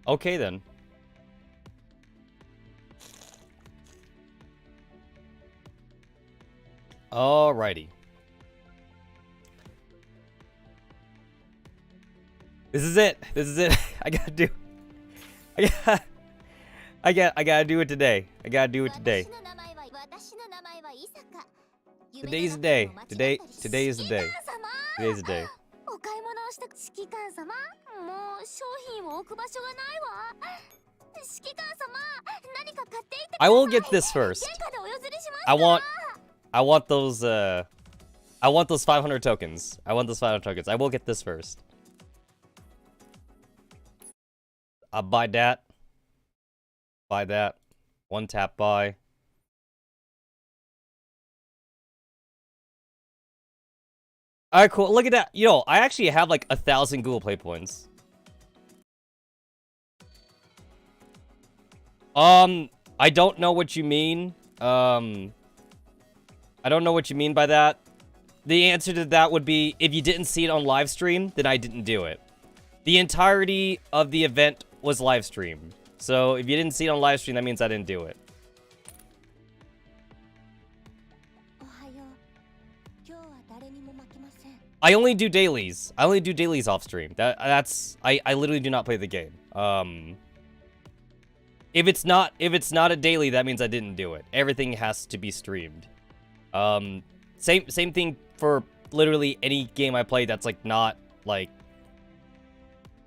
Okay then. Alrighty. This is it. This is it. I gotta do. I gotta do it today. I gotta do it today. Today's the day. Today is the day. Today's the day. I will get this first. I want those 500 tokens. I want those 500 tokens. I will get this first. I'll buy that. Buy that. One tap buy. Alright, cool. Look at that. Yo, I actually have like 1,000 Google Play points. I don't know what you mean. I don't know what you mean by that. The answer to that would be, if you didn't see it on live stream, then I didn't do it. The entirety of the event was live streamed. So if you didn't see it on live stream, that means I didn't do it. I only do dailies. I only do dailies off stream. I literally do not play the game. If it's not a daily, that means I didn't do it. Everything has to be streamed. Same thing for literally any game I play that's like not like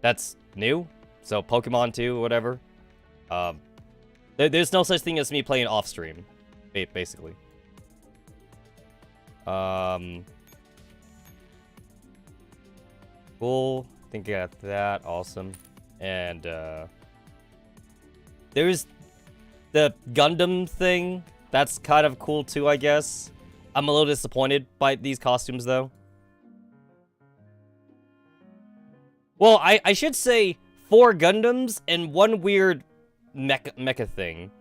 that's new. So Pokemon 2 or whatever. There's no such thing as me playing off stream, basically. Cool. I think I got that. Awesome. And there's the Gundam thing. That's kind of cool too, I guess. I'm a little disappointed by these costumes though. Well, I should say 4 Gundams and 1 weird mecha thing.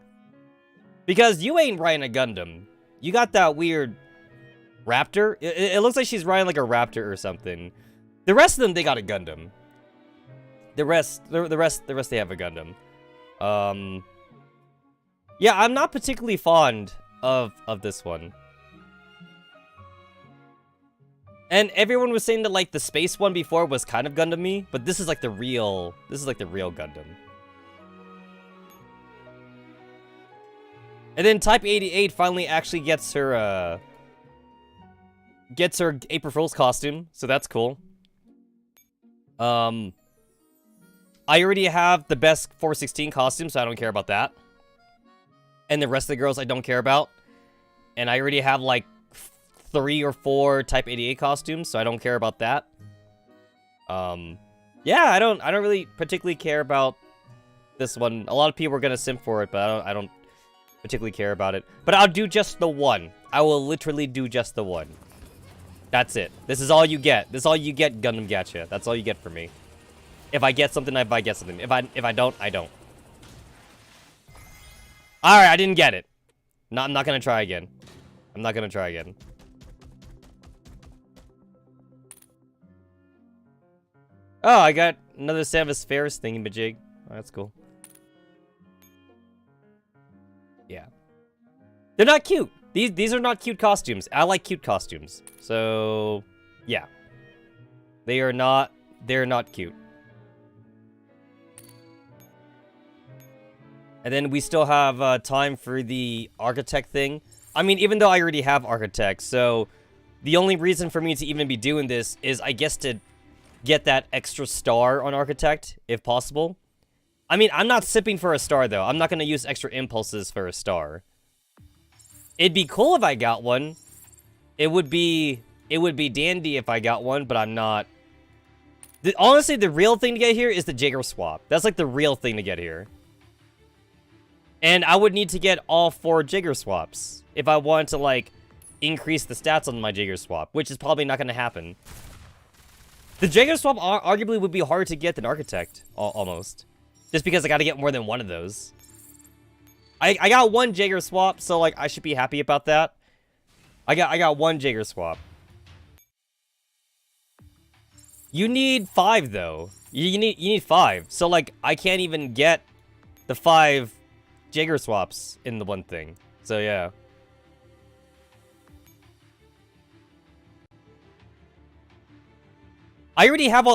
Because you ain't riding a Gundam. You got that weird raptor. It looks like she's riding like a raptor or something. The rest of them, they got a Gundam. The rest, they have a Gundam. Yeah, I'm not particularly fond of this one. And everyone was saying that like the space one before was kind of Gundam-y, but this is like the real Gundam. And then Type 88 finally actually gets her April Fool's costume, so that's cool. I already have the best 416 costume, so I don't care about that. And the rest of the girls I don't care about. And I already have like 3 or 4 Type 88 costumes, so I don't care about that. Yeah, I don't really particularly care about this one. A lot of people are gonna simp for it, but I don't particularly care about it. But I'll do just the one. I will literally do just the one. That's it. This is all you get. This is all you get, Gundam Gacha. That's all you get from me. If I get something, I get something. If I don't, I don't. Alright, I didn't get it. No, I'm not gonna try again. I'm not gonna try again. Oh, I got another Samus Ferris thingy-majig. Oh, that's cool. Yeah. They're not cute. These are not cute costumes. I like cute costumes. So, yeah. They're not cute. And then we still have time for the architect thing. I mean, even though I already have architect, so the only reason for me to even be doing this is, I guess, to get that extra star on architect, if possible. I mean, I'm not sipping for a star, though. I'm not going to use extra impulses for a star. It'd be cool if I got one. It would be dandy if I got one, but I'm not. Honestly, the real thing to get here is the Jagger swap. That's like the real thing to get here. And I would need to get all 4 Jagger swaps if I wanted to, like, increase the stats on my Jagger swap, which is probably not going to happen. The Jagger swap arguably would be harder to get than Architect, almost. Just because I got to get more than one of those. I got 1 Jagger swap, so, like, I should be happy about that. I got 1 Jagger swap. You need 5 though. You need 5. So like I can't even get the 5 Jaeger swaps in the one thing. So yeah. I already have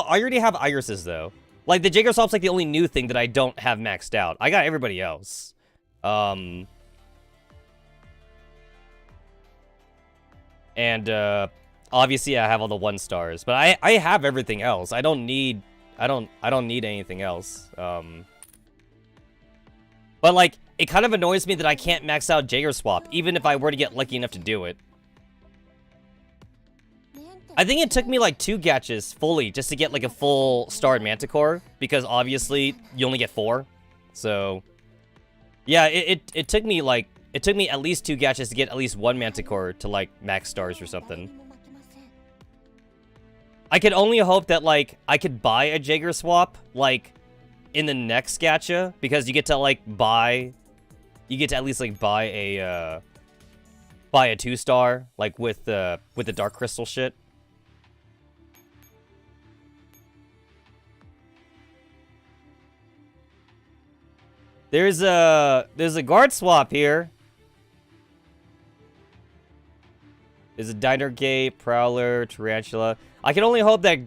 irises though. Like the Jaeger swap's like the only new thing that I don't have maxed out. I got everybody else. And obviously I have all the 1 stars, but I have everything else. I don't need anything else. But like it kind of annoys me that I can't max out Jaeger swap even if I were to get lucky enough to do it. I think it took me like 2 gachas fully just to get like a full starred Manticore, because obviously you only get 4. So yeah, it took me at least 2 gachas to get at least 1 Manticore to like max stars or something. I could only hope that like I could buy a Jaeger swap like in the next gacha, because you get to like buy, you get to at least like buy a 2-star like with the Dark Crystal shit. There's a guard swap here. There's a Diner Gate, Prowler, Tarantula. I can only hope that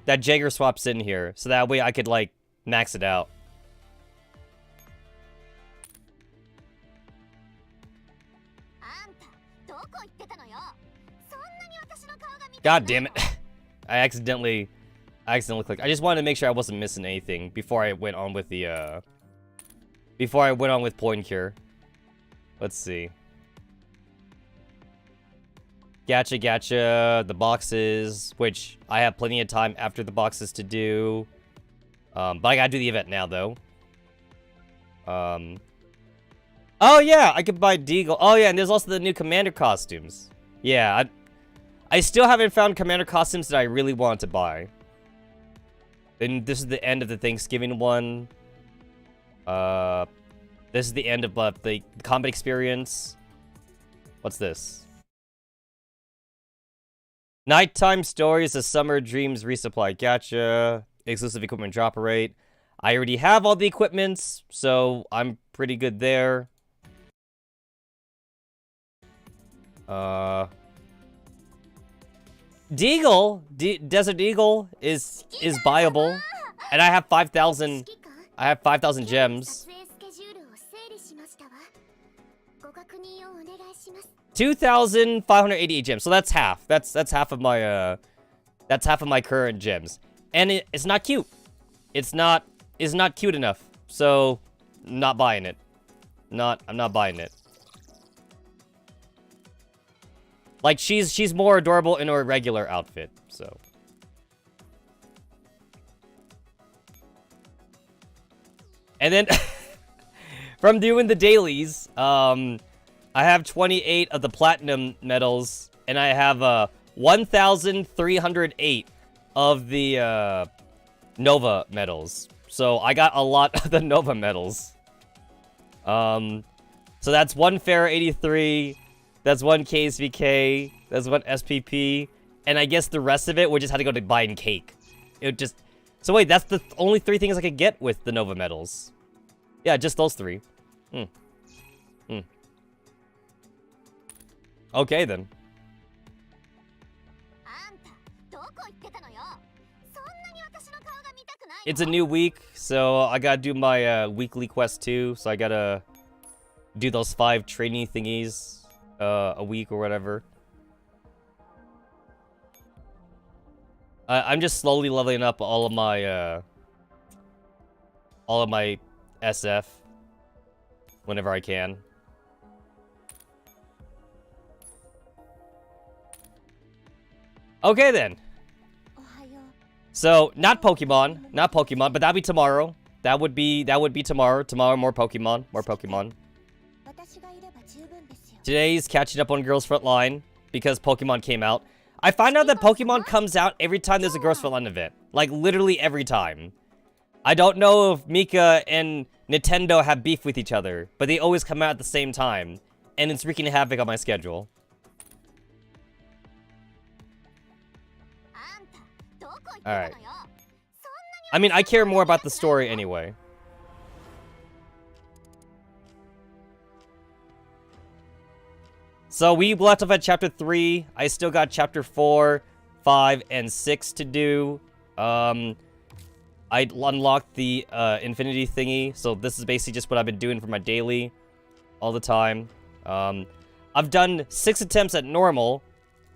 that Jaeger swap's in here, so that way I could like max it out. God damn it! I accidentally clicked. I just wanted to make sure I wasn't missing anything before I went on with the Poincare. Let's see. Gacha, the boxes, which I have plenty of time after the boxes to do. But I gotta do the event now, though. Oh yeah, I could buy Deagle. Oh yeah, and there's also the new Commander costumes. Yeah, I still haven't found Commander costumes that I really want to buy. And this is the end of the Thanksgiving one. This is the end of the combat experience. What's this? Nighttime Stories, the Summer Dreams Resupply Gacha. Exclusive equipment dropper rate. I already have all the equipments, so I'm pretty good there. Deagle, Desert Eagle is buyable, and I have 5,000. I have 5,000 gems. 2,588 gems. So that's half. That's half of my current gems, and it's not cute. It's not cute enough. So, not buying it. I'm not buying it. Like she's more adorable in her regular outfit. So. And then from doing the dailies, I have 28 of the platinum medals, and I have 1,308 of the Nova medals. So I got a lot of the Nova medals. So that's 1 Farah 83, that's 1 KSVK, that's 1 SPP, and I guess the rest of it we just had to go to buying cake. It just... So wait, that's the only 3 things I could get with the Nova medals. Yeah, just those 3. Okay, then. It's a new week, so I gotta do my weekly quest too, so I gotta do those 5 training thingies a week or whatever. I'm just slowly leveling up all of my SF whenever I can. Okay then. So not Pokemon, but that'll be tomorrow. That would be tomorrow. Tomorrow more Pokemon. Today's catching up on Girls Frontline because Pokemon came out. I find out that Pokemon comes out every time there's a Girls Frontline event. Like literally every time. I don't know if Mika and Nintendo have beef with each other, but they always come out at the same time, and it's wreaking havoc on my schedule. Alright. I mean, I care more about the story anyway. So we left off at chapter 3. I still got chapter 4, 5, and 6 to do. I unlocked the infinity thingy. So this is basically just what I've been doing for my daily all the time. I've done 6 attempts at normal.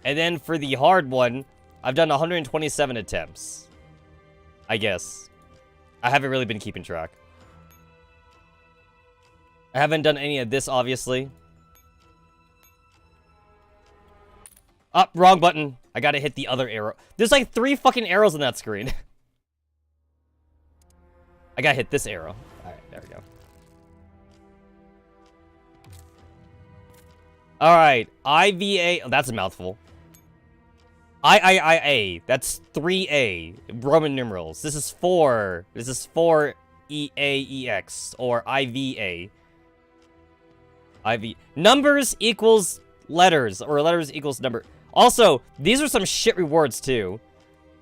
And then for the hard one, I've done 127 attempts. I guess. I haven't really been keeping track. I haven't done any of this, obviously. Oh, wrong button. I gotta hit the other arrow. There's like 3 fucking arrows on that screen. I gotta hit this arrow. Alright, there we go. Alright, IVA. Oh, that's a mouthful. IIIA. That's 3A. Roman numerals. This is 4. This is 4EAEX. Or IVA. IV. Numbers equals letters. Or letters equals number. Also, these are some shit rewards, too.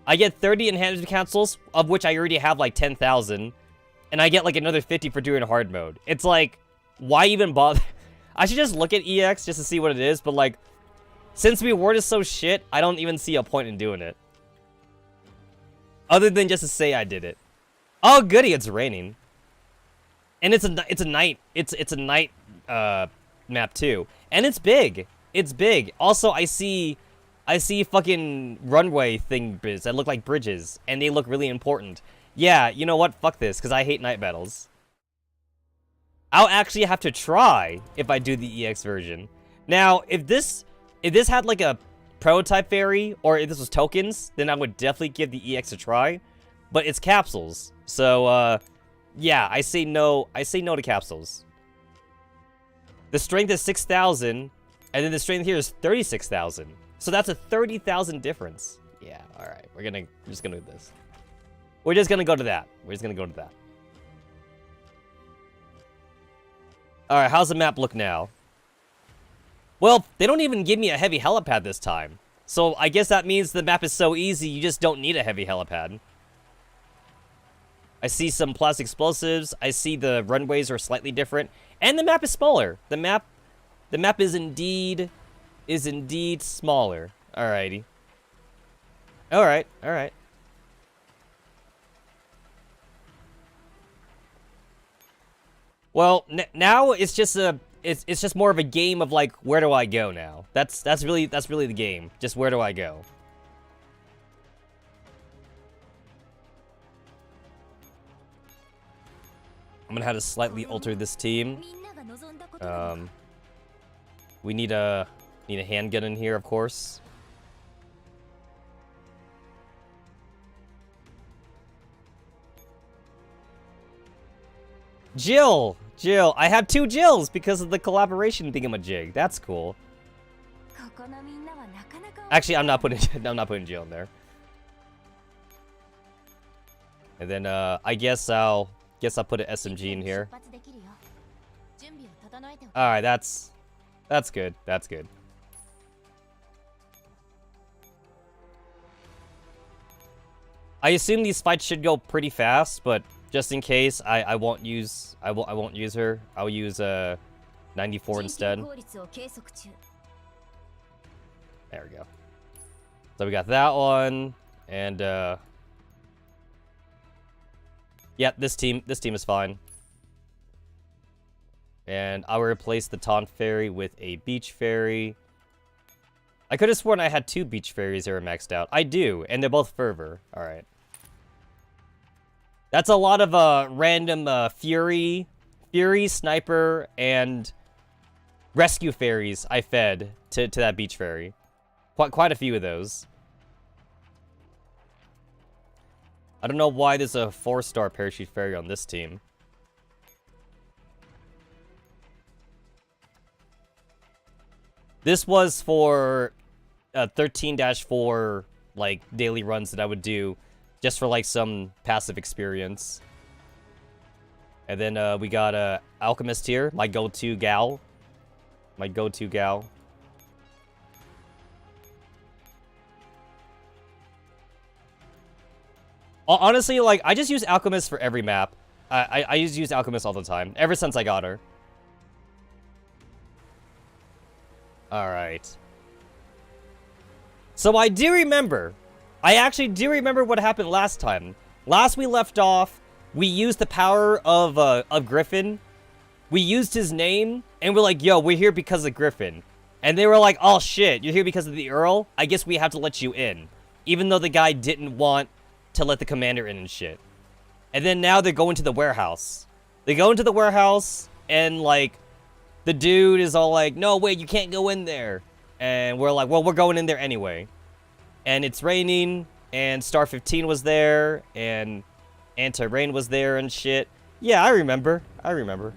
I get 30 enhancement capsules, of which I already have, like, 10,000. And I get, like, another 50 for doing hard mode. It's like, why even bother? I should just look at EX just to see what it is, but, like, since the reward is so shit, I don't even see a point in doing it. Other than just to say I did it. Oh, goody, it's raining. And it's a night. It's a night, map, too. And it's big. It's big. Also, I see fucking runway things that look like bridges, and they look really important. Yeah, you know what? Fuck this, because I hate night battles. I'll actually have to try if I do the EX version. Now, if this had like a prototype ferry, or if this was tokens, then I would definitely give the EX a try. But it's capsules, so yeah, I say no to capsules. The strength is 6,000. And then the strength here is 36,000. So that's a 30,000 difference. Yeah, alright. We're just gonna do this. We're just gonna go to that. Alright, how's the map look now? Well, they don't even give me a heavy helipad this time. So I guess that means the map is so easy, you just don't need a heavy helipad. I see some plastic explosives. I see the runways are slightly different. And the map is smaller. The map is indeed smaller. Alrighty. Alright. Well, now it's just it's just more of a game of like, where do I go now? That's really the game. Just where do I go? I'm gonna have to slightly alter this team. We need a handgun in here, of course. Jill! I have 2 Jills because of the collaboration thingamajig. That's cool. Actually, I'm not putting Jill in there. And then I guess I'll put an SMG in here. Alright, that's good. That's good. I assume these fights should go pretty fast, but just in case, I won't use her. I'll use 94 instead. There we go. So we got that one, and yeah, this team is fine. And I'll replace the taunt fairy with a beach fairy. I could have sworn I had 2 beach fairies that were maxed out. I do, and they're both fervor. All right. That's a lot of random fury, sniper, and rescue fairies I fed to that beach fairy. Quite a few of those. I don't know why there's a 4-star parachute fairy on this team. This was for 13-4 like daily runs that I would do just for like some passive experience. And then we got Alchemist here, my go-to gal. Honestly, like, I just use Alchemist for every map. I use Alchemist all the time, ever since I got her. Alright. So I do remember. I actually do remember what happened last time. Last we left off, we used the power of Griffin. We used his name, and we're like, yo, we're here because of Griffin. And they were like, oh shit, you're here because of the Earl? I guess we have to let you in. Even though the guy didn't want to let the commander in and shit. And then now they're going to the warehouse. They go into the warehouse, and like, the dude is all like, no, wait, you can't go in there. And we're like, well, we're going in there anyway. And it's raining, and Star 15 was there, and Anti-Rain was there and shit. Yeah, I remember. I remember.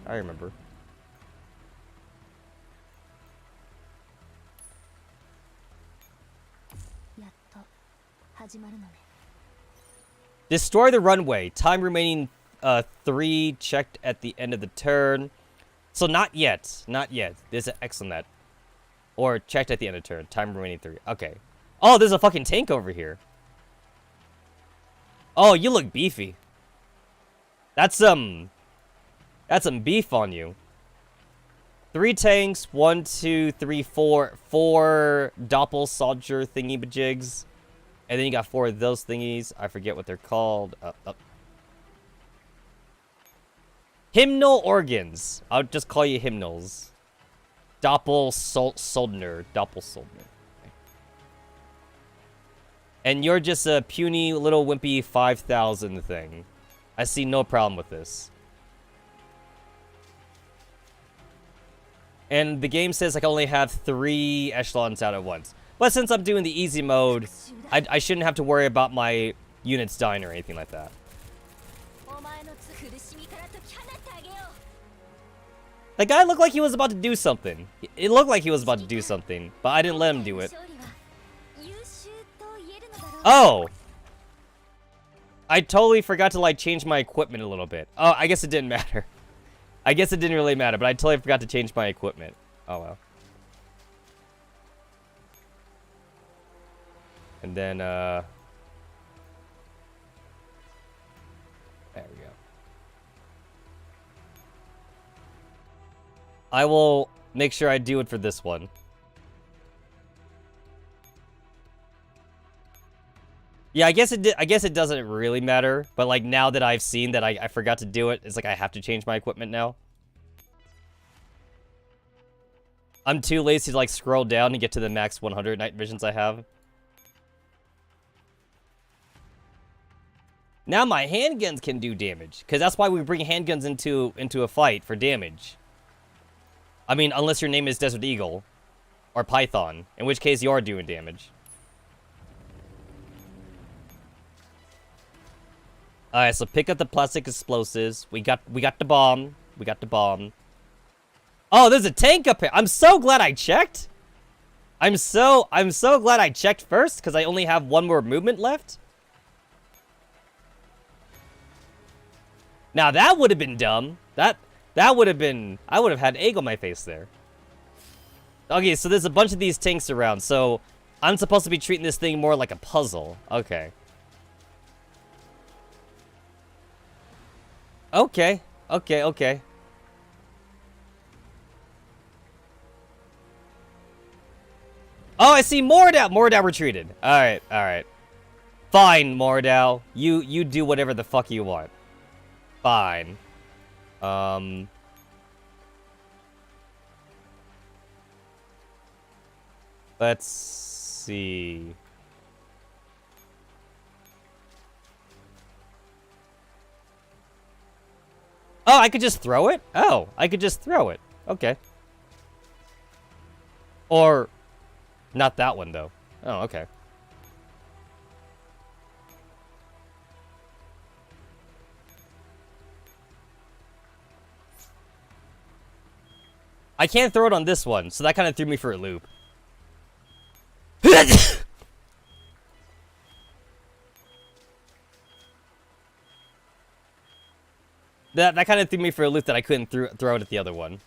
Destroy the runway. Time remaining 3. Checked at the end of the turn. So not yet. Not yet. There's an X on that. Or checked at the end of turn. Time remaining 3. Okay. Oh, there's a fucking tank over here. Oh, you look beefy. That's some beef on you. 3 tanks. 1, 2, 3, 4. 4 doppel soldier thingy-bajigs. And then you got 4 of those thingies. I forget what they're called. Hymnal organs. I'll just call you hymnals. Doppelsoldner. And you're just a puny little wimpy 5,000 thing. I see no problem with this. And the game says I can only have 3 echelons out at once. But since I'm doing the easy mode, I shouldn't have to worry about my units dying or anything like that. That guy looked like he was about to do something. It looked like he was about to do something, but I didn't let him do it. Oh! I totally forgot to, like, change my equipment a little bit. Oh, I guess it didn't matter. I guess it didn't really matter, but I totally forgot to change my equipment. Oh, well. And then, there we go. I will make sure I do it for this one. Yeah, I guess it doesn't really matter, but like now that I've seen that I forgot to do it, it's like I have to change my equipment now. I'm too lazy to like scroll down and get to the max 100 night visions I have. Now my handguns can do damage, because that's why we bring handguns into a fight, for damage. I mean, unless your name is Desert Eagle, or Python, in which case you are doing damage. Alright, so pick up the plastic explosives. We got the bomb. Oh, there's a tank up here. I'm so glad I checked. I'm so glad I checked first, because I only have 1 more movement left. Now that would have been dumb. That would have been... I would have had egg on my face there. Okay, so there's a bunch of these tanks around, so I'm supposed to be treating this thing more like a puzzle. Okay. Okay. Oh, I see Mordau. Mordau retreated. Alright. Fine, Mordau. You do whatever the fuck you want. Fine. Let's see. Oh, I could just throw it? Oh, I could just throw it. Okay. Or... not that one, though. Oh, okay. I can't throw it on this one, so that kind of threw me for a loop. That kind of threw me for a loop that I couldn't throw it at the other one.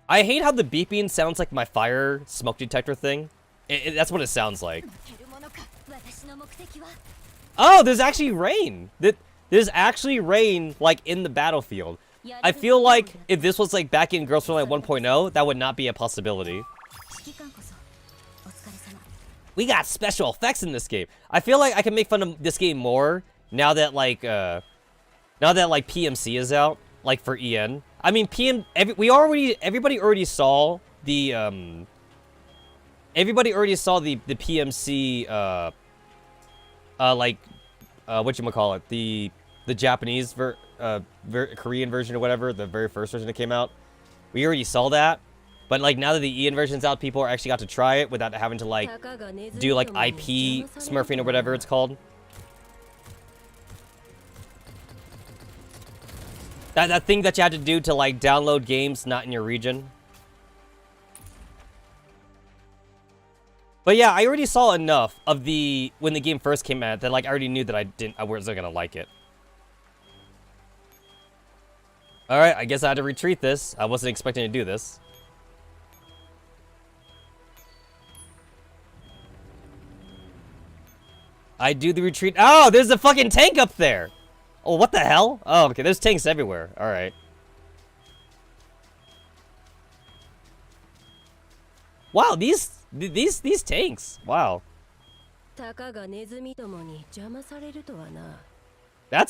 I hate how the beeping sounds like my fire smoke detector thing. That's what it sounds like. Oh, there's actually rain. There's actually rain, like, in the battlefield. I feel like if this was, like, back in Girls Frontline 1.0, that would not be a possibility. We got special effects in this game. I feel like I can make fun of this game more now that, like, PMC is out, like, for EN. I mean, everybody already saw the, the PMC, whatchamacallit, the Japanese Korean version or whatever, the very first version that came out. We already saw that, but like now that the EN version's out, people are actually got to try it without having to like do like IP smurfing or whatever it's called. That thing that you had to do to like download games not in your region. But yeah, I already saw enough of when the game first came out that like I already knew that I wasn't gonna like it. Alright, I guess I had to retreat this. I wasn't expecting to do this. I do the retreat. Oh, there's a fucking tank up there! Oh, what the hell? Oh, okay, there's tanks everywhere. Alright. Wow, these tanks. Wow. That's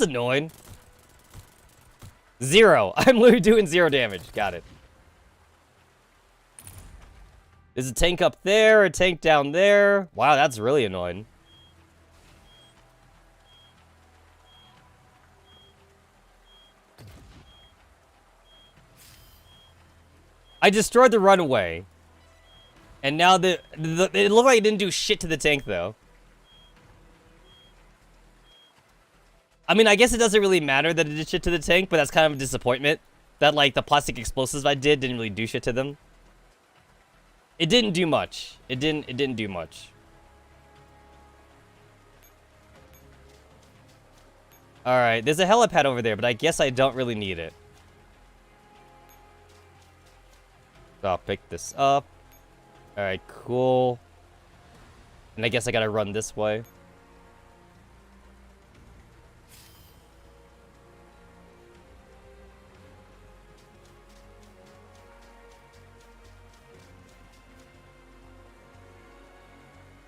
annoying. 0. I'm literally doing 0 damage. Got it. There's a tank up there, a tank down there. Wow, that's really annoying. I destroyed the runaway. And now it looked like it didn't do shit to the tank, though. I mean, I guess it doesn't really matter that it did shit to the tank, but that's kind of a disappointment. That, like, the plastic explosives I didn't really do shit to them. It didn't do much. It didn't do much. Alright, there's a helipad over there, but I guess I don't really need it. So I'll pick this up. Alright, cool. And I guess I gotta run this way.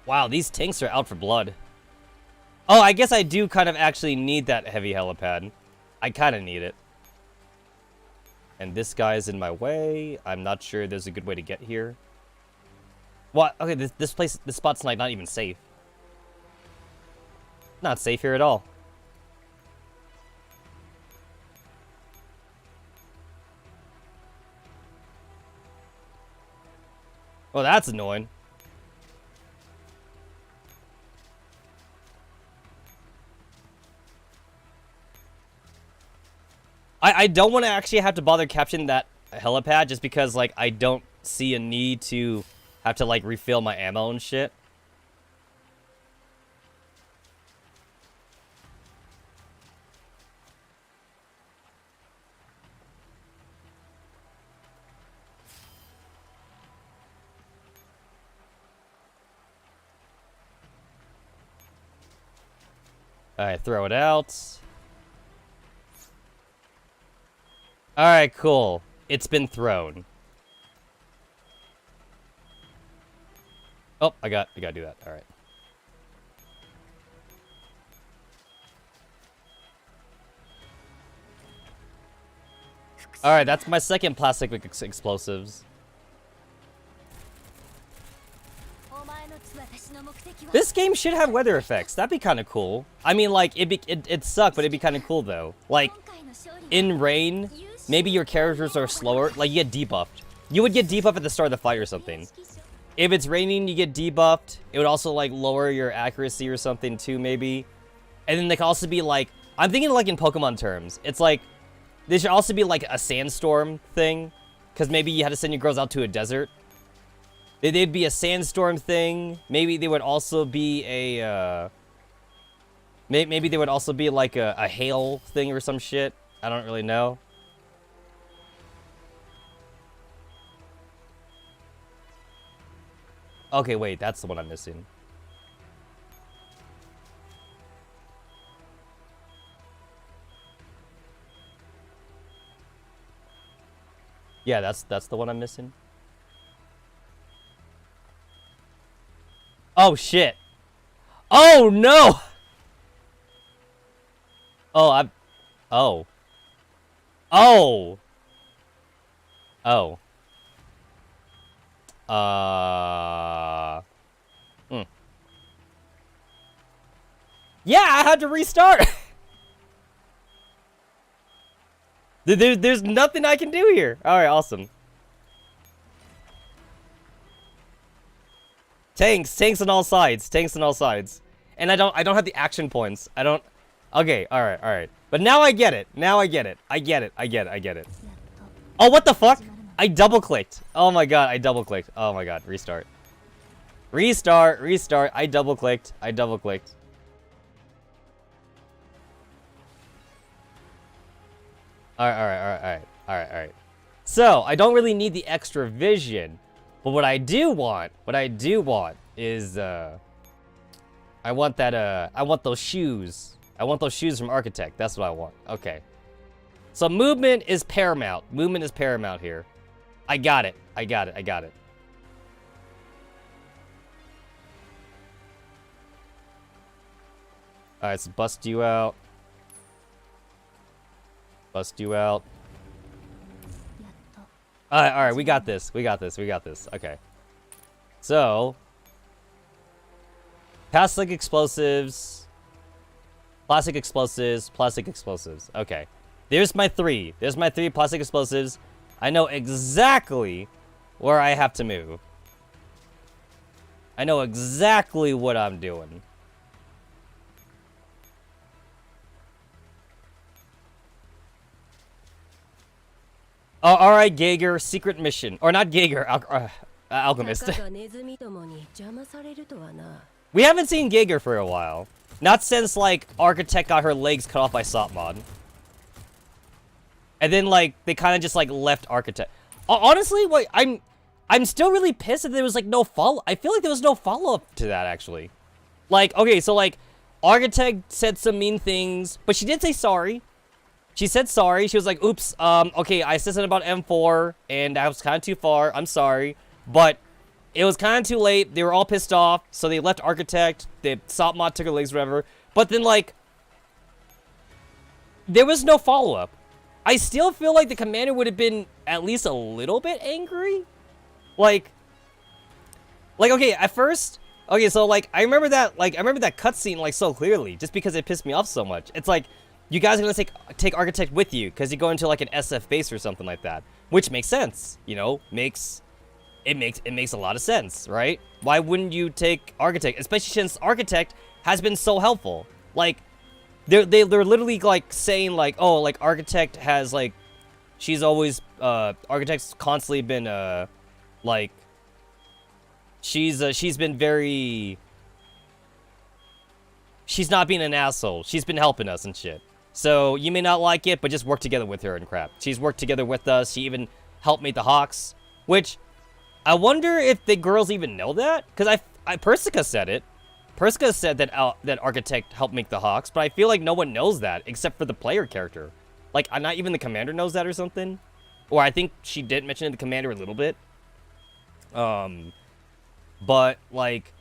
Wow, these tanks are out for blood. Oh, I guess I do kind of actually need that heavy helipad. I kind of need it. And this guy's in my way. I'm not sure there's a good way to get here. What? Okay, this spot's like not even safe. Not safe here at all. Well, that's annoying. I don't want to actually have to bother capturing that helipad just because, like, I don't see a need to have to, like, refill my ammo and shit. Alright, throw it out. Alright, cool. It's been thrown. Oh, I gotta do that. Alright. Alright, that's my second plastic explosives. This game should have weather effects. That'd be kind of cool. I mean, like, it'd suck, but it'd be kind of cool, though. Like, in rain, maybe your characters are slower. Like, you get debuffed. You would get debuffed at the start of the fight or something. If it's raining, you get debuffed. It would also, like, lower your accuracy or something, too, maybe. And then they could also be, like... I'm thinking, like, in Pokemon terms. It's, like... There should also be, like, a sandstorm thing. Because maybe you had to send your girls out to a desert. They'd be a sandstorm thing. Maybe they would also be a, maybe they would also be, like, a hail thing or some shit. I don't really know. Okay, wait, that's the one I'm missing. Yeah, that's the one I'm missing. Oh shit. Oh no. Oh, I'm oh. Oh. Oh. Hmm. Yeah, I had to restart. There's nothing I can do here. All right, awesome. Tanks on all sides. Tanks on all sides. And I don't have the action points. I don't. Okay, all right. But now I get it. Now I get it. I get it. Oh, what the fuck? I double clicked. Oh my god, I double clicked. Oh my god, restart. Restart. I double clicked. Alright. So, I don't really need the extra vision. But what I do want is, I want those shoes. I want those shoes from Architect. That's what I want. Okay. So movement is paramount. Here. I got it. Alright, so bust you out. Alright, we got this. Okay. So, plastic explosives. Okay. There's my three plastic explosives. I know exactly where I have to move. I know exactly what I'm doing. Oh, alright, Geiger, secret mission. Or not Geiger, Alchemist. We haven't seen Geiger for a while. Not since, like, Architect got her legs cut off by Sopmod. And then, like, they kind of just, like, left Architect. Honestly, like, I'm still really pissed that there was, like, no follow- I feel like there was no follow-up to that, actually. Like, okay, so, like, Architect said some mean things, but she did say sorry. She said sorry. She was like, oops, okay, I said something about M4, and I was kind of too far. I'm sorry. But it was kind of too late. They were all pissed off, so they left Architect. Sopmod took her legs, whatever. But then, like, there was no follow-up. I still feel like the commander would have been at least a little bit angry. Like, okay, at first, okay, so, like, I remember that cutscene, like, so clearly, just because it pissed me off so much. It's like, you guys are gonna take Architect with you, because you go into, like, an SF base or something like that. Which makes sense, you know? It makes a lot of sense, right? Why wouldn't you take Architect? Especially since Architect has been so helpful. Like, they're literally, like, saying, like, oh, like, Architect has, like, she's always, Architect's constantly been, like, she's been very, she's not being an asshole. She's been helping us and shit. So, you may not like it, but just work together with her and crap. She's worked together with us. She even helped make the Hawks, which, I wonder if the girls even know that? Because Persica said it. Persica said that that Architect helped make the Hawks, but I feel like no one knows that, except for the player character. Like, not even the commander knows that or something. Or I think she did mention it to the commander a little bit. But, like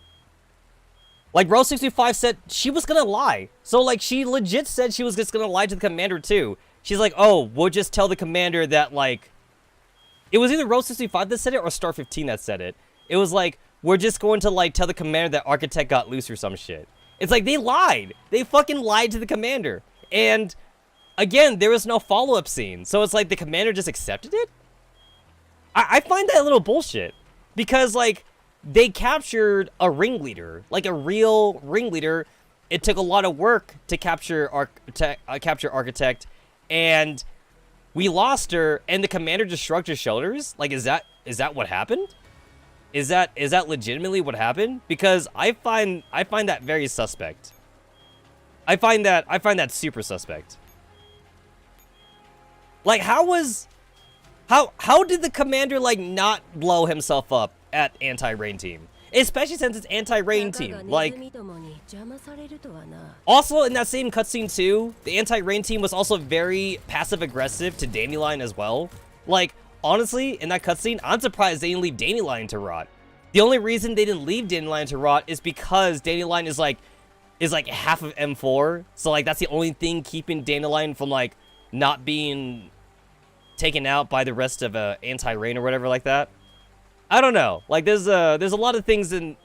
Rose 65 said she was gonna lie. So, like, she legit said she was just gonna lie to the commander, too. She's like, oh, we'll just tell the commander that, like, it was either Rose 65 that said it or Star 15 that said it. It was like, we're just going to, like, tell the commander that Architect got loose or some shit. It's like, they lied. They fucking lied to the commander. And, again, there was no follow-up scene. So it's like the commander just accepted it? I find that a little bullshit. Because, like, they captured a ringleader. Like, a real ringleader. It took a lot of work to capture Architect. And we lost her, and the commander just shrugged his shoulders? Like, is that what happened? Is that legitimately what happened? Because I find that very suspect. I find that super suspect. Like, how did the commander, like, not blow himself up at anti-rain team? Especially since it's anti-rain team. Like, also in that same cutscene too, the anti-rain team was also very passive-aggressive to Dandelion as well. Like, honestly, in that cutscene, I'm surprised they didn't leave Dandelion to rot. The only reason they didn't leave Dandelion to rot is because Dandelion is like half of M4. So like that's the only thing keeping Dandelion from like not being taken out by the rest of anti-rain or whatever like that. I don't know. Like there's a lot of things in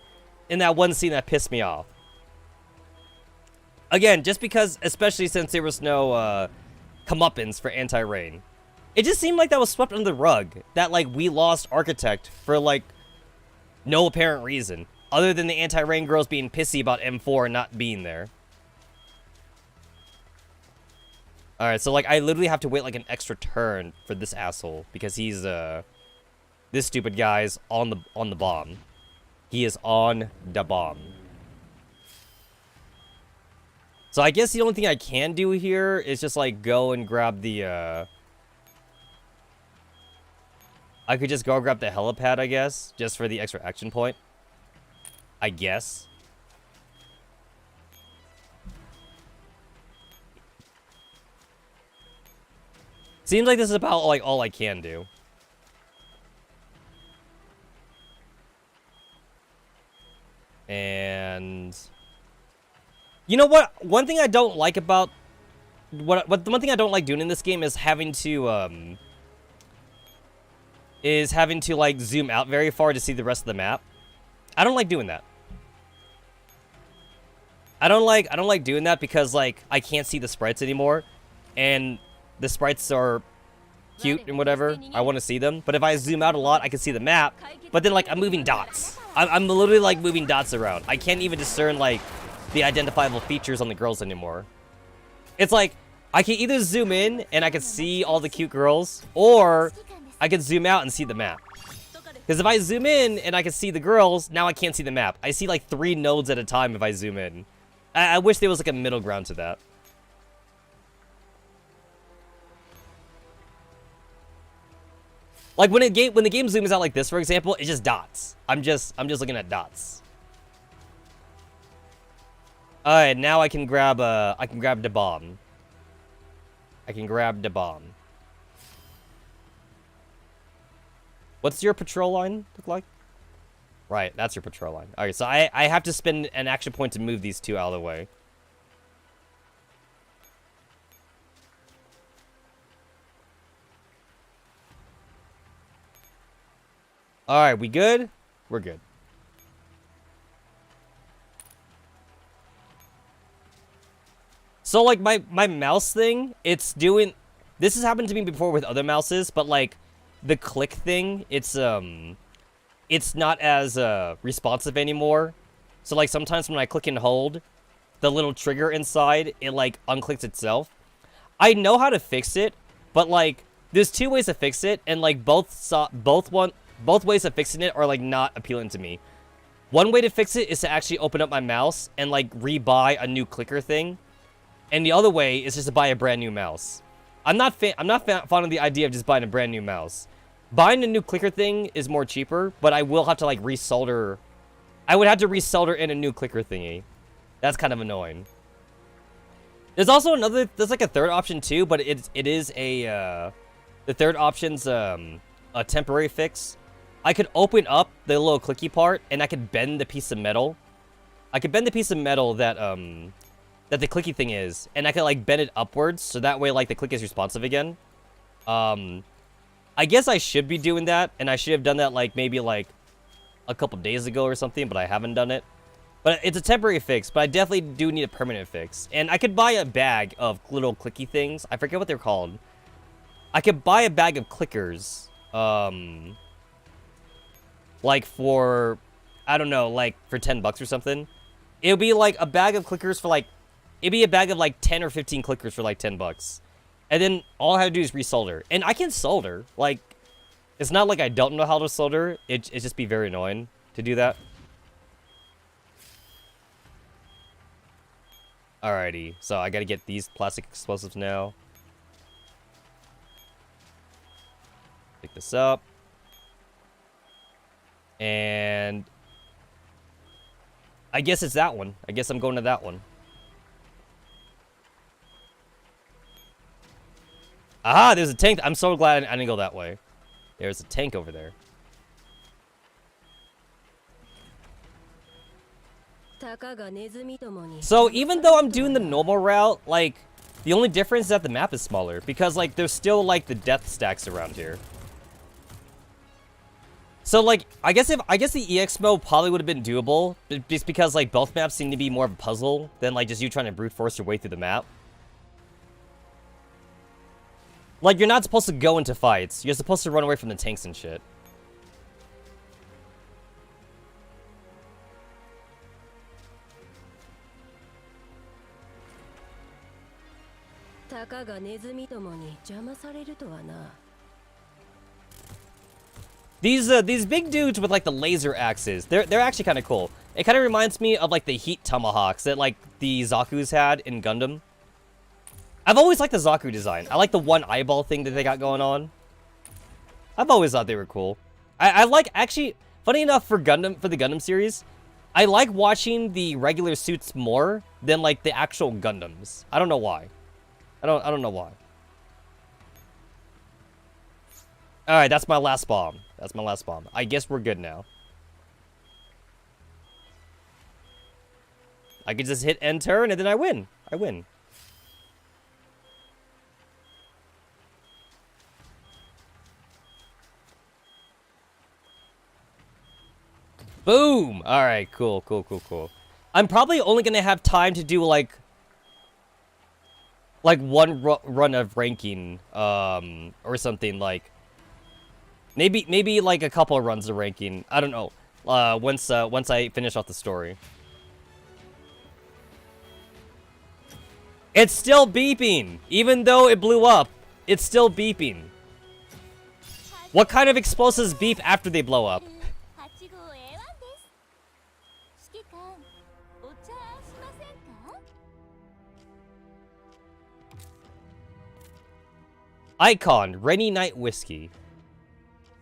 that one scene that pissed me off. Again, just because, especially since there was no comeuppance for anti-rain. It just seemed like that was swept under the rug. That like we lost Architect for like no apparent reason. Other than the anti-rain girls being pissy about M4 and not being there. Alright, so like I literally have to wait like an extra turn for this asshole. Because he's this stupid guy's on the bomb. He is on the bomb. So I guess the only thing I can do here is just like go and grab the I could just go grab the helipad, I guess, just for the extra action point. I guess. Seems like this is about like all I can do. And you know what? One thing I don't like about the one thing I don't like doing in this game is having to like zoom out very far to see the rest of the map. I don't like doing that. I don't like doing that because like I can't see the sprites anymore, and the sprites are cute and whatever. I want to see them, but if I zoom out a lot, I can see the map. But then like I'm moving dots. I'm literally like moving dots around. I can't even discern like the identifiable features on the girls anymore. It's like I can either zoom in and I can see all the cute girls, or I can zoom out and see the map. Because if I zoom in and I can see the girls, now I can't see the map. I see like 3 nodes at a time if I zoom in. I wish there was like a middle ground to that. Like when the game zooms out like this, for example, it's just dots. I'm just looking at dots. Alright, now I can grab the bomb. I can grab the bomb. What's your patrol line look like? Right, that's your patrol line. Alright, so I have to spend an action point to move these 2 out of the way. Alright, we good? We're good. So, like, my mouse thing, it's doing... This has happened to me before with other mouses, but, like, the click thing, it's not as responsive anymore. So like sometimes when I click and hold, the little trigger inside, it like unclicks itself. I know how to fix it, but like there's 2 ways to fix it, and like both ways of fixing it are like not appealing to me. One way to fix it is to actually open up my mouse and like rebuy a new clicker thing, and the other way is just to buy a brand new mouse. I'm not fond of the idea of just buying a brand new mouse. Buying a new clicker thing is more cheaper, but I will have to like resolder. I would have to resolder in a new clicker thingy. That's kind of annoying. There's also there's like a third option too, but it is a the third option's a temporary fix. I could open up the little clicky part and I could bend the piece of metal. I could bend the piece of metal that that the clicky thing is, and I could like bend it upwards so that way like the click is responsive again. I guess I should be doing that, and I should have done that like maybe like a couple days ago or something, but I haven't done it. But it's a temporary fix, but I definitely do need a permanent fix. And I could buy a bag of little clicky things. I forget what they're called. I could buy a bag of clickers. Like for, I don't know, like for 10 bucks or something. It would be like a bag of clickers for like, it'd be a bag of like 10 or 15 clickers for like 10 bucks. And then all I have to do is resolder. And I can solder. Like, it's not like I don't know how to solder. It's just be very annoying to do that. Alrighty. So I gotta get these plastic explosives now. Pick this up. And I guess it's that one. I guess I'm going to that one. Aha, there's a tank. I'm so glad I didn't go that way. There's a tank over there. So even though I'm doing the normal route, like, the only difference is that the map is smaller. Because, like, there's still, like, the death stacks around here. So, like, I guess the EX mode probably would have been doable. Just because, like, both maps seem to be more of a puzzle than, like, just you trying to brute force your way through the map. Like, you're not supposed to go into fights. You're supposed to run away from the tanks and shit. These big dudes with like the laser axes, they're actually kind of cool. It kind of reminds me of like the heat tomahawks that like the Zaku's had in Gundam. I've always liked the Zaku design. I like the one eyeball thing that they got going on. I've always thought they were cool. I like, actually, funny enough, for the Gundam series, I like watching the regular suits more than like the actual Gundams. I don't know why. I don't know why. Alright, that's my last bomb. That's my last bomb. I guess we're good now. I could just hit end turn and then I win. I win. Boom! Alright, cool. I'm probably only gonna have time to do like one run of ranking, or something, like maybe like a couple of runs of ranking. I don't know. Once I finish off the story. It's still beeping, even though it blew up. It's still beeping. What kind of explosives beep after they blow up? Icon, Rainy Night Whiskey.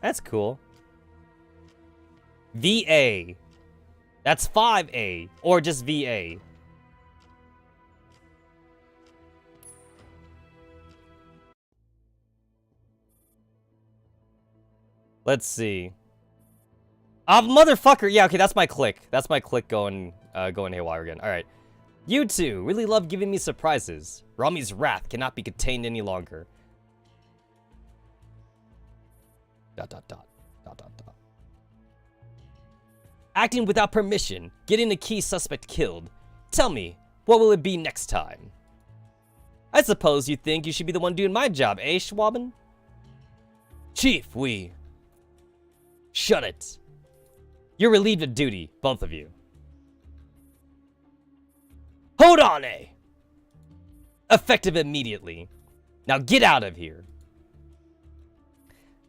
That's cool. VA. That's 5A. Or just VA. Let's see. Motherfucker. Yeah, okay, that's my click. That's my click going haywire again. Alright. You two really love giving me surprises. Rami's wrath cannot be contained any longer. ... Acting without permission, getting a key suspect killed. Tell me, what will it be next time? I suppose you think you should be the one doing my job, eh, Schwaben? Chief, Shut it. You're relieved of duty, both of you. Hold on, eh? Effective immediately. Now get out of here.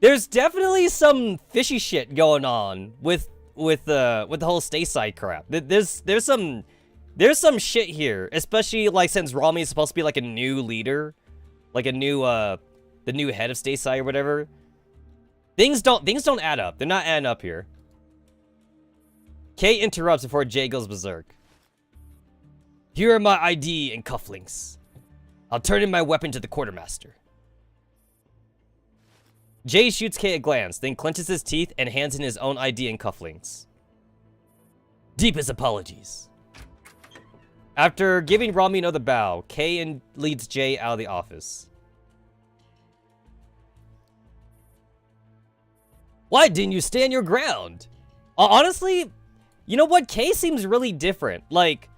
There's definitely some fishy shit going on with the whole stay side crap. There's some shit here, especially like since Rami is supposed to be like a new leader, like a new the new head of stay side or whatever. Things don't add up. They're not adding up here. Kay interrupts before Jay goes berserk. Here are my ID and cufflinks. I'll turn in my weapon to the quartermaster. Jay shoots Kay a glance, then clenches his teeth and hands in his own ID and cufflinks. Deepest apologies. After giving Rami another bow, Kay leads Jay out of the office. Why didn't you stand your ground? Honestly, you know what? Kay seems really different. Like,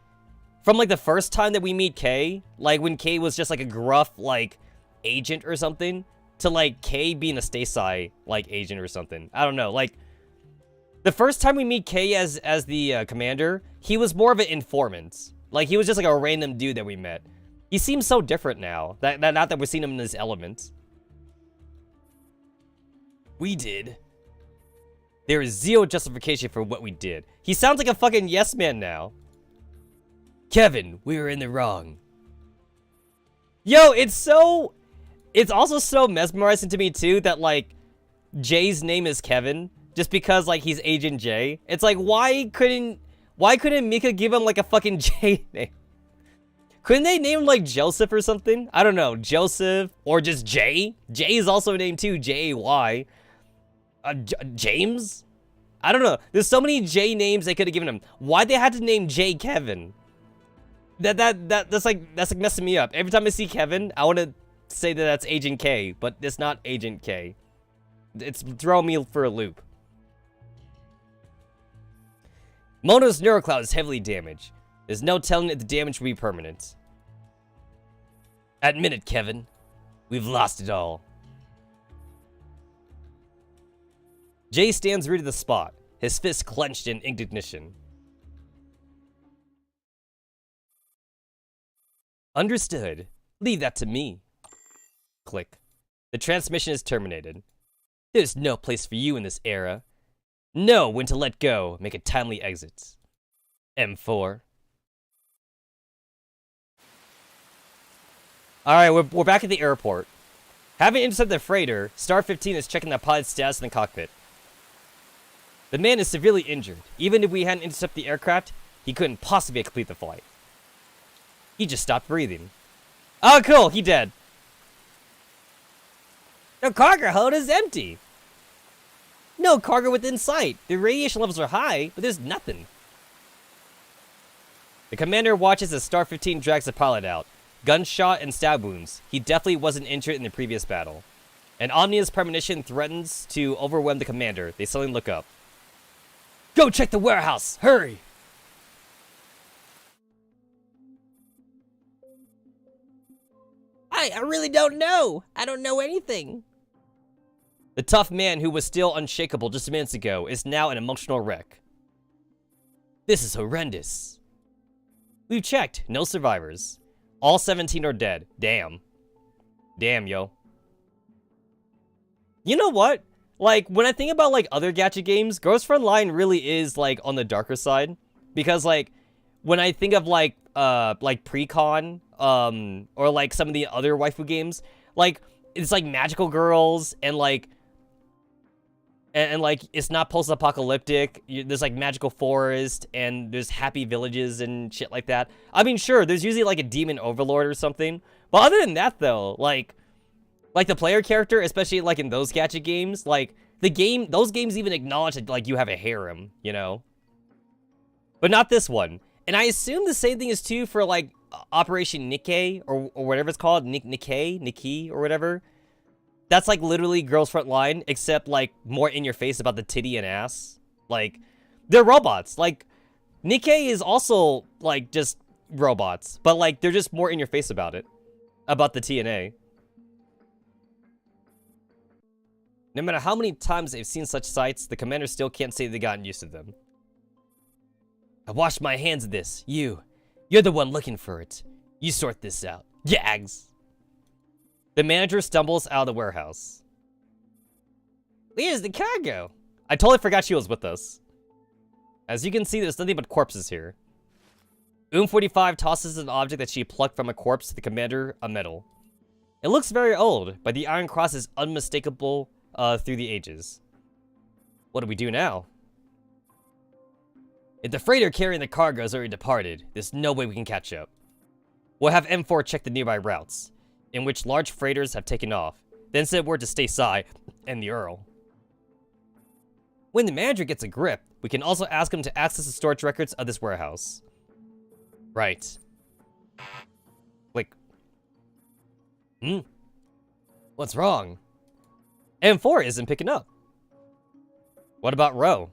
from like the first time that we meet Kay, like when Kay was just like a gruff like agent or something, to like Kay being a Stasai like agent or something. I don't know. Like the first time we meet Kay as the commander, he was more of an informant. Like he was just like a random dude that we met. He seems so different now. That not that we're seeing him in his element. We did. There is zero justification for what we did. He sounds like a fucking yes man now. Kevin, we were in the wrong. Yo, it's also so mesmerizing to me too that like Jay's name is Kevin just because like he's Agent J. It's like why Why couldn't Mika give him like a fucking J name? Couldn't they name him like Joseph or something? I don't know, Joseph or just Jay? Jay is also a name too, J-A-Y. James? I don't know. There's so many J names they could have given him. Why'd they have to name J Kevin? That's like messing me up. Every time I see Kevin, I want to say that that's Agent K, but it's not Agent K. It's throwing me for a loop. Mono's neurocloud is heavily damaged. There's no telling if the damage will be permanent. Admit it, Kevin. We've lost it all. Jay stands rooted to the spot, his fist clenched in indignation. Understood. Leave that to me. Click. The transmission is terminated. There's no place for you in this era. Know when to let go, make a timely exit. M4. Alright, we're back at the airport. Having intercepted the freighter, Star 15 is checking the pilot's status in the cockpit. The man is severely injured. Even if we hadn't intercepted the aircraft, he couldn't possibly complete the flight. He just stopped breathing. Oh, cool, he dead. The cargo hold is empty. No cargo within sight. The radiation levels are high, but there's nothing. The commander watches as Star 15 drags the pilot out. Gunshot and stab wounds. He definitely wasn't injured in the previous battle. An ominous premonition threatens to overwhelm the commander. They suddenly look up. Go check the warehouse! Hurry! I really don't know. I don't know anything. The tough man who was still unshakable just minutes ago is now an emotional wreck. This is horrendous. We've checked. No survivors. All 17 are dead. Damn. Damn, yo. You know what? Like, when I think about, like, other gacha games, Ghost Frontline really is, like, on the darker side. Because, like, when I think of, like Precon, or, like, some of the other waifu games, like, it's, like, magical girls, and, like, and like, it's not post-apocalyptic. There's, like, magical forest, and there's happy villages and shit like that. I mean, sure, there's usually, like, a demon overlord or something. But other than that, though, like the player character, especially, like, in those gacha games, like, those games even acknowledge that, like, you have a harem, you know? But not this one. And I assume the same thing is true for, like, Operation Nikkei, or whatever it's called, Nikki, or whatever. That's, like, literally Girls Frontline, except, like, more in your face about the titty and ass. Like, they're robots. Like, Nikkei is also, like, just robots. But, like, they're just more in your face about it. About the TNA. No matter how many times they've seen such sights, the commander still can't say they've gotten used to them. I washed my hands of this. You're the one looking for it. You sort this out. Gags! The manager stumbles out of the warehouse. Where's the cargo? I totally forgot she was with us. As you can see, there's nothing but corpses here. 45 tosses an object that she plucked from a corpse to the commander, a medal. It looks very old, but the Iron Cross is unmistakable through the ages. What do we do now? If the freighter carrying the cargo has already departed, there's no way we can catch up. We'll have M4 check the nearby routes, in which large freighters have taken off, then send word to Stay Sai and the Earl. When the manager gets a grip, we can also ask him to access the storage records of this warehouse. Right. Click. What's wrong? M4 isn't picking up. What about Ro?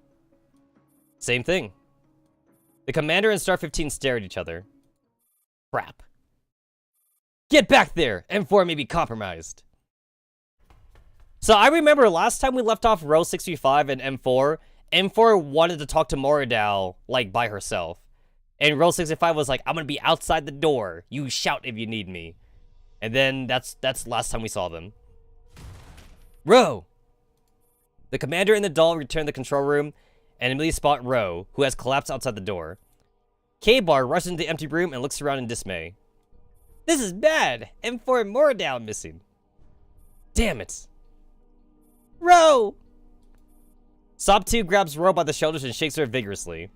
Same thing. The commander and Star 15 stare at each other. Crap. Get back there! M4 may be compromised. So I remember last time we left off Row 65 and M4, M4 wanted to talk to Moridao, like, by herself. And Row 65 was like, I'm gonna be outside the door. You shout if you need me. And then that's last time we saw them. Row! The commander and the doll return to the control room and immediately spot Row, who has collapsed outside the door. K-Bar rushes into the empty room and looks around in dismay. This is bad! M4 and Moridao missing. Damn it. Row! Sob 2 grabs Row by the shoulders and shakes her vigorously.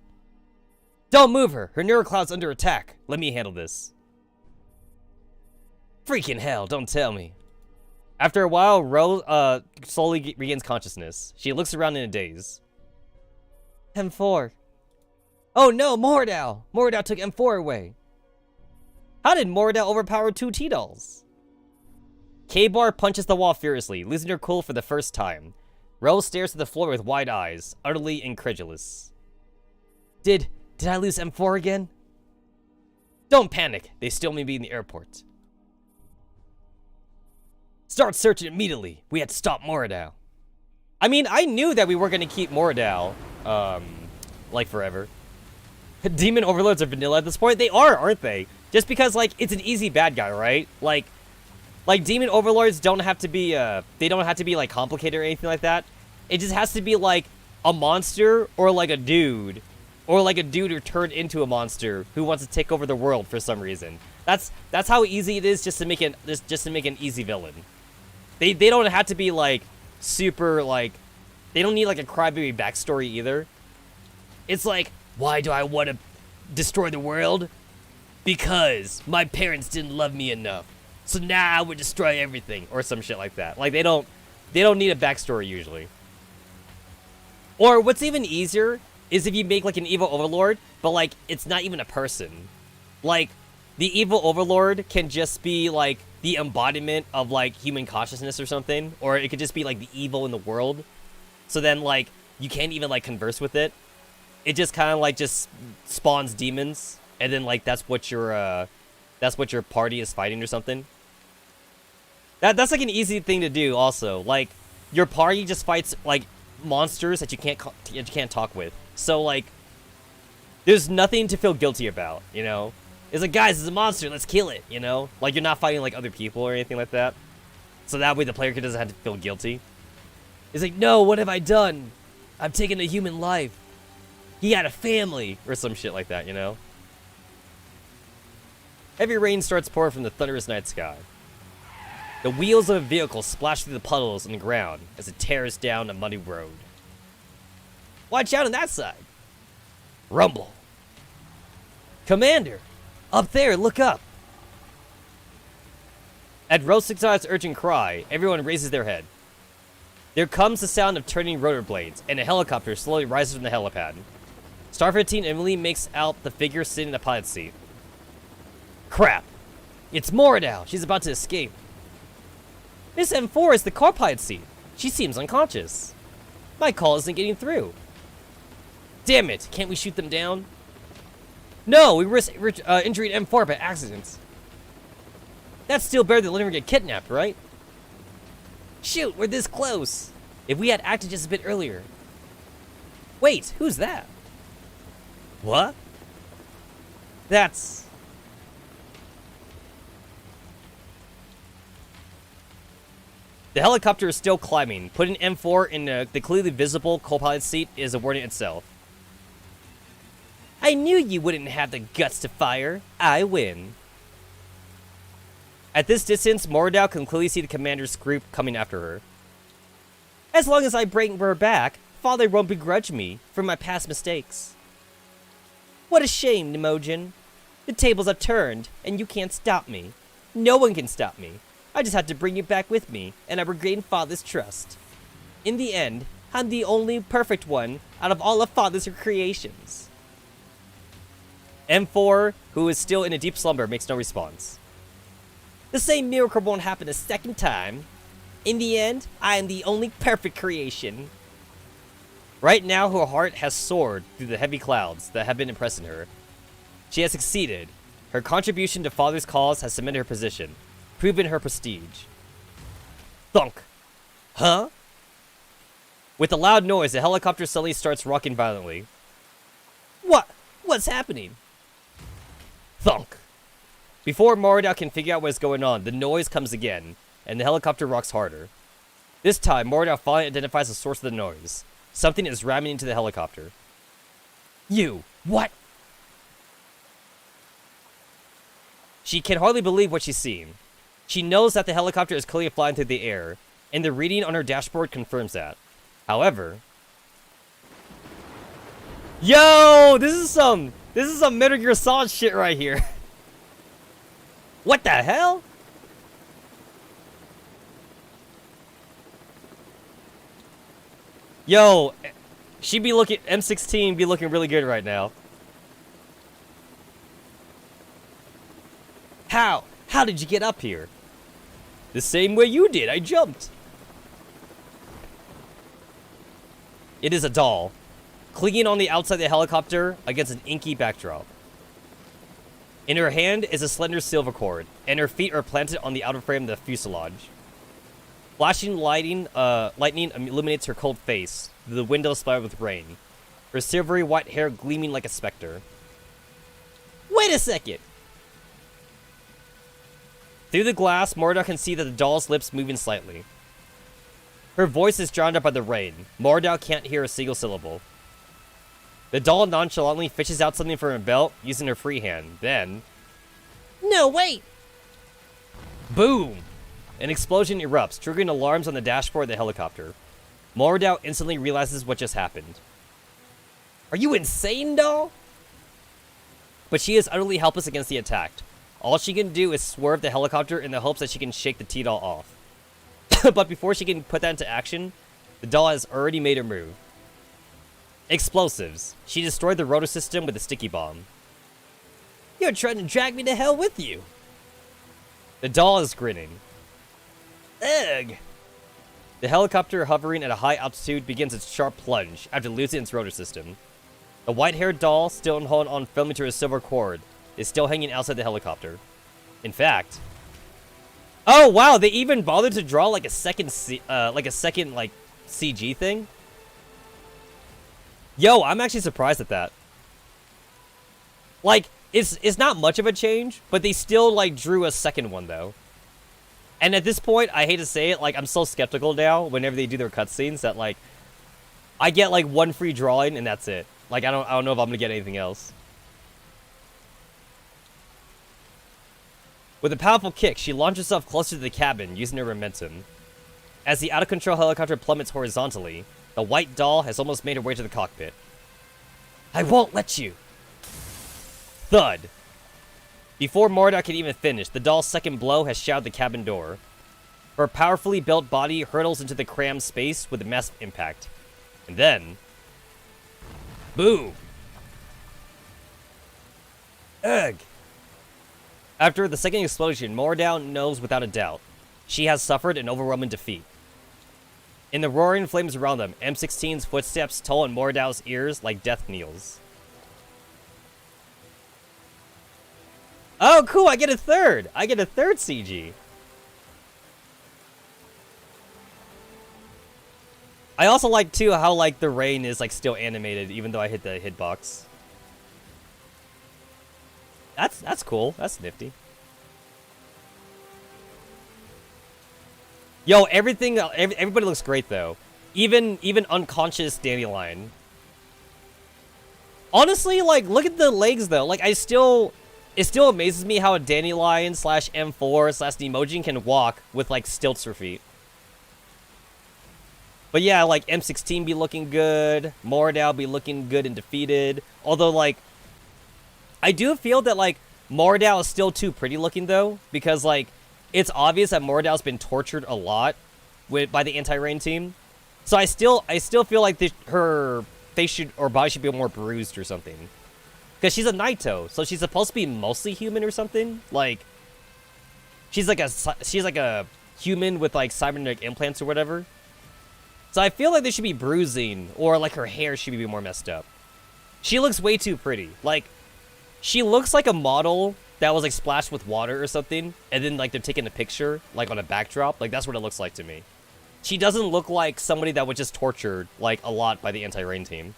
Don't move her! Her neurocloud's under attack. Let me handle this. Freaking hell, don't tell me. After a while, Ro slowly regains consciousness. She looks around in a daze. M4. Oh no, Mordau! Mordau took M4 away. How did Mordau overpower 2 T-Dolls? K-Bar punches the wall furiously, losing her cool for the first time. Ro stares at the floor with wide eyes, utterly incredulous. Did I lose M4 again? Don't panic, they still may be in the airport. Start searching immediately. We had to stop Mordau. I mean, I knew that we were going to keep Mordau, like forever. Demon overlords are vanilla at this point. They are, aren't they? Just because, like, it's an easy bad guy, right? Like demon overlords don't have to be, they don't have to be, like, complicated or anything like that. It just has to be, like, a monster or, like, a dude. Or, like, a dude who turned into a monster who wants to take over the world for some reason. That's how easy it is just to make an easy villain. They don't have to be, like, super, like, they don't need, like, a crybaby backstory either. It's like, why do I want to destroy the world? Because my parents didn't love me enough. So now I would destroy everything. Or some shit like that. Like, they don't need a backstory usually. Or what's even easier is if you make, like, an evil overlord, but, like, it's not even a person. Like, the evil overlord can just be, like, the embodiment of, like, human consciousness or something. Or it could just be, like, the evil in the world. So then, like, you can't even, like, converse with it. It just kind of, like, just spawns demons. And then, like, that's what your party is fighting or something. That's, like, an easy thing to do also. Like, your party just fights, like, monsters that you can't talk with. So, like, there's nothing to feel guilty about, you know? It's like, guys, it's a monster, let's kill it, you know? Like, you're not fighting, like, other people or anything like that. So that way the player doesn't have to feel guilty. It's like, no, what have I done? I've taken a human life. He had a family, or some shit like that, you know? Heavy rain starts pouring from the thunderous night sky. The wheels of a vehicle splash through the puddles on the ground as it tears down a muddy road. Watch out on that side. Rumble. Commander! Up there, look up! At Rosik's urgent cry, everyone raises their head. There comes the sound of turning rotor blades, and a helicopter slowly rises from the helipad. Star 15 Emily makes out the figure sitting in the pilot's seat. Crap! It's Mordau! She's about to escape. Miss M4 is the car pilot's seat. She seems unconscious. My call isn't getting through. Damn it! Can't we shoot them down? No, we risked injuring M4 by accident. That's still better than letting her get kidnapped, right? Shoot, we're this close. If we had acted just a bit earlier. Wait, who's that? What? That's... The helicopter is still climbing. Putting M4 in the clearly visible co-pilot seat is a warning itself. I knew you wouldn't have the guts to fire. I win. At this distance, Mordau can clearly see the commander's group coming after her. As long as I bring her back, Father won't begrudge me for my past mistakes. What a shame, Nemojin. The tables have turned, and you can't stop me. No one can stop me. I just had to bring you back with me, and I regained Father's trust. In the end, I'm the only perfect one out of all of Father's creations. M4, who is still in a deep slumber, makes no response. The same miracle won't happen a second time. In the end, I am the only perfect creation. Right now, her heart has soared through the heavy clouds that have been impressing her. She has succeeded. Her contribution to Father's cause has cemented her position, proven her prestige. Thunk. Huh? With a loud noise, the helicopter suddenly starts rocking violently. What's happening? Thunk. Before Mordau can figure out what's going on, the noise comes again, and the helicopter rocks harder. This time, Mordau finally identifies the source of the noise. Something is ramming into the helicopter. You! What? She can hardly believe what she's seeing. She knows that the helicopter is clearly flying through the air, and the reading on her dashboard confirms that. However... Yo! This This is some Metal Gear Solid shit right here. What the hell? Yo, she be looking, M16 be looking really good right now. How? How did you get up here? The same way you did, I jumped. It is a doll, clinging on the outside of the helicopter against an inky backdrop. In her hand is a slender silver cord, and her feet are planted on the outer frame of the fuselage. Flashing lightning illuminates her cold face, the window splattered with rain, her silvery white hair gleaming like a specter. Wait a second! Through the glass, Mordau can see that the doll's lips moving slightly. Her voice is drowned out by the rain. Mordau can't hear a single syllable. The doll nonchalantly fishes out something from her belt, using her free hand. Then... No, wait! Boom! An explosion erupts, triggering alarms on the dashboard of the helicopter. Mordau instantly realizes what just happened. Are you insane, doll? But she is utterly helpless against the attack. All she can do is swerve the helicopter in the hopes that she can shake the T-doll off. But before she can put that into action, the doll has already made her move. Explosives. She destroyed the rotor system with a sticky bomb. You're trying to drag me to hell with you. The doll is grinning. Ugh. The helicopter, hovering at a high altitude, begins its sharp plunge after losing its rotor system. The white-haired doll, still holding on firmly to her silver cord, is still hanging outside the helicopter. In fact... Oh, wow, they even bothered to draw like a second CG thing? Yo, I'm actually surprised at that. Like, it's not much of a change, but they still, like, drew a second one, though. And at this point, I hate to say it, like, I'm so skeptical now whenever they do their cutscenes that, like, I get, like, one free drawing and that's it. Like, I don't know if I'm gonna get anything else. With a powerful kick, she launches herself closer to the cabin, using her momentum. As the out-of-control helicopter plummets horizontally, the white doll has almost made her way to the cockpit. I won't let you! Thud! Before Mordau can even finish, the doll's second blow has shattered the cabin door. Her powerfully built body hurtles into the crammed space with a massive impact. And then... boom! Ugh! After the second explosion, Mordau knows without a doubt she has suffered an overwhelming defeat. In the roaring flames around them, M16's footsteps toll in Mordau's ears like death kneels. Oh, cool, I get a third! I get a third CG. I also like, too, how, like, the rain is, like, still animated, even though I hit the hitbox. That's cool. That's nifty. Yo, everybody looks great, though. Even unconscious Dandelion. Honestly, like, look at the legs, though. Like, it still amazes me how a Dandelion / M4 / Demojin can walk with, like, stilts for feet. But yeah, like, M16 be looking good. Mordau be looking good and defeated. Although, like, I do feel that, like, Mordau is still too pretty looking, though. Because, like, it's obvious that Mordau's been tortured a lot by the anti-rain team. So I still feel like her face or body should be more bruised or something. Because she's a Naito, so she's supposed to be mostly human or something. Like, she's like a human with, like, cybernetic implants or whatever. So I feel like there should be bruising, or, like, her hair should be more messed up. She looks way too pretty. Like, she looks like a model that was, like, splashed with water or something, and then, like, they're taking a picture, like, on a backdrop. Like, that's what it looks like to me. She doesn't look like somebody that was just tortured, like, a lot by the anti-rain team.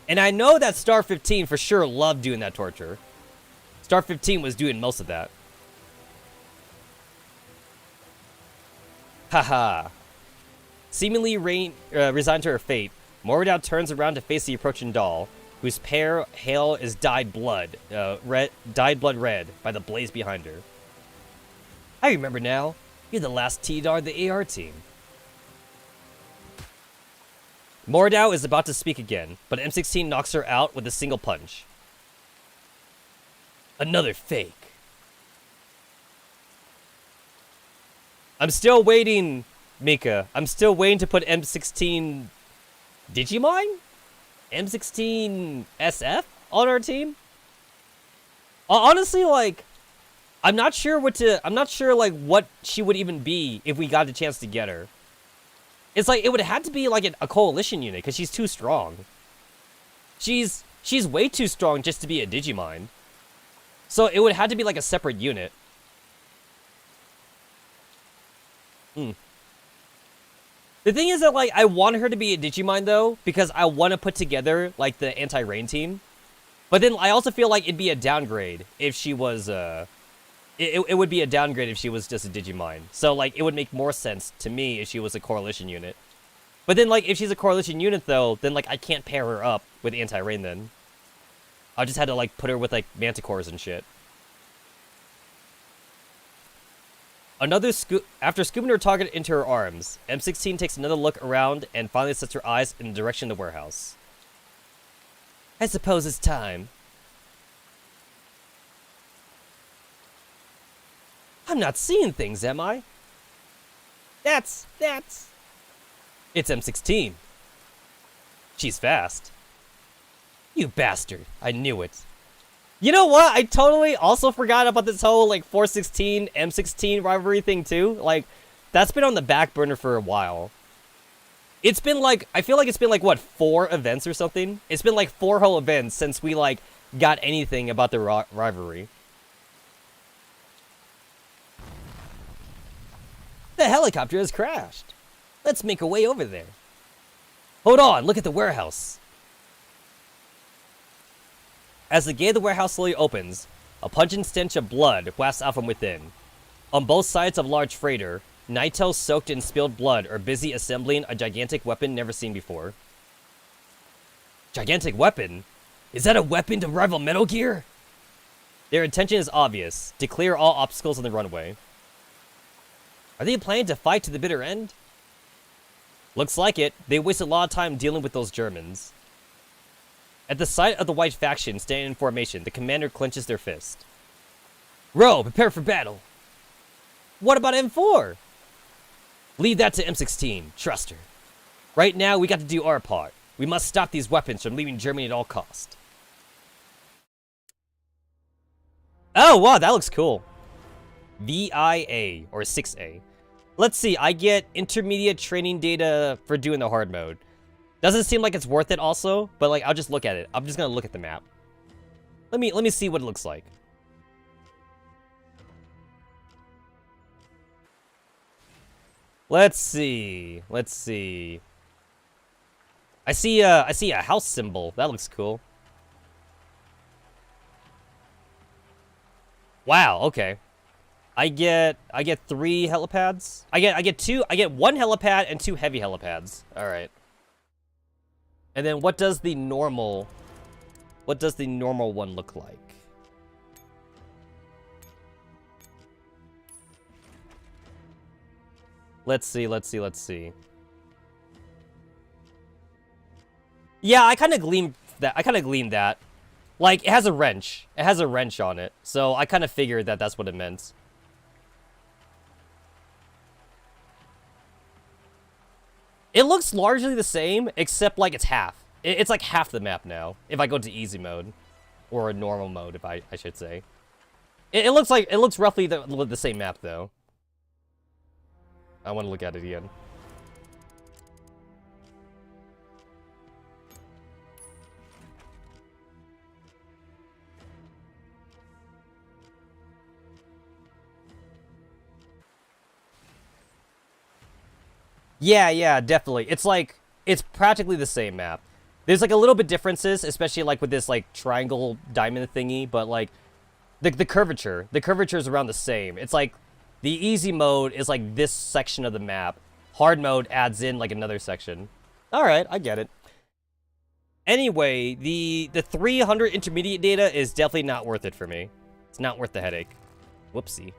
And I know that Star 15 for sure loved doing that torture. Star 15 was doing most of that. Haha. Seemingly resigned to her fate, Mordau turns around to face the approaching doll, whose pale hair is dyed blood red by the blaze behind her. I remember now. You're the last T-Dar of the AR team. Mordau is about to speak again, but M16 knocks her out with a single punch. Another fake. I'm still waiting, Mika. I'm still waiting to put M16 Digimon? M16 SF on our team? Honestly, like, I'm not sure like what she would even be if we got a chance to get her. It's like, it would have to be like a coalition unit, because she's too strong. She's way too strong just to be a Digimind. So it would have to be like a separate unit. The thing is that, like, I want her to be a Digimind, though, because I want to put together, like, the anti-rain team. But then I also feel like it'd be a downgrade if she was, It would be a downgrade if she was just a Digimind. So, like, it would make more sense to me if she was a coalition unit. But then, like, if she's a coalition unit, though, then, like, I can't pair her up with anti-rain then. I just had to, like, put her with, like, manticores and shit. After scooping her target into her arms, M16 takes another look around and finally sets her eyes in the direction of the warehouse. I suppose it's time. I'm not seeing things, am I? That's... It's M16. She's fast. You bastard. I knew it. You know what? I totally also forgot about this whole, like, 416, M16 rivalry thing, too. Like, that's been on the back burner for a while. It's been, like, I feel like it's been, like, what, 4 events or something? It's been, like, 4 whole events since we, like, got anything about the rivalry. The helicopter has crashed. Let's make our way over there. Hold on, look at the warehouse. As the gate of the warehouse slowly opens, a pungent stench of blood wafts out from within. On both sides of a large freighter, Naito soaked in spilled blood are busy assembling a gigantic weapon never seen before. Gigantic weapon? Is that a weapon to rival Metal Gear? Their intention is obvious, to clear all obstacles on the runway. Are they planning to fight to the bitter end? Looks like it. They wasted a lot of time dealing with those Germans. At the sight of the white faction standing in formation, the commander clenches their fist. Row, prepare for battle. What about M4? Leave that to M16. Trust her. Right now, we got to do our part. We must stop these weapons from leaving Germany at all cost. Oh, wow, that looks cool. VIA, or 6A. Let's see, I get intermediate training data for doing the hard mode. Doesn't seem like it's worth it also, but like, I'll just look at it. I'm just gonna look at the map. Let me see what it looks like. Let's see. I see a house symbol. That looks cool. Wow, okay. I get 3 helipads. I get 1 helipad and 2 heavy helipads. All right. And then what does the normal one look like? Let's see. Yeah, I kind of gleamed that. Like, it has a wrench. It has a wrench on it. So I kind of figured that that's what it meant. It looks largely the same, except like it's half. It's like half the map now, if I go to easy mode. Or a normal mode, if I should say. It looks roughly the same map, though. I want to look at it again. Yeah, definitely. It's practically the same map. There's like a little bit differences, especially like with this like triangle diamond thingy, but like the curvature is around the same. It's like the easy mode is like this section of the map. Hard mode adds in like another section. All right, I get it. Anyway, the 300 intermediate data is definitely not worth it for me. It's not worth the headache. Whoopsie.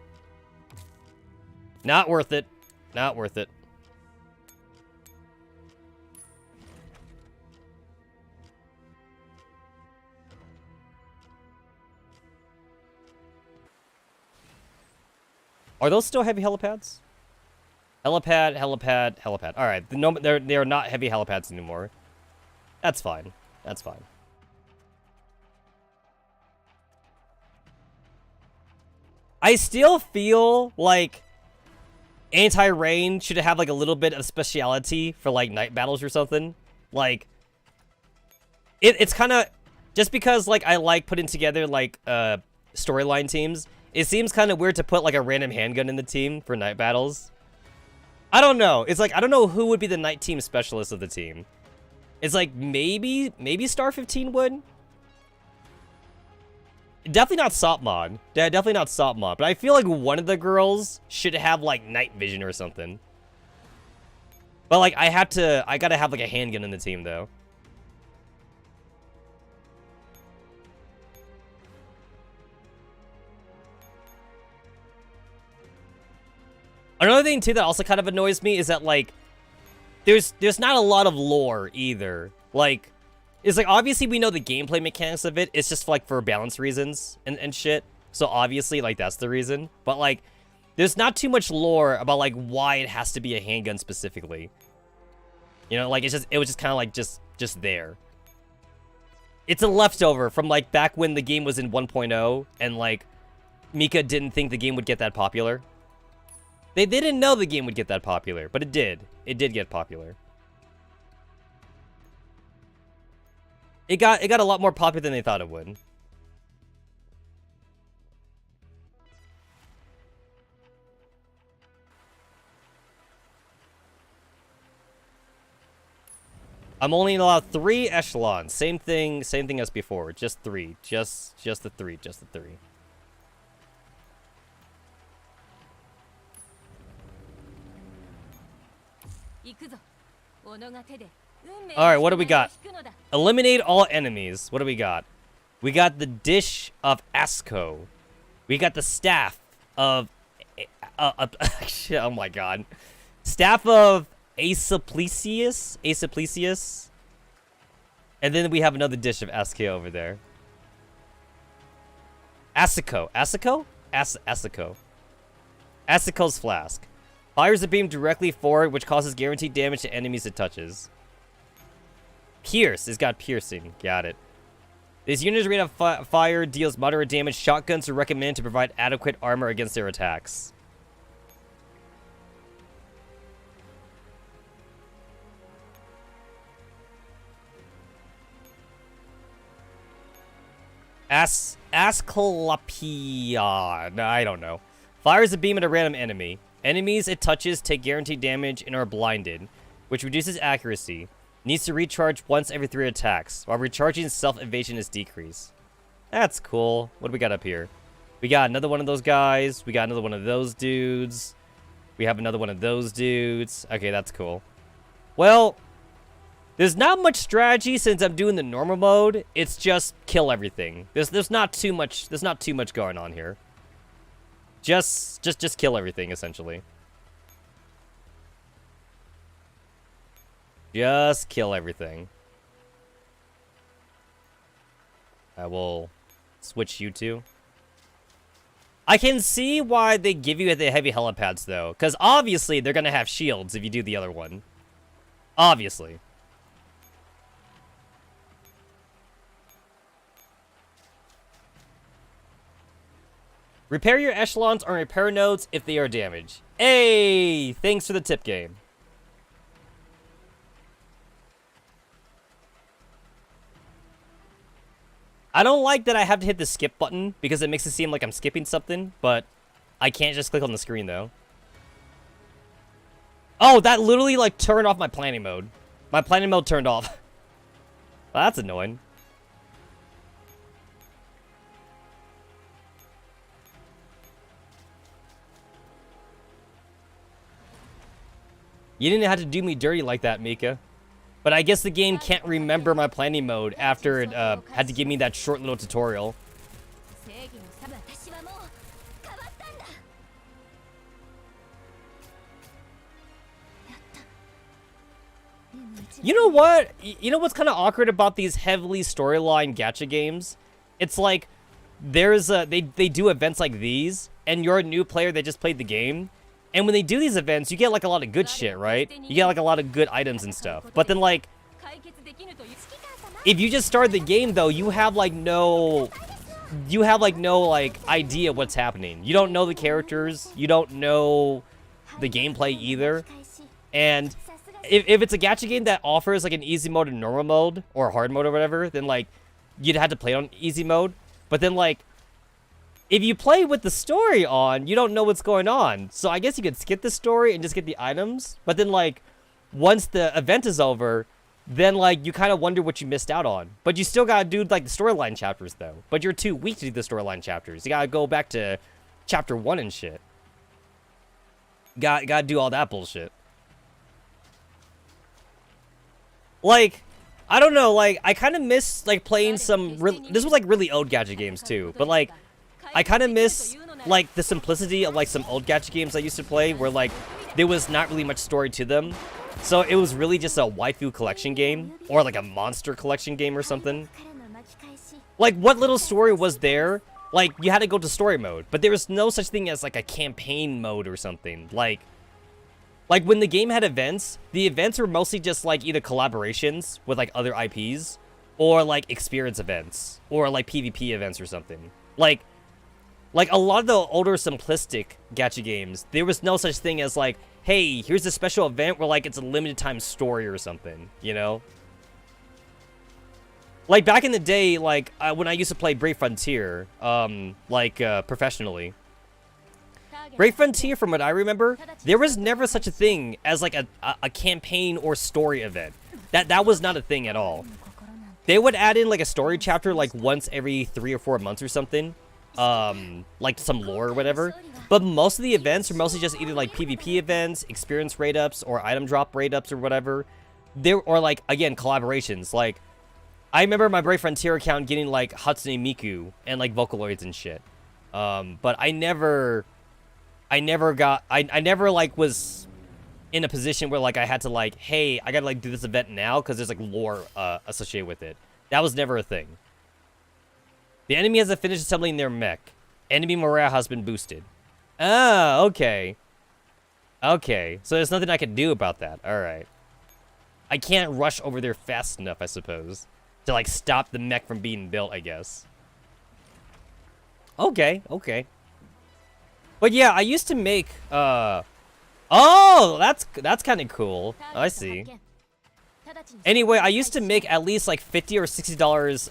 Not worth it. Not worth it. Are those still heavy helipads? Helipad, helipad, helipad. All right, they are not heavy helipads anymore. That's fine. That's fine. I still feel like anti-rain should have like a little bit of speciality for like night battles or something. Like, it's kind of just because like I like putting together like storyline teams. It seems kind of weird to put like a random handgun in the team for night battles. I don't know. It's like I don't know who would be the night team specialist of the team. It's like maybe Star 15 would. Definitely not Sopmod. Yeah, definitely not Sopmod. But I feel like one of the girls should have like night vision or something. But like I gotta have like a handgun in the team though. Another thing too that also kind of annoys me is that like there's not a lot of lore either. Like it's like obviously we know the gameplay mechanics of it. It's just like for balance reasons and shit. So obviously like that's the reason. But like there's not too much lore about like why it has to be a handgun specifically. You know, like it was just kind of like just there. It's a leftover from like back when the game was in 1.0 and like Mika didn't think the game would get that popular. They didn't know the game would get that popular, but it did. It did get popular. It got a lot more popular than they thought it would. I'm only allowed 3 echelons. Same thing as before. Just 3. Just the 3. Just the 3. Alright, what do we got? Eliminate all enemies. What do we got? We got the Dish of Asco. We got the Staff of... oh my god. Staff of Asaplesius. And then we have another Dish of Asco over there. Asico. Asico's Flask. Fires a beam directly forward, which causes guaranteed damage to enemies it touches. Pierce. It's got piercing. Got it. This unit's rate of fire deals moderate damage. Shotguns are recommended to provide adequate armor against their attacks. Asclepiad. No, I don't know. Fires a beam at a random enemy. Enemies it touches take guaranteed damage and are blinded, which reduces accuracy. Needs to recharge once every 3 attacks, while recharging self-evasion is decreased. That's cool. What do we got up here? We got another one of those guys. We got another one of those dudes. We have another one of those dudes. Okay, that's cool. Well, there's not much strategy since I'm doing the normal mode. It's just kill everything. There's not too much going on here. Just kill everything, essentially. Just kill everything. I will switch you two. I can see why they give you the heavy helipads, though. Because obviously, they're going to have shields if you do the other one. Obviously. Repair your echelons on repair nodes if they are damaged. Hey! Thanks for the tip game. I don't like that I have to hit the skip button because it makes it seem like I'm skipping something, but I can't just click on the screen though. Oh, that literally like turned off my planning mode. My planning mode turned off. Well, that's annoying. You didn't have to do me dirty like that, Mika. But I guess the game can't remember my planning mode after it had to give me that short little tutorial. You know what? You know what's kind of awkward about these heavily storyline gacha games? It's like there's they do events like these, and you're a new player that just played the game, and when they do these events, you get like a lot of good shit, right? You get like a lot of good items and stuff. But then like, if you just start the game though, you have like no like idea what's happening. You don't know the characters, you don't know the gameplay either. And if it's a gacha game that offers like an easy mode and normal mode or hard mode or whatever, then like you'd have to play on easy mode. But then like, if you play with the story on, you don't know what's going on. So I guess you could skip the story and just get the items. But then like, once the event is over, then like you kind of wonder what you missed out on. But you still gotta do like the storyline chapters though. But you're too weak to do the storyline chapters. You gotta go back to chapter 1 and shit. Gotta do all that bullshit. Like, I don't know, like, I kind of miss, like, playing some, this was, like, really old gacha games, too, but, like, I kind of miss, like, the simplicity of, like, some old gacha games I used to play, where, like, there was not really much story to them, so it was really just a waifu collection game, or, like, a monster collection game or something. Like, what little story was there? Like, you had to go to story mode, but there was no such thing as, like, a campaign mode or something, like when the game had events, the events were mostly just like either collaborations with like other IPs or like experience events or like PvP events or something. Like a lot of the older simplistic gacha games, there was no such thing as like, hey, here's a special event where like it's a limited time story or something, you know? Like back in the day, like when I used to play Brave Frontier, professionally, Brave Frontier, from what I remember, there was never such a thing as like a campaign or story event. That was not a thing at all. They would add in like a story chapter like once every 3 or 4 months or something, like some lore or whatever. But most of the events were mostly just either like PvP events, experience rate ups, or item drop rate ups or whatever. Or like again collaborations. Like I remember my Brave Frontier account getting like Hatsune Miku and like Vocaloids and shit. But I never like was in a position where like I had to like, hey, I gotta like do this event now because there's like lore associated with it. That was never a thing. The enemy hasn't finished assembling their mech. Enemy morale has been boosted. Ah, okay. Okay, so there's nothing I can do about that. Alright. I can't rush over there fast enough, I suppose, to like stop the mech from being built, I guess. Okay, okay. But yeah, I used to make, oh, that's kind of cool. I see. Anyway, I used to make at least like $50 or $60, $50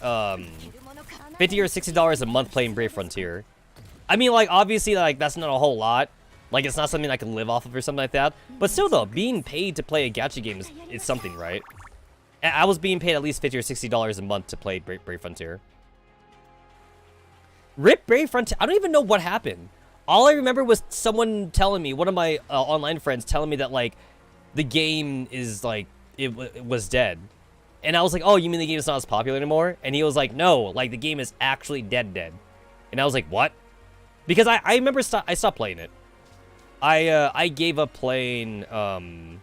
or $60 a month playing Brave Frontier. I mean, like, obviously, like, that's not a whole lot. Like, it's not something I can live off of or something like that. But still, though, being paid to play a gacha game is something, right? I was being paid at least $50 or $60 a month to play Brave Frontier. Rip Brave Frontier. I don't even know what happened. All I remember was someone telling me, one of my online friends telling me that, like, the game is, like, it was dead. And I was like, oh, you mean the game is not as popular anymore? And he was like, no, like, the game is actually dead. And I was like, what? Because I remember I stopped playing it. I gave up playing, I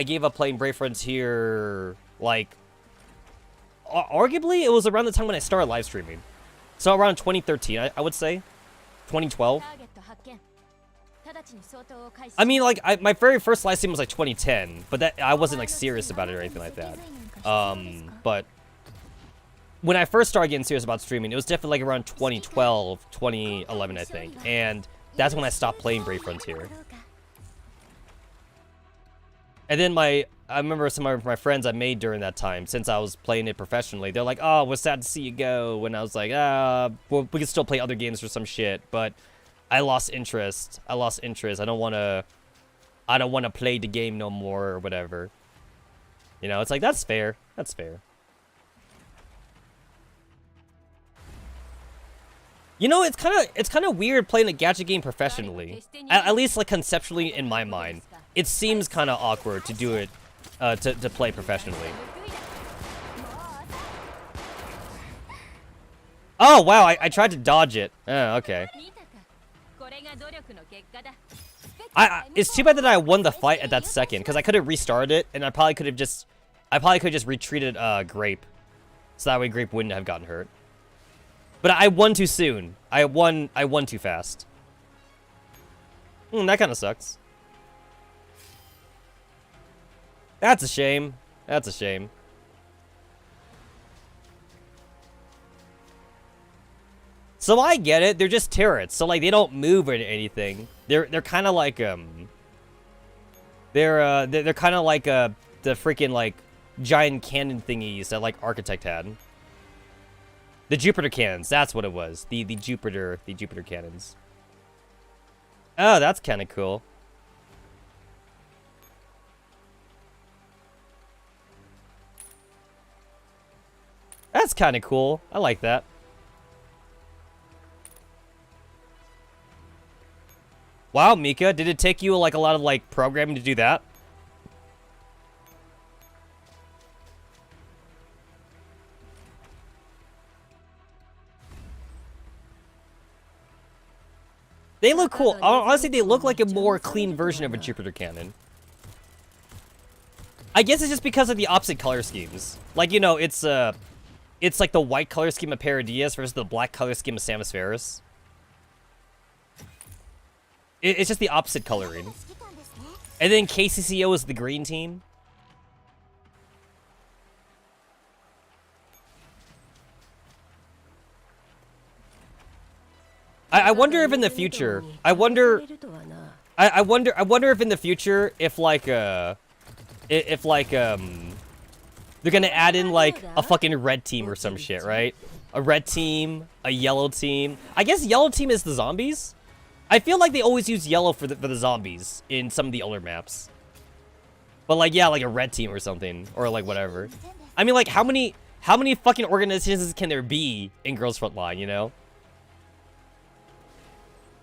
gave up playing Brave Frontier, like, arguably, it was around the time when I started live streaming. So around 2013, I would say. 2012. I mean, like, my very first live stream was like 2010, but that I wasn't like serious about it or anything like that. But when I first started getting serious about streaming, it was definitely like around 2012, 2011, I think, and that's when I stopped playing Brave Frontier. And then I remember some of my friends I made during that time, since I was playing it professionally, they're like, oh, we're sad to see you go. And I was like, well, we can still play other games or some shit, but I lost interest. I don't want to play the game no more or whatever. You know, it's like, that's fair. That's fair. You know, it's kind of weird playing a gacha game professionally. At least, like, conceptually in my mind. It seems kind of awkward to do it, to play professionally. Oh, wow, I tried to dodge it. Oh, okay. It's too bad that I won the fight at that second, because I could have restarted it, and I probably could have just retreated, Grape. So that way Grape wouldn't have gotten hurt. But I won too soon. I won too fast. That kind of sucks. That's a shame. That's a shame. So I get it. They're just turrets. So like they don't move or anything. They're kind of like they're kind of like the freaking like giant cannon thingies that like Architect had. The Jupiter cannons. That's what it was. The Jupiter cannons. Oh, that's kind of cool. That's kind of cool. I like that. Wow, Mika, did it take you like a lot of like programming to do that? They look cool. Honestly, they look like a more clean version of a Jupiter cannon. I guess it's just because of the opposite color schemes. Like, you know, it's like the white color scheme of Paradias versus the black color scheme of Samus Ferris. It's just the opposite coloring. And then KCCO is the green team. I wonder if in the future, I wonder if in the future, if like, they're gonna add in like a fucking red team or some shit, right? A red team, a yellow team. I guess yellow team is the zombies. I feel like they always use yellow for the zombies in some of the older maps. But like, yeah, like a red team or something, or like whatever. I mean, like, how many fucking organizations can there be in Girls Frontline, you know?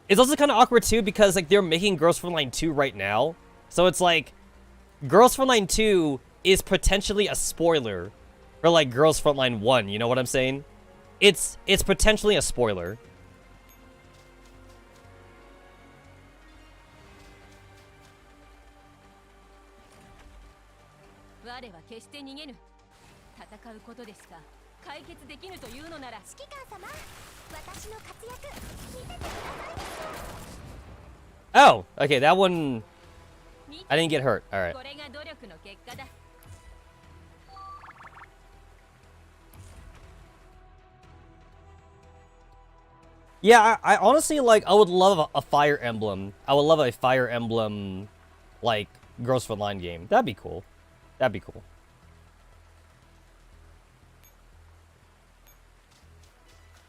It's also kind of awkward too because like they're making Girls Frontline 2 right now. So it's like Girls Frontline 2 is potentially a spoiler for like Girls Frontline 1, you know what I'm saying? It's potentially a spoiler. Oh, okay, that one I didn't get hurt. All right. Yeah, I honestly like I would love a Fire Emblem. I would love a Fire Emblem like Girls Frontline game. That'd be cool. That'd be cool.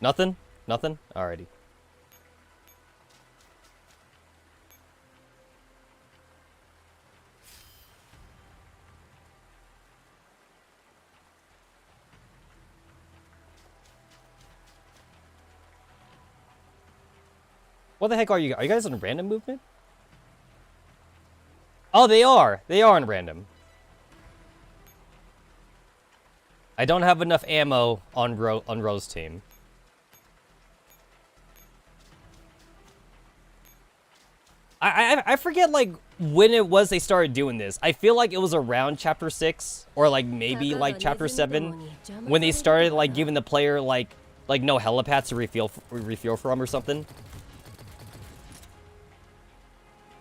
Nothing? Nothing? Alrighty. What the heck are you? Are you guys in random movement? Oh, they are. They are in random. I don't have enough ammo on Rose's team. I forget like when it was they started doing this. I feel like it was around chapter 6 or like maybe like chapter 7 when they started like giving the player like no helipads to refuel from or something.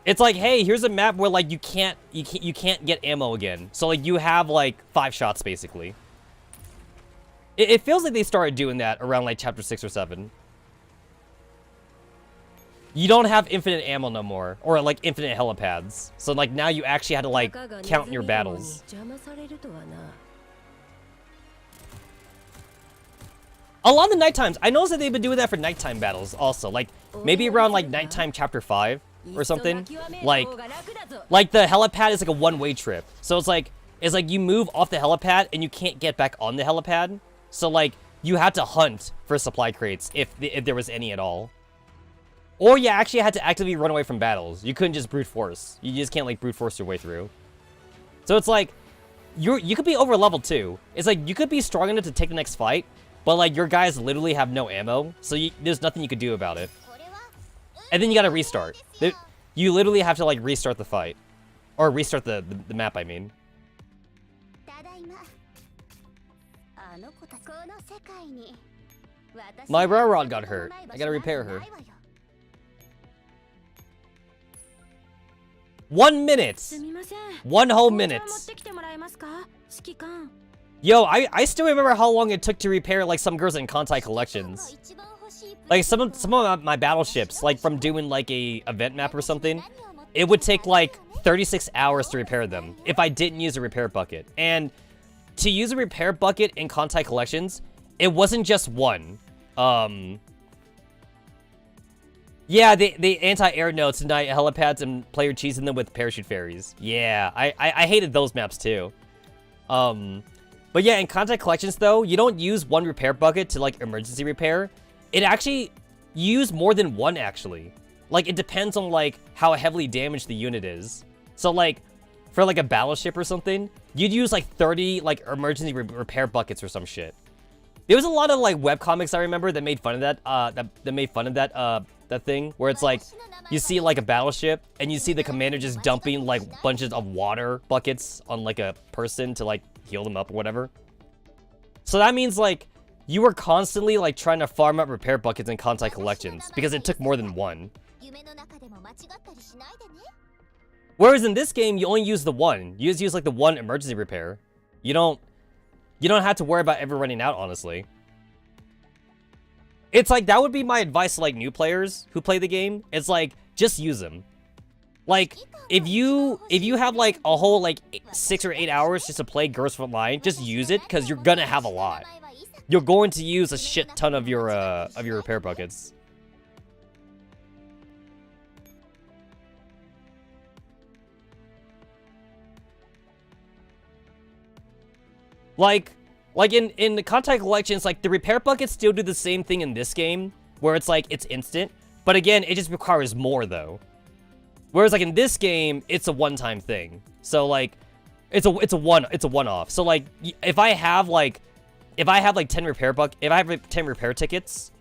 It's like, hey, here's a map where like you can't get ammo again. So like you have like 5 shots basically. It feels like they started doing that around like chapter 6 or 7. You don't have infinite ammo no more, or like infinite helipads. So like now you actually had to like count in your battles. A lot of the night times, I noticed that they've been doing that for nighttime battles also. Like maybe around like nighttime chapter 5 or something. Like the helipad is like a one-way trip. So it's like you move off the helipad and you can't get back on the helipad. So like you had to hunt for supply crates if there was any at all. Or you actually had to actively run away from battles. You couldn't just brute force. You just can't like brute force your way through. So it's like you could be over level too. It's like you could be strong enough to take the next fight, but like your guys literally have no ammo, so there's nothing you could do about it. And then you gotta restart. You literally have to like restart the fight, or restart the map. I mean. My railroad got hurt. I gotta repair her. 1 minute! 1 whole minute. Yo, I still remember how long it took to repair like some girls in Kantai collections. Like some of my battleships, like from doing like a event map or something, it would take like 36 hours to repair them if I didn't use a repair bucket. And to use a repair bucket in Kantai collections, it wasn't just one. Yeah, the anti-air notes deny helipads and player cheesing them with parachute ferries. Yeah, I hated those maps too. But yeah, in Kantai collections though, you don't use one repair bucket to like emergency repair. It actually, you use more than one actually. Like it depends on like how heavily damaged the unit is. So like, for like a battleship or something, you'd use like 30 like emergency repair buckets or some shit. There was a lot of like webcomics I remember that made fun of that, that thing where it's like, you see like a battleship and you see the commander just dumping like bunches of water buckets on like a person to like heal them up or whatever. So that means like, you were constantly like trying to farm up repair buckets in Kantai collections because it took more than one. Whereas in this game, you only use the one. You just use like the one emergency repair. You don't have to worry about ever running out, honestly. It's like, that would be my advice to like new players who play the game. It's like, just use them. Like, if you have like a whole like 6 or 8 hours just to play Girls Frontline, just use it because you're gonna have a lot. You're going to use a shit ton of your repair buckets. Like in the Kantai collections, like the repair buckets still do the same thing in this game, where it's like it's instant. But again, it just requires more though. Whereas like in this game, it's a one-time thing. So like, it's a one-off. So like, if I have like 10 repair tickets,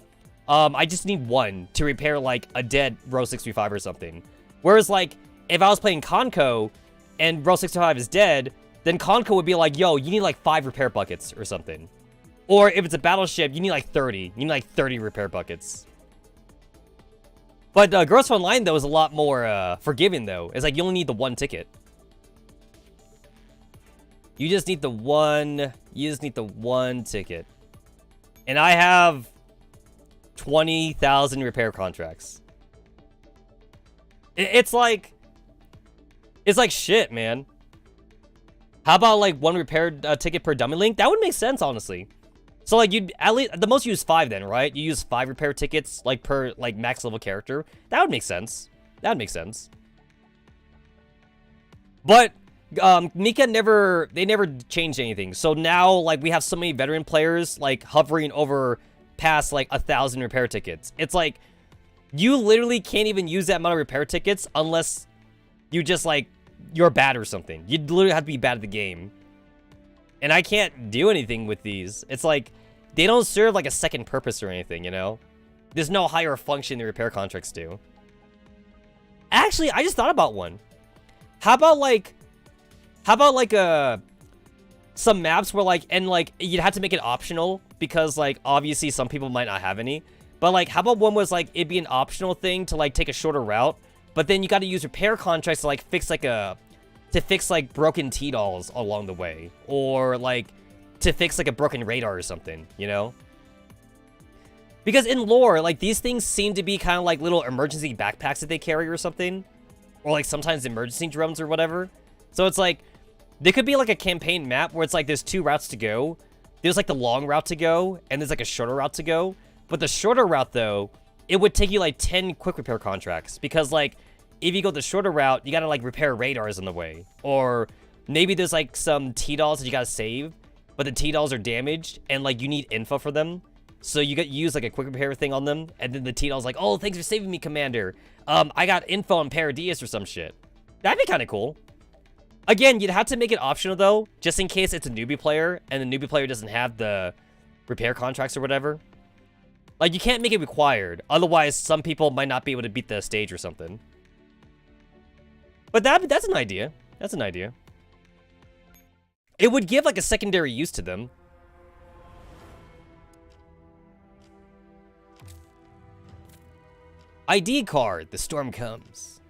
I just need one to repair like a dead Row 65 or something. Whereas like, if I was playing Konko and Row 65 is dead, then Konko would be like, yo, you need like 5 repair buckets or something. Or if it's a battleship, you need like 30. You need like 30 repair buckets. But Girls Frontline though is a lot more forgiving though. It's like you only need the one ticket. You just need the one ticket. And I have 20,000 repair contracts. It's like shit, man. How about like one repair ticket per dummy link? That would make sense, honestly. So like you'd at least at the most use 5 then, right? You use 5 repair tickets like per like max level character. That would make sense. That would make sense. But Mika never changed anything. So now like we have so many veteran players like hovering over past like 1,000 repair tickets. It's like you literally can't even use that amount of repair tickets unless you just like you're bad or something. You'd literally have to be bad at the game. And I can't do anything with these. It's like they don't serve like a second purpose or anything, you know? There's no higher function the repair contracts do. Actually, I just thought about one. How about like some maps where like, and like you'd have to make it optional because like obviously some people might not have any, but like how about one was like it'd be an optional thing to like take a shorter route, but then you got to use repair contracts to like fix like broken T-dolls along the way, or like to fix like a broken radar or something, you know? Because in lore, like these things seem to be kind of like little emergency backpacks that they carry or something, or like sometimes emergency drones or whatever. So it's like there could be like a campaign map where it's like there's 2 routes to go. There's like the long route to go, and there's like a shorter route to go. But the shorter route though, it would take you like 10 quick repair contracts, because like if you go the shorter route, you gotta like repair radars on the way, or maybe there's like some T-dolls that you gotta save, but the T-dolls are damaged and like you need info for them, so you use like a quick repair thing on them, and then the T-doll's like, oh, thanks for saving me, Commander. I got info on Paradius or some shit. That'd be kind of cool. Again, you'd have to make it optional though, just in case it's a newbie player and the newbie player doesn't have the repair contracts or whatever. Like, you can't make it required, otherwise some people might not be able to beat the stage or something. But that's an idea. That's an idea. It would give like a secondary use to them. ID card, the storm comes.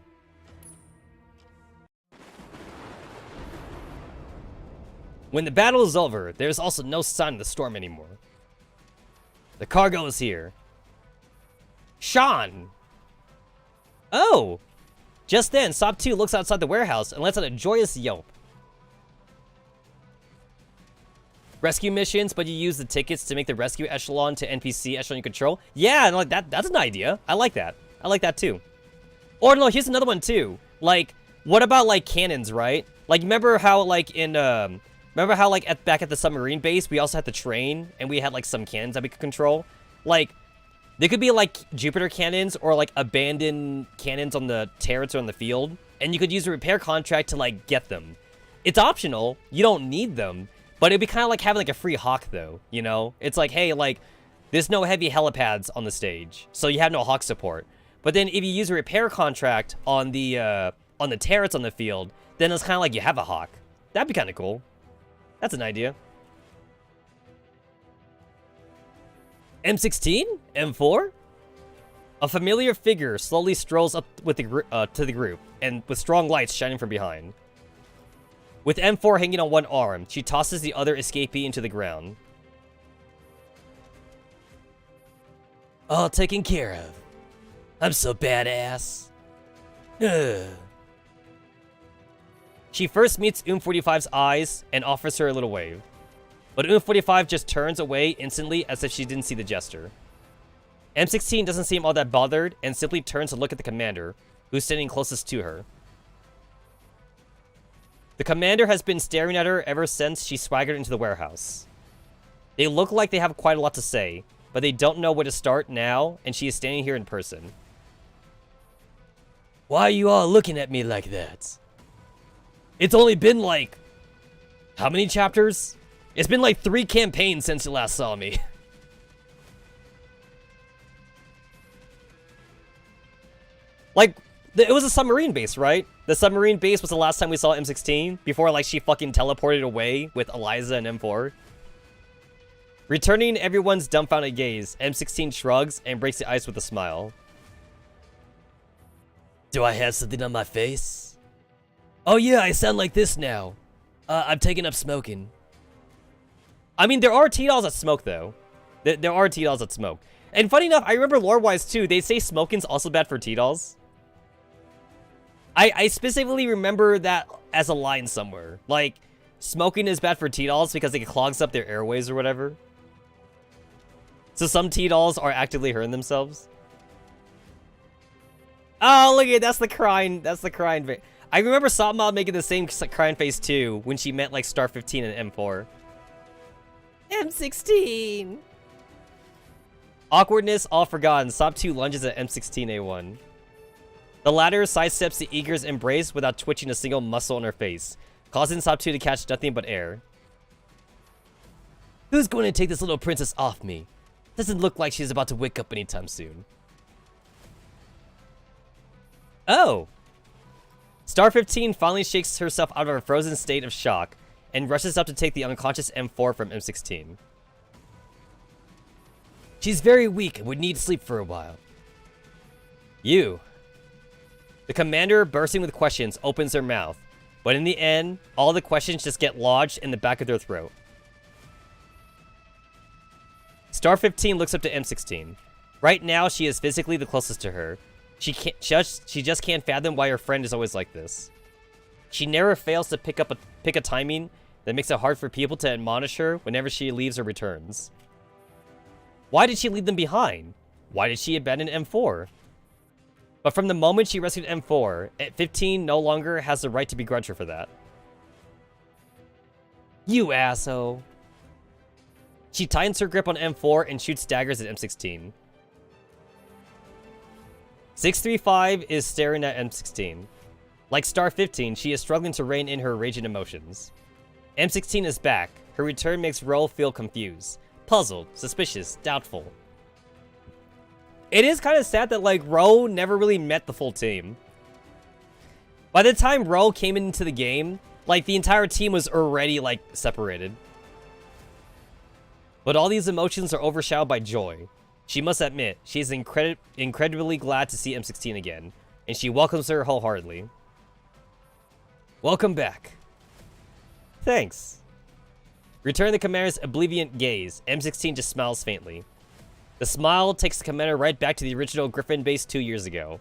When the battle is over, there's also no sign of the storm anymore. The cargo is here. Sean! Oh! Just then, Sop 2 looks outside the warehouse and lets out a joyous yelp. Rescue missions, but you use the tickets to make the rescue echelon to NPC echelon you control. Yeah, and like that's an idea. I like that. I like that too. Or no, here's another one too. Like, what about like cannons, right? Like, remember how like in back at the submarine base we also had the train and we had like some cannons that we could control. Like, they could be like Jupiter cannons or like abandoned cannons on the turrets or on the field, and you could use a repair contract to like get them. It's optional. You don't need them. But it'd be kind of like having like a free hawk, though, you know? It's like, hey, like, there's no heavy helipads on the stage, so you have no hawk support. But then if you use a repair contract on the turrets on the field, then it's kind of like you have a hawk. That'd be kind of cool. That's an idea. M16? M4? A familiar figure slowly strolls up with to the group, and with strong lights shining from behind. With M4 hanging on one arm, she tosses the other escapee into the ground. All taken care of. I'm so badass. Ugh. She first meets 45's eyes and offers her a little wave. But 45 just turns away instantly as if she didn't see the gesture. M16 doesn't seem all that bothered and simply turns to look at the commander, who's sitting closest to her. The commander has been staring at her ever since she swaggered into the warehouse. They look like they have quite a lot to say, but they don't know where to start now, and she is standing here in person. Why are you all looking at me like that? It's only been like... how many chapters? It's been like 3 campaigns since you last saw me. Like... it was a submarine base, right? The submarine base was the last time we saw M16, before, like, she fucking teleported away with Eliza and M4. Returning everyone's dumbfounded gaze, M16 shrugs and breaks the ice with a smile. Do I have something on my face? Oh yeah, I sound like this now. I'm taking up smoking. I mean, there are T-dolls that smoke, though. There are T-dolls that smoke. And funny enough, I remember lore-wise, too, they say smoking's also bad for T-dolls. I specifically remember that as a line somewhere. Like, smoking is bad for T-dolls because it clogs up their airways or whatever. So some T-dolls are actively hurting themselves. Oh, look at it. That's the crying face. I remember Sopmod making the same crying face too when she met like Star 15 and M4. M16! Awkwardness all forgotten, Sop 2 lunges at M16A1. The latter sidesteps the eager's embrace without twitching a single muscle on her face, causing Sop 2 to catch nothing but air. Who's going to take this little princess off me? Doesn't look like she's about to wake up anytime soon. Oh! Star 15 finally shakes herself out of her frozen state of shock and rushes up to take the unconscious M4 from M16. She's very weak and would need sleep for a while. You. The commander, bursting with questions, opens her mouth, but in the end, all the questions just get lodged in the back of their throat. Star 15 looks up to M16. Right now, she is physically the closest to her. She just can't fathom why her friend is always like this. She never fails to pick a timing that makes it hard for people to admonish her whenever she leaves or returns. Why did she leave them behind? Why did she abandon M4? But from the moment she rescued M4, 15 no longer has the right to begrudge her for that. You asshole. She tightens her grip on M4 and shoots daggers at M16. 635 is staring at M16. Like Star 15, she is struggling to rein in her raging emotions. M16 is back. Her return makes Ro feel confused, puzzled, suspicious, doubtful. It is kind of sad that, like, Ro never really met the full team. By the time Ro came into the game, like, the entire team was already, like, separated. But all these emotions are overshadowed by joy. She must admit, she is incredibly glad to see M16 again, and she welcomes her wholeheartedly. Welcome back. Thanks. Return the commander's oblivion gaze. M16 just smiles faintly. The smile takes the commander right back to the original Griffin base 2 years ago.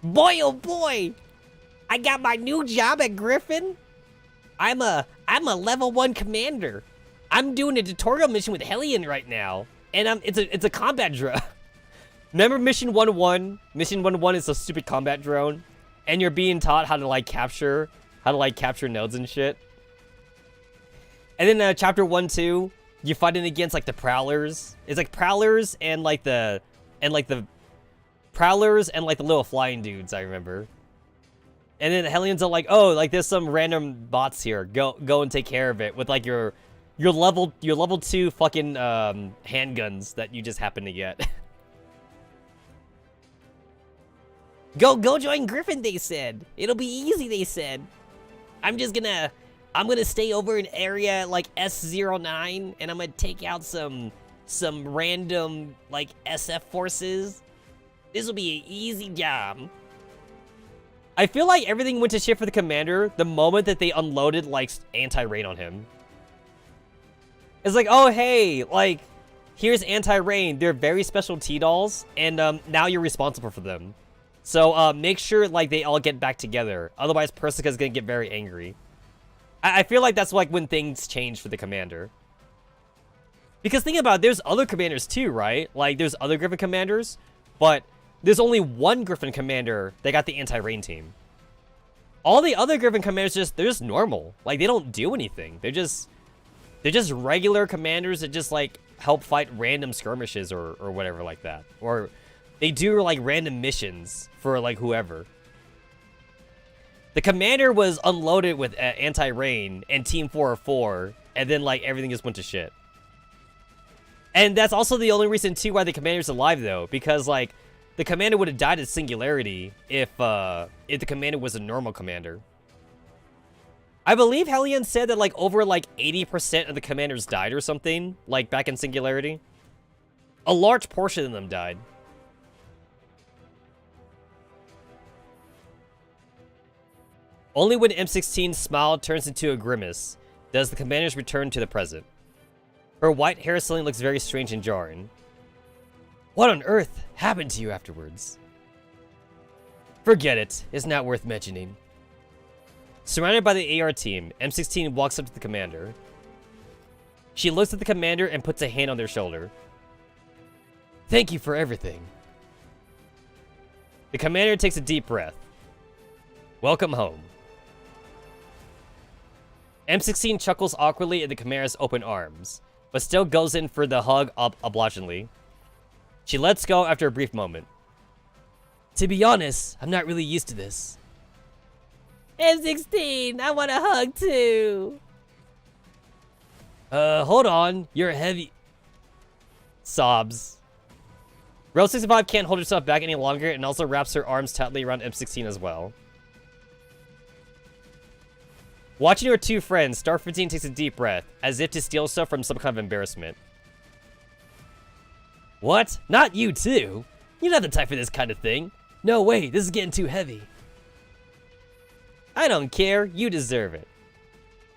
Boy, oh boy! I got my new job at Griffin. I'm a level 1 commander. I'm doing a tutorial mission with Hellion right now, and it's a combat drone. Remember Mission 1-1? Mission 1-1 is a stupid combat drone, and you're being taught how to capture nodes and shit. And then chapter 1-2, you're fighting against the prowlers. It's like prowlers and the prowlers and the little flying dudes, I remember. And then the Hellions are oh, there's some random bots here. Go and take care of it with your level 2 fucking handguns that you just happen to get. Go join Griffin, they said. It'll be easy, they said. I'm gonna stay over in area S09, and I'm gonna take out some random SF forces. This will be an easy job. I feel like everything went to shit for the commander the moment that they unloaded anti-rain on him. It's oh hey, here's anti-rain. They're very special T-dolls, and now you're responsible for them. So make sure they all get back together. Otherwise, Persica's gonna get very angry. I feel like that's when things change for the commander. Because think about it, there's other commanders too, right? There's other Griffin commanders, but there's only one Griffin commander that got the anti-rain team. All the other Griffin commanders they're just normal. They don't do anything. They're just regular commanders that just help fight random skirmishes or whatever like that. Or they do random missions for whoever. The commander was unloaded with anti-rain and Team 404, and then everything just went to shit. And that's also the only reason too why the commander's alive though, because the commander would have died at Singularity if the commander was a normal commander. I believe Hellion said that over 80% of the commanders died or something, back in Singularity. A large portion of them died. Only when M16's smile turns into a grimace does the commanders return to the present. Her white hair suddenly looks very strange and jarring. What on earth happened to you afterwards? Forget it. It's not worth mentioning. Surrounded by the AR team, M16 walks up to the commander. She looks at the commander and puts a hand on their shoulder. Thank you for everything. The commander takes a deep breath. Welcome home. M16 chuckles awkwardly at the commander's open arms, but still goes in for the hug obligingly. She lets go after a brief moment. To be honest, I'm not really used to this. M16, I want a hug too. Hold on, you're heavy. Sobs. Row 65 can't hold herself back any longer and also wraps her arms tightly around M16 as well. Watching her two friends, Star 15 takes a deep breath, as if to steal stuff from some kind of embarrassment. What? Not you too? You're not the type for this kind of thing. No way, this is getting too heavy. I don't care, you deserve it.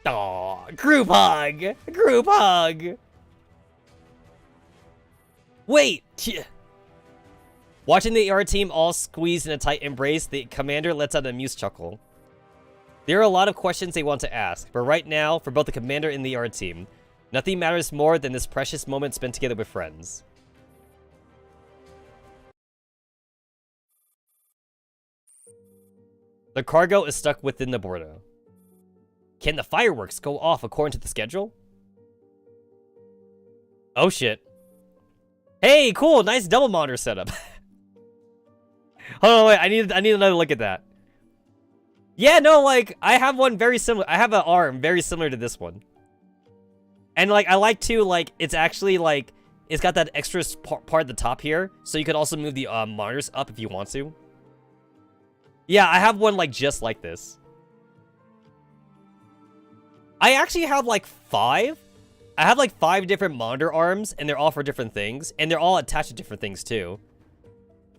Aw, group hug! Group hug! Wait! Watching the AR team all squeezed in a tight embrace, the commander lets out an amused chuckle. There are a lot of questions they want to ask, but right now, for both the commander and the AR team, nothing matters more than this precious moment spent together with friends. The cargo is stuck within the Bordeaux. Can the fireworks go off according to the schedule? Oh shit. Hey, cool, nice double monitor setup. Hold on, wait, I need another look at that. Yeah, no, like, I have one very similar. I have an arm very similar to this one. And, like, I like to, like, it's actually, like, it's got that extra part at the top here. So you could also move the monitors up if you want to. Yeah, I have one, like, just like this. I actually have, like, 5. I have like 5 different monitor arms, and they're all for different things, and they're all attached to different things too.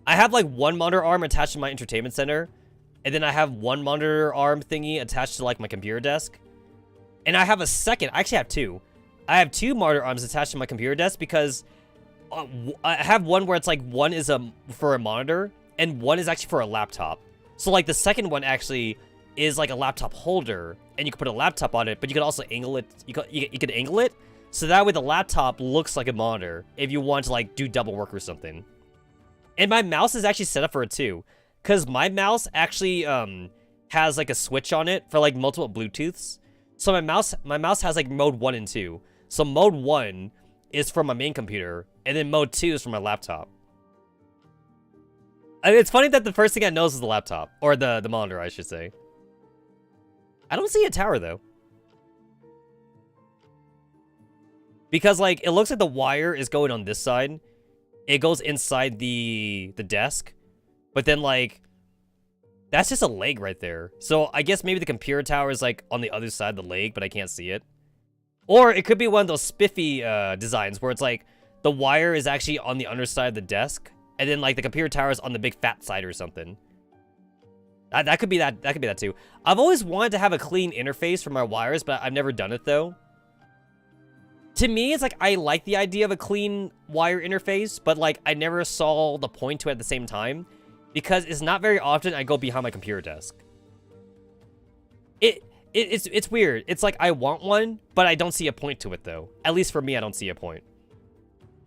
I have like one monitor arm attached to my entertainment center, and then I have one monitor arm thingy attached to like my computer desk. And I have a second, I actually have 2. I have 2 monitor arms attached to my computer desk because I have one where it's like one is for a monitor and one is actually for a laptop. So like the second one actually is like a laptop holder, and you can put a laptop on it, but you can also angle it. You can angle it so that way the laptop looks like a monitor if you want to like do double work or something. And my mouse is actually set up for it too, because my mouse actually has like a switch on it for like multiple Bluetooths. So my mouse has like mode 1 and 2. So mode 1 is for my main computer, and then mode 2 is for my laptop. I mean, it's funny that the first thing I notice is the laptop, or the monitor, I should say. I don't see a tower though, because like it looks like the wire is going on this side. It goes inside the desk, but then like that's just a leg right there. So I guess maybe the computer tower is like on the other side of the leg, but I can't see it. Or it could be one of those spiffy designs where it's like the wire is actually on the underside of the desk, and then like the computer tower is on the big fat side or something. That could be that. That could be that too. I've always wanted to have a clean interface for my wires, but I've never done it though. To me, it's like I like the idea of a clean wire interface, but like I never saw the point to it at the same time, because it's not very often I go behind my computer desk. It's weird. It's like I want one, but I don't see a point to it though. At least for me, I don't see a point.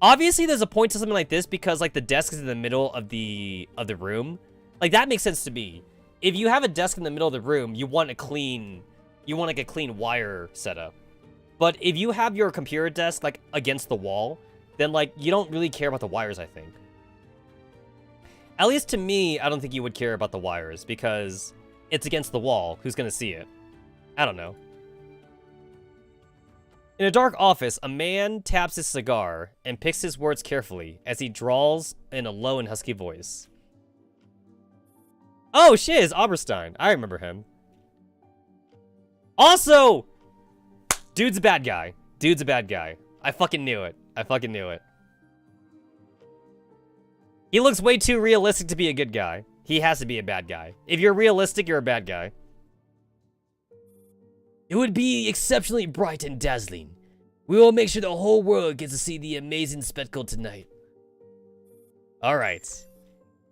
Obviously, there's a point to something like this because like the desk is in the middle of the room. Like that makes sense to me. If you have a desk in the middle of the room, you want like a clean wire setup. But if you have your computer desk like against the wall, then like you don't really care about the wires, I think. At least to me, I don't think you would care about the wires because it's against the wall. Who's gonna see it? I don't know. In a dark office, a man taps his cigar and picks his words carefully as he drawls in a low and husky voice. Oh, shit, it's Oberstein. I remember him. Also, dude's a bad guy. Dude's a bad guy. I fucking knew it. I fucking knew it. He looks way too realistic to be a good guy. He has to be a bad guy. If you're realistic, you're a bad guy. It would be exceptionally bright and dazzling. We will make sure the whole world gets to see the amazing spectacle tonight. Alright.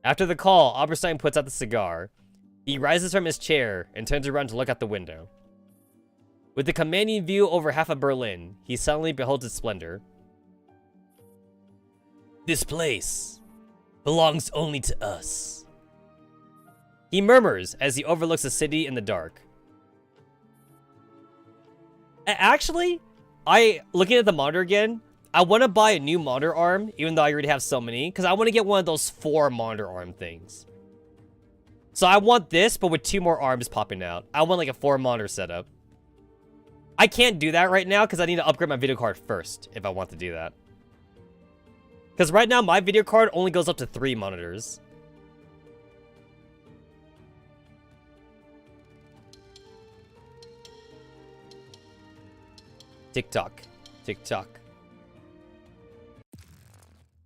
After the call, Oberstein puts out the cigar. He rises from his chair and turns around to look out the window. With the commanding view over half of Berlin, he suddenly beholds its splendor. This place belongs only to us, he murmurs as he overlooks the city in the dark. Actually, looking at the monitor again, I want to buy a new monitor arm, even though I already have so many, because I want to get one of those 4 monitor arm things. So I want this, but with 2 more arms popping out. I want like a 4 monitor setup. I can't do that right now because I need to upgrade my video card first if I want to do that. Because right now my video card only goes up to 3 monitors. TikTok. TikTok.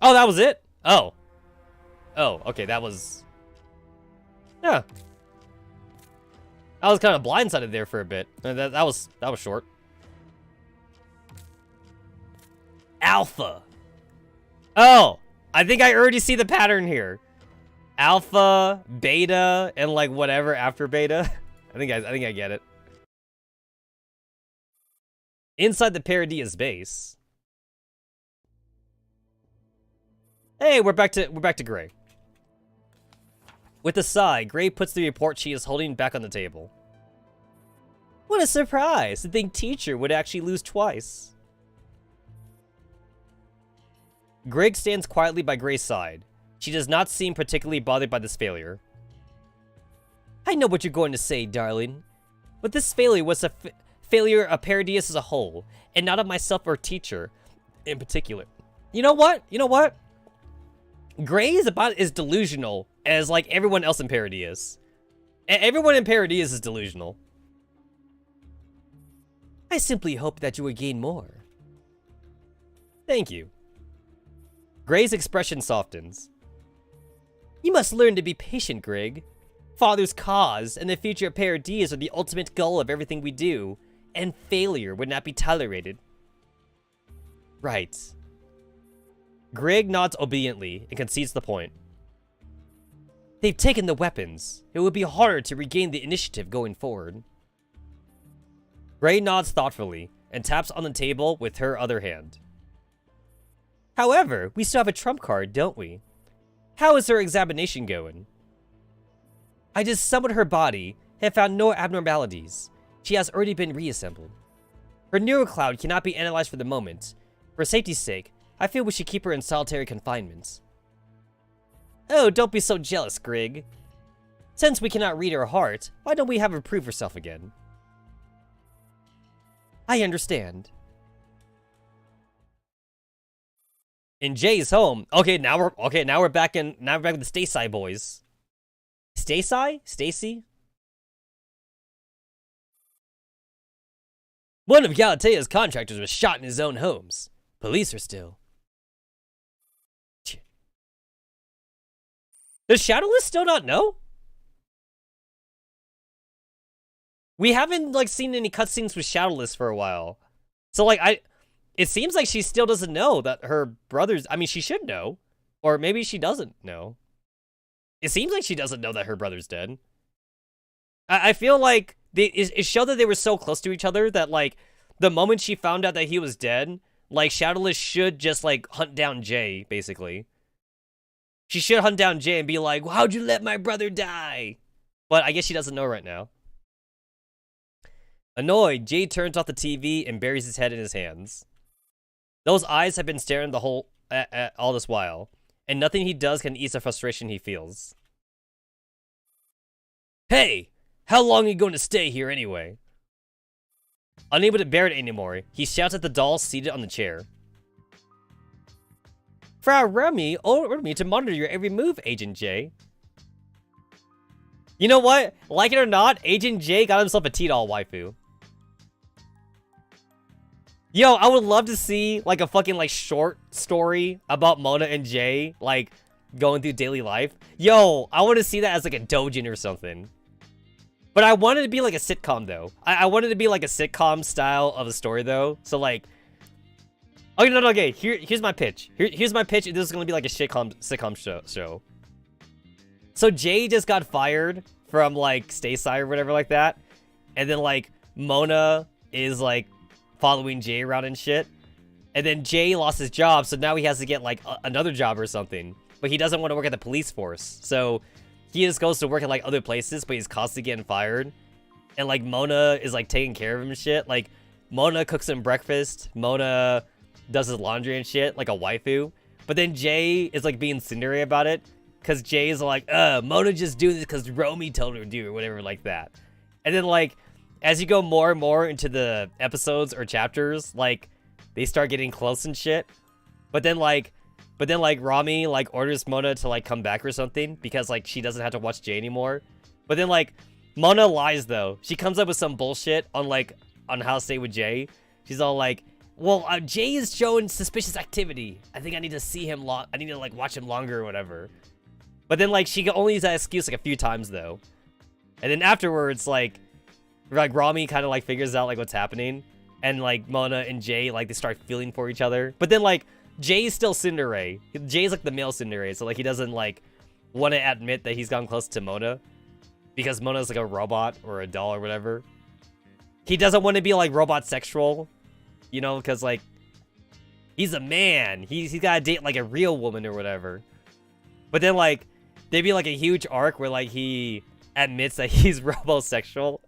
Oh, that was it? Oh. Oh, okay, that was... Yeah. I was kind of blindsided there for a bit. That was short. Alpha. Oh, I think I already see the pattern here. Alpha, beta, and like whatever after beta. I think I get it. Inside the Paradia's base. Hey, we're back to Gray. With a sigh, Gray puts the report she is holding back on the table. What a surprise! To think teacher would actually lose twice. Greg stands quietly by Gray's side. She does not seem particularly bothered by this failure. I know what you're going to say, darling. But this failure was a failure of Paradius as a whole, and not of myself or teacher in particular. You know what? You know what? Gray is about as delusional as like everyone else in Paradius. Everyone in Paradius is delusional. I simply hope that you will gain more. Thank you. Gray's expression softens. You must learn to be patient, Greg. Father's cause and the future of Paradis are the ultimate goal of everything we do, and failure would not be tolerated. Right. Greg nods obediently and concedes the point. They've taken the weapons. It would be harder to regain the initiative going forward. Gray nods thoughtfully and taps on the table with her other hand. However, we still have a trump card, don't we? How is her examination going? I just summoned her body and found no abnormalities. She has already been reassembled. Her neurocloud cannot be analyzed for the moment. For safety's sake, I feel we should keep her in solitary confinement. Oh, don't be so jealous, Greg. Since we cannot read her heart, why don't we have her prove herself again? I understand. In Jay's home. Now we're back with the Stacy boys. Stacy? One of Galatea's contractors was shot in his own homes. Police are still. Does Shadowless still not know? We haven't seen any cutscenes with Shadowless for a while. So it seems like she still doesn't know that her brother's, I mean, she should know. Or maybe she doesn't know. It seems like she doesn't know that her brother's dead. I feel like it showed that they were so close to each other that the moment she found out that he was dead, Shadowless should just hunt down Jay, basically. She should hunt down Jay and be like, well, how'd you let my brother die? But I guess she doesn't know right now. Annoyed, Jay turns off the TV and buries his head in his hands. Those eyes have been staring at all this while, and nothing he does can ease the frustration he feels. Hey, how long are you going to stay here anyway? Unable to bear it anymore, he shouts at the doll seated on the chair. Frau Remy ordered me to monitor your every move, Agent J. You know what? Like it or not, Agent J got himself a T-doll waifu. Yo, I would love to see a fucking short story about Mona and Jay going through daily life. Yo, I want to see that as a dojin or something. But I wanted to be a sitcom though. I wanted to be a sitcom style of a story though. So okay, no, okay. Here's my pitch. Here's my pitch. This is gonna be a sitcom show. So Jay just got fired from Stacy or whatever like that, and then Mona is following Jay around and shit, and then Jay lost his job, so now he has to get another job or something. But he doesn't want to work at the police force, so he just goes to work at other places, but he's constantly getting fired. And Mona is taking care of him and shit. Mona cooks him breakfast. Mona does his laundry and shit, like a waifu. But then Jay is being Cinderella about it, because Jay's Mona just do this because Romy told her to do, or whatever like that. And then as you go more and more into the episodes or chapters, they start getting close and shit. But then Rami orders Mona to come back or something because she doesn't have to watch Jay anymore. But then Mona lies though. She comes up with some bullshit on how to stay with Jay. She's all well, Jay is showing suspicious activity. I think I need to see him I need to watch him longer or whatever. But then she can only use that excuse a few times though. And then afterwards Rami kind of figures out what's happening, and Mona and Jay they start feeling for each other. But then Jay's still Cinderella. Jay's the male Cinderella, so he doesn't want to admit that he's gotten close to Mona because Mona's a robot or a doll or whatever. He doesn't want to be robot sexual, you know, because he's a man. He's got to date a real woman or whatever. But then there'd be a huge arc where he admits that he's robosexual.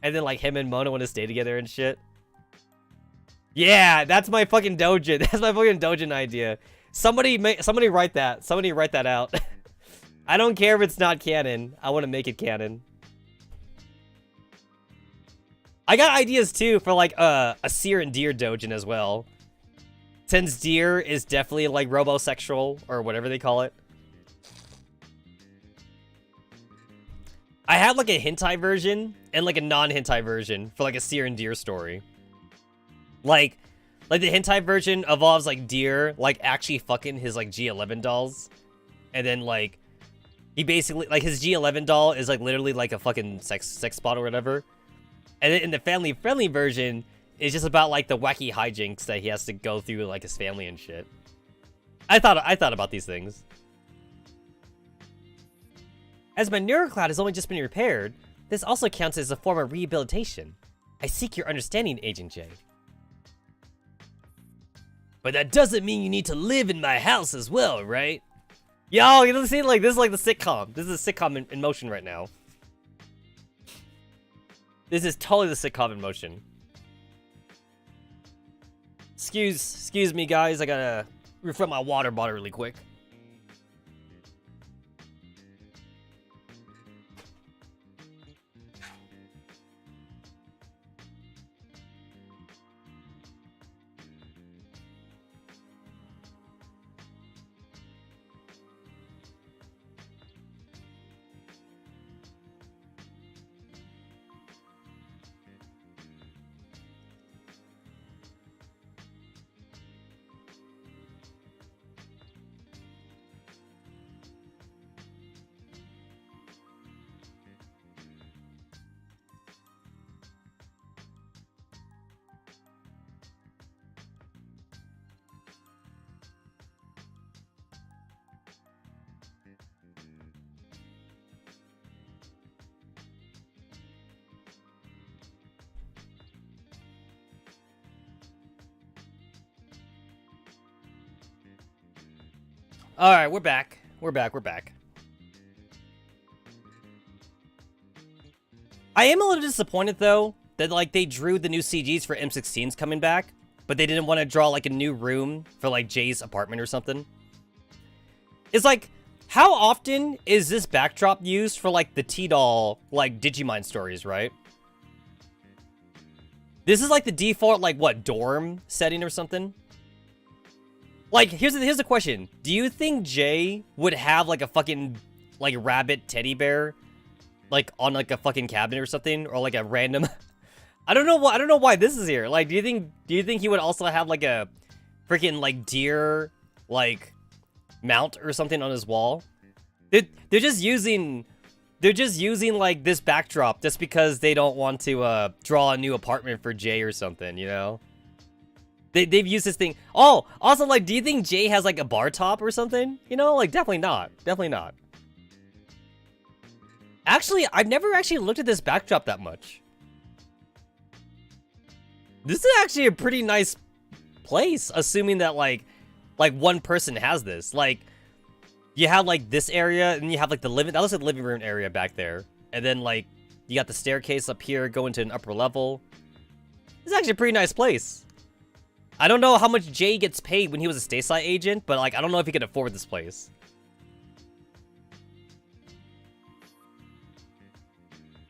And then him and Mona want to stay together and shit. Yeah, that's my fucking dojin. That's my fucking dojin idea. Somebody write that. Somebody write that out. I don't care if it's not canon. I want to make it canon. I got ideas too for a Seer and Deer dojin as well. Since Deer is definitely robosexual or whatever they call it. I have a hentai version and a non-hentai version for a Seer and Deer story. Like, the hentai version involves, like, Deer, like, actually fucking his, like, G11 dolls. And then, like, he basically, like, his G11 doll is, like, literally, like, a fucking sex bot or whatever. And then in the family-friendly version, it's just about, like, the wacky hijinks that he has to go through, like, his family and shit. I thought about these things. As my neurocloud has only just been repaired, this also counts as a form of rehabilitation. I seek your understanding, Agent J. But that doesn't mean you need to live in my house as well, right? Yo, you know, see, like, this is like the sitcom. This is a sitcom in motion right now. This is totally the sitcom in motion. Excuse me, guys. I gotta refill my water bottle really quick. Alright, we're back. We're back. I am a little disappointed, though, that, like, they drew the new CGs for M16s coming back, but they didn't want to draw, like, a new room for, like, Jay's apartment or something. It's like, how often is this backdrop used for, like, the T-Doll, like, Digimind stories, right? This is, like, the default, like, what, dorm setting or something? Like, here's the question. Do you think Jay would have, like, a fucking, like, rabbit teddy bear, like, on, like, a fucking cabinet or something? Or, like, a random... I don't know why this is here. Like, do you think he would also have, like, a freaking, like, deer, like, mount or something on his wall? They're just using, like, this backdrop just because they don't want to, draw a new apartment for Jay or something, you know? They've used this thing. Oh, also, like, do you think Jay has, like, a bar top or something? You know, like, definitely not. Definitely not. Actually, I've never actually looked at this backdrop that much. This is actually a pretty nice place, assuming that, like one person has this. Like, you have, like, this area, and you have, like, the living... That looks like the living room area back there. And then, like, you got the staircase up here going to an upper level. This is actually a pretty nice place. I don't know how much Jay gets paid when he was a stateside agent, but, like, I don't know if he could afford this place.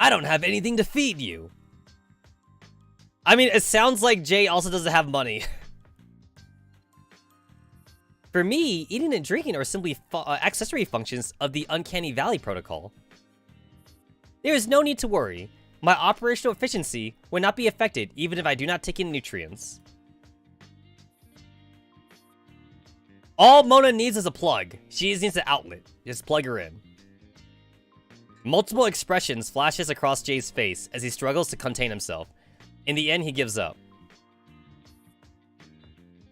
I don't have anything to feed you. I mean, it sounds like Jay also doesn't have money. For me, eating and drinking are simply accessory functions of the Uncanny Valley protocol. There is no need to worry. My operational efficiency will not be affected even if I do not take in nutrients. All Mona needs is a plug. She just needs an outlet. Just plug her in. Multiple expressions flashes across Jay's face as he struggles to contain himself. In the end, he gives up.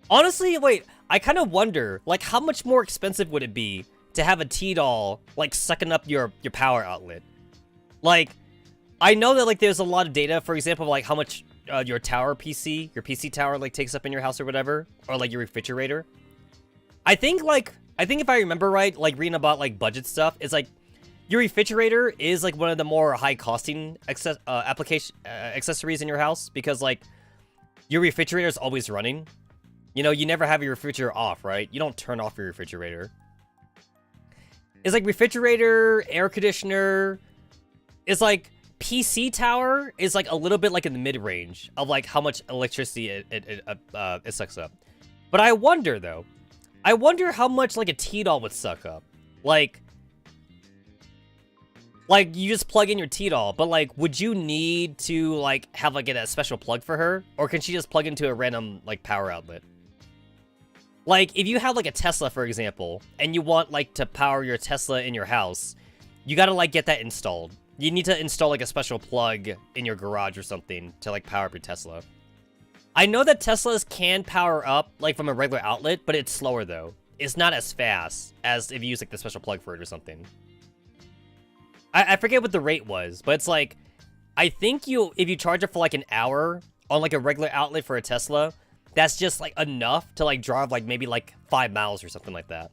Honestly, wait, I kind of wonder, like, how much more expensive would it be to have a T-Doll, like, sucking up your power outlet? Like, I know that, like, there's a lot of data, for example, like, how much your PC tower, like, takes up in your house or whatever, or, like, your refrigerator. I think if I remember right, like, reading about, like, budget stuff, it's like, your refrigerator is, like, one of the more high-costing accessories in your house, because, like, your refrigerator is always running. You know, you never have your refrigerator off, right? You don't turn off your refrigerator. It's like refrigerator, air conditioner. It's like PC tower is, like, a little bit, like, in the mid-range of, like, how much electricity it sucks up. But I wonder, though. I wonder how much, like, a T-Doll would suck up. Like, Like, you just plug in your T-doll, but, like, would you need to, like, have, like, a special plug for her? Or can she just plug into a random, like, power outlet? Like, if you have, like, a Tesla, for example, and you want, like, to power your Tesla in your house, you gotta, like, get that installed. You need to install, like, a special plug in your garage or something to, like, power up your Tesla. I know that Teslas can power up, like, from a regular outlet, but it's slower, though. It's not as fast as if you use, like, the special plug for it or something. I forget what the rate was, but it's like, I think if you charge it for like an hour on like a regular outlet for a Tesla, that's just like enough to like drive like maybe like 5 miles or something like that.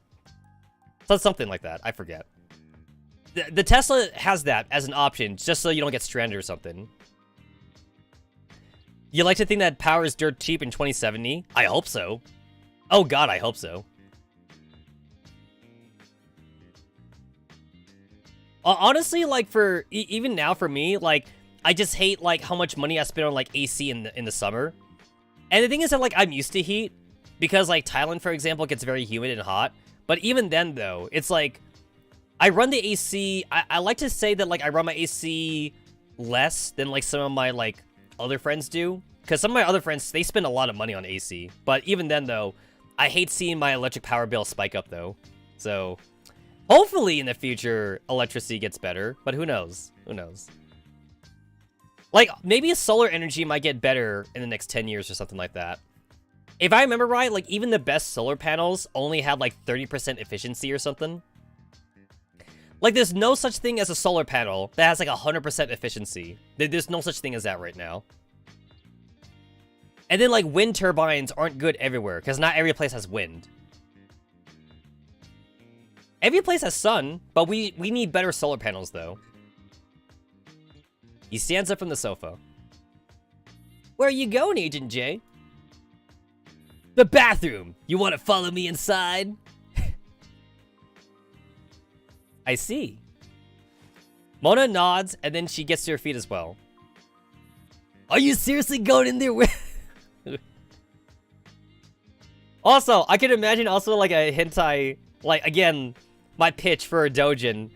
So it's something like that, I forget. The Tesla has that as an option, just so you don't get stranded or something. You like to think that power is dirt cheap in 2070? I hope so. Oh god, I hope so. Honestly, like, for even now for me, like, I just hate, like, how much money I spend on, like, AC in the summer. And the thing is that, like, I'm used to heat, because, like, Thailand, for example, gets very humid and hot. But even then, though, it's like, I run the AC, I like to say that, like, I run my AC less than, like, some of my, like, other friends do. Because some of my other friends, they spend a lot of money on AC. But even then, though, I hate seeing my electric power bill spike up, though. So... hopefully in the future, electricity gets better, but who knows? Who knows? Like, maybe solar energy might get better in the next 10 years or something like that. If I remember right, like, even the best solar panels only had, like, 30% efficiency or something. Like, there's no such thing as a solar panel that has, like, 100% efficiency. There's no such thing as that right now. And then, like, wind turbines aren't good everywhere, because not every place has wind. Every place has sun, but we need better solar panels, though. He stands up from the sofa. Where are you going, Agent J? The bathroom! You want to follow me inside? I see. Mona nods, and then she gets to her feet as well. Are you seriously going in there with... Also, I can imagine also, like, a hentai... like, again... my pitch for a doujin,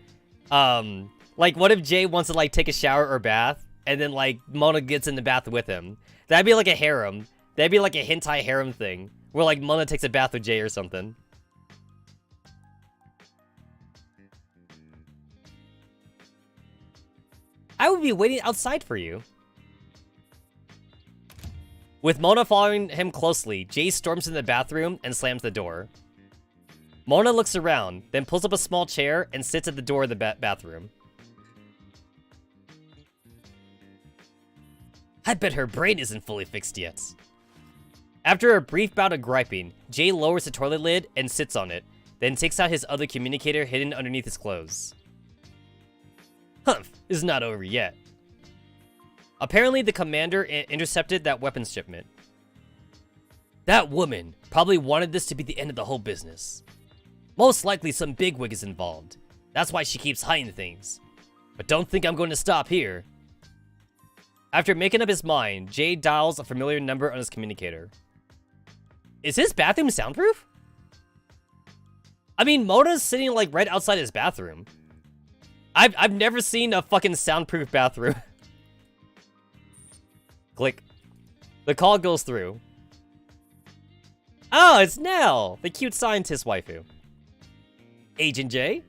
like, what if Jay wants to, like, take a shower or bath, and then, like, Mona gets in the bath with him? That'd be like a harem. That'd be like a hentai harem thing, where, like, Mona takes a bath with Jay or something. I would be waiting outside for you. With Mona following him closely, Jay storms into the bathroom and slams the door. Mona looks around, then pulls up a small chair and sits at the door of the bathroom. I bet her brain isn't fully fixed yet. After a brief bout of griping, Jay lowers the toilet lid and sits on it, then takes out his other communicator hidden underneath his clothes. Humph is not over yet. Apparently, the commander intercepted that weapons shipment. That woman probably wanted this to be the end of the whole business. Most likely some bigwig is involved. That's why she keeps hiding things. But don't think I'm going to stop here. After making up his mind, Jay dials a familiar number on his communicator. Is his bathroom soundproof? I mean, Mona's sitting, like, right outside his bathroom. I've never seen a fucking soundproof bathroom. Click. The call goes through. Oh, it's Nell, the cute scientist waifu. Agent J?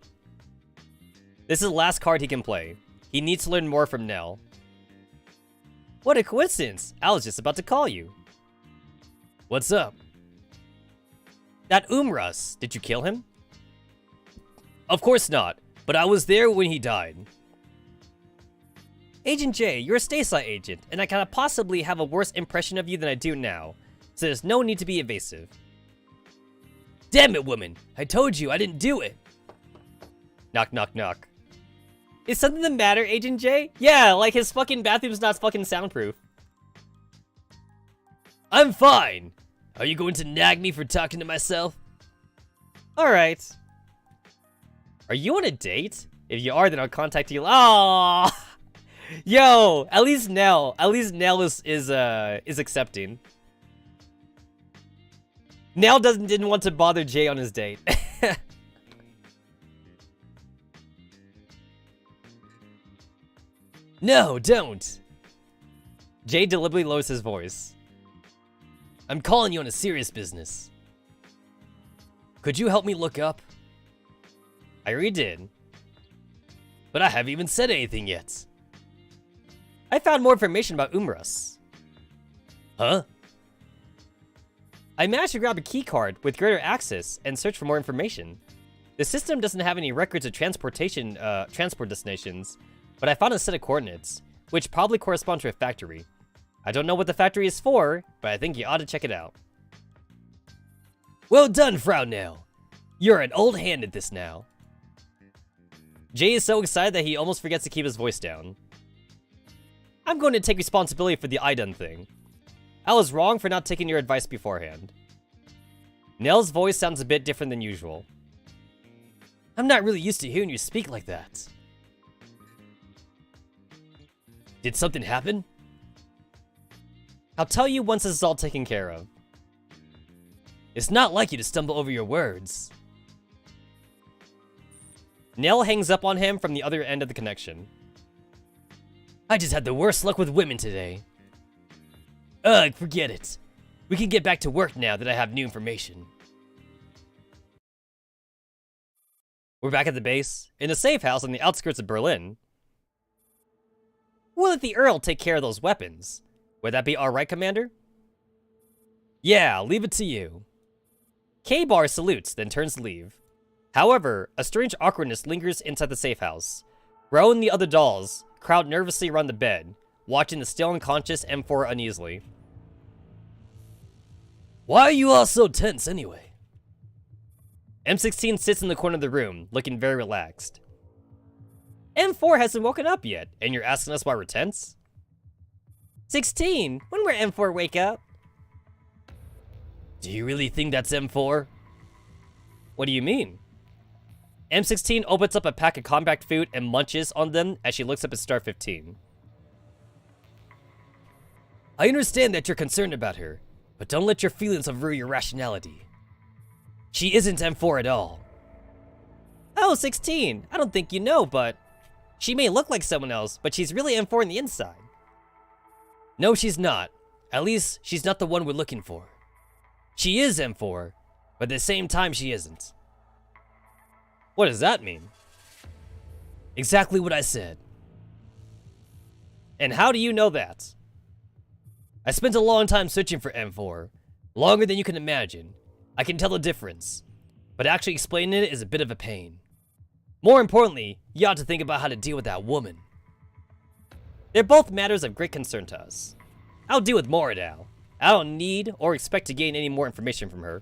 This is the last card he can play. He needs to learn more from Nell. What a coincidence! I was just about to call you. What's up? That Umras, did you kill him? Of course not, but I was there when he died. Agent J, you're a Stasi agent, and I cannot possibly have a worse impression of you than I do now, so there's no need to be evasive. Damn it, woman! I told you I didn't do it! Knock, knock, knock. Is something the matter, Agent J? Yeah, like his fucking bathroom's not fucking soundproof. I'm fine! Are you going to nag me for talking to myself? Alright. Are you on a date? If you are, then I'll contact you. Aww! Yo! At least Nell is accepting. Nell didn't want to bother Jay on his date. No, don't! Jay deliberately lowers his voice. I'm calling you on a serious business. Could you help me look up? I already did. But I haven't even said anything yet. I found more information about Umrus. Huh? I managed to grab a keycard with greater access and search for more information. The system doesn't have any records of transport destinations, but I found a set of coordinates, which probably correspond to a factory. I don't know what the factory is for, but I think you ought to check it out. Well done, Frau Nell. You're an old hand at this now. Jay is so excited that he almost forgets to keep his voice down. I'm going to take responsibility for the I done thing. I was wrong for not taking your advice beforehand. Nell's voice sounds a bit different than usual. I'm not really used to hearing you speak like that. Did something happen? I'll tell you once this is all taken care of. It's not like you to stumble over your words. Nell hangs up on him from the other end of the connection. I just had the worst luck with women today. Ugh, forget it. We can get back to work now that I have new information. We're back at the base, in a safe house on the outskirts of Berlin. We'll let the Earl take care of those weapons. Would that be alright, Commander? Yeah, leave it to you. K-Bar salutes, then turns to leave. However, a strange awkwardness lingers inside the safe house. Ro and the other dolls crowd nervously around the bed, watching the still unconscious M4 uneasily. Why are you all so tense anyway? M16 sits in the corner of the room, looking very relaxed. M4 hasn't woken up yet, and you're asking us why we're tense? 16, when will M4 wake up? Do you really think that's M4? What do you mean? M16 opens up a pack of compact food and munches on them as she looks up at Star 15. I understand that you're concerned about her, but don't let your feelings overrule your rationality. She isn't M4 at all. Oh, 16, I don't think you know, but she may look like someone else, but she's really M4 on the inside. No, she's not. At least, she's not the one we're looking for. She is M4, but at the same time she isn't. What does that mean? Exactly what I said. And how do you know that? I spent a long time searching for M4. Longer than you can imagine. I can tell the difference. But actually explaining it is a bit of a pain. More importantly, you ought to think about how to deal with that woman. They're both matters of great concern to us. I'll deal with Moradal. I don't need or expect to gain any more information from her.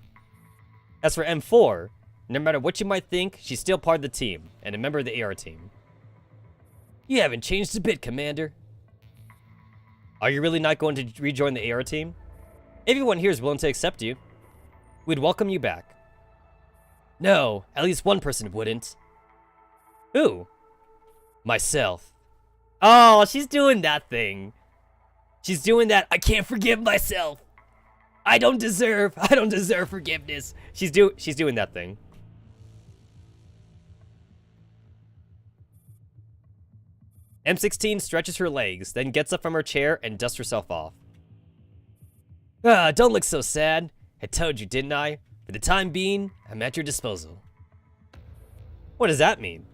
As for M4, no matter what you might think, she's still part of the team, and a member of the AR team. You haven't changed a bit, Commander. Are you really not going to rejoin the AR team? Everyone here is willing to accept you. We'd welcome you back. No, at least one person wouldn't. Who? Myself. Oh, she's doing that thing. She's doing that, I can't forgive myself. I don't deserve forgiveness. She's doing that thing. M16 stretches her legs, then gets up from her chair and dusts herself off. Don't look so sad. I told you, didn't I? For the time being, I'm at your disposal. What does that mean?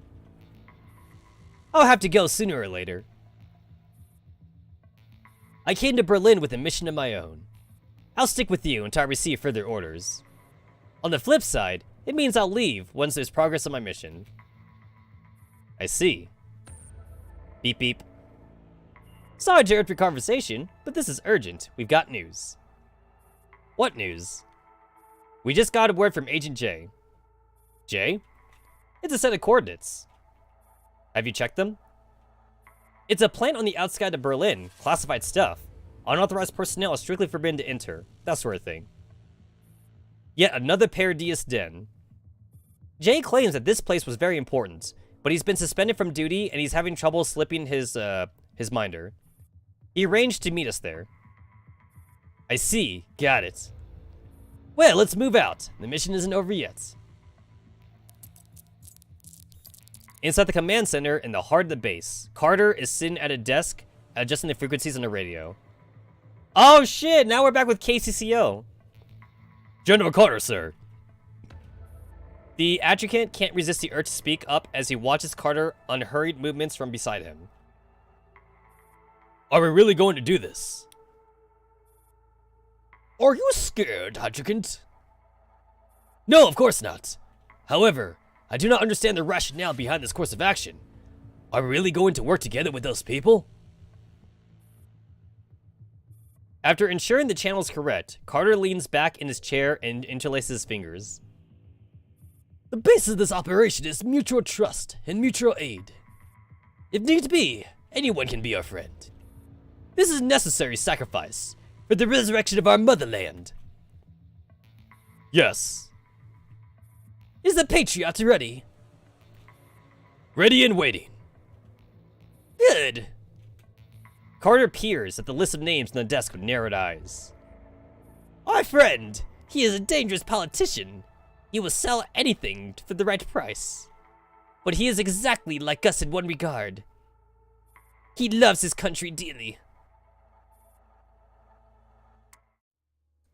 I'll have to go sooner or later. I came to Berlin with a mission of my own. I'll stick with you until I receive further orders. On the flip side, it means I'll leave once there's progress on my mission. I see. Beep beep. Sorry to interrupt your conversation, but this is urgent. We've got news. What news? We just got a word from Agent J. J? It's a set of coordinates. Have you checked them? It's a plant on the outskirts of Berlin. Classified stuff. Unauthorized personnel is strictly forbidden to enter. That sort of thing. Yet another Paradis den. Jay claims that this place was very important, but he's been suspended from duty and he's having trouble slipping his minder. He arranged to meet us there. I see. Got it. Well, let's move out. The mission isn't over yet. Inside the command center in the heart of the base, Carter is sitting at a desk adjusting the frequencies on the radio. Oh shit, now we're back with KCCO. General Carter, sir. The adjutant can't resist the urge to speak up as he watches Carter unhurried movements from beside him. Are we really going to do this? Are you scared, adjutant? No, of course not. However, I do not understand the rationale behind this course of action. Are we really going to work together with those people? After ensuring the channel is correct, Carter leans back in his chair and interlaces his fingers. The basis of this operation is mutual trust and mutual aid. If need be, anyone can be our friend. This is a necessary sacrifice for the resurrection of our motherland. Yes. Is the Patriot ready? Ready and waiting. Good. Carter peers at the list of names on the desk with narrowed eyes. Our friend, he is a dangerous politician. He will sell anything for the right price. But he is exactly like us in one regard. He loves his country dearly.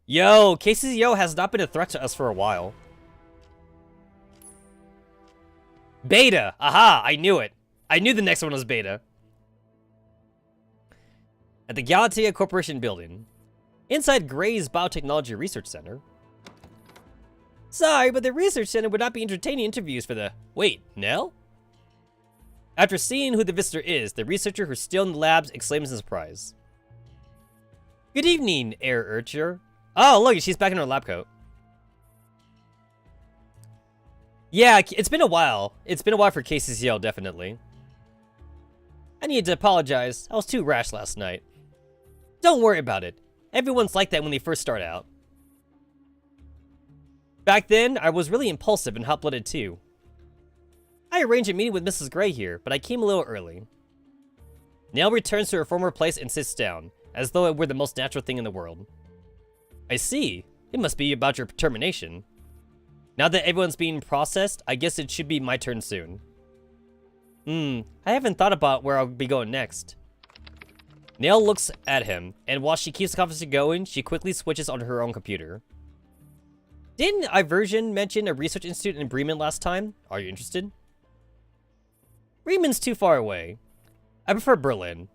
Yo, KCCO has not been a threat to us for a while. Beta! Aha! I knew it. I knew the next one was Beta. At the Galatea Corporation building. Inside Gray's Biotechnology Research Center. Sorry, but the research center would not be entertaining interviews for the... Wait, Nell? After seeing who the visitor is, the researcher who's still in the labs exclaims in surprise. Good evening, Air Urcher. Oh, look, she's back in her lab coat. Yeah, it's been a while. It's been a while for KCCL, definitely. I need to apologize. I was too rash last night. Don't worry about it. Everyone's like that when they first start out. Back then, I was really impulsive and hot-blooded too. I arranged a meeting with Mrs. Gray here, but I came a little early. Nell returns to her former place and sits down, as though it were the most natural thing in the world. I see. It must be about your termination. Now that everyone's being processed, I guess it should be my turn soon. I haven't thought about where I'll be going next. Nell looks at him, and while she keeps the conversation going, she quickly switches onto her own computer. Didn't Iversion mention a research institute in Bremen last time? Are you interested? Bremen's too far away. I prefer Berlin.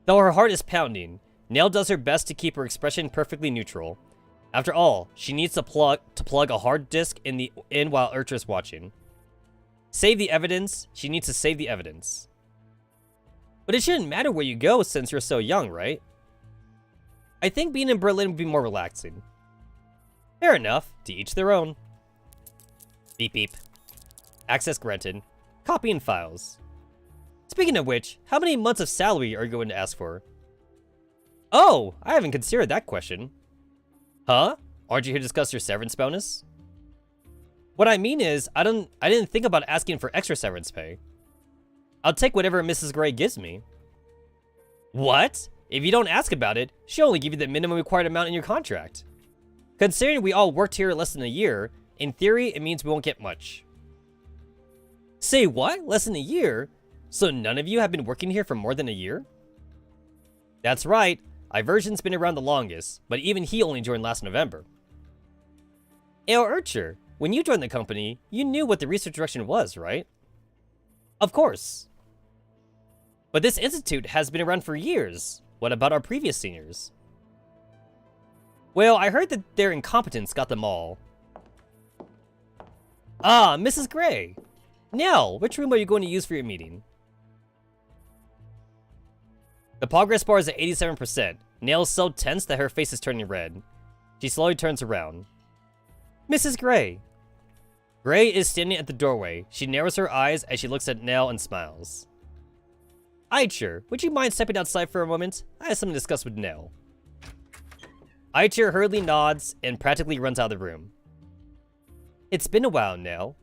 Though her heart is pounding, Nell does her best to keep her expression perfectly neutral. After all, she needs to plug a hard disk in while Urcher's watching. Save the evidence. She needs to save the evidence. But it shouldn't matter where you go since you're so young, right? I think being in Berlin would be more relaxing. Fair enough. To each their own. Beep beep. Access granted. Copying files. Speaking of which, how many months of salary are you going to ask for? Oh, I haven't considered that question. Huh? Aren't you here to discuss your severance bonus? What I mean is, I didn't think about asking for extra severance pay. I'll take whatever Mrs. Gray gives me. What? If you don't ask about it, she'll only give you the minimum required amount in your contract. Considering we all worked here less than a year, in theory, it means we won't get much. Say what? Less than a year? So none of you have been working here for more than a year? That's right. Iversion's been around the longest, but even he only joined last November. Urcher, when you joined the company, you knew what the research direction was, right? Of course. But this institute has been around for years. What about our previous seniors? Well, I heard that their incompetence got them all. Ah, Mrs. Gray. Nell, which room are you going to use for your meeting? The progress bar is at 87%. Nell is so tense that her face is turning red. She slowly turns around. Mrs. Gray. Gray is standing at the doorway. She narrows her eyes as she looks at Nell and smiles. Aicher, would you mind stepping outside for a moment? I have something to discuss with Nell. Aicher hurriedly nods and practically runs out of the room. It's been a while, Nell.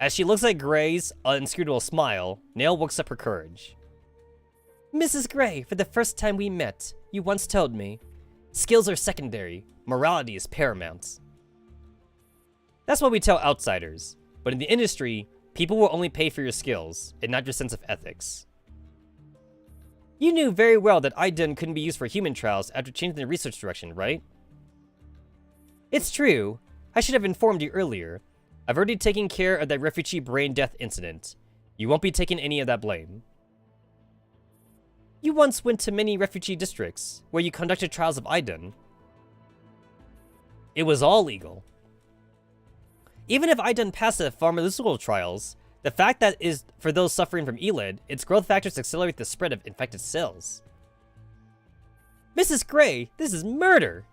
As she looks at Gray's inscrutable smile, Nell works up her courage. Mrs. Gray, for the first time we met, you once told me, skills are secondary, morality is paramount. That's what we tell outsiders, but in the industry, People will only pay for your skills, and not your sense of ethics. You knew very well that Idun couldn't be used for human trials after changing the research direction, right? It's true. I should have informed you earlier. I've already taken care of that refugee brain death incident. You won't be taking any of that blame. You once went to many refugee districts, where you conducted trials of Idun. It was all legal. Even if Idun passed the pharmaceutical trials, the fact that is for those suffering from ELID, its growth factors accelerate the spread of infected cells. Mrs. Gray, this is murder!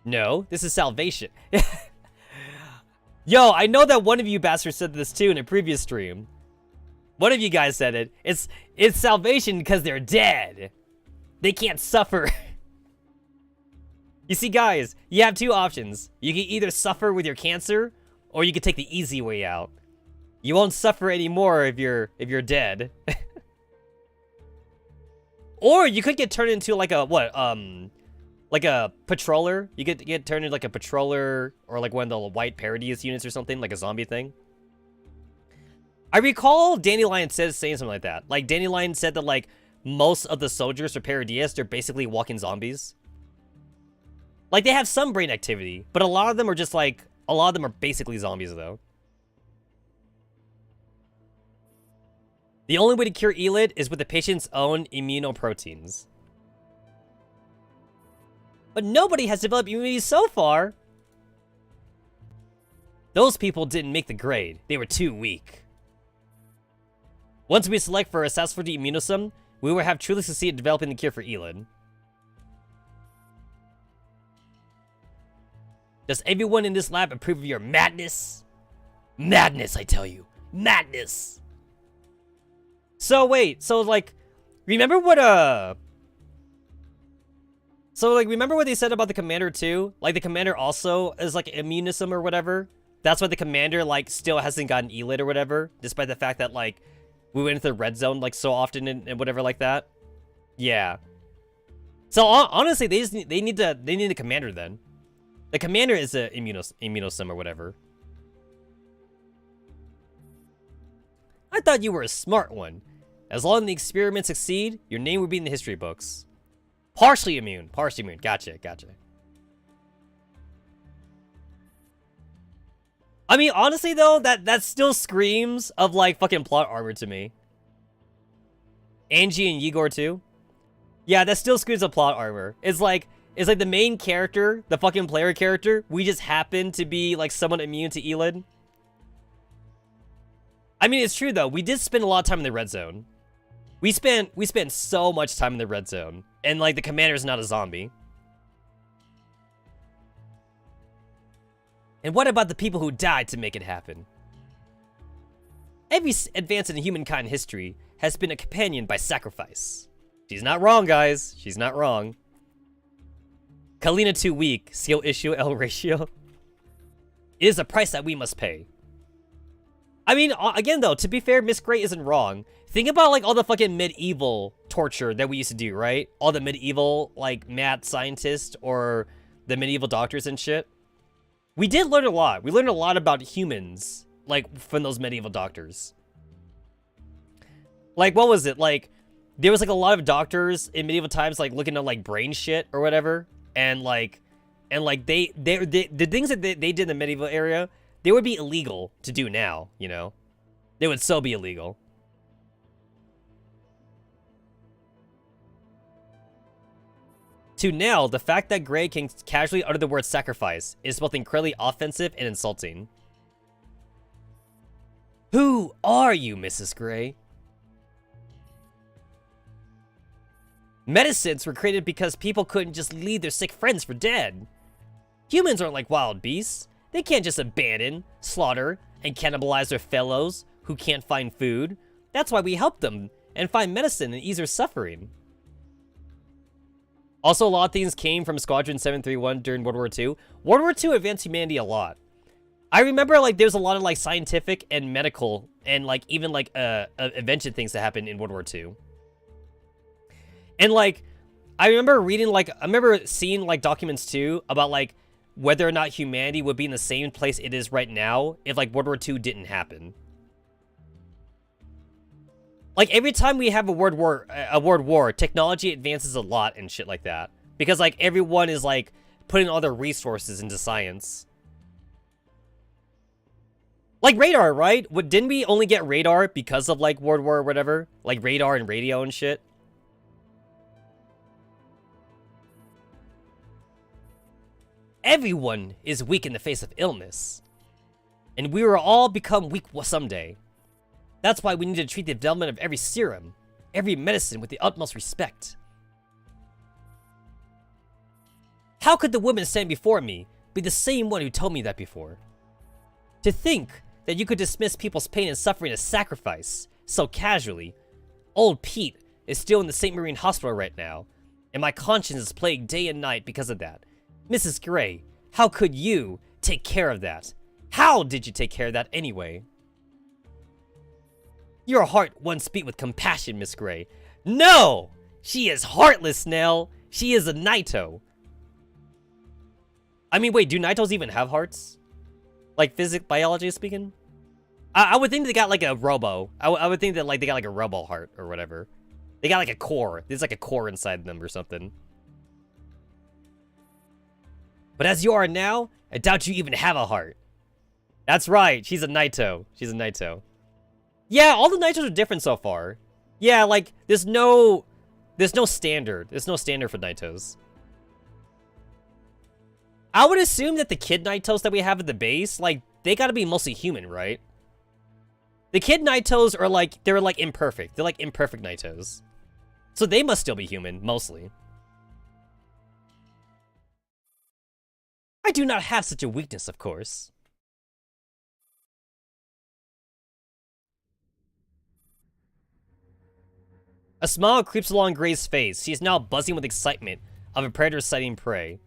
No, this is salvation. Yo, I know that one of you bastards said this too in a previous stream. One of you guys said it. It's salvation because they're dead. They can't suffer. You see, guys, you have two options. You can either suffer with your cancer, or you can take the easy way out. You won't suffer anymore if you're dead. Or you could get turned into like a like a patroller. You could get turned into like a patroller or like one of the white Paradies units or something, like a zombie thing. I recall Dandelion saying something like that. Like Dandelion said that like most of the soldiers for Paradies, they're basically walking zombies. Like they have some brain activity, but a lot of them are just like are basically zombies though. The only way to cure ELID is with the patient's own immunoproteins. But nobody has developed immunity so far. Those people didn't make the grade. They were too weak. Once we select for a successful immunosome, we will have truly succeeded in developing the cure for ELID. Does everyone in this lab approve of your madness? Madness, I tell you. Madness! So wait, so like, remember what remember what they said about the commander too? Like the commander also is like immunism or whatever. That's why the commander like still hasn't gotten ELID or whatever, despite the fact that like we went into the red zone like so often and whatever like that. Yeah. So honestly, they need a commander then. The commander is a immunosome or whatever. I thought you were a smart one. As long as the experiments succeed, your name would be in the history books. Partially immune. Gotcha. I mean, honestly though, that still screams of like fucking plot armor to me. Angie and Igor too. Yeah, that still screams of plot armor. It's like the main character, the fucking player character, we just happen to be like somewhat immune to ELID. I mean, it's true though. We did spend a lot of time in the red zone. We spent so much time in the red zone, and like the commander's not a zombie. And what about the people who died to make it happen? Every advance in humankind history has been accompanied by sacrifice. She's not wrong, guys. She's not wrong. Kalina too weak. Skill issue L ratio. It is a price that we must pay. I mean, again though, to be fair, Miss Gray isn't wrong. Think about like all the fucking medieval torture that we used to do, right? All the medieval like mad scientists or the medieval doctors and shit. We did learn a lot. We learned a lot about humans, like from those medieval doctors. Like, what was it? Like, there was like a lot of doctors in medieval times, like looking at like brain shit or whatever, and like the things that they did in the medieval area, they would be illegal to do now. You know, they would still be illegal. To now, the fact that Gray can casually utter the word sacrifice is both incredibly offensive and insulting. Who are you, Mrs. Gray? Medicines were created because people couldn't just leave their sick friends for dead. Humans aren't like wild beasts. They can't just abandon, slaughter, and cannibalize their fellows who can't find food. That's why we help them and find medicine and ease their suffering. Also, a lot of things came from Squadron 731 during World War II. World War II advanced humanity a lot. I remember, like, there's a lot of, like, scientific and medical and, like, even, like, invention things that happened in World War II. And, like, I remember reading, like, I remember seeing, like, documents, too, about, like, whether or not humanity would be in the same place it is right now if, like, World War II didn't happen. Like, every time we have a world war, technology advances a lot and shit like that. Because, like, everyone is, like, putting all their resources into science. Like radar, right? Didn't we only get radar because of, like, World War or whatever? Like, radar and radio and shit? Everyone is weak in the face of illness. And we will all become weak someday. That's why we need to treat the development of every serum, every medicine with the utmost respect. How could the woman standing before me be the same one who told me that before? To think that you could dismiss people's pain and suffering as sacrifice so casually. Old Pete is still in the St. Marine Hospital right now, and my conscience is plagued day and night because of that. Mrs. Gray, how could you take care of that? How did you take care of that anyway? Your heart once beat with compassion, Miss Gray. No! She is heartless, Nell! She is a Naito. I mean, wait, do Naitos even have hearts? Like, biology speaking? I would think they got, like, a robo. I would think that, like, they got, like, a robo heart or whatever. They got, like, a core. There's, like, a core inside them or something. But as you are now, I doubt you even have a heart. That's right, she's a Naito. She's a Naito. Yeah, all the Naitos are different so far. Yeah, like, there's no standard. There's no standard for Naitos. I would assume that the kid Naitos that we have at the base, like, they gotta be mostly human, right? The kid Naitos are like, they're like imperfect. They're like imperfect Naitos. So they must still be human, mostly. I do not have such a weakness, of course. A smile creeps along Gray's face. She is now buzzing with excitement of a predator sighting prey.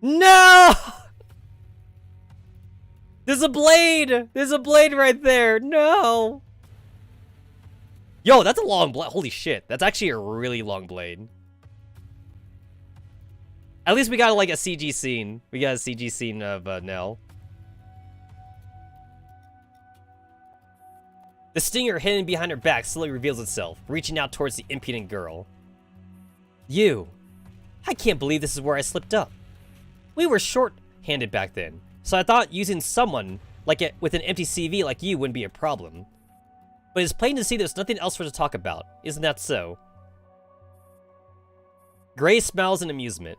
No! There's a blade! There's a blade right there! No! Yo, that's a long blade. Holy shit. That's actually a really long blade. At least we got, like, a CG scene. We got a CG scene of Nell. The stinger hidden behind her back slowly reveals itself, reaching out towards the impudent girl. You. I can't believe this is where I slipped up. We were short-handed back then, so I thought using someone with an empty CV like you wouldn't be a problem. But it's plain to see there's nothing else for us to talk about. Isn't that so? Gray smiles in amusement.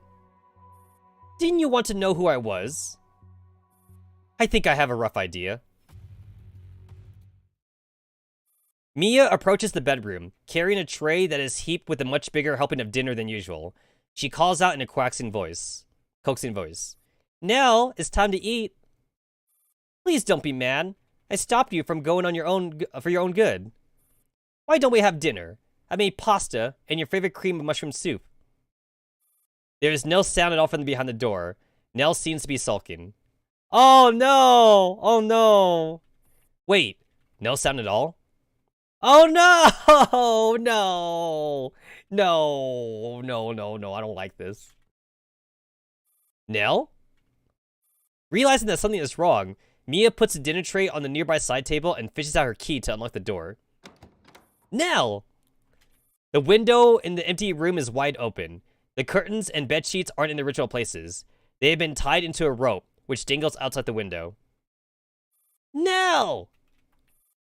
Didn't you want to know who I was? I think I have a rough idea. Mia approaches the bedroom, carrying a tray that is heaped with a much bigger helping of dinner than usual. She calls out in a coaxing voice. Nell, it's time to eat. Please don't be mad. I stopped you from going on your own for your own good. Why don't we have dinner? I made pasta and your favorite cream of mushroom soup. There is no sound at all from behind the door. Nell seems to be sulking. Oh no! Oh no! Wait, no sound at all? Oh no! No! No! No, no, no, I don't like this. Nell? Realizing that something is wrong, Mia puts a dinner tray on the nearby side table and fishes out her key to unlock the door. Nell! The window in the empty room is wide open. The curtains and bed sheets aren't in their original places. They have been tied into a rope, which dangles outside the window. Nell!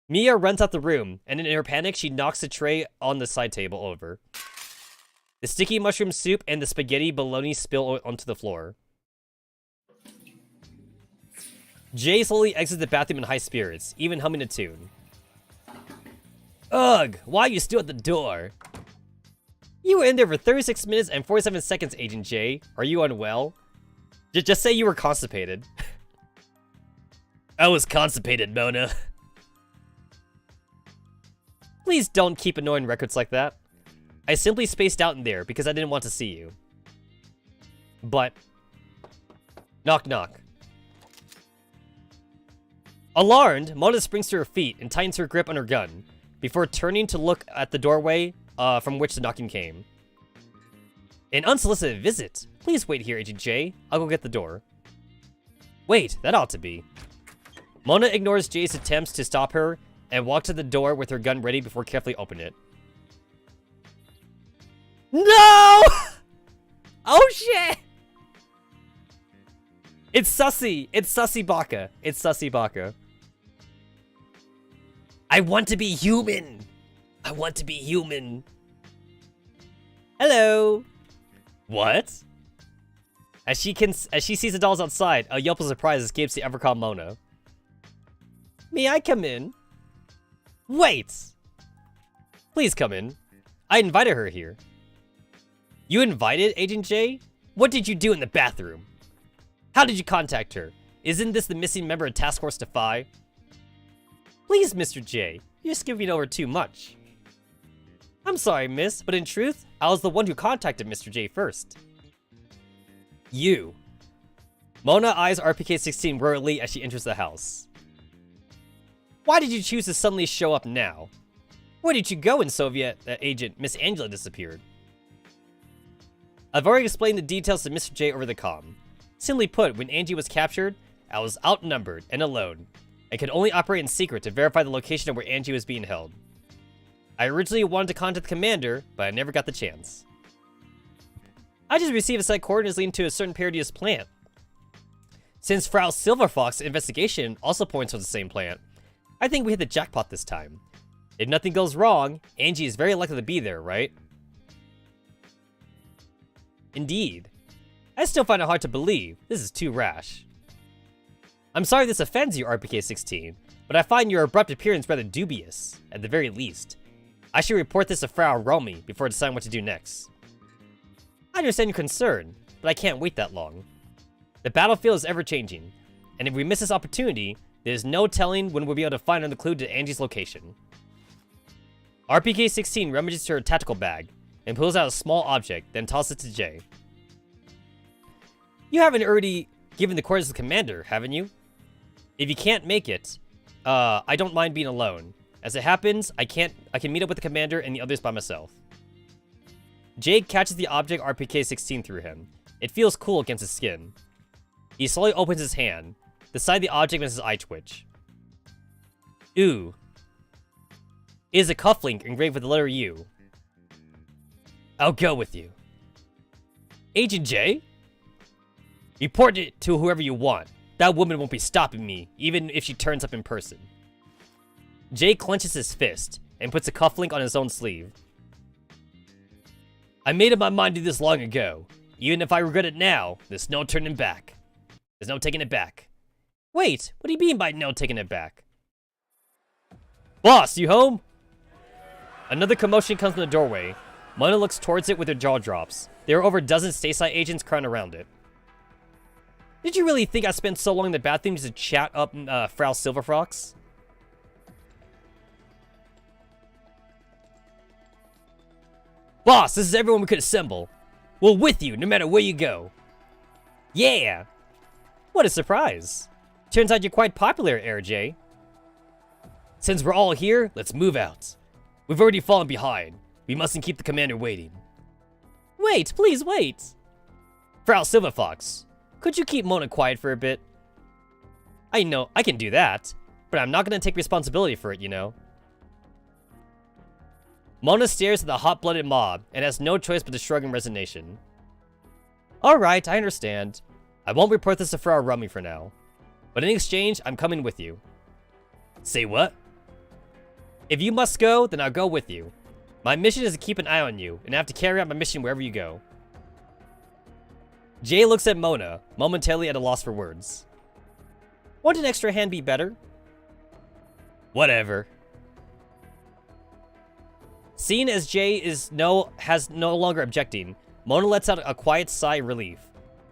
Mia runs out the room, and in her panic, she knocks the tray on the side table over. The sticky mushroom soup and the spaghetti bologna spill onto the floor. Jay slowly exits the bathroom in high spirits, even humming a tune. Ugh, why are you still at the door? You were in there for 36 minutes and 47 seconds, Agent J. Are you unwell? Just say you were constipated. I was constipated, Mona. Please don't keep annoying records like that. I simply spaced out in there because I didn't want to see you. But... Knock knock. Alarmed, Mona springs to her feet and tightens her grip on her gun, before turning to look at the doorway from which the knocking came. An unsolicited visit. Please wait here, Agent J. I'll go get the door. Wait, that ought to be. Mona ignores Jay's attempts to stop her and walks to the door with her gun ready before carefully opening it. No! Oh shit! It's Sussy. It's Sussy Baka. It's Sussy Baka. I want to be human. I want to be human. Hello. What? As she sees the dolls outside, a yelp of surprise escapes the ever-calm Mona. May I come in? Wait! Please come in. I invited her here. You invited Agent J? What did you do in the bathroom? How did you contact her? Isn't this the missing member of Task Force Defy? Please, Mr. J, you're skipping over too much. I'm sorry, miss, but in truth, I was the one who contacted Mr. J first. You. Mona eyes RPK-16 worriedly as she enters the house. Why did you choose to suddenly show up now? Where did you go when Soviet agent Miss Angela disappeared? I've already explained the details to Mr. J over the comm. Simply put, when Angie was captured, I was outnumbered and alone. I could only operate in secret to verify the location of where Angie was being held. I originally wanted to contact the commander, but I never got the chance. I just received a set coordinates leading to a certain Paradius plant. Since Frau Silverfox's investigation also points to the same plant, I think we hit the jackpot this time. If nothing goes wrong, Angie is very likely to be there, right? Indeed. I still find it hard to believe. This is too rash. I'm sorry this offends you, RPK-16, but I find your abrupt appearance rather dubious, at the very least. I should report this to Frau Romy before deciding what to do next. I understand your concern, but I can't wait that long. The battlefield is ever-changing, and if we miss this opportunity, there's no telling when we'll be able to find another clue to Angie's location. RPK-16 rummages her tactical bag and pulls out a small object, then tosses it to Jay. You haven't already given the coordinates to the commander, haven't you? If you can't make it, I don't mind being alone. As it happens, I can meet up with the commander and the others by myself. Jake catches the object RPK-16 through him. It feels cool against his skin. He slowly opens his hand. The side of the object makes his eye twitch. Ooh. It is a cufflink engraved with the letter U. I'll go with you. Agent J? Report it to whoever you want. That woman won't be stopping me, even if she turns up in person. Jay clenches his fist and puts a cufflink on his own sleeve. I made up my mind to do this long ago. Even if I regret it now, there's no turning back. There's no taking it back. Wait, what do you mean by no taking it back? Boss, you home? Another commotion comes from the doorway. Mona looks towards it with her jaw drops. There are over a dozen Stasi agents crowding around it. Did you really think I spent so long in the bathroom just to chat up Frau Silverfox? Boss, this is everyone we could assemble. We're with you, no matter where you go. Yeah! What a surprise. Turns out you're quite popular, RJ. Since we're all here, let's move out. We've already fallen behind. We mustn't keep the commander waiting. Wait, please wait. Frau Silverfox, could you keep Mona quiet for a bit? I know, I can do that, but I'm not gonna take responsibility for it, you know. Mona stares at the hot-blooded mob and has no choice but to shrug in resignation. Alright, I understand. I won't report this to Frau Rummy for now. But in exchange, I'm coming with you. Say what? If you must go, then I'll go with you. My mission is to keep an eye on you, and I have to carry out my mission wherever you go. Jay looks at Mona, momentarily at a loss for words. Wouldn't an extra hand be better? Whatever. Seeing as Jay has no longer objecting, Mona lets out a quiet sigh of relief.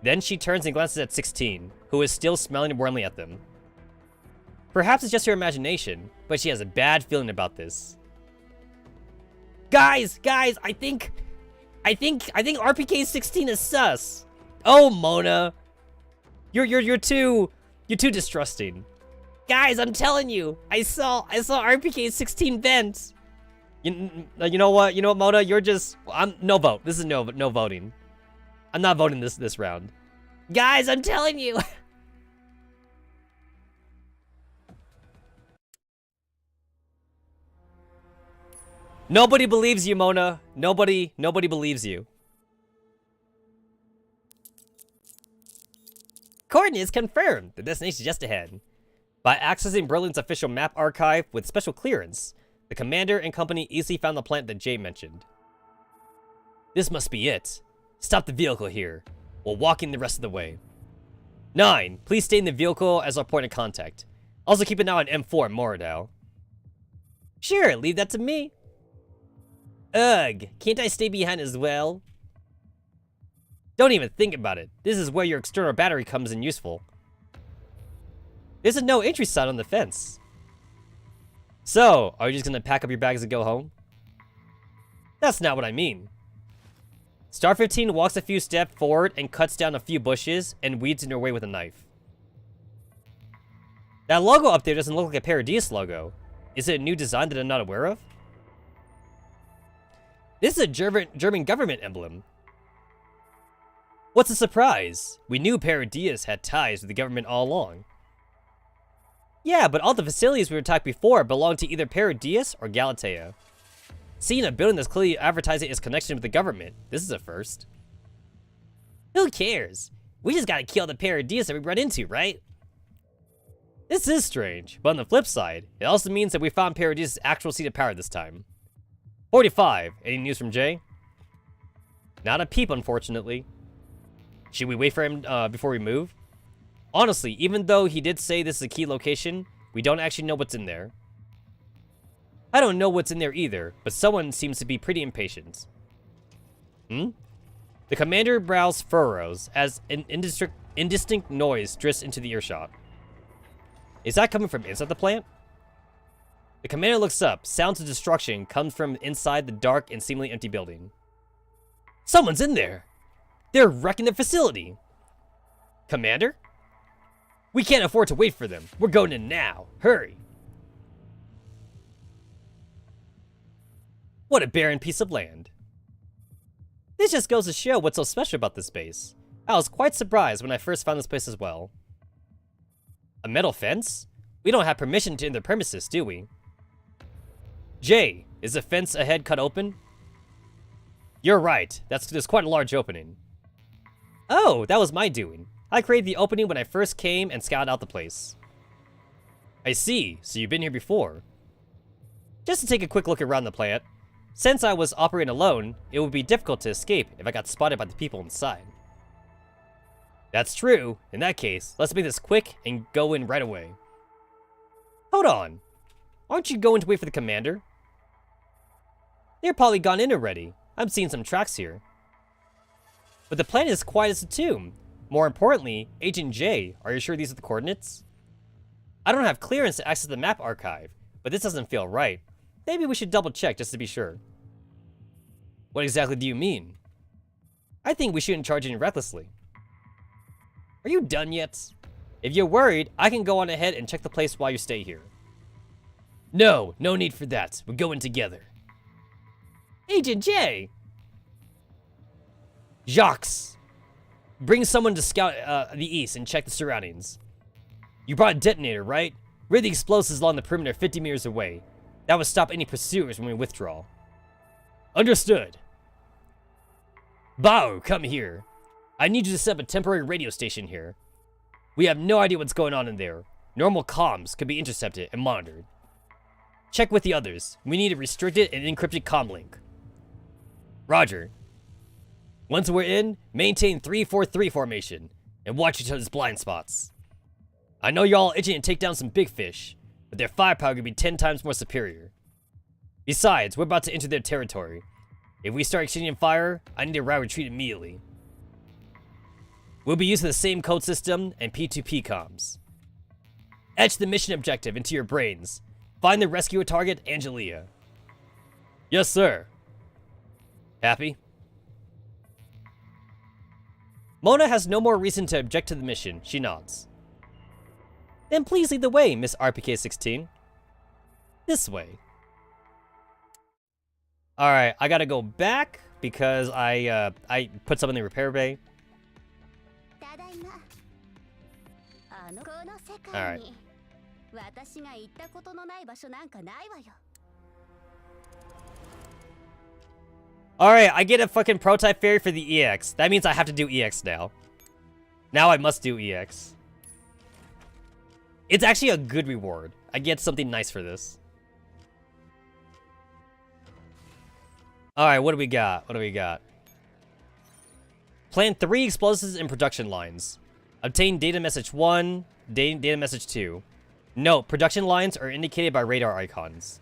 Then she turns and glances at 16, who is still smiling warmly at them. Perhaps it's just her imagination, but she has a bad feeling about this. Guys, I think RPK-16 is sus. Oh, Mona, you're too distrusting. Guys, I'm telling you, I saw RPK-16 vent. You know what, Mona, you're just no vote. This is no voting. I'm not voting this round. Guys, I'm telling you. Nobody believes you, Mona. Nobody believes you. Coordinates confirmed. The destination is just ahead. By accessing Berlin's official map archive with special clearance, the commander and company easily found the plant that Jay mentioned. This must be it. Stop the vehicle here. We'll walk in the rest of the way. 9. Please stay in the vehicle as our point of contact. Also keep an eye on M4 and Moradao. Sure, leave that to me. Ugh, can't I stay behind as well? Don't even think about it. This is where your external battery comes in useful. There's a no entry sign on the fence. So, are you just gonna pack up your bags and go home? That's not what I mean. Star 15 walks a few steps forward and cuts down a few bushes and weeds in her way with a knife. That logo up there doesn't look like a Paradies logo. Is it a new design that I'm not aware of? This is a German government emblem. What's a surprise? We knew Paradies had ties with the government all along. Yeah, but all the facilities we attacked before belonged to either Paradies or Galatea. Seeing a building that's clearly advertising its connection with the government, this is a first. Who cares? We just gotta kill the Paradies that we run into, right? This is strange, but on the flip side, it also means that we found Paradies' actual seat of power this time. 45. Any news from Jay? Not a peep, unfortunately. Should we wait for him before we move? Honestly, even though he did say this is a key location, we don't actually know what's in there. I don't know what's in there either, but someone seems to be pretty impatient. The commander brows furrows as an indistinct noise drifts into the earshot. Is that coming from inside the plant? The commander looks up. Sounds of destruction come from inside the dark and seemingly empty building. Someone's in there! They're wrecking the facility! Commander? We can't afford to wait for them. We're going in now. Hurry! What a barren piece of land. This just goes to show what's so special about this base. I was quite surprised when I first found this place as well. A metal fence? We don't have permission to enter the premises, do we? Jay, is the fence ahead cut open? You're right. There's quite a large opening. Oh, that was my doing. I created the opening when I first came and scouted out the place. I see. So you've been here before. Just to take a quick look around the plant. Since I was operating alone, it would be difficult to escape if I got spotted by the people inside. That's true. In that case, let's make this quick and go in right away. Hold on. Aren't you going to wait for the commander? They're probably gone in already. I'm seeing some tracks here. But the planet is quiet as a tomb. More importantly, Agent J, are you sure these are the coordinates? I don't have clearance to access the map archive, but this doesn't feel right. Maybe we should double check just to be sure. What exactly do you mean? I think we shouldn't charge in recklessly. Are you done yet? If you're worried, I can go on ahead and check the place while you stay here. No need for that. We're going together. Agent J! Jacques! Bring someone to scout the east and check the surroundings. You brought a detonator, right? Rid the explosives along the perimeter 50 meters away. That would stop any pursuers when we withdraw. Understood. Bao, come here. I need you to set up a temporary radio station here. We have no idea what's going on in there. Normal comms could be intercepted and monitored. Check with the others. We need a restricted and encrypted comm link. Roger. Once we're in, maintain 3-4-3 formation and watch each other's blind spots. I know you're all itching to take down some big fish, but their firepower could be 10 times more superior. Besides, we're about to enter their territory. If we start exchanging fire, I need a route retreat immediately. We'll be using the same code system and P2P comms. Etch the mission objective into your brains. Find the rescue target, Angelia. Yes, sir. Happy? Mona has no more reason to object to the mission. She nods. Then please lead the way, Miss RPK-16. This way. Alright, I gotta go back because I put some in the repair bay. Alright. Alright, I get a fucking prototype fairy for the EX. That means I have to do EX now. Now I must do EX. It's actually a good reward. I get something nice for this. Alright, what do we got? What do we got? Plant 3 explosives in production lines. Obtain data message 1, data message 2. Note, production lines are indicated by radar icons.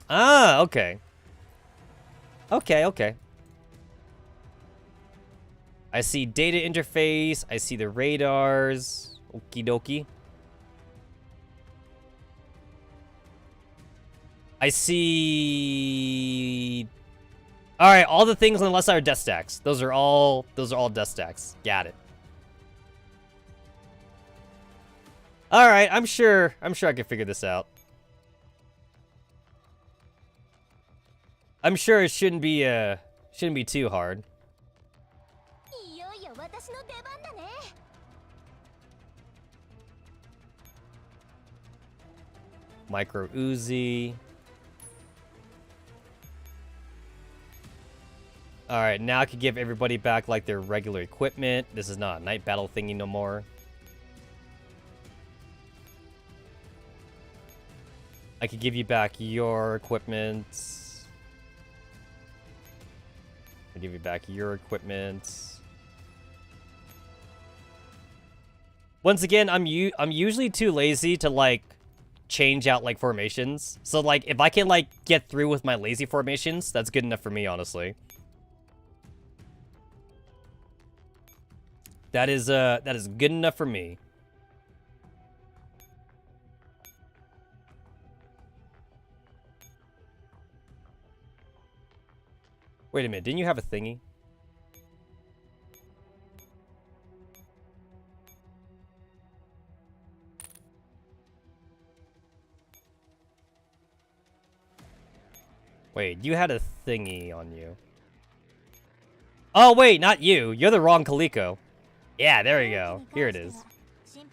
Ah, okay. Okay. I see data interface. I see the radars. Okie dokie. I see... Alright, all the things on the left side are death stacks. Those are all death stacks. Got it. Alright, I'm sure I can figure this out. I'm sure it shouldn't be too hard. Micro Uzi. Alright, now I could give everybody back like their regular equipment. This is not a night battle thingy no more. I could give you back your equipment. I'll give you back your equipment. Once again, I'm usually too lazy to like change out like formations. So like if I can like get through with my lazy formations, that's good enough for me, honestly. That is good enough for me. Wait a minute, didn't you have a thingy? Wait, you had a thingy on you. Oh wait, not you. You're the wrong Kaliko. Yeah, there we go. Here it is.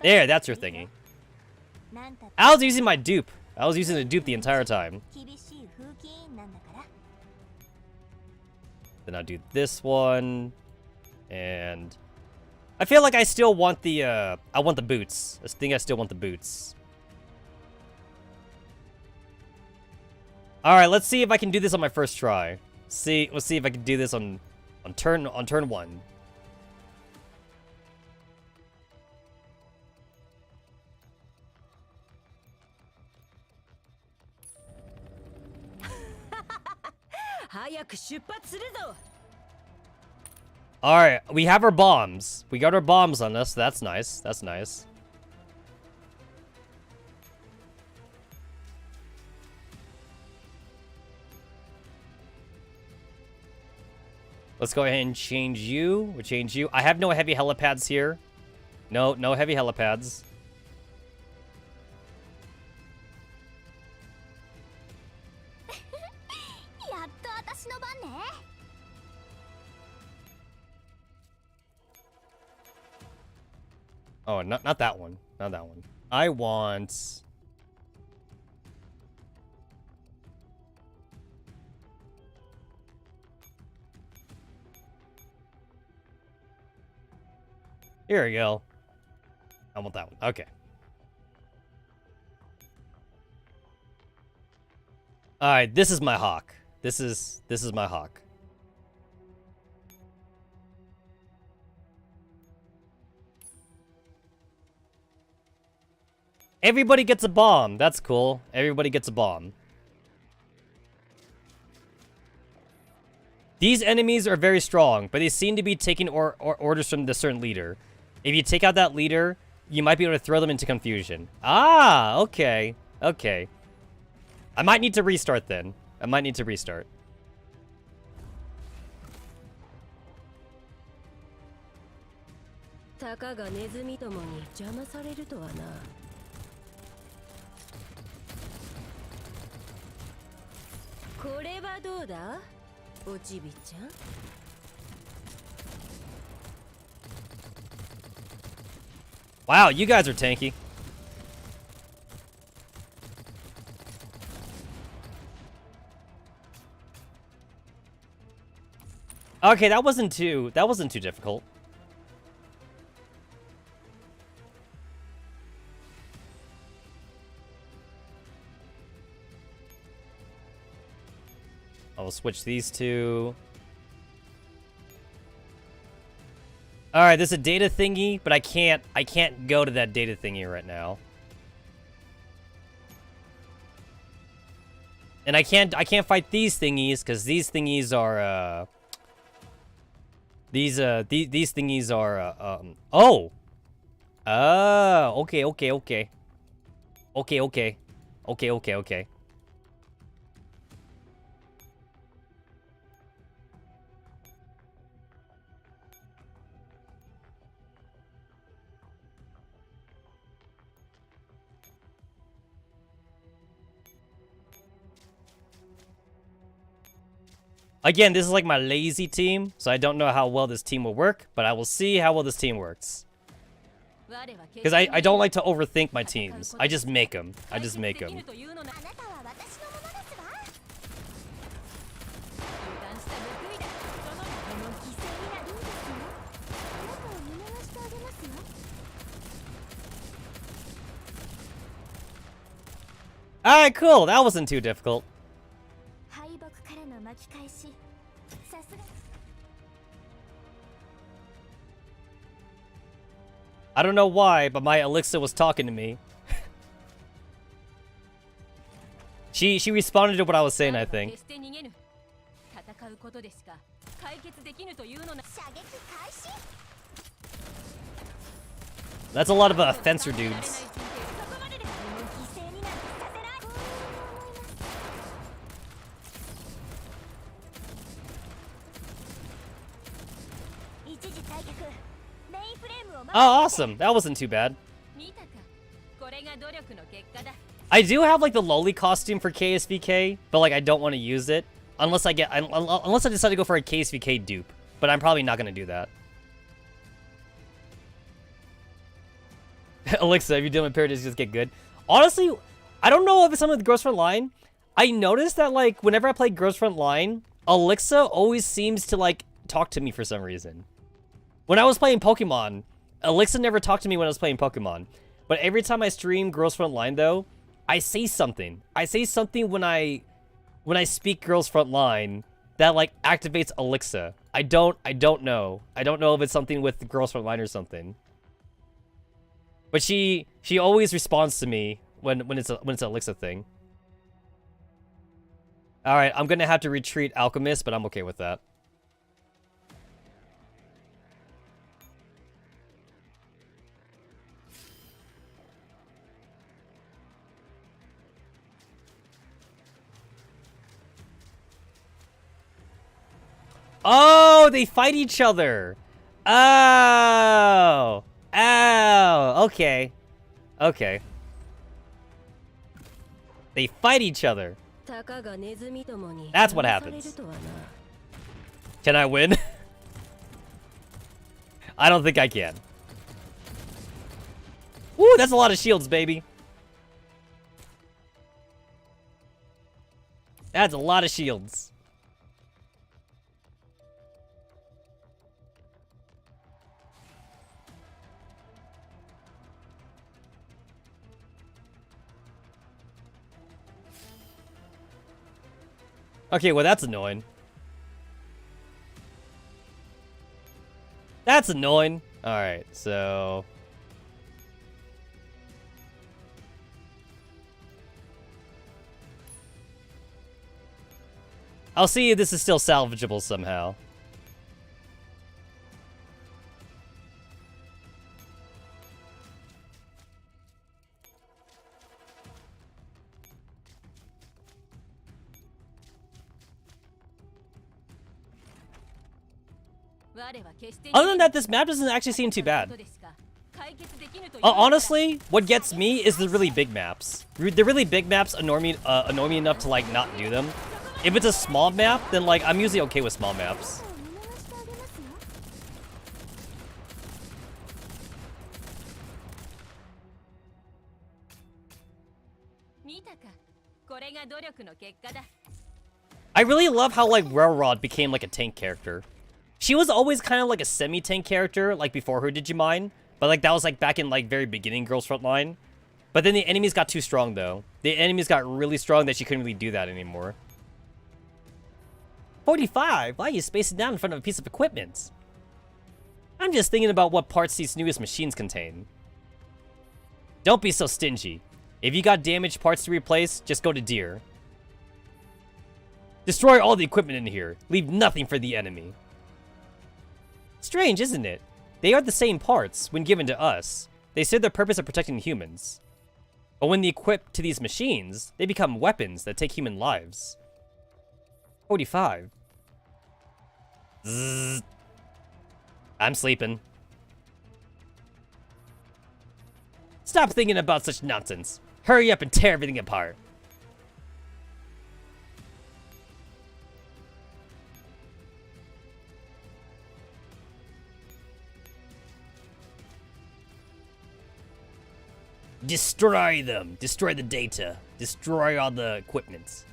There, that's your thingy. I was using my dupe. I was using the dupe the entire time. Then I'll do this one. And I feel like I still want the I want the boots. I think I still want the boots. Alright, let's see if I can do this on my first try. Let's see if I can do this on turn 1. Alright, we have our bombs. We got our bombs on us. That's nice. That's nice. Let's go ahead and change you. We'll change you. I have no heavy helipads here. No heavy helipads. Oh, not that one. Not that one. I want... Here we go. I want that one. Okay. Alright, this is my hawk. This is my hawk. Everybody gets a bomb. That's cool. Everybody gets a bomb. These enemies are very strong, but they seem to be taking orders from the certain leader. If you take out that leader, you might be able to throw them into confusion. Ah, okay. Okay. I might need to restart then. I might need to restart. Wow, you guys are tanky. Okay, that wasn't too difficult. I'll switch these two. All right, there's a data thingy, but I can't go to that data thingy right now. And I can't fight these thingies because these thingies are these thingies are oh. Okay. Again, this is like my lazy team, so I don't know how well this team will work, but I will see how well this team works. Because I don't like to overthink my teams. I just make them. Alright, cool. That wasn't too difficult. I don't know why, but my Alexa was talking to me. She responded to what I was saying, I think. That's a lot of fencer dudes. Oh, awesome. That wasn't too bad. I do have like the loli costume for KSVK, but like I don't want to use it unless I decide to go for a KSVK dupe, but I'm probably not going to do that. Alexa, if you're doing parodies, just get good. Honestly, I don't know if it's something with Girls Frontline. I noticed that like whenever I play Girls Frontline, Alexa always seems to like talk to me for some reason. When I was playing Pokemon, Alexa never talked to me when I was playing Pokemon. But every time I stream Girls Frontline though, I say something. I say something when I speak Girls Frontline that like activates Alexa. I don't know. I don't know if it's something with Girls Frontline or something. But she always responds to me when it's an Alexa thing. All right, I'm gonna have to retreat Alchemist, but I'm okay with that. Oh, they fight each other. Oh. Oh. Okay. Okay. They fight each other. That's what happens. Can I win? I don't think I can. Woo, that's a lot of shields, baby. That's a lot of shields. Okay, well, that's annoying. That's annoying. Alright, so... I'll see if this is still salvageable somehow. Other than that, this map doesn't actually seem too bad. Honestly, what gets me is the really big maps. The really big maps annoy me enough to like not do them. If it's a small map, then like I'm usually okay with small maps. I really love how, like, Railrod became, like, a tank character. She was always kind of like a semi-tank character, like, before her Digimine. But, like, that was, like, back in, like, very beginning Girls Frontline. But then the enemies got too strong, though. The enemies got really strong that she couldn't really do that anymore. 45? Why are you spacing down in front of a piece of equipment? I'm just thinking about what parts these newest machines contain. Don't be so stingy. If you got damaged parts to replace, just go to Deer. Destroy all the equipment in here. Leave nothing for the enemy. Strange, isn't it? They are the same parts when given to us. They serve the purpose of protecting humans. But when they equip to these machines, they become weapons that take human lives. 45. Zzz. I'm sleeping. Stop thinking about such nonsense. Hurry up and tear everything apart. Destroy them. Destroy the data. Destroy all the equipment.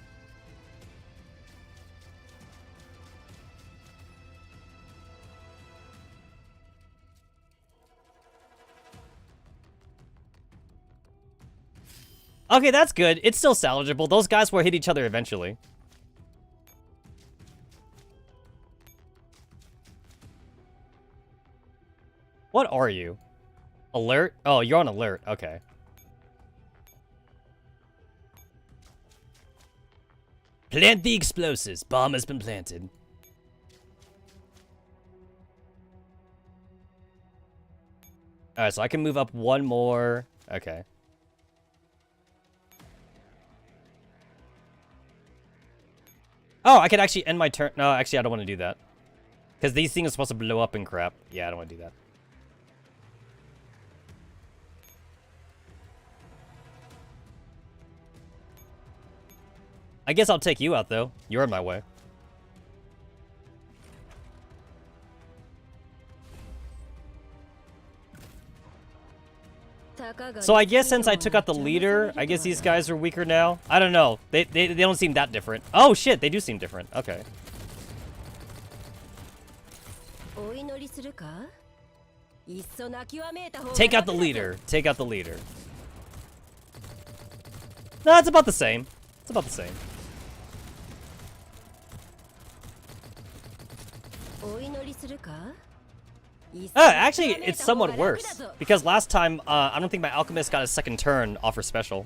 Okay, that's good. It's still salvageable. Those guys will hit each other eventually. What are you? Alert? Oh, you're on alert. Okay. Plant the explosives. Bomb has been planted. Alright, so I can move up one more. Okay. Oh, I could actually end my turn. No, actually, I don't want to do that. Because these things are supposed to blow up and crap. Yeah, I don't want to do that. I guess I'll take you out, though. You're in my way. So I guess since I took out the leader, I guess these guys are weaker now. I don't know. They don't seem that different. Oh, shit. They do seem different. Okay. Take out the leader. Take out the leader. No, it's about the same. It's about the same. Actually, it's somewhat worse. Because last time, I don't think my alchemist got a second turn off her special.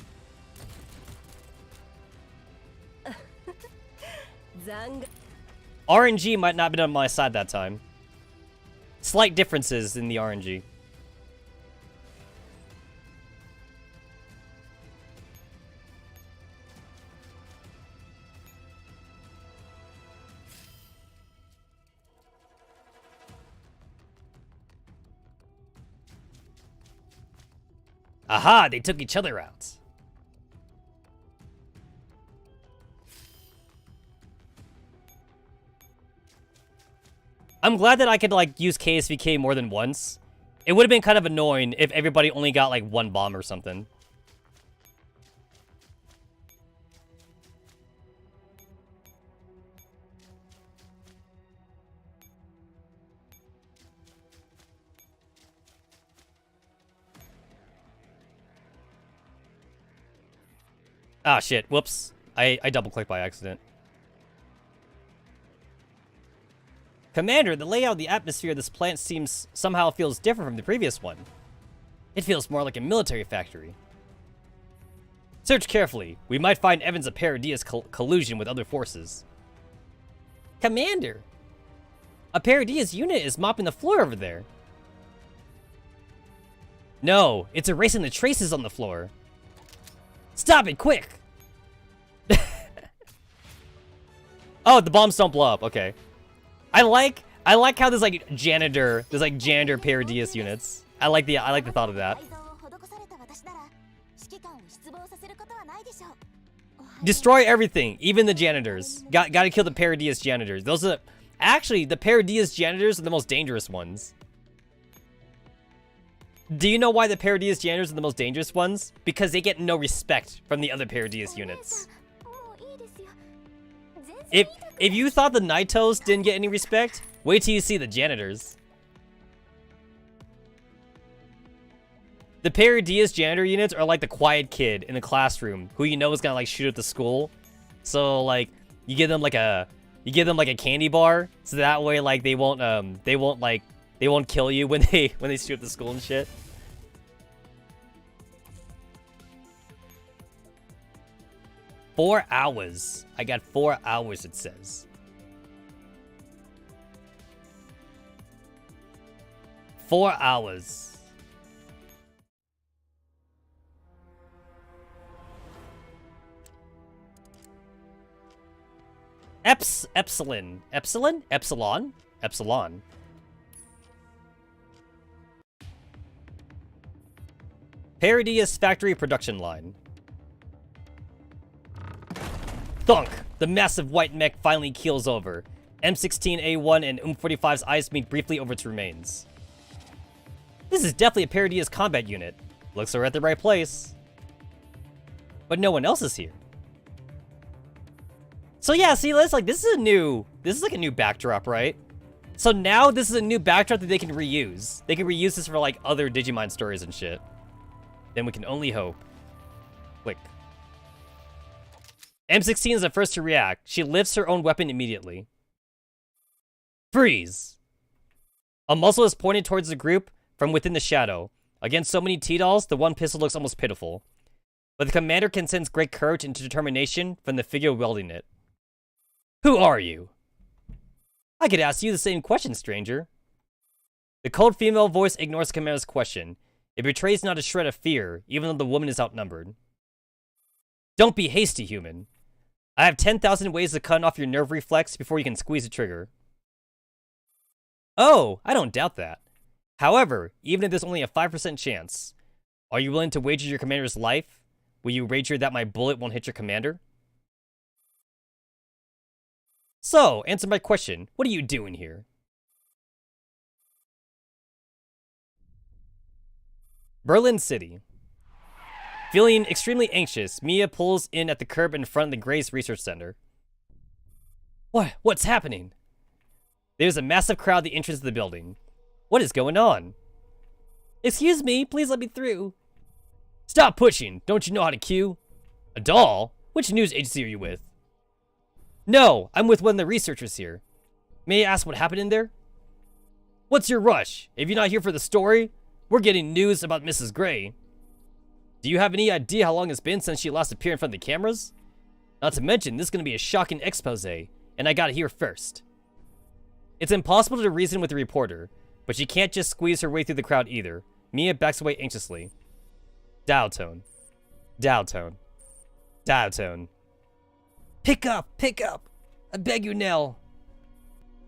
RNG might not have been on my side that time. Slight differences in the RNG. Aha, they took each other out. I'm glad that I could, like, use KSVK more than once. It would have been kind of annoying if everybody only got, like, one bomb or something. Ah, shit. Whoops. I double-clicked by accident. Commander, the layout of the atmosphere of this plant somehow feels different from the previous one. It feels more like a military factory. Search carefully. We might find evidence of Paradia's collusion with other forces. Commander! A Paradia's unit is mopping the floor over there. No, it's erasing the traces on the floor. Stop it, quick! Oh, the bombs don't blow up. Okay. I like how there's like janitor Paradias units. I like the thought of that. Destroy everything, even the janitors. Gotta kill the Paradias janitors. Those are actually the Paradias janitors are the most dangerous ones. Do you know why the Paradias janitors are the most dangerous ones? Because they get no respect from the other Paradias units. If you thought the Naitos didn't get any respect, wait till you see the janitors. The Paradias janitor units are like the quiet kid in the classroom who you know is gonna like shoot at the school. So like you give them like a candy bar so that way like they won't kill you when they shoot at the school and shit. "4 hours. I got 4 hours, it says. "4 hours. Epsilon. Paradias factory production line. Thunk! The massive white mech finally keels over. M16A1 and 45's eyes meet briefly over its remains. This is definitely a Paradias combat unit. Looks like we're at the right place. But no one else is here. So yeah, see, this is like a new backdrop, right? So now this is a new backdrop that they can reuse. They can reuse this for like other Digimind stories and shit. Then we can only hope. Click. M16 is the first to react. She lifts her own weapon immediately. Freeze! A muzzle is pointed towards the group from within the shadow. Against so many T-dolls, the one pistol looks almost pitiful. But the commander can sense great courage and determination from the figure wielding it. Who are you? I could ask you the same question, stranger. The cold female voice ignores the commander's question. It betrays not a shred of fear, even though the woman is outnumbered. Don't be hasty, human. I have 10,000 ways to cut off your nerve reflex before you can squeeze the trigger. Oh, I don't doubt that. However, even if there's only a 5% chance, are you willing to wager your commander's life? Will you wager that my bullet won't hit your commander? So, answer my question. What are you doing here? Berlin City. Feeling extremely anxious, Mia pulls in at the curb in front of the Gray's Research Center. What's happening? There's a massive crowd at the entrance of the building. What is going on? Excuse me, please let me through. Stop pushing. Don't you know how to queue? A doll? Which news agency are you with? No, I'm with one of the researchers here. May I ask what happened in there? What's your rush? If you're not here for the story, we're getting news about Mrs. Gray. Do you have any idea how long it's been since she last appeared in front of the cameras? Not to mention, this is going to be a shocking expose, and I got it here first. It's impossible to reason with the reporter, but she can't just squeeze her way through the crowd either. Mia backs away anxiously. Dial tone. Dial tone. Dial tone. Pick up! Pick up! I beg you, Nell.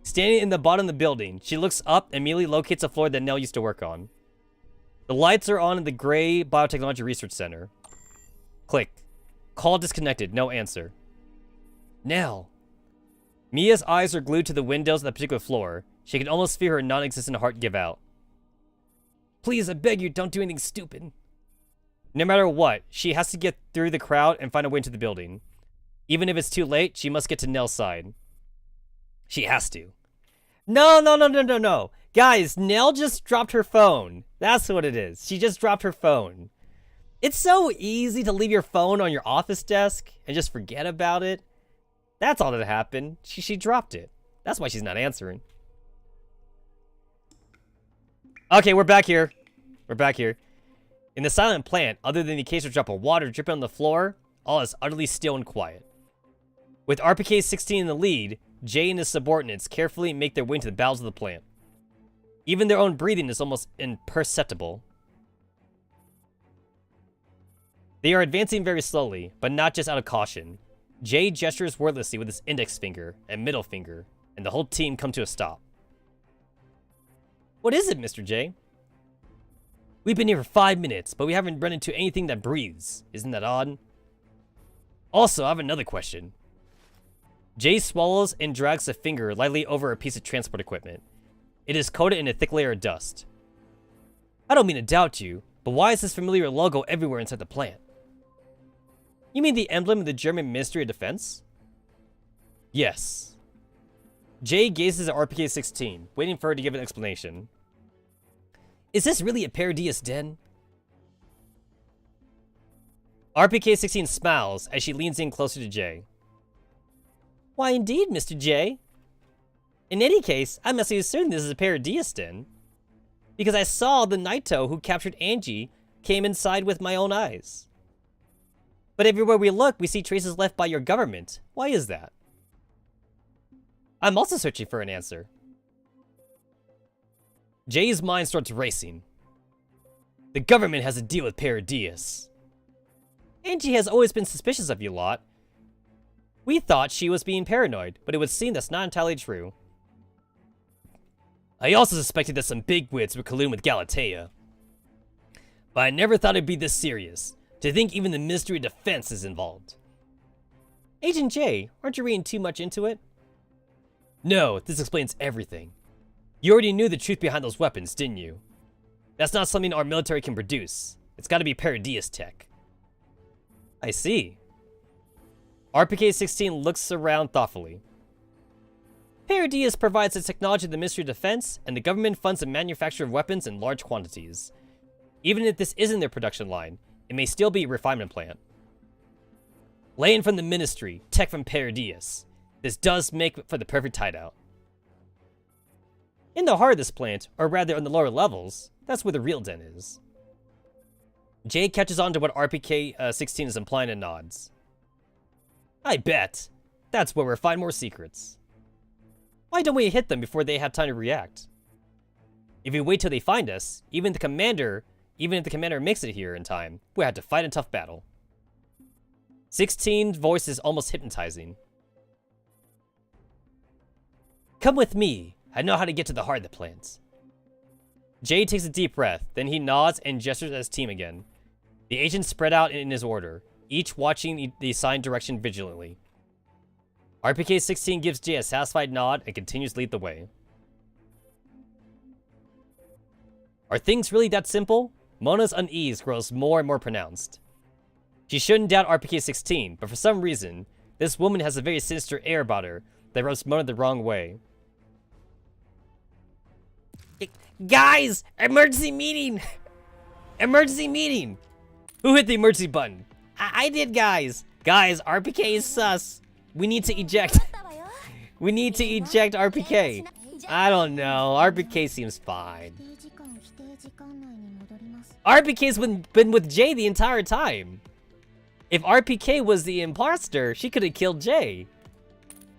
Standing in the bottom of the building, she looks up and immediately locates a floor that Nell used to work on. The lights are on in the Gray Biotechnology Research Center. Click. Call disconnected. No answer. Nell. Mia's eyes are glued to the windows of that particular floor. She can almost feel her non-existent heart give out. Please, I beg you, don't do anything stupid. No matter what, she has to get through the crowd and find a way into the building. Even if it's too late, she must get to Nell's side. She has to. No. Guys, Nell just dropped her phone. That's what it is. She just dropped her phone. It's so easy to leave your phone on your office desk and just forget about it. That's all that happened. She dropped it. That's why she's not answering. Okay, we're back here. In the silent plant, other than the occasional drop of water dripping on the floor, all is utterly still and quiet. With RPK-16 in the lead, Jay and his subordinates carefully make their way into the bowels of the plant. Even their own breathing is almost imperceptible. They are advancing very slowly, but not just out of caution. Jay gestures wordlessly with his index finger and middle finger, and the whole team come to a stop. What is it, Mr. J? We've been here for 5 minutes, but we haven't run into anything that breathes. Isn't that odd? Also, I have another question. Jay swallows and drags a finger lightly over a piece of transport equipment. It is coated in a thick layer of dust. I don't mean to doubt you, but why is this familiar logo everywhere inside the plant? You mean the emblem of the German Ministry of Defense? Yes. Jay gazes at RPK-16, waiting for her to give an explanation. Is this really a Paradius den? RPK-16 smiles as she leans in closer to Jay. Why indeed, Mr. J. In any case, I must assume this is a Paradius den, because I saw the Naito who captured Angie came inside with my own eyes. But everywhere we look, we see traces left by your government. Why is that? I'm also searching for an answer. Jay's mind starts racing. The government has a deal with Paradius. Angie has always been suspicious of you lot. We thought she was being paranoid, but it would seem that's not entirely true. I also suspected that some bigwigs would collude with Galatea. But I never thought it'd be this serious. To think even the Ministry of Defense is involved. Agent J, aren't you reading too much into it? No, this explains everything. You already knew the truth behind those weapons, didn't you? That's not something our military can produce. It's gotta be Paradius tech. I see. RPK-16 looks around thoughtfully. Paradius provides the technology to the Ministry of Defense, and the government funds the manufacture of weapons in large quantities. Even if this isn't their production line, it may still be a refinement plant. Land from the Ministry, tech from Paradius. This does make for the perfect hideout. In the heart of this plant, or rather on the lower levels, that's where the real den is. Jay catches on to what RPK-16 is implying and nods. I bet. That's where we'll find more secrets. Why don't we hit them before they have time to react? If we wait till they find us, even if the commander makes it here in time, we'll have to fight a tough battle. 16's voice is almost hypnotizing. Come with me. I know how to get to the heart of the plant. Jay takes a deep breath, then he nods and gestures at his team again. The agents spread out in his order, each watching the assigned direction vigilantly. RPK-16 gives Jay a satisfied nod and continues to lead the way. Are things really that simple? Mona's unease grows more and more pronounced. She shouldn't doubt RPK-16, but for some reason, this woman has a very sinister air about her that rubs Mona the wrong way. Guys! Emergency meeting! Emergency meeting! Who hit the emergency button? I did, guys! Guys, RPK is sus. We need to eject. We need to eject RPK. I don't know. RPK seems fine. RPK's been with Jay the entire time. If RPK was the imposter, she could have killed Jay.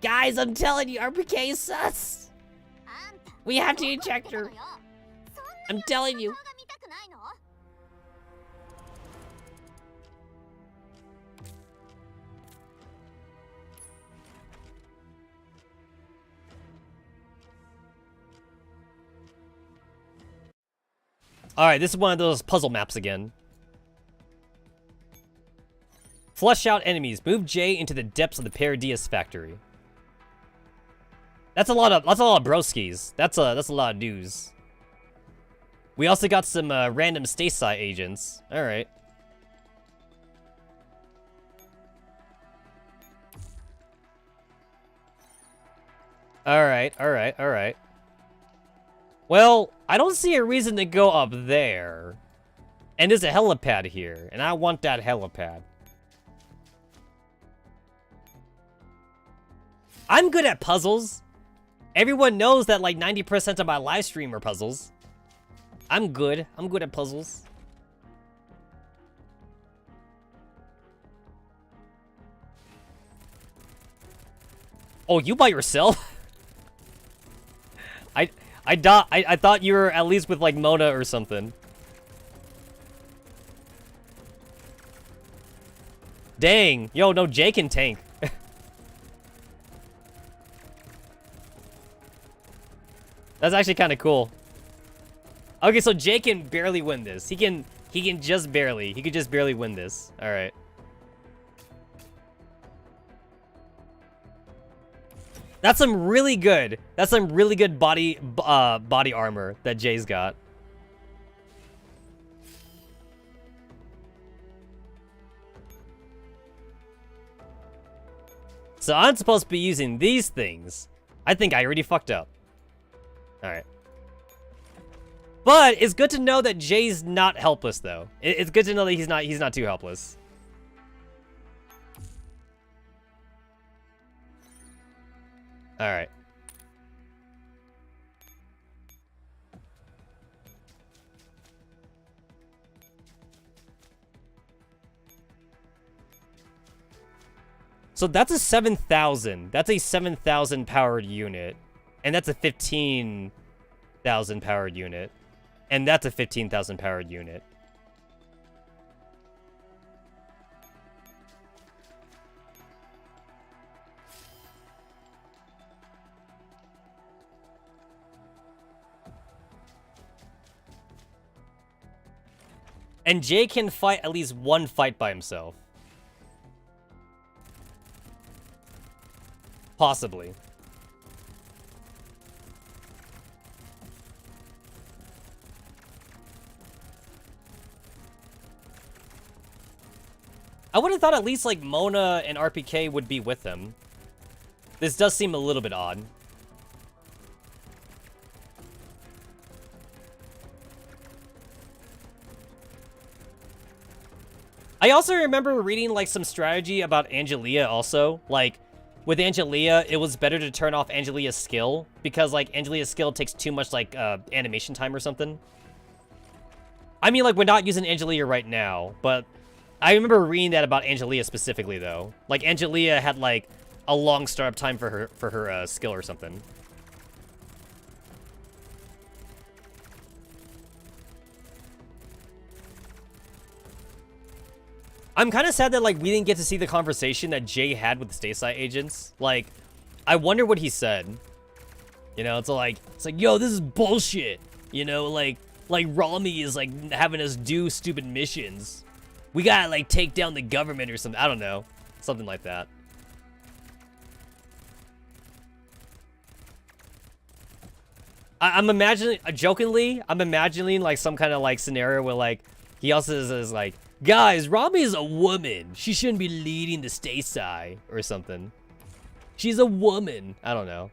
Guys, I'm telling you, RPK is sus. We have to eject her. I'm telling you. Alright, this is one of those puzzle maps again. Flush out enemies. Move Jay into the depths of the Paradius factory. That's a lot of broskies. That's a lot of news. We also got some random Stasi agents. Alright. Alright. Well, I don't see a reason to go up there. And there's a helipad here, and I want that helipad. I'm good at puzzles. Everyone knows that like 90% of my live stream are puzzles. I'm good at puzzles. Oh, you by yourself? I thought you were at least with like Mona or something. Dang. Yo, no, Jay can tank. That's actually kind of cool. Okay, so Jay can barely win this. He can just barely. He could just barely win this. All right. That's some really good. That's some really good body armor that Jay's got. So I'm supposed to be using these things. I think I already fucked up. Alright. But it's good to know that Jay's not helpless, though. It's good to know that he's not too helpless. Alright. So that's a 7,000. That's a 7,000 powered unit. And that's a 15,000 powered unit. And that's a 15,000 powered unit. And Jay can fight at least one fight by himself. Possibly. I would have thought at least like Mona and RPK would be with him. This does seem a little bit odd. I also remember reading like some strategy about Angelia also. Like, with Angelia, it was better to turn off Angelia's skill because, like, Angelia's skill takes too much, like, animation time or something. I mean, like, we're not using Angelia right now, but I remember reading that about Angelia specifically, though. Like, Angelia had, like, a long startup time for her skill or something. I'm kind of sad that, like, we didn't get to see the conversation that Jay had with the stateside agents. Like, I wonder what he said. You know, it's like, yo, this is bullshit. You know, like Rami is, like, having us do stupid missions. We gotta, like, take down the government or something. I don't know. Something like that. I'm imagining, jokingly, I'm imagining, like, some kind of, like, scenario where, like, he also is like, guys, Rami is a woman. She shouldn't be leading the stateside or something. She's a woman. I don't know.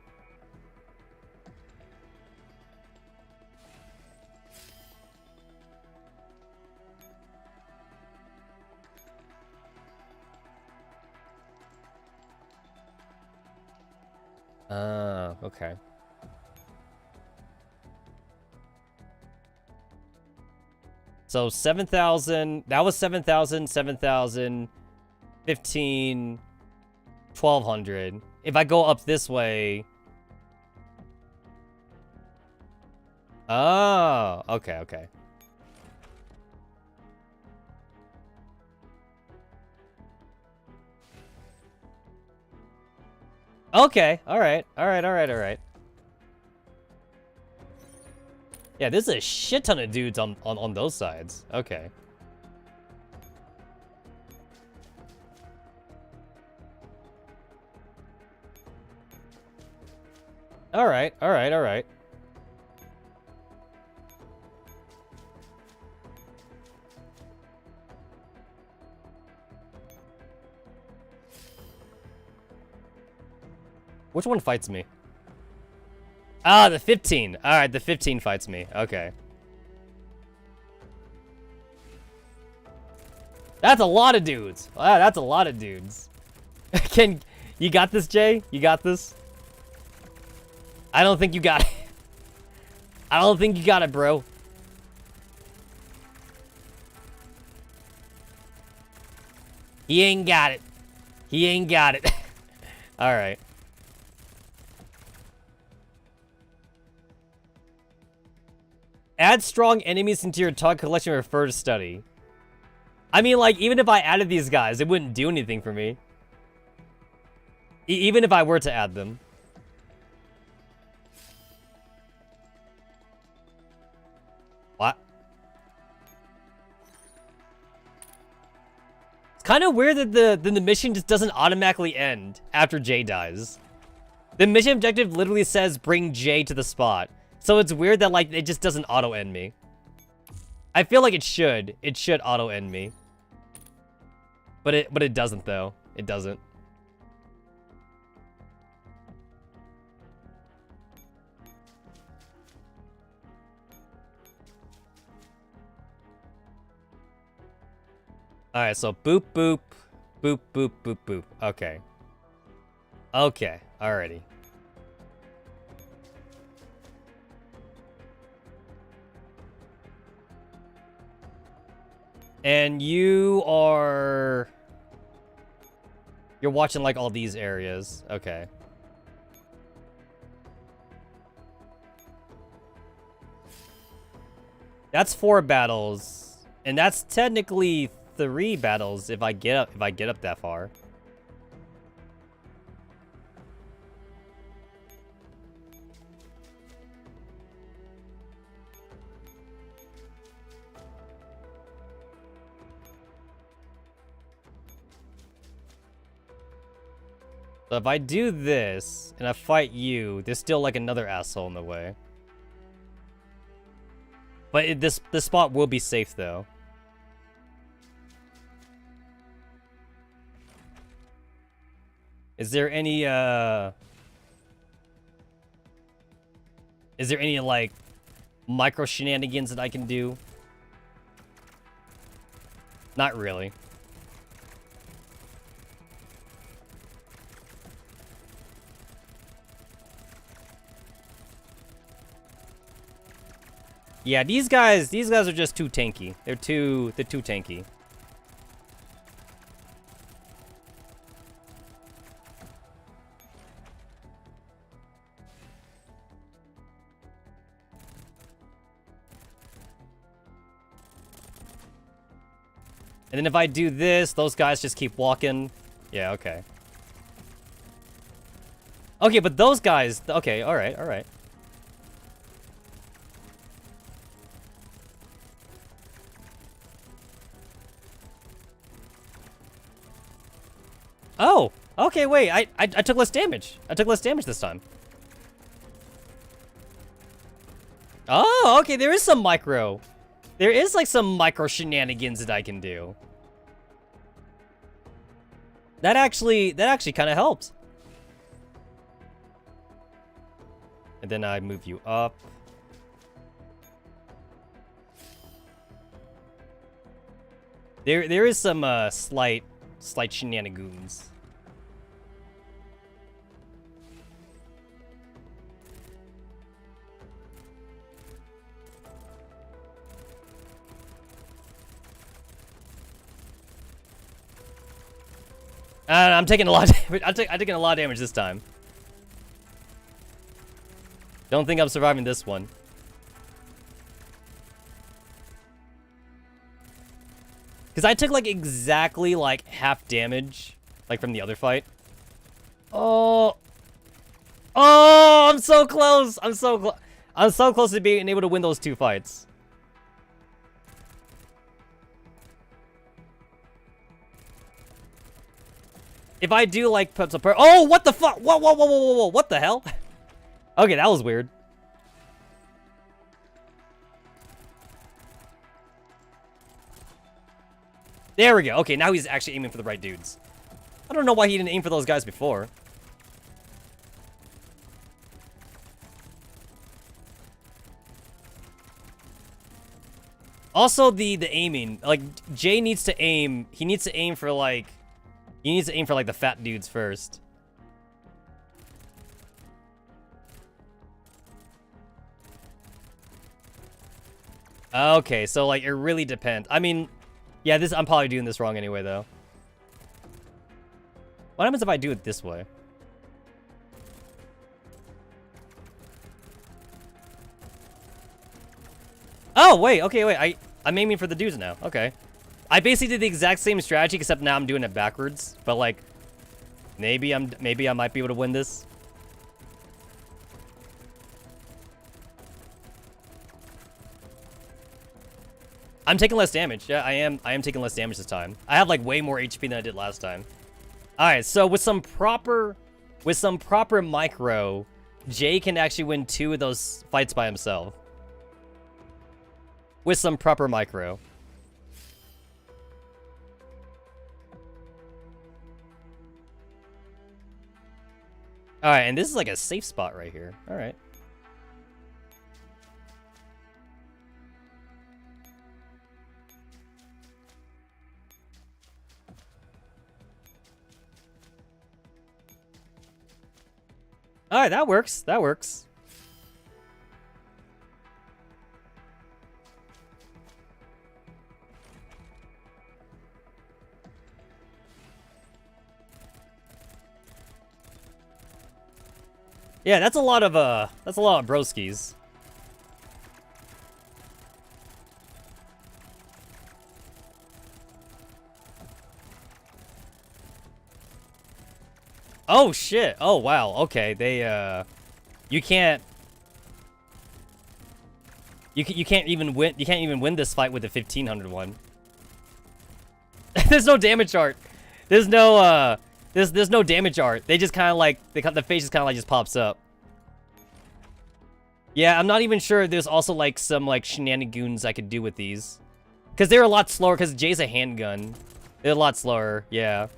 Okay. So 7,000, that was 7,000, 7,000, 15, 1,200. If I go up this way. Oh, okay, okay. Okay, alright, alright, alright, alright. Yeah, there's a shit ton of dudes on those sides. Okay. Alright, alright, alright. Which one fights me? Ah, the 15. Alright, the 15 fights me. Okay. That's a lot of dudes. Wow, that's a lot of dudes. You got this, Jay? You got this? I don't think you got it. I don't think you got it, bro. He ain't got it. He ain't got it. Alright. Add strong enemies into your target collection and refer to study. I mean, like, even if I added these guys, it wouldn't do anything for me. Even if I were to add them. What? It's kind of weird that the mission just doesn't automatically end after Jay dies. The mission objective literally says bring Jay to the spot. So it's weird that, like, it just doesn't auto-end me. I feel like it should. It should auto-end me. But it doesn't, though. It doesn't. Alright, so boop, boop. Boop, boop, boop, boop. Okay. Okay, alrighty. And you are... You're watching, like, all these areas. Okay. That's 4 battles. And that's technically 3 battles if I get up that far. So if I do this, and I fight you, there's still, like, another asshole in the way. But this spot will be safe, though. Is there any, like, micro shenanigans that I can do? Not really. Yeah, these guys are just too tanky. They're too tanky. And then if I do this, those guys just keep walking. Yeah, okay. Okay, but those guys, okay, alright, alright. Oh, okay, wait, I took less damage. I took less damage this time. Oh, okay, there is some micro. There is, like, some micro shenanigans that I can do. That actually kind of helps. And then I move you up. There is some slight shenanigans. I'm taking a lot of damage. I'm taking a lot of damage this time. Don't think I'm surviving this one. Because I took, like, exactly, like, half damage, like, from the other fight. Oh. Oh, I'm so close. I'm so close to being able to win those 2 fights. If I do, like, put some oh, what the fuck? Whoa, whoa, whoa, whoa, whoa, whoa. What the hell? Okay, that was weird. There we go. Okay, now he's actually aiming for the right dudes. I don't know why he didn't aim for those guys before. Also, the aiming. Like, Jay needs to aim. He needs to aim for, like... He needs to aim for, like, the fat dudes first. Okay, so, like, it really depends. I mean, yeah, I'm probably doing this wrong anyway, though. What happens if I do it this way? Oh, wait, okay, wait. I'm aiming for the dudes now. Okay. I basically did the exact same strategy, except now I'm doing it backwards. But, like, maybe I might be able to win this. I'm taking less damage. Yeah, I am taking less damage this time. I have, like, way more HP than I did last time. Alright, so with some proper micro, Jay can actually win 2 of those fights by himself. With some proper micro. Alright, and this is like a safe spot right here. Alright. Alright, that works. That works. Yeah, that's a lot of broskies. Oh shit. Oh wow. Okay, they you can't even win this fight with the 1500 one. There's no damage art. There's no there's no damage art. They just kind of like the face just kind of like just pops up. Yeah, I'm not even sure there's also like some like shenanigans I could do with these. Cuz they're a lot slower cuz Jay's a handgun. They're a lot slower. Yeah.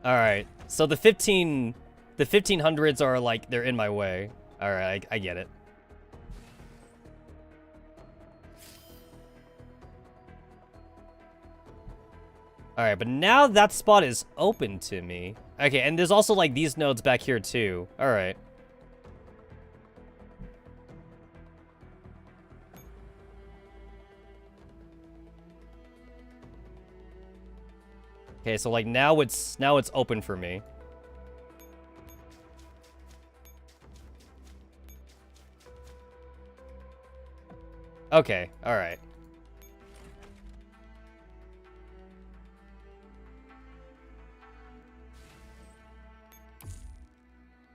All right. So the 1500s are like they're in my way. All right, I get it. All right, but now that spot is open to me. Okay, and there's also like these nodes back here too. All right. Okay, so like now it's open for me. Okay, all right.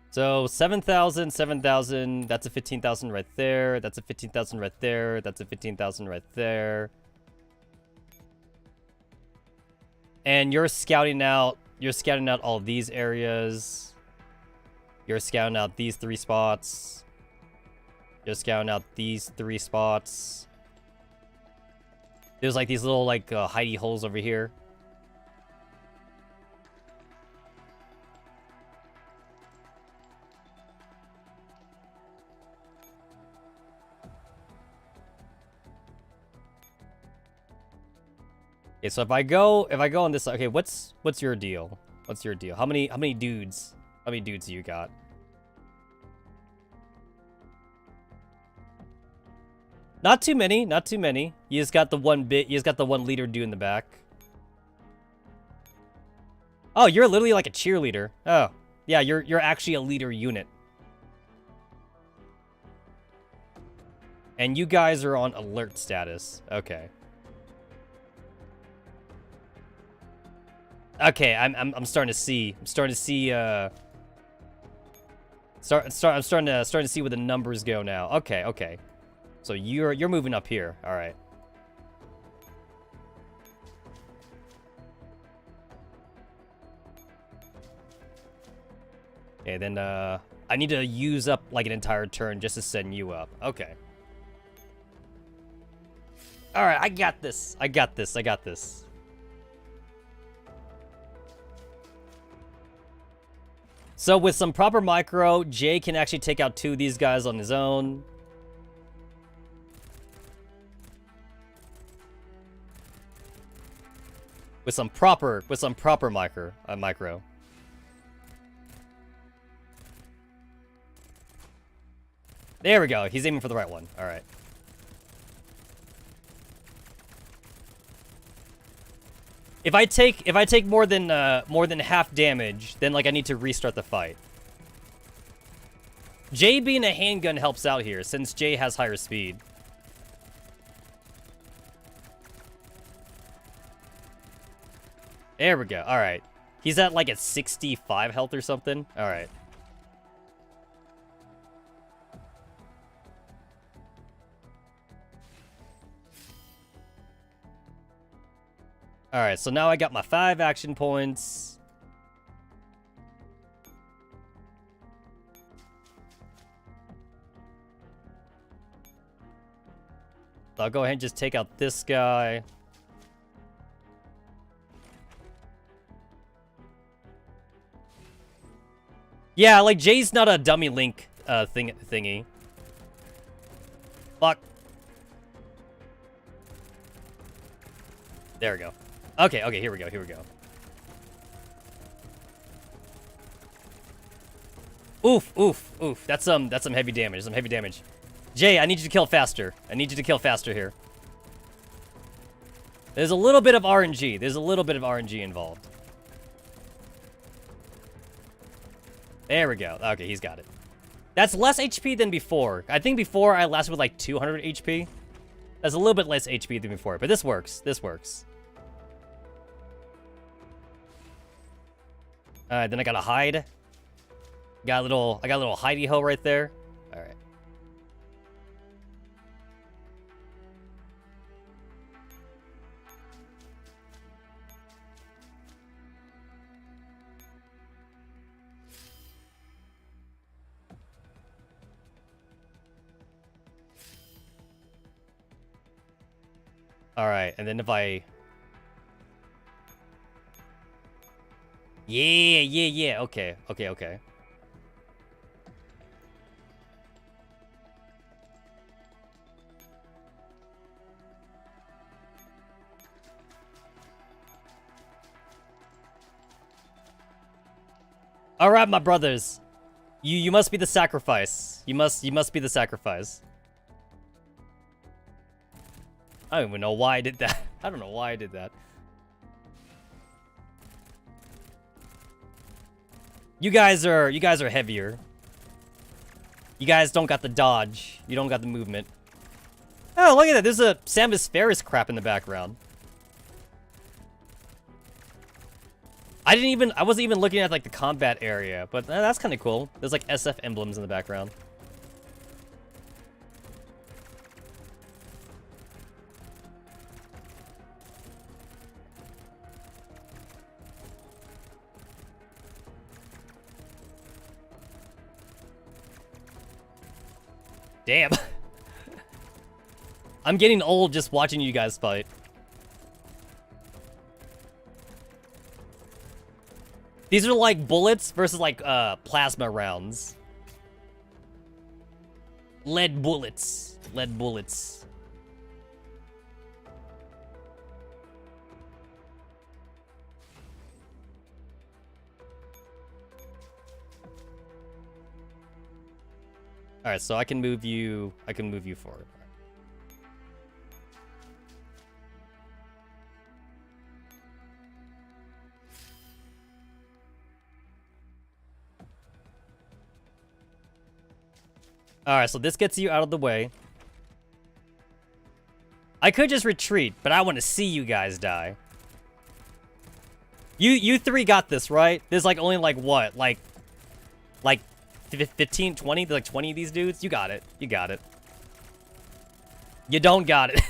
So 7,000, 7,000, that's a 15,000 right there. That's a 15,000 right there. That's a 15,000 right there. And you're scouting out all these areas. You're scouting out these 3 spots. You're scouting out these 3 spots. There's like these little like hidey holes over here. Okay, so if I go on this, okay, what's your deal? What's your deal? How many dudes do you got? Not too many, not too many. You just got the one leader dude in the back. Oh, you're literally like a cheerleader. Oh, yeah, you're actually a leader unit. And you guys are on alert status. Okay. Okay, I'm starting to see. I'm starting to see. I'm starting to see where the numbers go now. Okay, okay. So you're moving up here. All right. Okay, then I need to use up like an entire turn just to send you up. Okay. All right, I got this. I got this. I got this. So with some proper micro, Jay can actually take out 2 of these guys on his own. With some proper micro. There we go. He's aiming for the right one. All right. If I take more than half damage, then like I need to restart the fight. Jay being a handgun helps out here since Jay has higher speed. There we go. All right. He's at like a 65 health or something. All right. All right, so now I got my 5 action points. So I'll go ahead and just take out this guy. Yeah, like Jay's not a dummy Link thingy. Fuck. There we go. Okay, okay, here we go, here we go. Oof, oof, oof. That's some heavy damage. Some heavy damage. Jay, I need you to kill faster. I need you to kill faster here. There's a little bit of RNG. There's a little bit of RNG involved. There we go. Okay, he's got it. That's less HP than before. I think before I lasted with like 200 HP. That's a little bit less HP than before, but this works. This works. Alright, then I gotta hide. I got a little hidey hole right there. Alright. Alright, and then if I... Yeah. Okay. All right, my brothers. You must be the sacrifice. You must be the sacrifice. I don't even know why I did that. I don't know why I did that. You guys are heavier. You guys don't got the dodge. You don't got the movement. Oh, look at that. There's a Samus Ferris crap in the background. I wasn't even looking at like the combat area, but that's kind of cool. There's like SF emblems in the background. Damn. I'm getting old just watching you guys fight. These are like bullets versus like plasma rounds. Lead bullets. Lead bullets. All right, so I can move you forward. All right, so this gets you out of the way. I could just retreat, but I want to see you guys die. You three got this, right? There's like only like what? Like 15, 20? Like 20 of these dudes? You got it. You got it. You don't got it.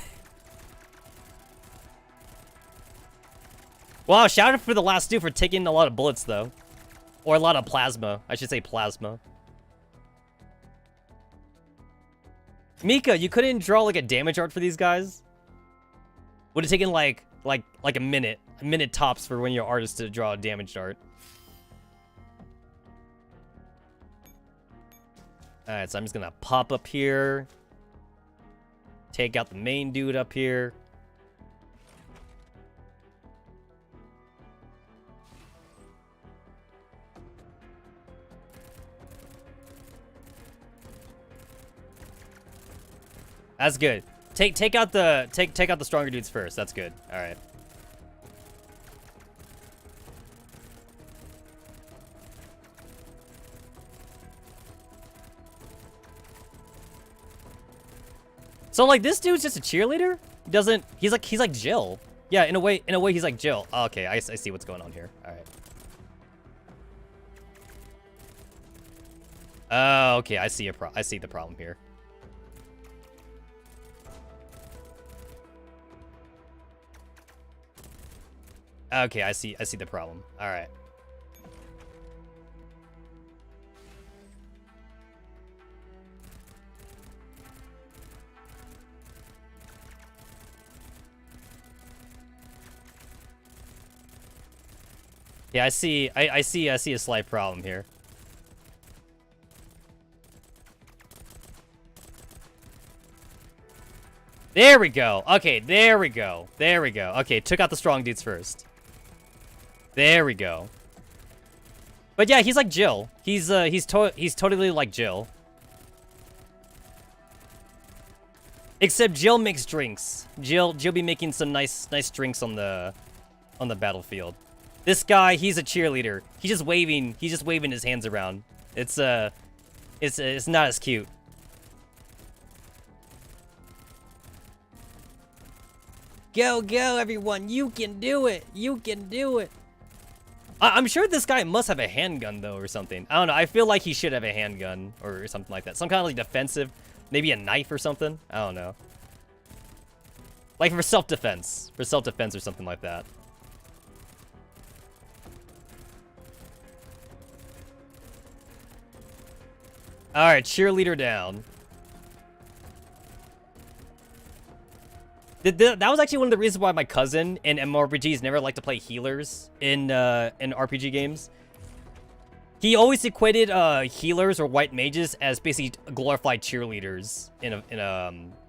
Wow, shout out for the last dude for taking a lot of bullets, though. Or a lot of plasma. I should say plasma. Mika, you couldn't draw like a damage art for these guys? Would have taken like a minute tops for when you're artist to draw a damage art. Alright, so I'm just gonna pop up here. Take out the main dude up here. That's good. Take out the stronger dudes first. That's good. All right. So like this dude's just a cheerleader? He's like Jill. Yeah, in a way he's like Jill. Oh, okay, I see what's going on here. All right. Oh, okay, I see the problem here. Okay, I see the problem. All right. Yeah, I see a slight problem here. There we go. Okay, there we go. There we go. Okay, took out the strong dudes first. There we go. But yeah, he's like Jill. He's totally like Jill. Except Jill makes drinks. Jill be making some nice drinks on the battlefield. This guy, he's a cheerleader. He's just waving his hands around. It's not as cute. Go, everyone. You can do it. You can do it. I'm sure this guy must have a handgun, though, or something. I don't know. I feel like he should have a handgun or something like that. Some kind of, like, defensive. Maybe a knife or something. I don't know. Like, for self-defense. For self-defense or something like that. Alright, cheerleader down. That was actually one of the reasons why my cousin in MMORPGs never liked to play healers in RPG games. He always equated healers or white mages as basically glorified cheerleaders in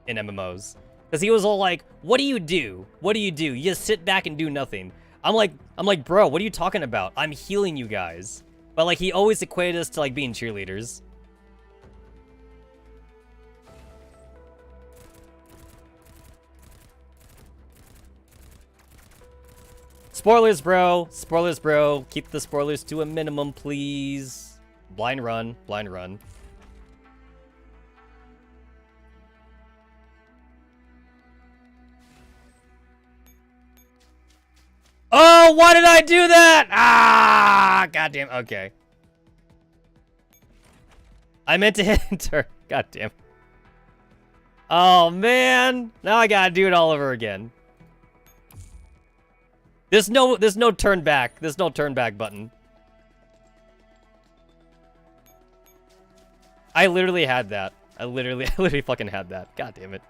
MMOs. Because he was all like, "What do you do? What do you do? You just sit back and do nothing." I'm like, bro, what are you talking about? I'm healing you guys. But like, he always equated us to like being cheerleaders. Spoilers, bro. Spoilers, bro. Keep the spoilers to a minimum, please. Blind run. Blind run. Oh, why did I do that? Ah, goddamn. Okay. I meant to hit enter. Goddamn. Oh, man. Now I gotta do it all over again. There's no turn back. There's no turn back button. I literally had that. I literally fucking had that. God damn it.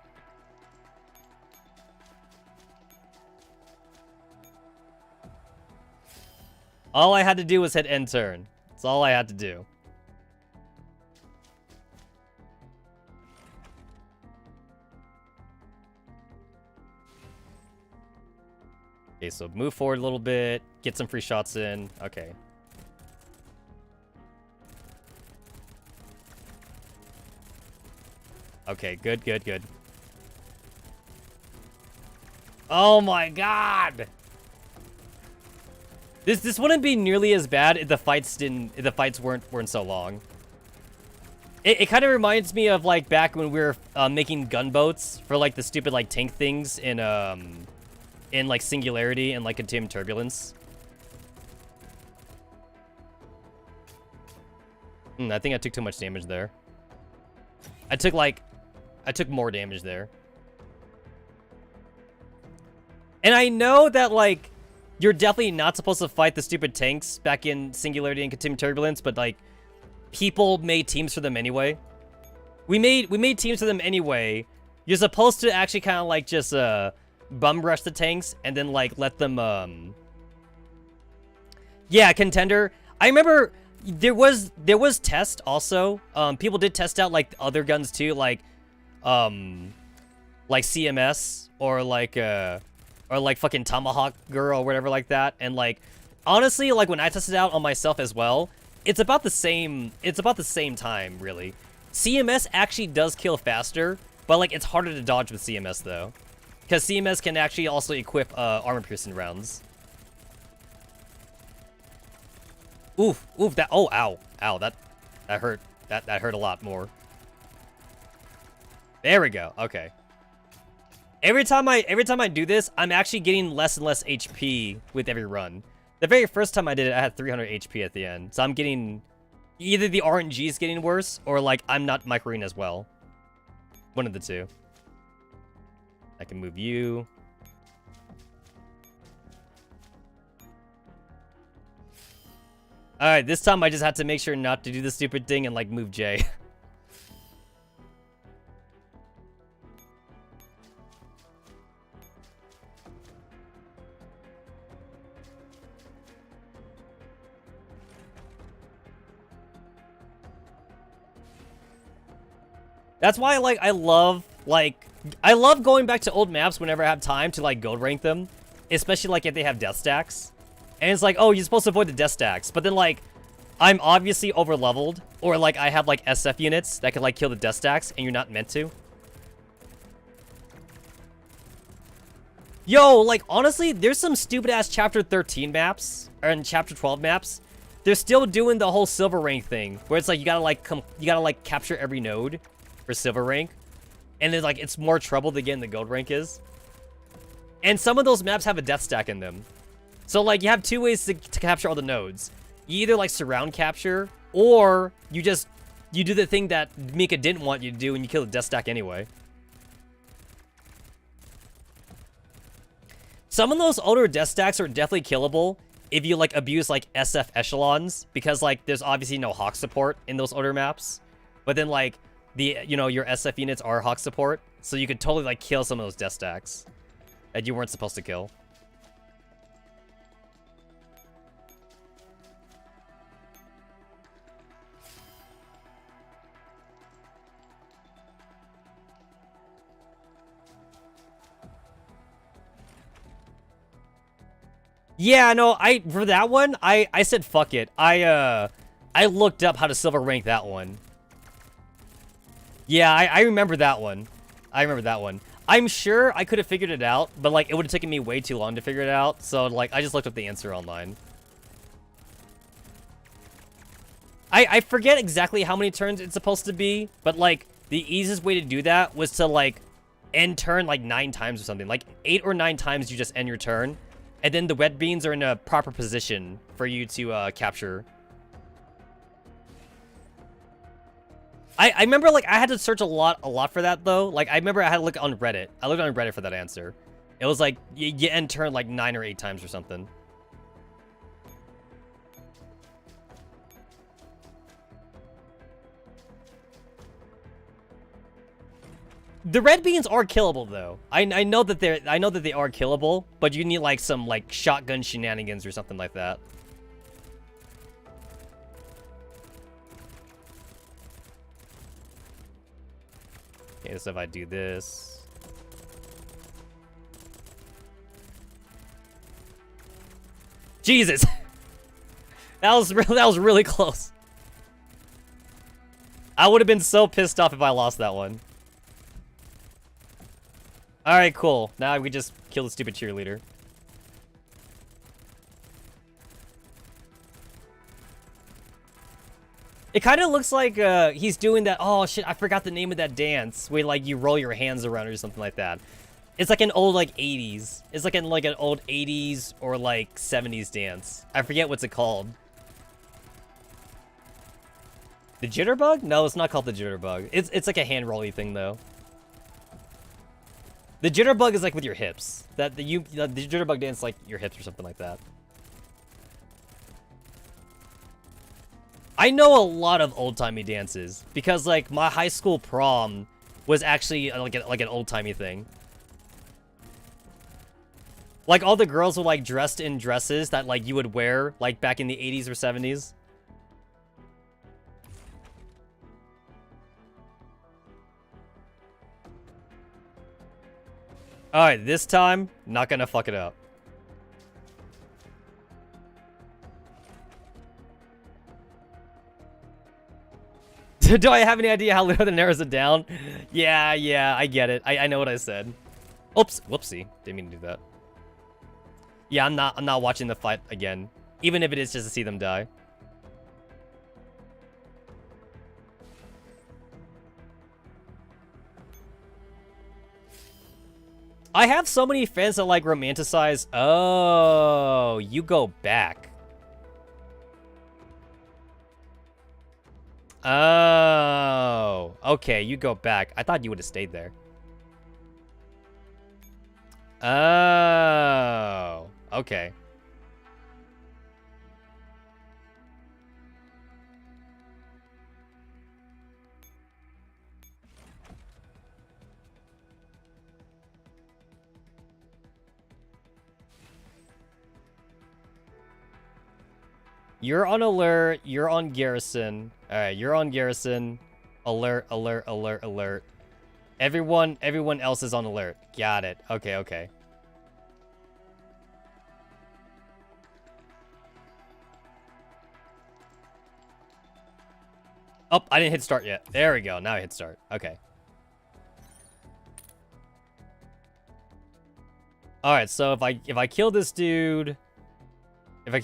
All I had to do was hit end turn. That's all I had to do. Okay, so move forward a little bit, get some free shots in. Okay. Okay, good, good, good. Oh my god! This wouldn't be nearly as bad if the fights weren't so long. It kind of reminds me of like back when we were making gunboats for like the stupid like tank things in like Singularity and like Continuum Turbulence. I think I took too much damage there. I took more damage there. And I know that like you're definitely not supposed to fight the stupid tanks back in Singularity and Continuum Turbulence, but like people made teams for them anyway. We made teams for them anyway. You're supposed to actually kind of like just bum rush the tanks and then like let them yeah, contender. I remember there was test also. People did test out like other guns too, like CMS or like fucking Tomahawk Girl or whatever like that. And like honestly, like when I tested out on myself as well, it's about the same time really. CMS actually does kill faster, but like it's harder to dodge with CMS though. Because CMS can actually also equip armor-piercing rounds. Oof, that, oh, ow, that hurt. That hurt a lot more. There we go, okay. Every time I do this, I'm actually getting less and less HP with every run. The very first time I did it, I had 300 HP at the end. So I'm getting, either the RNG is getting worse, or like, I'm not microing as well. One of the two. I can move you. Alright, this time I just had to make sure not to do the stupid thing and like move J. That's why I love going back to old maps whenever I have time to like gold rank them, especially like if they have death stacks. And it's like, oh, you're supposed to avoid the death stacks, but then like I'm obviously over-leveled, or, like, I have, like, SF units that can, like, kill the death stacks, and you're not meant to. Yo, like, honestly, there's some stupid-ass Chapter 13 maps, or Chapter 12 maps. They're still doing the whole silver rank thing, where it's like, you gotta, like, capture every node for silver rank. And then, like, it's more trouble to get in the gold rank is. And some of those maps have a death stack in them. So, like, you have two ways to capture all the nodes. You either, like, surround capture, or you do the thing that Mika didn't want you to do and you kill the death stack anyway. Some of those older death stacks are definitely killable if you, like, abuse, like, SF echelons, because, like, there's obviously no Hawk support in those older maps. But then, like, your SF units are Hawk support, so you could totally, like, kill some of those death stacks that you weren't supposed to kill. Yeah, no, for that one, I said fuck it. I looked up how to silver rank that one. Yeah, I remember that one. I remember that one. I'm sure I could have figured it out, but, like, it would have taken me way too long to figure it out, so, like, I just looked up the answer online. I forget exactly how many turns it's supposed to be, but, like, the easiest way to do that was to, like, end turn, like, 9 times or something. Like, 8 or 9 times you just end your turn. And then the wet beans are in a proper position for you to capture. I remember, like, I had to search a lot for that, though. Like, I remember I had to look on Reddit. I looked on Reddit for that answer. It was like, you end turn, like, 9 or 8 times or something. The red beans are killable, though. I know that they are killable, but you need, like, some, like, shotgun shenanigans or something like that. Okay, so if I do this, Jesus, that was really close. I would have been so pissed off if I lost that one. Alright, cool. Now we just kill the stupid cheerleader. It kind of looks like he's doing that. Oh shit, I forgot the name of that dance where, like, you roll your hands around or something like that. It's like an old, like, 80s. It's like an old 80s or, like, 70s dance. I forget what's it called. The jitterbug? No, it's not called the jitterbug. It's like a hand rolly thing, though. The jitterbug is like with your hips. The jitterbug dance like your hips or something like that. I know a lot of old-timey dances because, like, my high school prom was actually like an old-timey thing. Like, all the girls were, like, dressed in dresses that, like, you would wear, like, back in the 80s or 70s. Alright, this time, not gonna fuck it up. Do I have any idea how Leonardo narrows it down? Yeah, I get it. I know what I said. Oops, whoopsie. Didn't mean to do that. Yeah, I'm not watching the fight again. Even if it is just to see them die. I have so many fans that, like, romanticize. Oh, you go back. Oh, okay, you go back. I thought you would have stayed there. Oh, okay. You're on alert. You're on garrison. All right, you're on garrison. Alert, alert, alert, alert. Everyone else is on alert. Got it. Okay. Oh, I didn't hit start yet. There we go. Now I hit start. Okay. All right, so if I kill this dude, and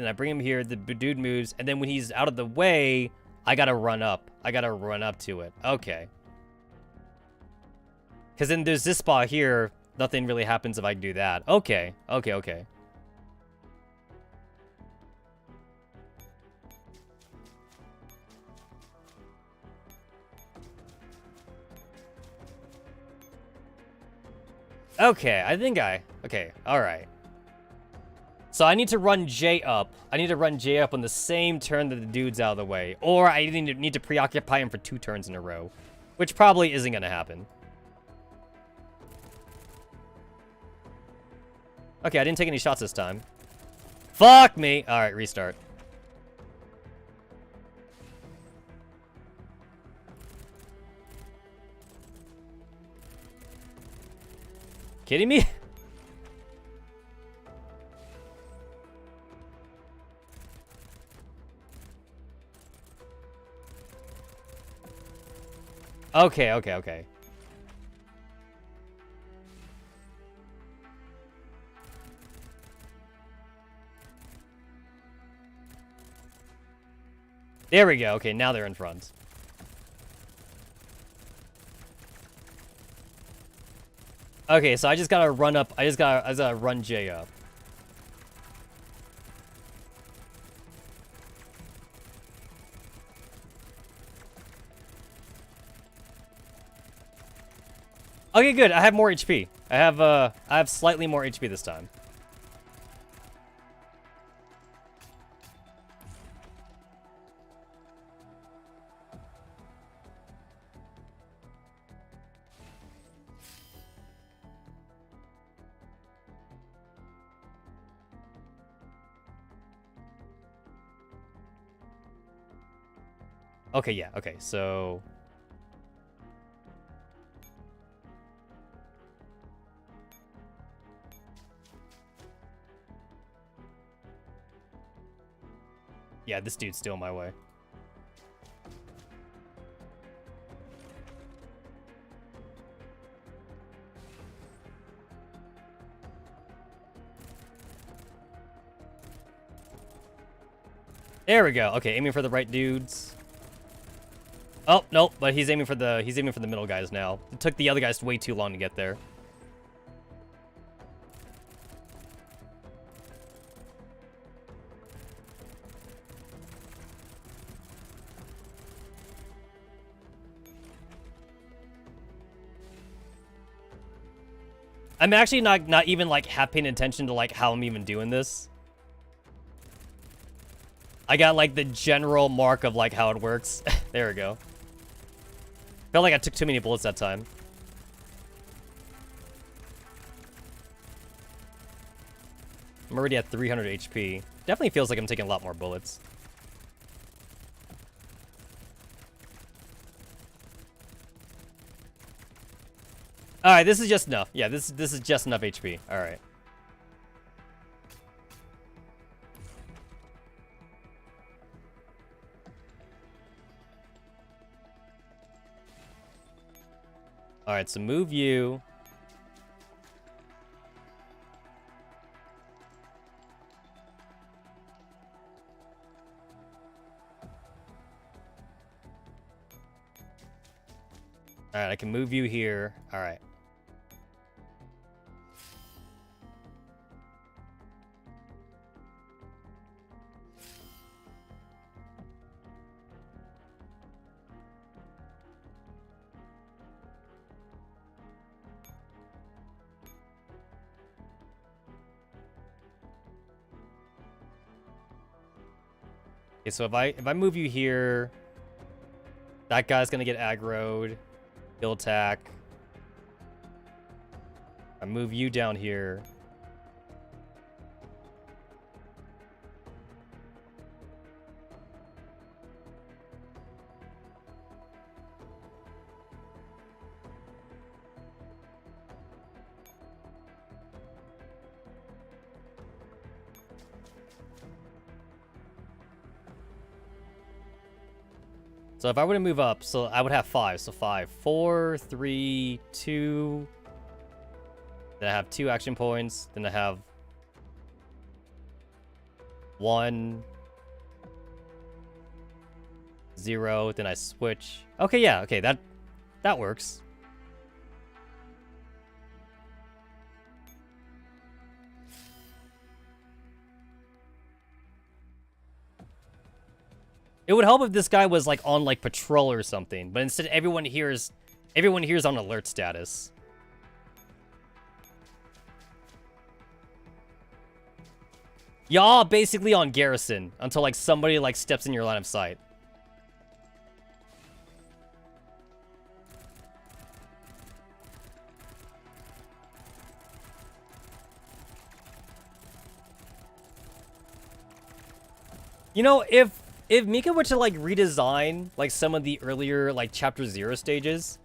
I bring him here, the dude moves, and then when he's out of the way, I gotta run up. I gotta run up to it. Okay. Because then there's this spot here. Nothing really happens if I do that. Okay. Okay, okay. Okay, I think okay, alright. So I need to run J up. I need to run J up on the same turn that the dude's out of the way. Or I need to preoccupy him for 2 turns in a row. Which probably isn't gonna happen. Okay, I didn't take any shots this time. Fuck me! Alright, restart. Kidding me? Okay, okay, okay. There we go. Okay, now they're in front. Okay, so I just gotta run up. I just gotta run J up. Okay, good. I have more HP. I have slightly more HP this time. Okay, yeah. Okay, so yeah, this dude's still in my way. There we go. Okay, aiming for the right dudes. Oh, nope, but he's aiming for the middle guys now. It took the other guys way too long to get there. I'm actually not even like half paying attention to like how I'm even doing this. I got like the general mark of like how it works. There we go. Felt like I took too many bullets that time. I'm already at 300 HP. Definitely feels like I'm taking a lot more bullets. Alright, this is just enough. Yeah, this is just enough HP. Alright. Alright, so move you. Alright, I can move you here. Alright. Okay, so if I move you here, that guy's gonna get aggroed. He'll attack. I move you down here. So if I were to move up, so I would have 5. So 5, 4, 3, 2. Then I have 2 action points. Then I have 1, 0. Then I switch. Okay, yeah. Okay, that works. It would help if this guy was like on like patrol or something, but instead everyone here's on alert status. Y'all basically on garrison until like somebody like steps in your line of sight. You know, if Mika were to, like, redesign, like, some of the earlier, like, Chapter 0 stages,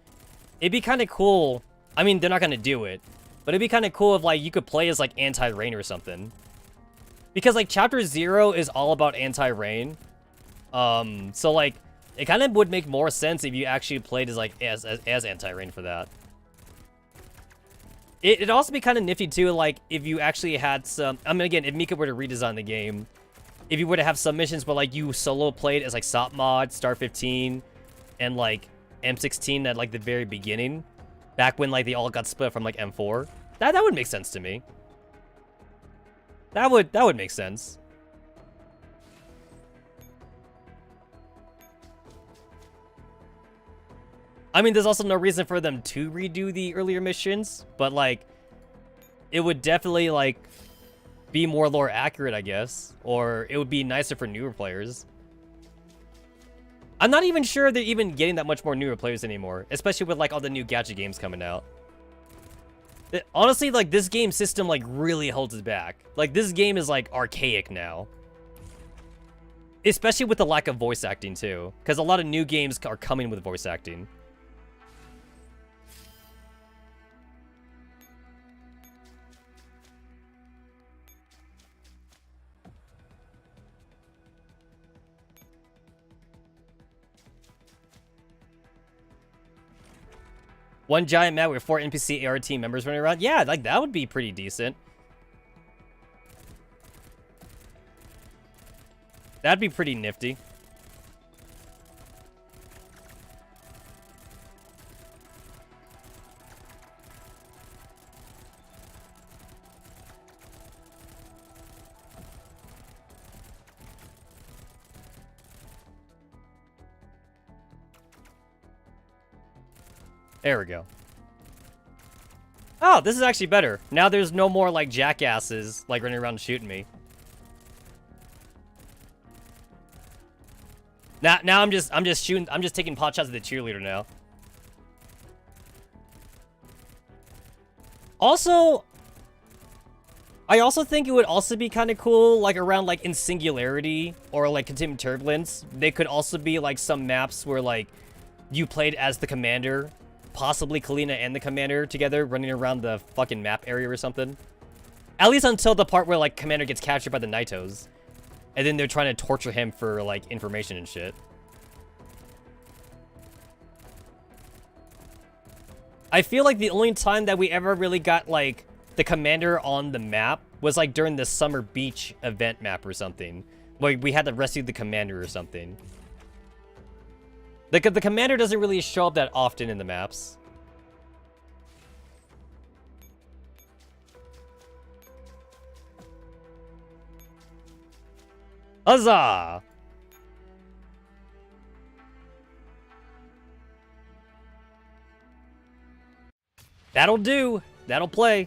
it'd be kind of cool. I mean, they're not going to do it, but it'd be kind of cool if, like, you could play as, like, anti-rain or something. Because, like, Chapter 0 is all about anti-rain. So, like, it kind of would make more sense if you actually played as, like, as anti-rain for that. It'd also be kind of nifty, too, like, if you actually had some... I mean, again, if Mika were to redesign the game... If you were to have some missions where, like, you solo played as, like, SOP Mod, Star 15, and, like, M16 at, like, the very beginning, back when, like, they all got split from, like, M4, that would make sense to me. That would make sense. I mean, there's also no reason for them to redo the earlier missions, but, like, it would definitely, like... be more lore accurate, I guess, or it would be nicer for newer players. I'm not even sure they're even getting that much more newer players anymore, especially with like all the new gacha games coming out. Honestly, like this game system like really holds it back. Like this game is like archaic now. Especially with the lack of voice acting too, because a lot of new games are coming with voice acting. One giant map with 4 NPC AR team members running around. Yeah, like that would be pretty decent. That'd be pretty nifty. There we go. Oh, this is actually better. Now there's no more, like, jackasses, like, running around shooting me. Now I'm just taking pot shots at the cheerleader now. Also, I also think it would also be kind of cool, like, around, like, in Singularity or, like, Continuum Turbulence. They could also be, like, some maps where, like, you played as the commander, possibly Kalina and the commander together, running around the fucking map area or something. At least until the part where, like, commander gets captured by the Naitos. And then they're trying to torture him for, like, information and shit. I feel like the only time that we ever really got, like, the commander on the map was, like, during the Summer Beach event map or something. Where we had to rescue the commander or something. The commander doesn't really show up that often in the maps. Huzzah! That'll do. That'll play.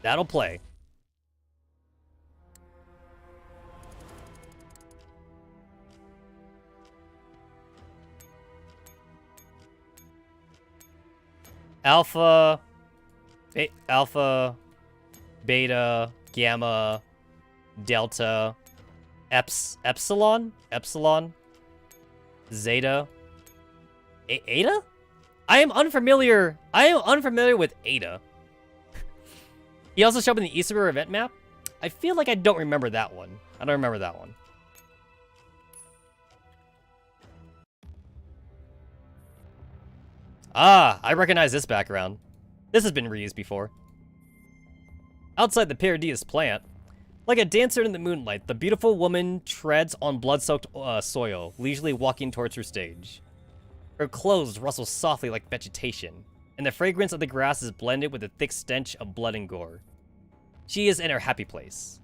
That'll play. Alpha, beta, gamma, delta, epsilon, zeta, Eta? I am unfamiliar with Eta. He also showed up in the Easter event map. I feel like I don't remember that one. I don't remember that one. Ah, I recognize this background. This has been reused before. Outside the Paradies plant, like a dancer in the moonlight, the beautiful woman treads on blood-soaked soil, leisurely walking towards her stage. Her clothes rustle softly like vegetation, and the fragrance of the grass is blended with the thick stench of blood and gore. She is in her happy place.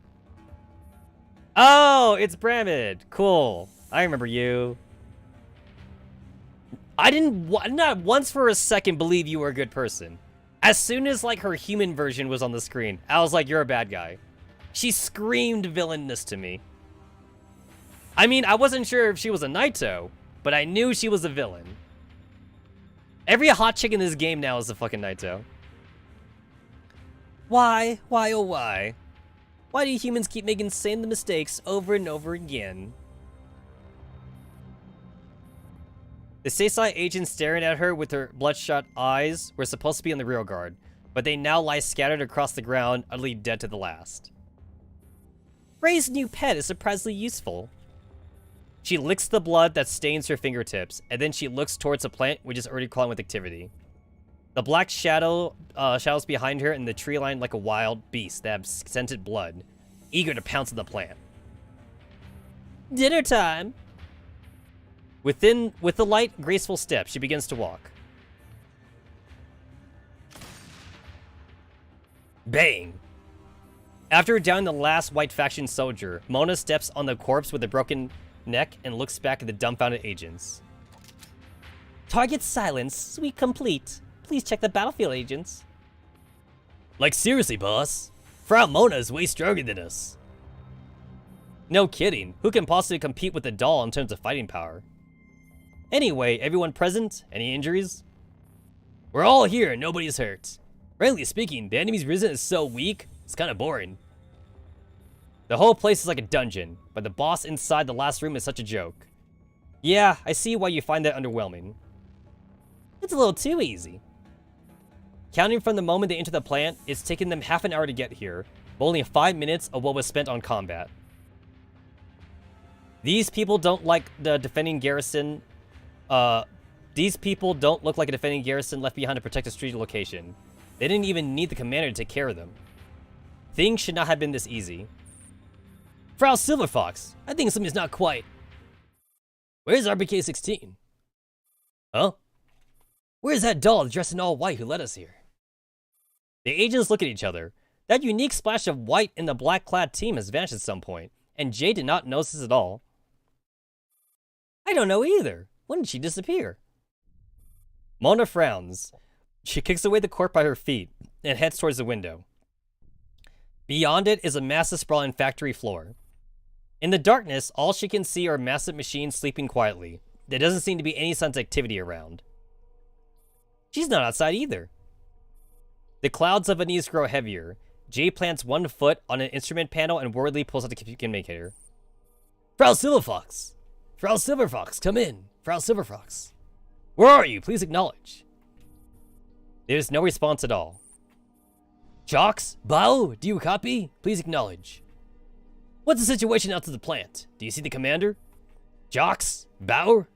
Oh, it's Bramid. Cool. I remember you. I didn't not once for a second believe you were a good person. As soon as, like, her human version was on the screen, I was like, you're a bad guy. She screamed villainous to me. I mean, I wasn't sure if she was a Naito, but I knew she was a villain. Every hot chick in this game now is a fucking Naito. Why? Why, oh why? Why do humans keep making the same mistakes over and over again? The Seisai agents staring at her with her bloodshot eyes were supposed to be on the rear guard, but they now lie scattered across the ground, utterly dead to the last. Ray's new pet is surprisingly useful. She licks the blood that stains her fingertips, and then she looks towards the plant, which is already crawling with activity. The black shadows behind her in the tree line like a wild beast that has scented blood, eager to pounce on the plant. Dinner time! With the light, graceful step, she begins to walk. Bang! After downing the last white faction soldier, Mona steps on the corpse with a broken neck and looks back at the dumbfounded agents. Target silence, sweep complete. Please check the battlefield, agents. Like, seriously, boss? Frau Mona is way stronger than us. No kidding. Who can possibly compete with the doll in terms of fighting power? Anyway, everyone present? Any injuries? We're all here, nobody's hurt. Frankly speaking, the enemy's resistance is so weak, it's kind of boring. The whole place is like a dungeon, but the boss inside the last room is such a joke. Yeah, I see why you find that underwhelming. It's a little too easy. Counting from the moment they enter the plant, it's taken them half an hour to get here, but only 5 minutes of what was spent on combat. These people don't like the defending garrison. These people don't look like a defending garrison left behind to protect a street location. They didn't even need the commander to take care of them. Things should not have been this easy. Frau Silverfox, I think something's not quite. Where's RBK-16? Huh? Where's that doll dressed in all white who led us here? The agents look at each other. That unique splash of white in the black-clad team has vanished at some point, and Jay did not notice this at all. I don't know either. When did she disappear? Mona frowns. She kicks away the corpse by her feet and heads towards the window. Beyond it is a massive sprawling factory floor. In the darkness, all she can see are massive machines sleeping quietly. There doesn't seem to be any signs of activity around. She's not outside either. The clouds of unease grow heavier. Jay plants one foot on an instrument panel and worriedly pulls out the communicator. Frau Silverfox! Frau Silverfox, come in! Frau Silverfox! Where are you? Please acknowledge. There's no response at all. Jocks? Bao? Do you copy? Please acknowledge. What's the situation out to the plant? Do you see the commander? Jocks? Bao?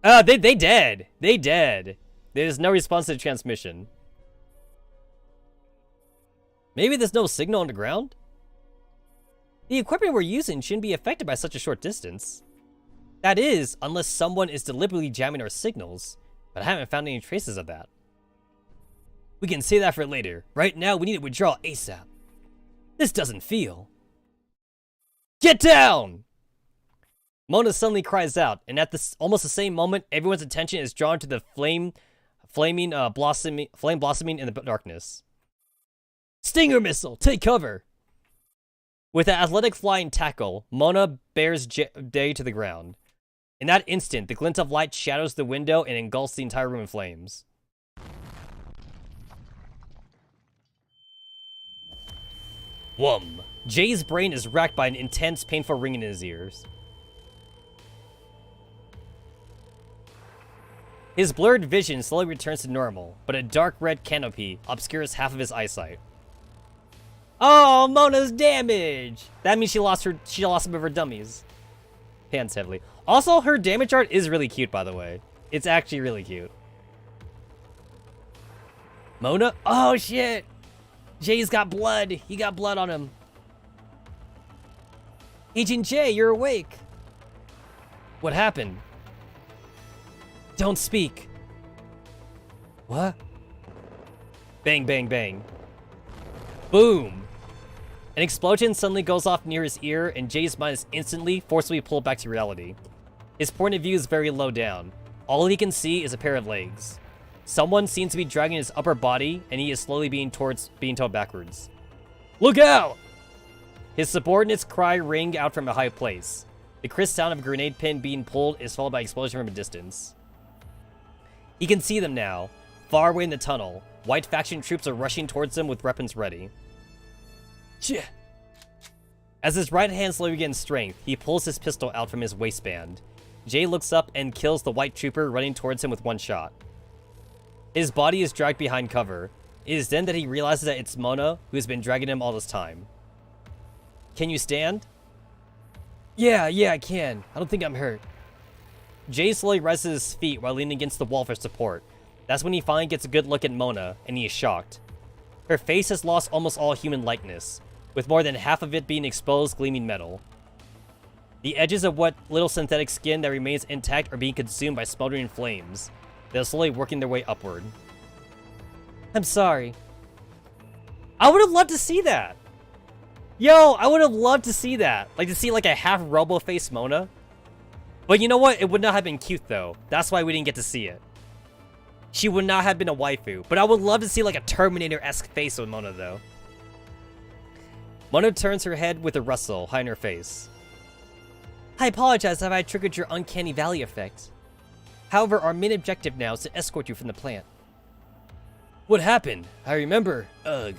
They dead. They dead. There's no response to the transmission. Maybe there's no signal on the ground? The equipment we're using shouldn't be affected by such a short distance. That is, unless someone is deliberately jamming our signals, but I haven't found any traces of that. We can save that for later. Right now, we need to withdraw ASAP. This doesn't feel. Get down! Mona suddenly cries out, and at almost the same moment, everyone's attention is drawn to the flame blossoming in the darkness. Stinger missile, take cover! With an athletic flying tackle, Mona bears Day to the ground. In that instant, the glint of light shadows the window and engulfs the entire room in flames. Whum! Jay's brain is racked by an intense, painful ringing in his ears. His blurred vision slowly returns to normal, but a dark red canopy obscures half of his eyesight. Oh, Mona's damaged! That means she lost some of her dummies. Pans heavily. Also, her damage art is really cute, by the way. It's actually really cute. Mona? Oh, shit! Jay's got blood. He got blood on him. Agent J, you're awake. What happened? Don't speak. What? Bang, bang, bang. Boom. An explosion suddenly goes off near his ear, and Jay's mind is instantly, forcibly pulled back to reality. His point of view is very low down. All he can see is a pair of legs. Someone seems to be dragging his upper body, and he is slowly being towed backwards. Look out! His subordinates cry ring out from a high place. The crisp sound of a grenade pin being pulled is followed by an explosion from a distance. He can see them now. Far away in the tunnel, white faction troops are rushing towards them with weapons ready. As his right hand slowly gains strength, he pulls his pistol out from his waistband. Jay looks up and kills the white trooper running towards him with one shot. His body is dragged behind cover. It is then that he realizes that it's Mona who has been dragging him all this time. Can you stand? Yeah, I can. I don't think I'm hurt. Jay slowly rises to his feet while leaning against the wall for support. That's when he finally gets a good look at Mona, and he is shocked. Her face has lost almost all human likeness, with more than half of it being exposed gleaming metal. The edges of what little synthetic skin that remains intact are being consumed by smoldering flames. They're slowly working their way upward. I'm sorry. I would have loved to see that. Yo, I would have loved to see that. Like, to see, like, a half robo-faced Mona. But you know what? It would not have been cute, though. That's why we didn't get to see it. She would not have been a waifu. But I would love to see, like, a Terminator-esque face with Mona, though. Mona turns her head with a rustle, hiding her face. I apologize if I triggered your uncanny valley effect. However, our main objective now is to escort you from the plant. What happened? I remember. Ugh.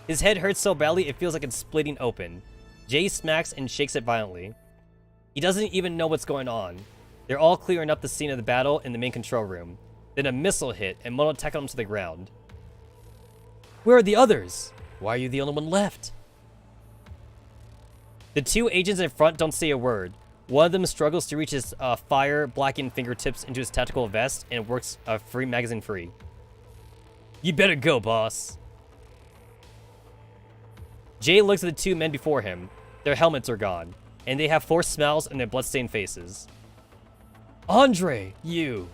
His head hurts so badly it feels like it's splitting open. Jay smacks and shakes it violently. He doesn't even know what's going on. They're all clearing up the scene of the battle in the main control room. Then a missile hit and Mona tackled him to the ground. Where are the others? Why are you the only one left? The two agents in front don't say a word. One of them struggles to reach his fire-blackened fingertips into his tactical vest and works magazine free. You better go, boss. Jay looks at the two men before him. Their helmets are gone, and they have forced smiles in their bloodstained faces. Andre, you.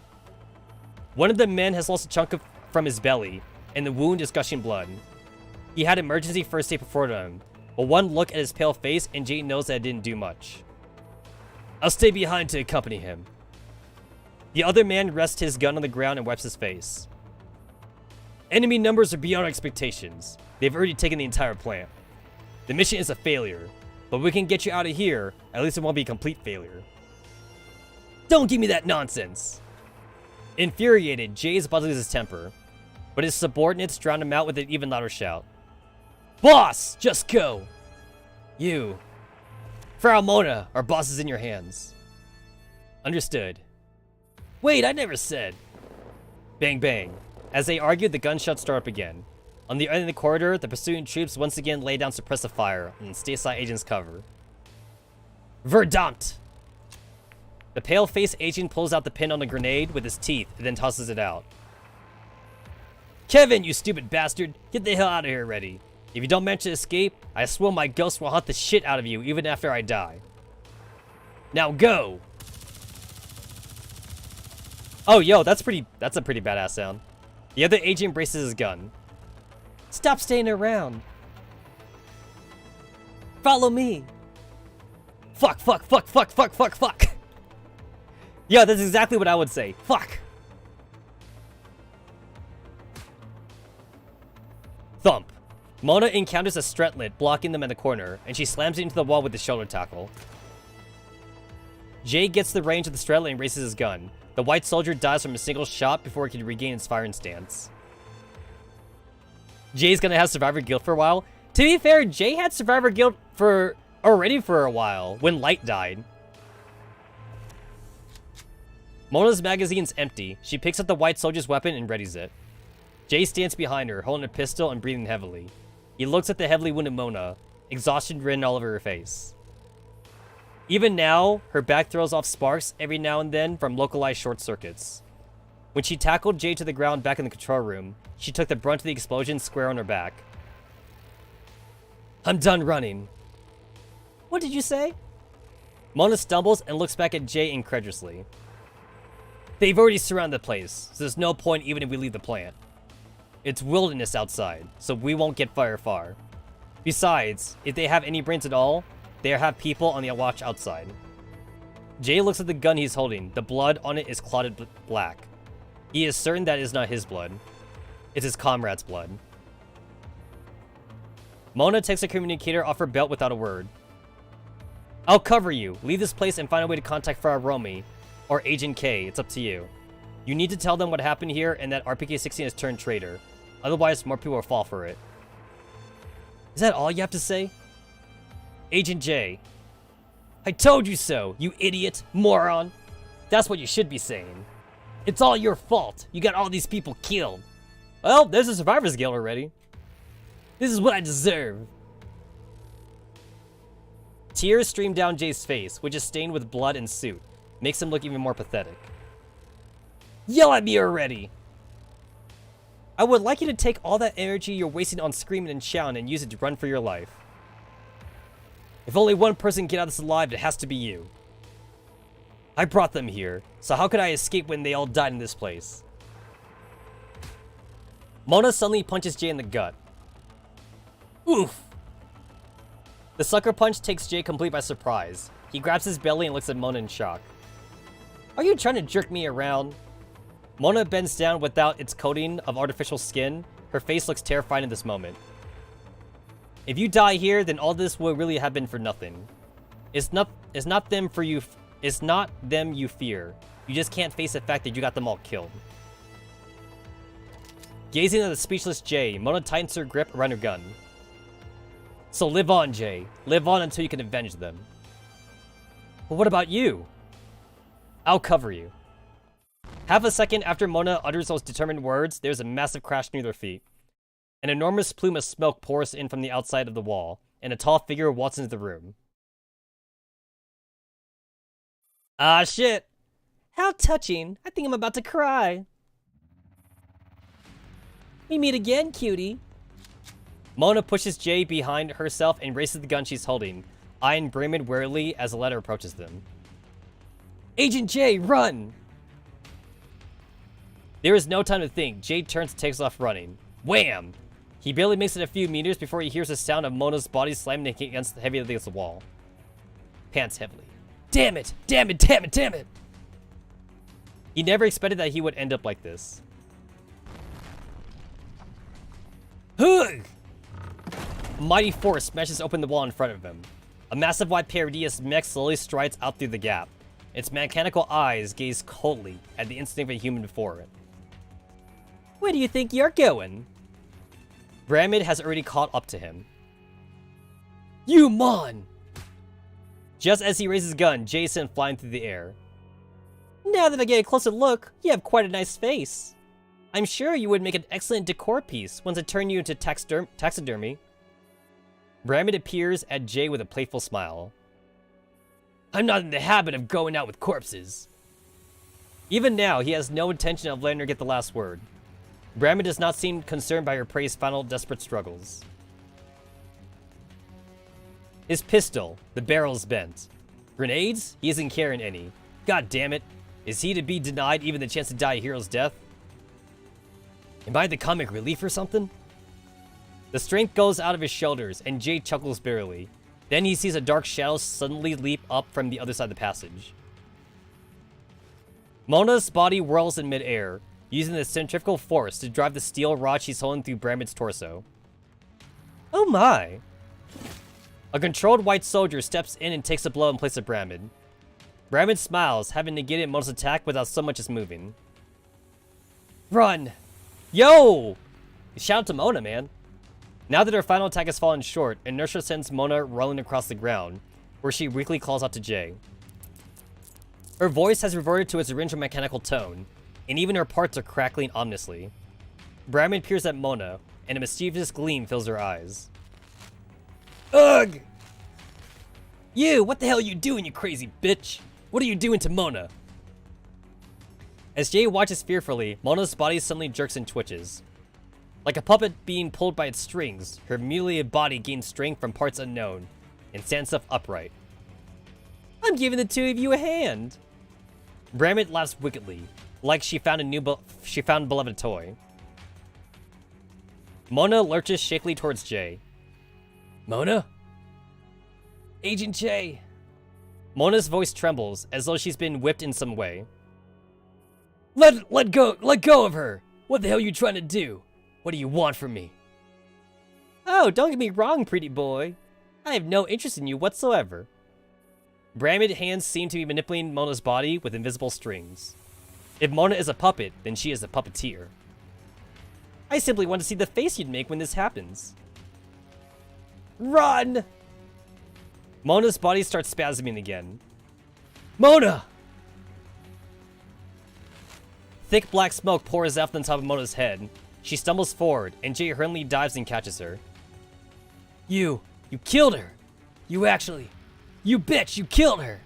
One of the men has lost a chunk from his belly, and the wound is gushing blood. He had emergency first aid performed on him, but one look at his pale face and Jay knows that it didn't do much. I'll stay behind to accompany him. The other man rests his gun on the ground and wipes his face. Enemy numbers are beyond our expectations. They've already taken the entire plant. The mission is a failure, but we can get you out of here. At least it won't be a complete failure. Don't give me that nonsense. Infuriated, Jay is about to lose his temper, but his subordinates drown him out with an even louder shout. Boss, just go. You. Frau Mona, our boss is in your hands. Understood. Wait, I never said. Bang, bang. As they argue, the gunshots start up again. On the other end of the corridor, the pursuing troops once again lay down suppressive fire and stay aside agents' cover. Verdammt! The pale-faced agent pulls out the pin on the grenade with his teeth and then tosses it out. Kevin, you stupid bastard! Get the hell out of here already. If you don't manage to escape, I swear my ghost will haunt the shit out of you even after I die. Now go! Oh, yo, that's a pretty badass sound. The other agent braces his gun. Stop staying around. Follow me. Fuck. Yeah, that's exactly what I would say. Fuck. Thump. Mona encounters a Stretlet blocking them in the corner, and she slams it into the wall with the shoulder tackle. Jay gets the range of the Stretlet and raises his gun. The white soldier dies from a single shot before it can regain its firing stance. Jay's gonna have survivor guilt for a while. To be fair, Jay had survivor guilt already for a while, when Light died. Mona's magazine's empty. She picks up the white soldier's weapon and readies it. Jay stands behind her, holding a pistol and breathing heavily. He looks at the heavily wounded Mona, exhaustion written all over her face. Even now, her back throws off sparks every now and then from localized short circuits. When she tackled Jay to the ground back in the control room, she took the brunt of the explosion square on her back. I'm done running. What did you say? Mona stumbles and looks back at Jay incredulously. They've already surrounded the place, so there's no point even if we leave the plant. It's wilderness outside, so we won't get fire far. Besides, if they have any brains at all, they have people on the watch outside. Jay looks at the gun he's holding. The blood on it is clotted black. He is certain that it is not his blood. It's his comrade's blood. Mona takes a communicator off her belt without a word. I'll cover you. Leave this place and find a way to contact Farah Romy or Agent K. It's up to you. You need to tell them what happened here and that RPK-16 has turned traitor. Otherwise, more people will fall for it. Is that all you have to say? Agent J. I told you so, you idiot, moron. That's what you should be saying. It's all your fault. You got all these people killed. Well, there's a survivor's guild already. This is what I deserve. Tears stream down Jay's face, which is stained with blood and soot. Makes him look even more pathetic. Yell at me already! I would like you to take all that energy you're wasting on screaming and shouting and use it to run for your life. If only one person can get out of this alive, it has to be you. I brought them here, so how could I escape when they all died in this place? Mona suddenly punches Jay in the gut. Oof! The sucker punch takes Jay complete by surprise. He grabs his belly and looks at Mona in shock. Are you trying to jerk me around? Mona bends down without its coating of artificial skin. Her face looks terrified in this moment. If you die here, then all this will really have been for nothing. It's not them you fear. You just can't face the fact that you got them all killed. Gazing at the speechless Jay, Mona tightens her grip around her gun. So live on, Jay. Live on until you can avenge them. But what about you? I'll cover you. Half a second after Mona utters those determined words, there's a massive crash near their feet. An enormous plume of smoke pours in from the outside of the wall, and a tall figure walks into the room. Ah, shit. How touching. I think I'm about to cry. We meet again, cutie. Mona pushes Jay behind herself and races the gun she's holding, eyeing Bremen warily as the latter approaches them. Agent J, run! There is no time to think. Jay turns and takes off running. Wham! He barely makes it a few meters before he hears the sound of Mona's body slamming against the wall. Pants heavily. Damn it! Damn it! Damn it! Damn it! He never expected that he would end up like this. Hugh! A mighty force smashes open the wall in front of him. A massive white Parodius mech slowly strides out through the gap. Its mechanical eyes gaze coldly at the instinct of a human before it. Where do you think you're going? Bramid has already caught up to him. You mon! Just as he raises his gun, Jay is sent flying through the air. Now that I get a closer look, you have quite a nice face. I'm sure you would make an excellent decor piece once I turn you into taxidermy. Bramid appears at Jay with a playful smile. I'm not in the habit of going out with corpses. Even now, he has no intention of letting her get the last word. Bramid does not seem concerned by her prey's final desperate struggles. His pistol, the barrel's bent. Grenades? He isn't carrying any. God damn it. Is he to be denied even the chance to die a hero's death? Am I the comic relief or something? The strength goes out of his shoulders, and Jay chuckles bitterly. Then he sees a dark shadow suddenly leap up from the other side of the passage. Mona's body whirls in midair, using the centrifugal force to drive the steel rod she's holding through Bramid's torso. Oh my! A controlled white soldier steps in and takes a blow in place of Bramid. Bramid smiles, having negated Mona's attack without so much as moving. Run! Yo! Shout out to Mona, man. Now that her final attack has fallen short, inertia sends Mona rolling across the ground, where she weakly calls out to Jay. Her voice has reverted to its original mechanical tone, and even her parts are crackling ominously. Bramid peers at Mona, and a mischievous gleam fills her eyes. Ugh! You, what the hell are you doing, you crazy bitch? What are you doing to Mona? As Jay watches fearfully, Mona's body suddenly jerks and twitches. Like a puppet being pulled by its strings, her mutilated body gains strength from parts unknown, and stands up upright. I'm giving the two of you a hand. Bramit laughs wickedly, like she found a beloved toy. Mona lurches shakily towards Jay. Mona? Agent Jay. Mona's voice trembles, as though she's been whipped in some way. Let go of her! What the hell are you trying to do? What do you want from me? Oh, don't get me wrong, pretty boy. I have no interest in you whatsoever. Bramid hands seem to be manipulating Mona's body with invisible strings. If Mona is a puppet, then she is a puppeteer. I simply want to see the face you'd make when this happens. Run! Mona's body starts spasming again. Mona! Thick black smoke pours out from the top of Mona's head. She stumbles forward, and Jay hurriedly dives and catches her. You killed her! You bitch, you killed her!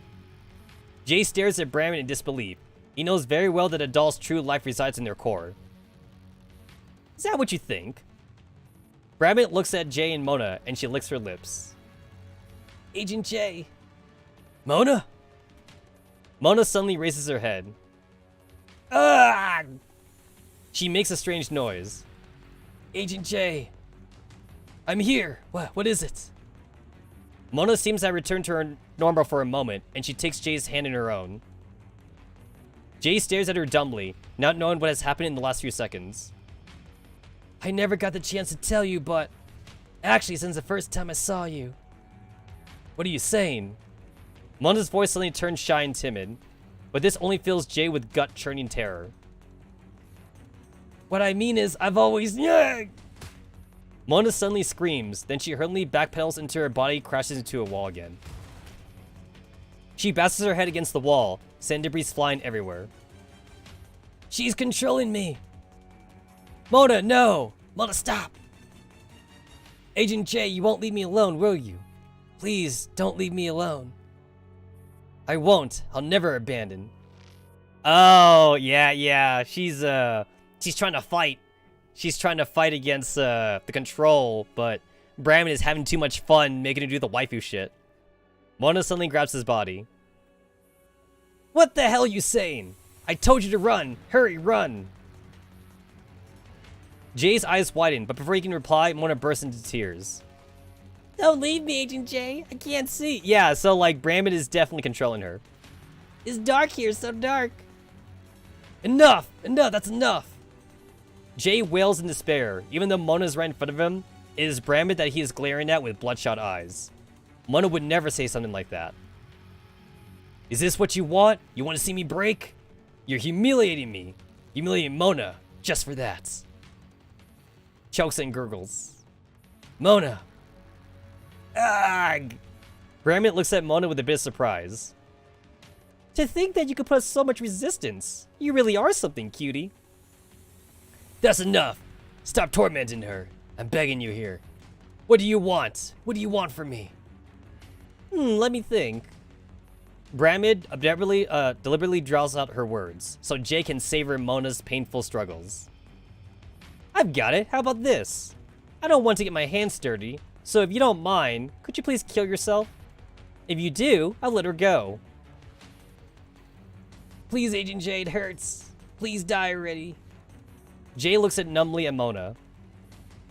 Jay stares at Bramit in disbelief. He knows very well that a doll's true life resides in their core. Is that what you think? Bramit looks at Jay and Mona, and she licks her lips. Agent Jay. Mona? Mona suddenly raises her head. Ah! She makes a strange noise. Agent Jay. I'm here. What is it? Mona seems to have returned to her normal for a moment, and she takes Jay's hand in her own. Jay stares at her dumbly, not knowing what has happened in the last few seconds. I never got the chance to tell you, but... Actually, since the first time I saw you. What are you saying? Mona's voice suddenly turns shy and timid, but this only fills Jay with gut-churning terror. What I mean is, I've always... Mona suddenly screams, then she hurriedly backpedals until her body crashes into a wall again. She bashes her head against the wall, sand debris flying everywhere. She's controlling me! Mona, no! Mona, stop! Agent J, you won't leave me alone, will you? Please, don't leave me alone. I won't. I'll never abandon. Oh, yeah. She's trying to fight. She's trying to fight against, the control, but Bramit is having too much fun making her do the waifu shit. Mona suddenly grabs his body. What the hell are you saying? I told you to run. Hurry, run. Jay's eyes widen, but before he can reply, Mona bursts into tears. Don't leave me, Agent J. I can't see. Yeah, so, like, Bramit is definitely controlling her. It's dark here, so dark. Enough! That's enough! Jay wails in despair. Even though Mona's right in front of him, it is Bramit that he is glaring at with bloodshot eyes. Mona would never say something like that. Is this what you want? You want to see me break? You're humiliating me. Humiliating Mona, just for that. Chokes and gurgles. Mona! Ugh! Bramit looks at Mona with a bit of surprise. To think that you could put so much resistance. You really are something, cutie. That's enough. Stop tormenting her. I'm begging you here. What do you want? What do you want from me? Let me think. Bramid deliberately draws out her words, so Jay can savor Mona's painful struggles. I've got it. How about this? I don't want to get my hands dirty, so if you don't mind, could you please kill yourself? If you do, I'll let her go. Please, Agent Jay, it hurts. Please die already. Jay looks numbly at Mona.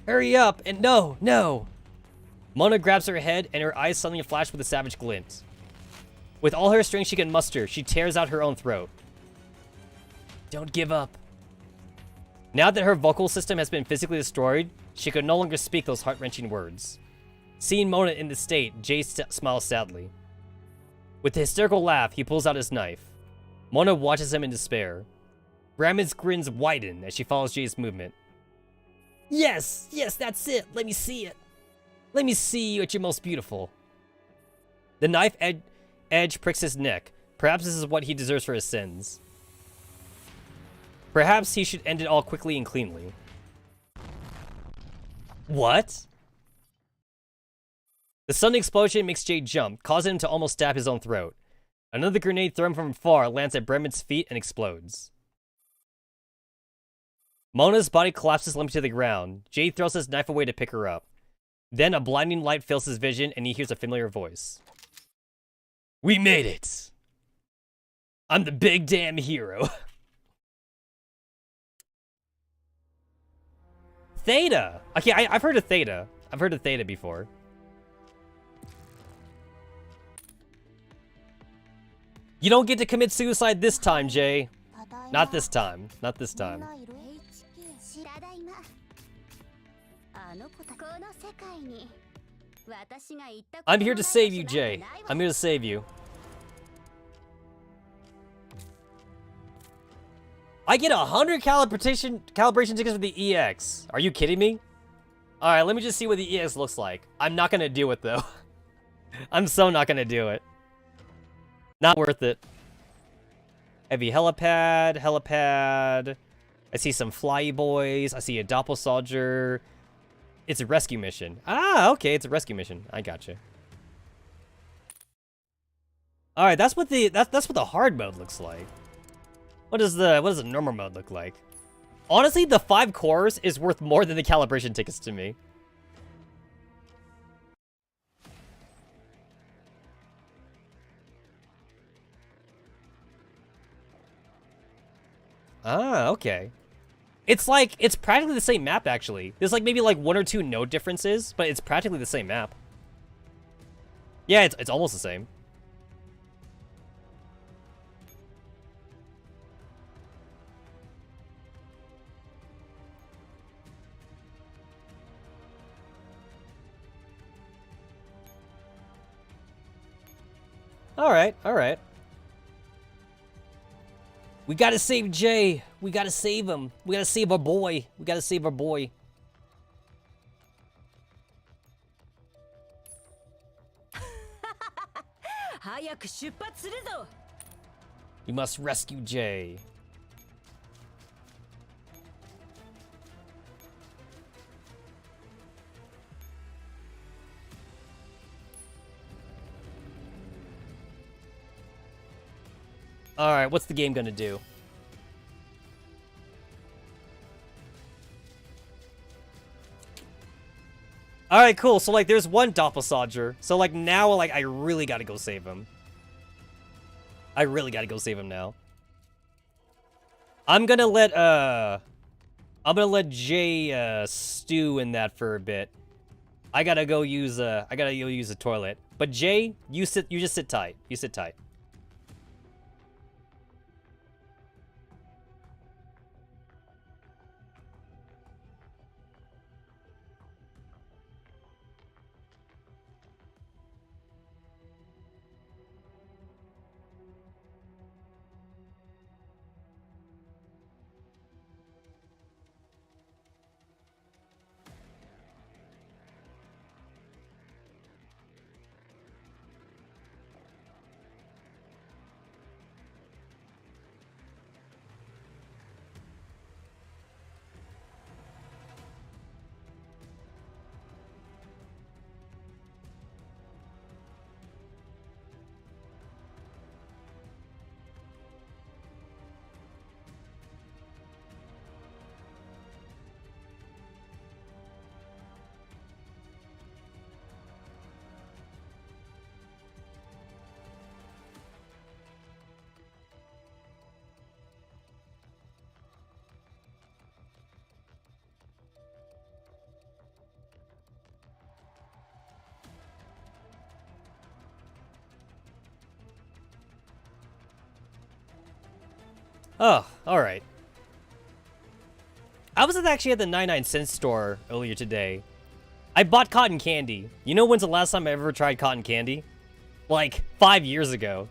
Hurry up, and no! Mona grabs her head, and her eyes suddenly flash with a savage glint. With all her strength she can muster, she tears out her own throat. Don't give up. Now that her vocal system has been physically destroyed, she could no longer speak those heart-wrenching words. Seeing Mona in this state, Jay smiles sadly. With a hysterical laugh, he pulls out his knife. Mona watches him in despair. Bramit's grins widen as she follows Jay's movement. Yes, that's it. Let me see it. Let me see you at your most beautiful. The knife edge pricks his neck. Perhaps this is what he deserves for his sins. Perhaps he should end it all quickly and cleanly. What? The sudden explosion makes Jay jump, causing him to almost stab his own throat. Another grenade thrown from far lands at Bremen's feet and explodes. Mona's body collapses limply to the ground. Jay throws his knife away to pick her up. Then a blinding light fills his vision and he hears a familiar voice. We made it! I'm the big damn hero. Theta! Okay, I've heard of Theta. I've heard of Theta before. You don't get to commit suicide this time, Jay. Not this time. Not this time. I'm here to save you, Jay. I'm here to save you. I get 100 calibration tickets for the EX. Are you kidding me? Alright, let me just see what the EX looks like. I'm not gonna do it, though. I'm so not gonna do it. Not worth it. Heavy helipad. I see some flyy boys. I see a doppelsoldier. It's a rescue mission. Ah, okay, it's a rescue mission. I gotcha. All right, that's what the hard mode looks like. What does the normal mode look like? Honestly, the 5 cores is worth more than the calibration tickets to me. Ah, okay. It's practically the same map, actually. There's like maybe like 1 or 2 node differences, but it's practically the same map. Yeah, it's almost the same. All right. We gotta save Jay. We gotta save him. We gotta save our boy. We gotta save our boy. We must rescue Jay. Alright, what's the game gonna do? Alright, cool. So, like, there's one doppelsoldier. So, like, now, like, I really gotta go save him. I really gotta go save him now. I'm gonna let Jay, stew in that for a bit. I gotta go use the toilet. But Jay, you just sit tight. You sit tight. Oh, alright. I was actually at the 99-cent store earlier today. I bought cotton candy. You know when's the last time I ever tried cotton candy? Like, 5 years ago.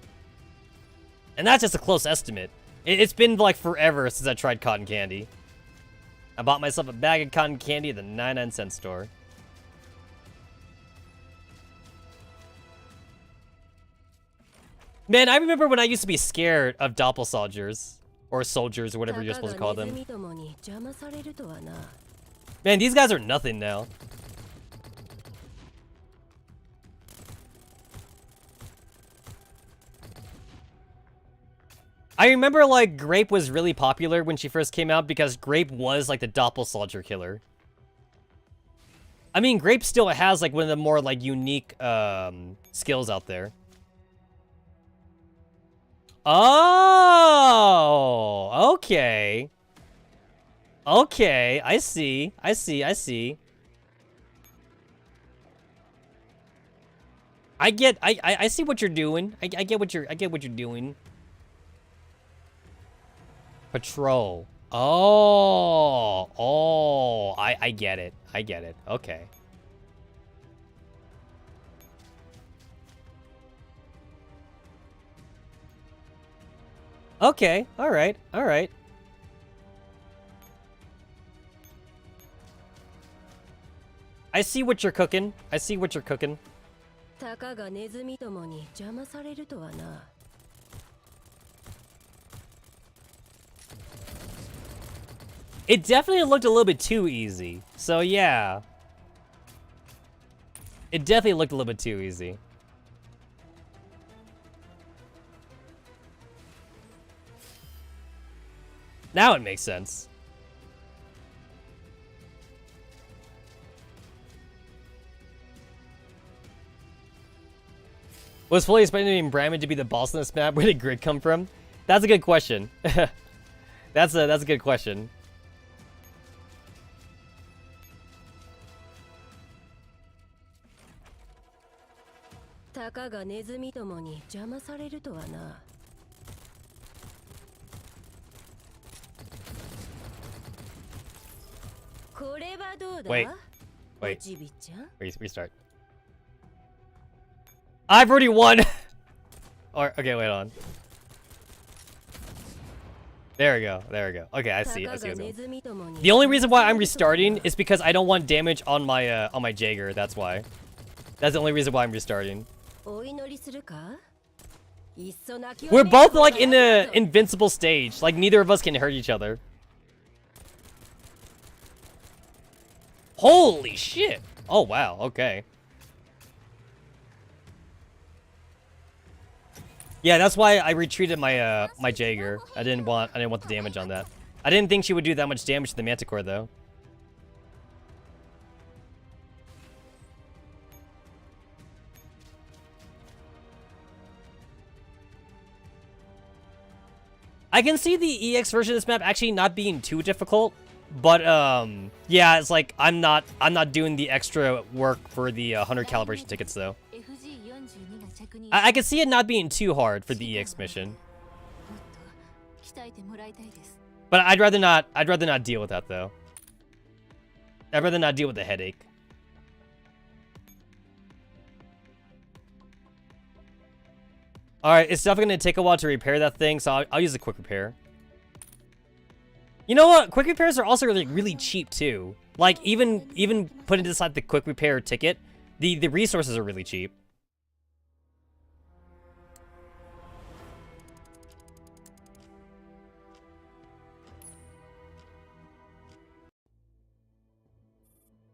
And that's just a close estimate. It's been like forever since I tried cotton candy. I bought myself a bag of cotton candy at the 99-cent store. Man, I remember when I used to be scared of doppelsoldiers. Or soldiers, or whatever you're supposed to call them. Man, these guys are nothing now. I remember, like, Grape was really popular when she first came out because Grape was, like, the doppelganger killer. I mean, Grape still has, like, one of the more, like, unique, skills out there. Oh! Okay. Okay, I see. I see. I see. I see what you're doing. I get what you're doing. Patrol. Oh. Oh. I get it. I get it. Okay. Okay. All right. All right. I see what you're cooking. I see what you're cooking. It definitely looked a little bit too easy. So yeah. It definitely looked a little bit too easy. Now it makes sense. Was fully expecting Bramman to be the boss in this map? Where did Grid come from? That's a good question. That's a good question. Wait. Restart. I've already won! Or, okay, wait on. There we go, there we go. Okay, I see what's going on. The only reason why I'm restarting is because I don't want damage on my Jaeger, that's why. That's the only reason why I'm restarting. We're both, like, in the invincible stage. Like, neither of us can hurt each other. Holy shit! Oh, wow, okay. Yeah, that's why I retreated my my Jaeger. I didn't want the damage on that. I didn't think she would do that much damage to the Manticore though. I can see the EX version of this map actually not being too difficult, but yeah, it's like I'm not doing the extra work for the 100 calibration tickets though. I can see it not being too hard for the EX mission. But I'd rather not deal with that though. I'd rather not deal with the headache. Alright, it's definitely gonna take a while to repair that thing, so I'll use a quick repair. You know what? Quick repairs are also really cheap too. Like even putting aside the quick repair ticket, the resources are really cheap.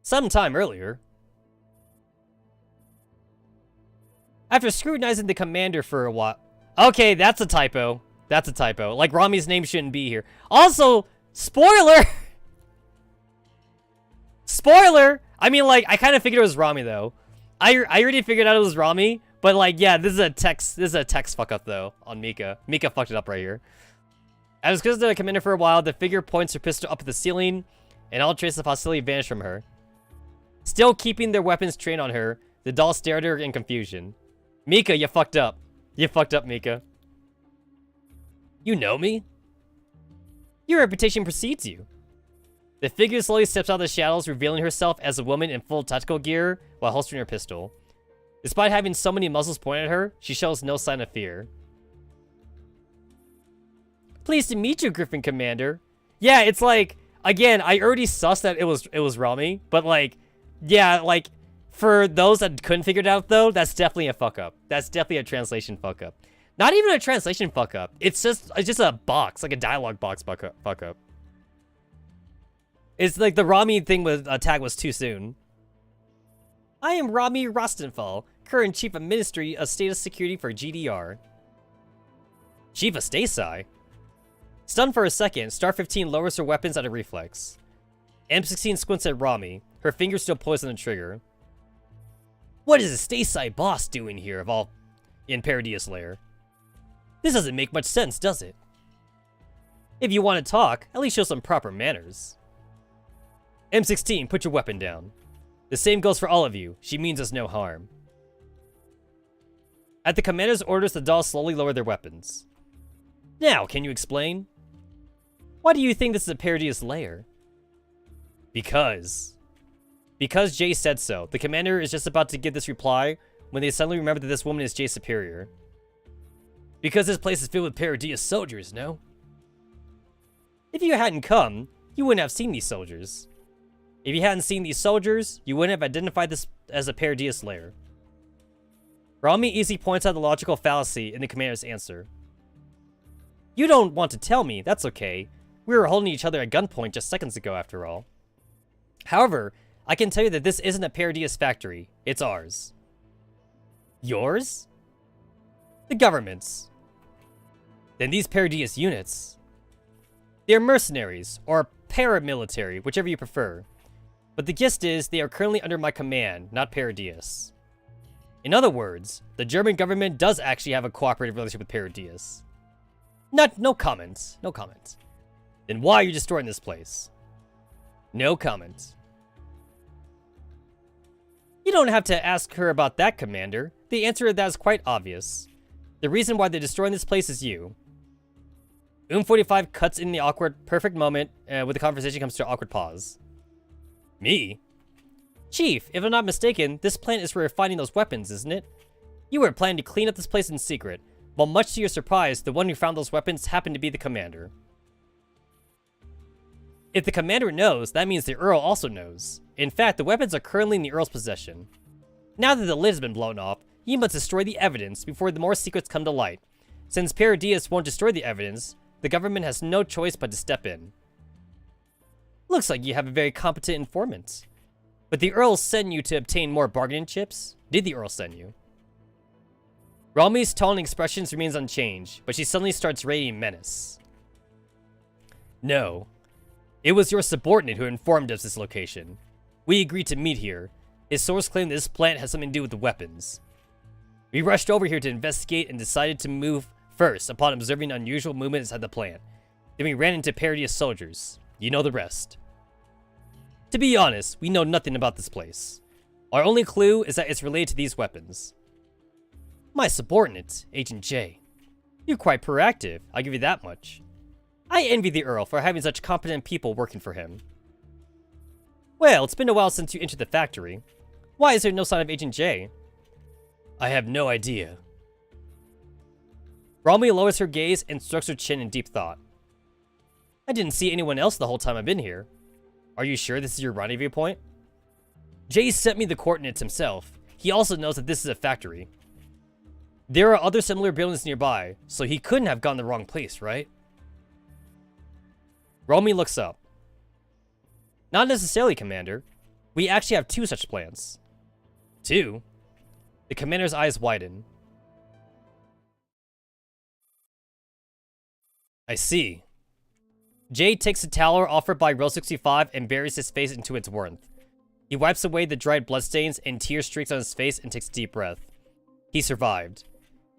Sometime earlier. After scrutinizing the commander for a while. Okay, that's a typo. That's a typo. Like, Rami's name shouldn't be here. Also, spoiler! Spoiler! I mean, like, I kind of figured it was Rami, though. I already figured out it was Rami, but, like, yeah, this is a text fuck-up, though, on Mika. Mika fucked it up right here. As because the commander for a while, the figure points her pistol up at the ceiling, and all traces of hostility vanish from her. Still keeping their weapons trained on her, the doll stared at her in confusion. Mika, you fucked up. You fucked up, Mika. You know me? Your reputation precedes you. The figure slowly steps out of the shadows, revealing herself as a woman in full tactical gear while holstering her pistol. Despite having so many muzzles pointed at her, she shows no sign of fear. Pleased to meet you, Griffin Commander. Yeah, it's like, again, I already sussed that it was Rami, but like, yeah, like, for those that couldn't figure it out, though, that's definitely a fuck-up. That's definitely a translation fuck-up. Not even a translation fuck-up. It's just a box, like a dialogue box fuck-up. It's like the Rami thing with tag was too soon. I am Rami Rostenfall, current Chief of Ministry of Status Security for GDR. Chief of Stasai? Stunned for a second, Star 15 lowers her weapons at a reflex. M16 squints at Rami, her fingers still poised on the trigger. What is a Stasai boss doing here of all in Paradius Lair? This doesn't make much sense, does it? If you want to talk, at least show some proper manners. M16, put your weapon down. The same goes for all of you. She means us no harm. At the commander's orders, the dolls slowly lower their weapons. Now, can you explain? Why do you think this is a Paradius Lair? Because Jay said so. The commander is just about to give this reply when they suddenly remember that this woman is Jay's superior. Because this place is filled with Paradius soldiers, no? If you hadn't come, you wouldn't have seen these soldiers. If you hadn't seen these soldiers, you wouldn't have identified this as a Paradius Lair. Rami easily points out the logical fallacy in the commander's answer. You don't want to tell me, that's okay. We were holding each other at gunpoint just seconds ago, after all. However, I can tell you that this isn't a Paradius factory. It's ours. Yours? The government's. Then these Paradius units... They're mercenaries, or paramilitary, whichever you prefer. But the gist is, they are currently under my command, not Paradius. In other words, the German government does actually have a cooperative relationship with Paradius. No comment. No comment. Then why are you destroying this place? No comment. You don't have to ask her about that, Commander. The answer to that is quite obvious. The reason why they're destroying this place is you. 45 cuts in the awkward, perfect moment where the conversation comes to an awkward pause. Me? Chief, if I'm not mistaken, this plan is for refining those weapons, isn't it? You were planning to clean up this place in secret, while much to your surprise, the one who found those weapons happened to be the commander. If the commander knows, that means the Earl also knows. In fact, the weapons are currently in the Earl's possession. Now that the lid has been blown off, you must destroy the evidence before the more secrets come to light. Since Paradius won't destroy the evidence, the government has no choice but to step in. Looks like you have a very competent informant. But the Earl sent you to obtain more bargaining chips? Did the Earl send you? Rami's tone and expressions remains unchanged, but she suddenly starts radiating menace. No. It was your subordinate who informed us this location. We agreed to meet here. His source claimed that this plant has something to do with the weapons. We rushed over here to investigate and decided to move first upon observing unusual movement inside the plant. Then we ran into Paradius soldiers. You know the rest. To be honest, we know nothing about this place. Our only clue is that it's related to these weapons. My subordinate, Agent J. You're quite proactive, I'll give you that much. I envy the Earl for having such competent people working for him. Well, it's been a while since you entered the factory. Why is there no sign of Agent J? I have no idea. Rami lowers her gaze and strokes her chin in deep thought. I didn't see anyone else the whole time I've been here. Are you sure this is your rendezvous point? Jay sent me the coordinates himself. He also knows that this is a factory. There are other similar buildings nearby, so he couldn't have gone the wrong place, right? Rami looks up. Not necessarily, Commander. We actually have 2 such plans. 2? The Commander's eyes widen. I see. Jay takes a towel offered by Row 65 and buries his face into its warmth. He wipes away the dried bloodstains and tear streaks on his face and takes a deep breath. He survived.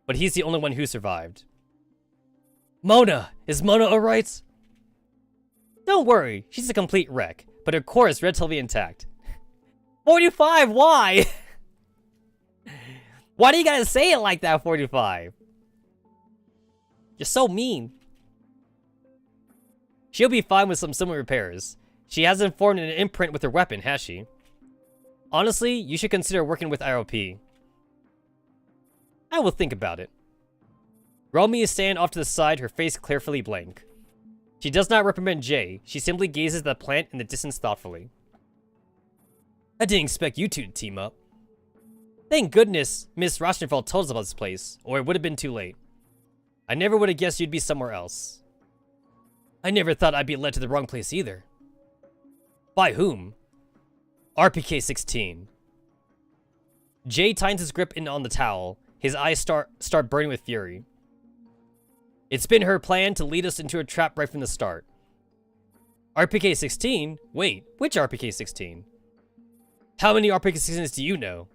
But he's the only one who survived. Mona! Is Mona alright? Don't worry, she's a complete wreck, but her core is relatively intact. 45, why? Why do you gotta say it like that, 45? You're so mean. She'll be fine with some similar repairs. She hasn't formed an imprint with her weapon, has she? Honestly, you should consider working with IOP. I will think about it. Romy is standing off to the side, her face carefully blank. She does not reprimand Jay, she simply gazes at the plant in the distance thoughtfully. I didn't expect you two to team up. Thank goodness Miss Rauschenfeld told us about this place, or it would have been too late. I never would have guessed you'd be somewhere else. I never thought I'd be led to the wrong place either. By whom? RPK-16. Jay tightens his grip in on the towel. His eyes start burning with fury. It's been her plan to lead us into a trap right from the start. RPK-16? Wait, which RPK-16? How many RPK-16s do you know?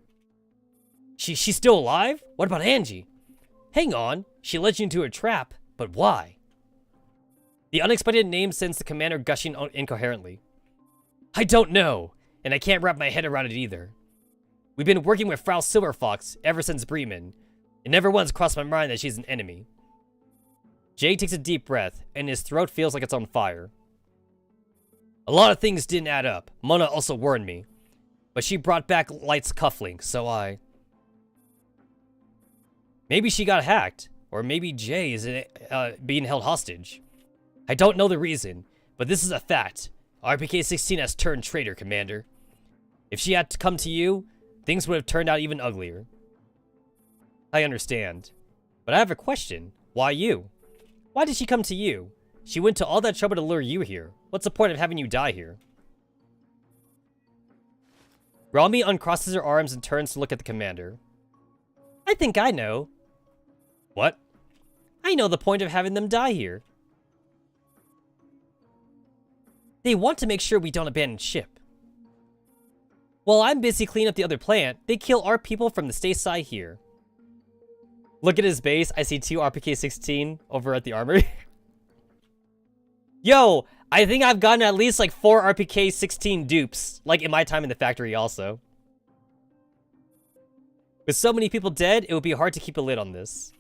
She's still alive? What about Angie? Hang on, she led you into a trap, but why? The unexpected name sends the commander gushing incoherently. I don't know, and I can't wrap my head around it either. We've been working with Frau Silverfox ever since Bremen. It never once crossed my mind that she's an enemy. Jay takes a deep breath, and his throat feels like it's on fire. A lot of things didn't add up. Mona also warned me. But she brought back Light's cufflink, so I... Maybe she got hacked, or maybe Jay is being held hostage. I don't know the reason, but this is a fact. RPK-16 has turned traitor, Commander. If she had to come to you, things would have turned out even uglier. I understand. But I have a question. Why you? Why did she come to you? She went to all that trouble to lure you here. What's the point of having you die here? Rami uncrosses her arms and turns to look at the commander. I think I know. What? I know the point of having them die here. They want to make sure we don't abandon ship. While I'm busy cleaning up the other plant, they kill our people from the stateside here. Look at his base. I see 2 RPK-16 over at the armory. Yo, I think I've gotten at least like 4 RPK-16 dupes, like in my time in the factory also. With so many people dead, it would be hard to keep a lid on this.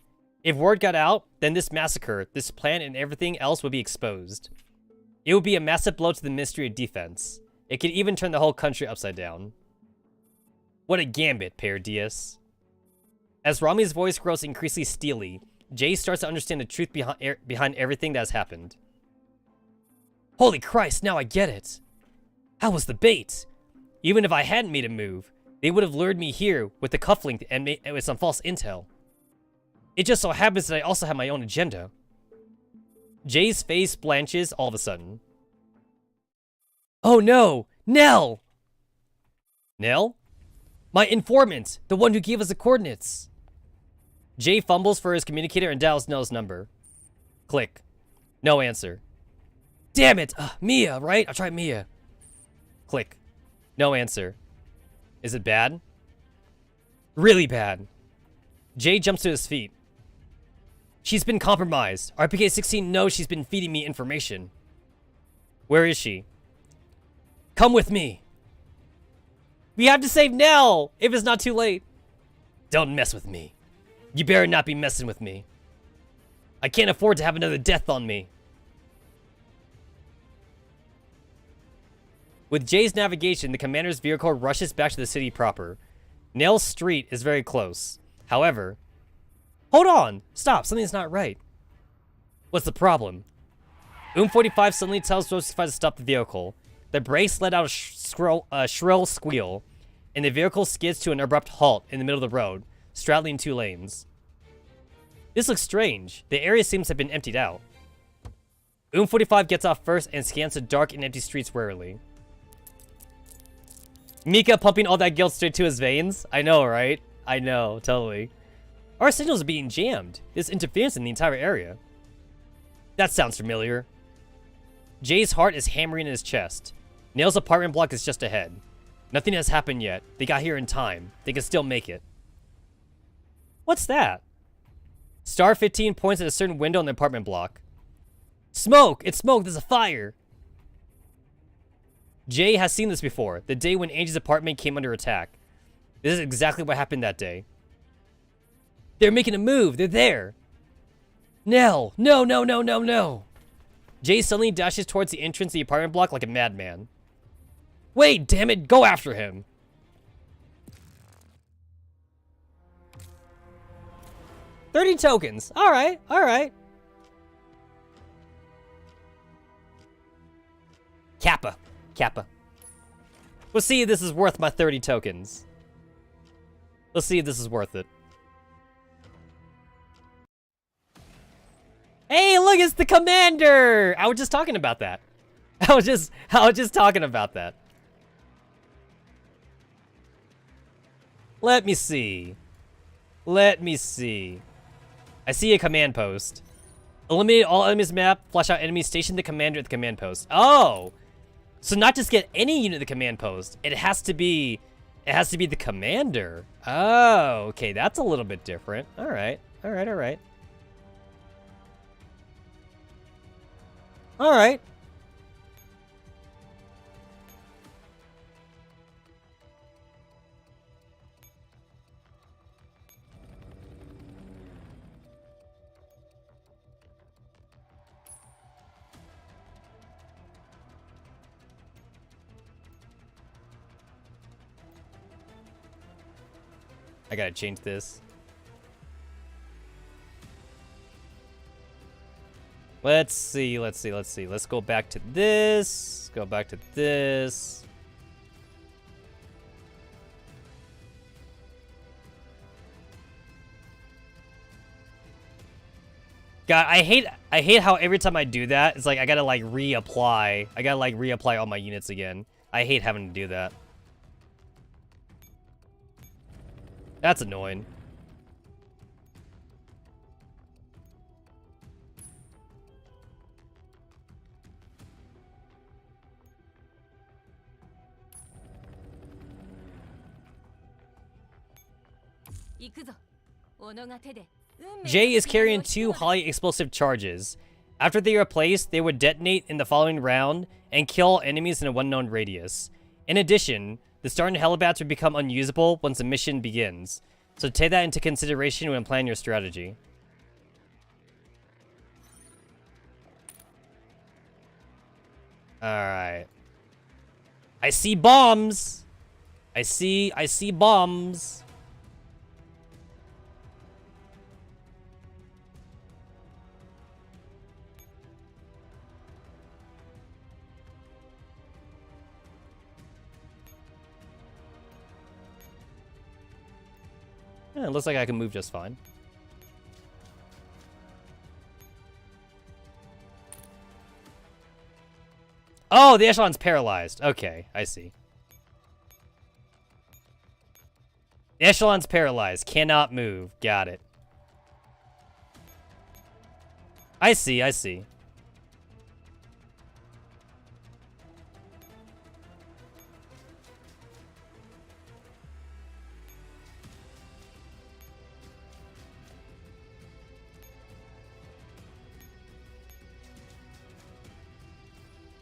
If word got out, then this massacre, this plant, and everything else would be exposed. It would be a massive blow to the Ministry of Defense. It could even turn the whole country upside down. What a gambit, Pair Diaz. As Rami's voice grows increasingly steely, Jay starts to understand the truth behind everything that has happened. Holy Christ, now I get it. How was the bait? Even if I hadn't made a move, they would have lured me here with the cufflink and with some false intel. It just so happens that I also have my own agenda. Jay's face blanches all of a sudden. Oh no! Nell! Nell? My informant! The one who gave us the coordinates! Jay fumbles for his communicator and dials Nell's number. Click. No answer. Damn it! Mia, right? I'll try Mia. Click. No answer. Is it bad? Really bad. Jay jumps to his feet. She's been compromised. RPK-16 knows she's been feeding me information. Where is she? Come with me. We have to save Nell, if it's not too late. Don't mess with me. You better not be messing with me. I can't afford to have another death on me. With Jay's navigation, the commander's vehicle rushes back to the city proper. Nell's street is very close. However... Hold on! Stop! Something's not right. What's the problem? 45 suddenly tells 65 to stop the vehicle. The brakes let out a shrill squeal, and the vehicle skids to an abrupt halt in the middle of the road, straddling 2 lanes. This looks strange. The area seems to have been emptied out. 45 gets off first and scans the dark and empty streets warily. Mika pumping all that guilt straight to his veins? I know, right? I know, totally. Our signals are being jammed. There's interference in the entire area. That sounds familiar. Jay's heart is hammering in his chest. Nail's apartment block is just ahead. Nothing has happened yet. They got here in time. They can still make it. What's that? Star 15 points at a certain window in the apartment block. Smoke! It's smoke! There's a fire! Jay has seen this before, the day when Angie's apartment came under attack. This is exactly what happened that day. They're making a move! They're there! Nell! No, no, no, no, no! Jay suddenly dashes towards the entrance of the apartment block like a madman. Wait, damn it! Go after him! $30 tokens! Alright, alright. Kappa. Kappa. We'll see if this is worth my 30 tokens. Let's see if this is worth it. Hey, look, it's the commander! I was just talking about that. I was just talking about that. Let me see. Let me see. I see a command post. Eliminate all enemies map. Flush out enemies. Station the commander at the command post. Oh! So not just get any unit at the command post. It has to be the commander. Oh, okay. That's a little bit different. All right. All right, all right. All right. I gotta change this. Let's see. Let's go back to this. Go back to this. God, I hate how every time I do that, it's like I gotta like reapply. I gotta like reapply all my units again. I hate having to do that. That's annoying. J is carrying 2 highly explosive charges. After they are placed, they would detonate in the following round and kill enemies in a 1 known radius. In addition, the starting helibats would become unusable once the mission begins. So take that into consideration when planning your strategy. Alright. I see bombs! I see bombs. Yeah, it looks like I can move just fine. Oh, the echelon's paralyzed. Okay, I see. The echelon's paralyzed. Cannot move. Got it. I see.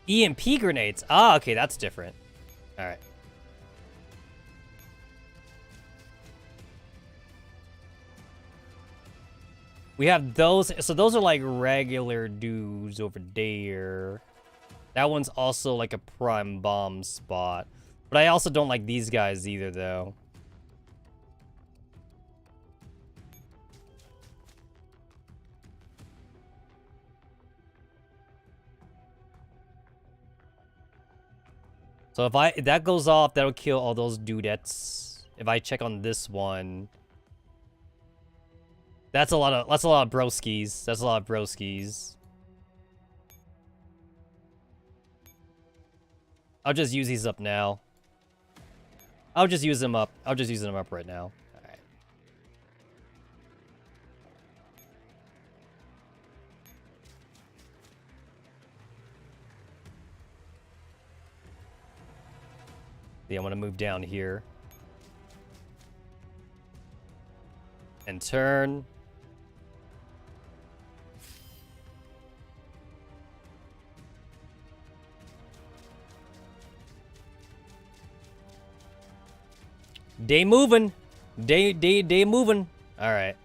EMP grenades. Ah, okay, that's different. All right. We have those. So those are like regular dudes over there. That one's also like a prime bomb spot. But I also don't like these guys either, though. So if that goes off, that'll kill all those dudettes. If I check on this one, that's a lot of broskies. That's a lot of broskies. I'll just use these up now. I'll just use them up right now. All right. Yeah, I'm gonna move down here. And turn. They moving. They moving. All right.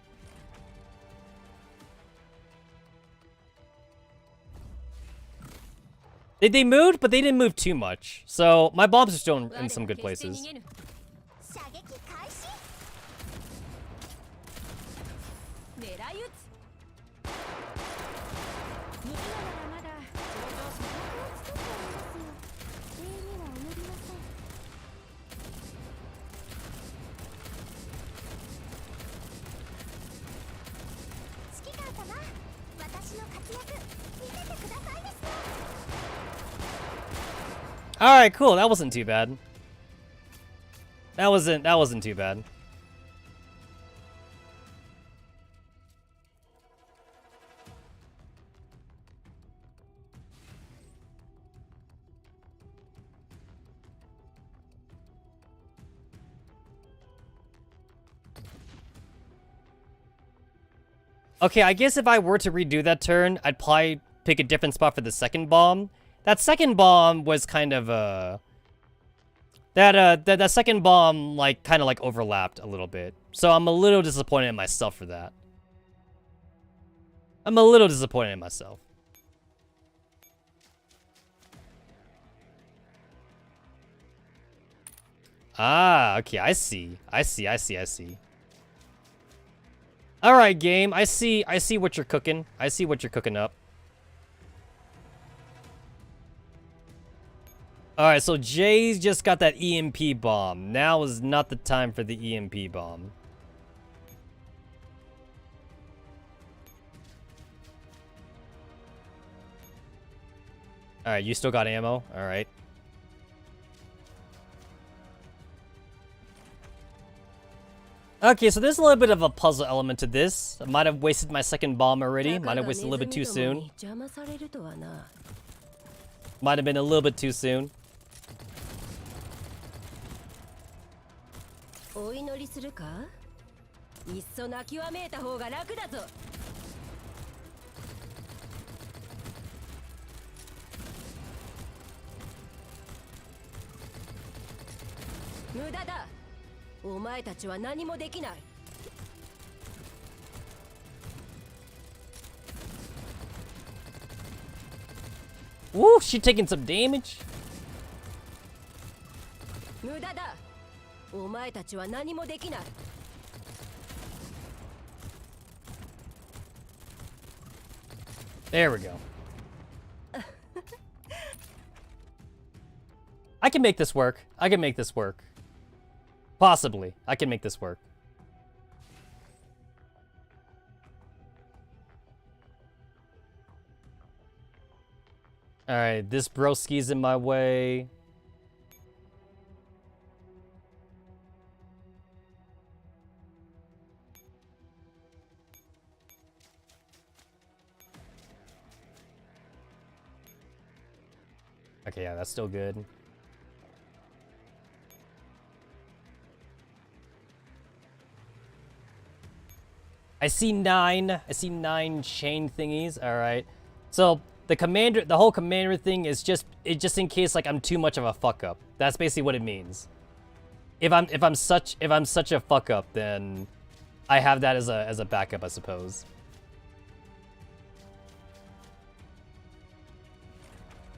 They moved, but they didn't move too much. So my bombs are still in some good places. All right, cool. That wasn't too bad. That wasn't too bad. Okay, I guess if I were to redo that turn, I'd probably pick a different spot for the second bomb. That second bomb was kind of, that second bomb, like, kind of, like, overlapped a little bit. So I'm a little disappointed in myself for that. I'm a little disappointed in myself. Ah, okay, I see. I see. Alright, game. I see what you're cooking. I see what you're cooking up. Alright, so Jay's just got that EMP bomb. Now is not the time for the EMP bomb. Alright, you still got ammo? Alright. Okay, so there's a little bit of a puzzle element to this. I might have wasted my second bomb already. Might have wasted a little bit too soon. Might have been a little bit too soon. Woo, she taking some damage. There we go. I can make this work. I can make this work. Possibly. I can make this work. Alright, this broski's in my way. Okay, yeah, that's still good. I see 9. I see 9 chain thingies. All right. So the whole commander thing is just in case like I'm too much of a fuck up. That's basically what it means. If I'm such a fuck up, then I have that as a backup, I suppose.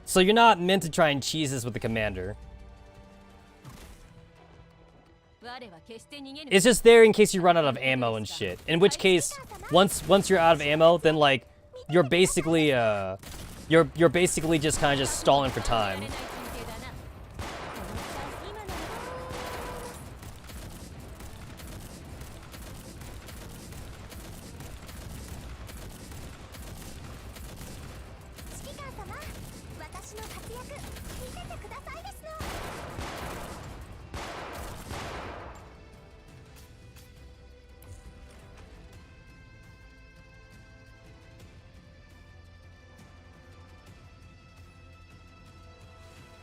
So you're not meant to try and cheese this with the commander. It's just there in case you run out of ammo and shit. In which case, once you're out of ammo, then like you're basically just kind of just stalling for time.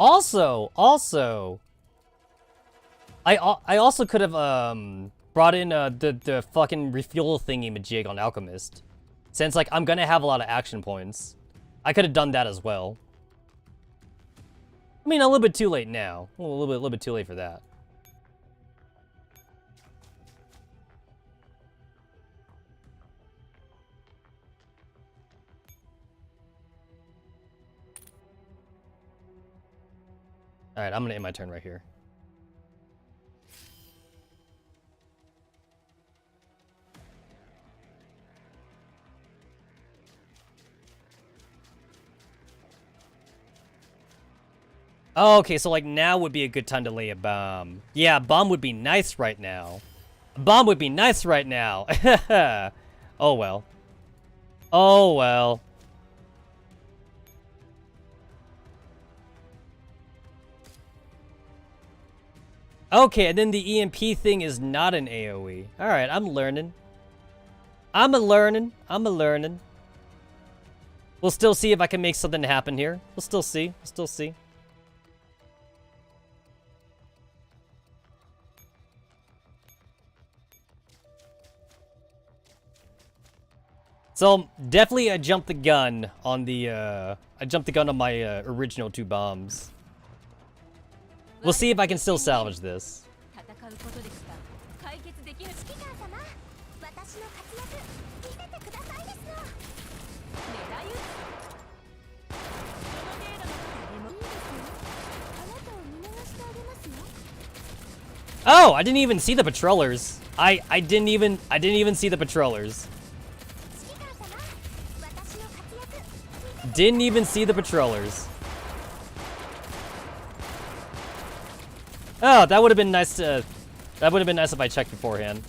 Also, I also could have brought in the fucking refuel thingy majig on Alchemist, since like I'm gonna have a lot of action points. I could have done that as well. I mean, a little bit too late now. A little bit too late for that. Alright, I'm gonna end my turn right here. Oh, okay, so like now would be a good time to lay a bomb. Yeah, bomb would be nice right now. Bomb would be nice right now. Oh well. Oh well. Okay, and then the EMP thing is not an AoE. Alright, I'm learning. I'm a learning. We'll still see if I can make something happen here. We'll still see. So, definitely I jumped the gun on the, my original 2 bombs. We'll see if I can still salvage this. Oh, I didn't even see the patrollers. I didn't even see the patrollers. Didn't even see the patrollers. Oh, that would have been nice to. That would have been nice if I checked beforehand.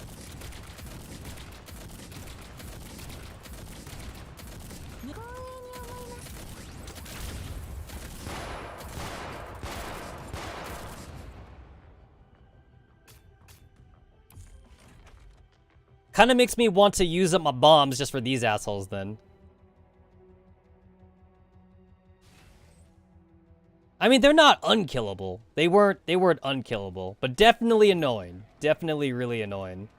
Kind of makes me want to use up my bombs just for these assholes then. I mean, they're not unkillable. They weren't unkillable, but definitely annoying. Definitely really annoying.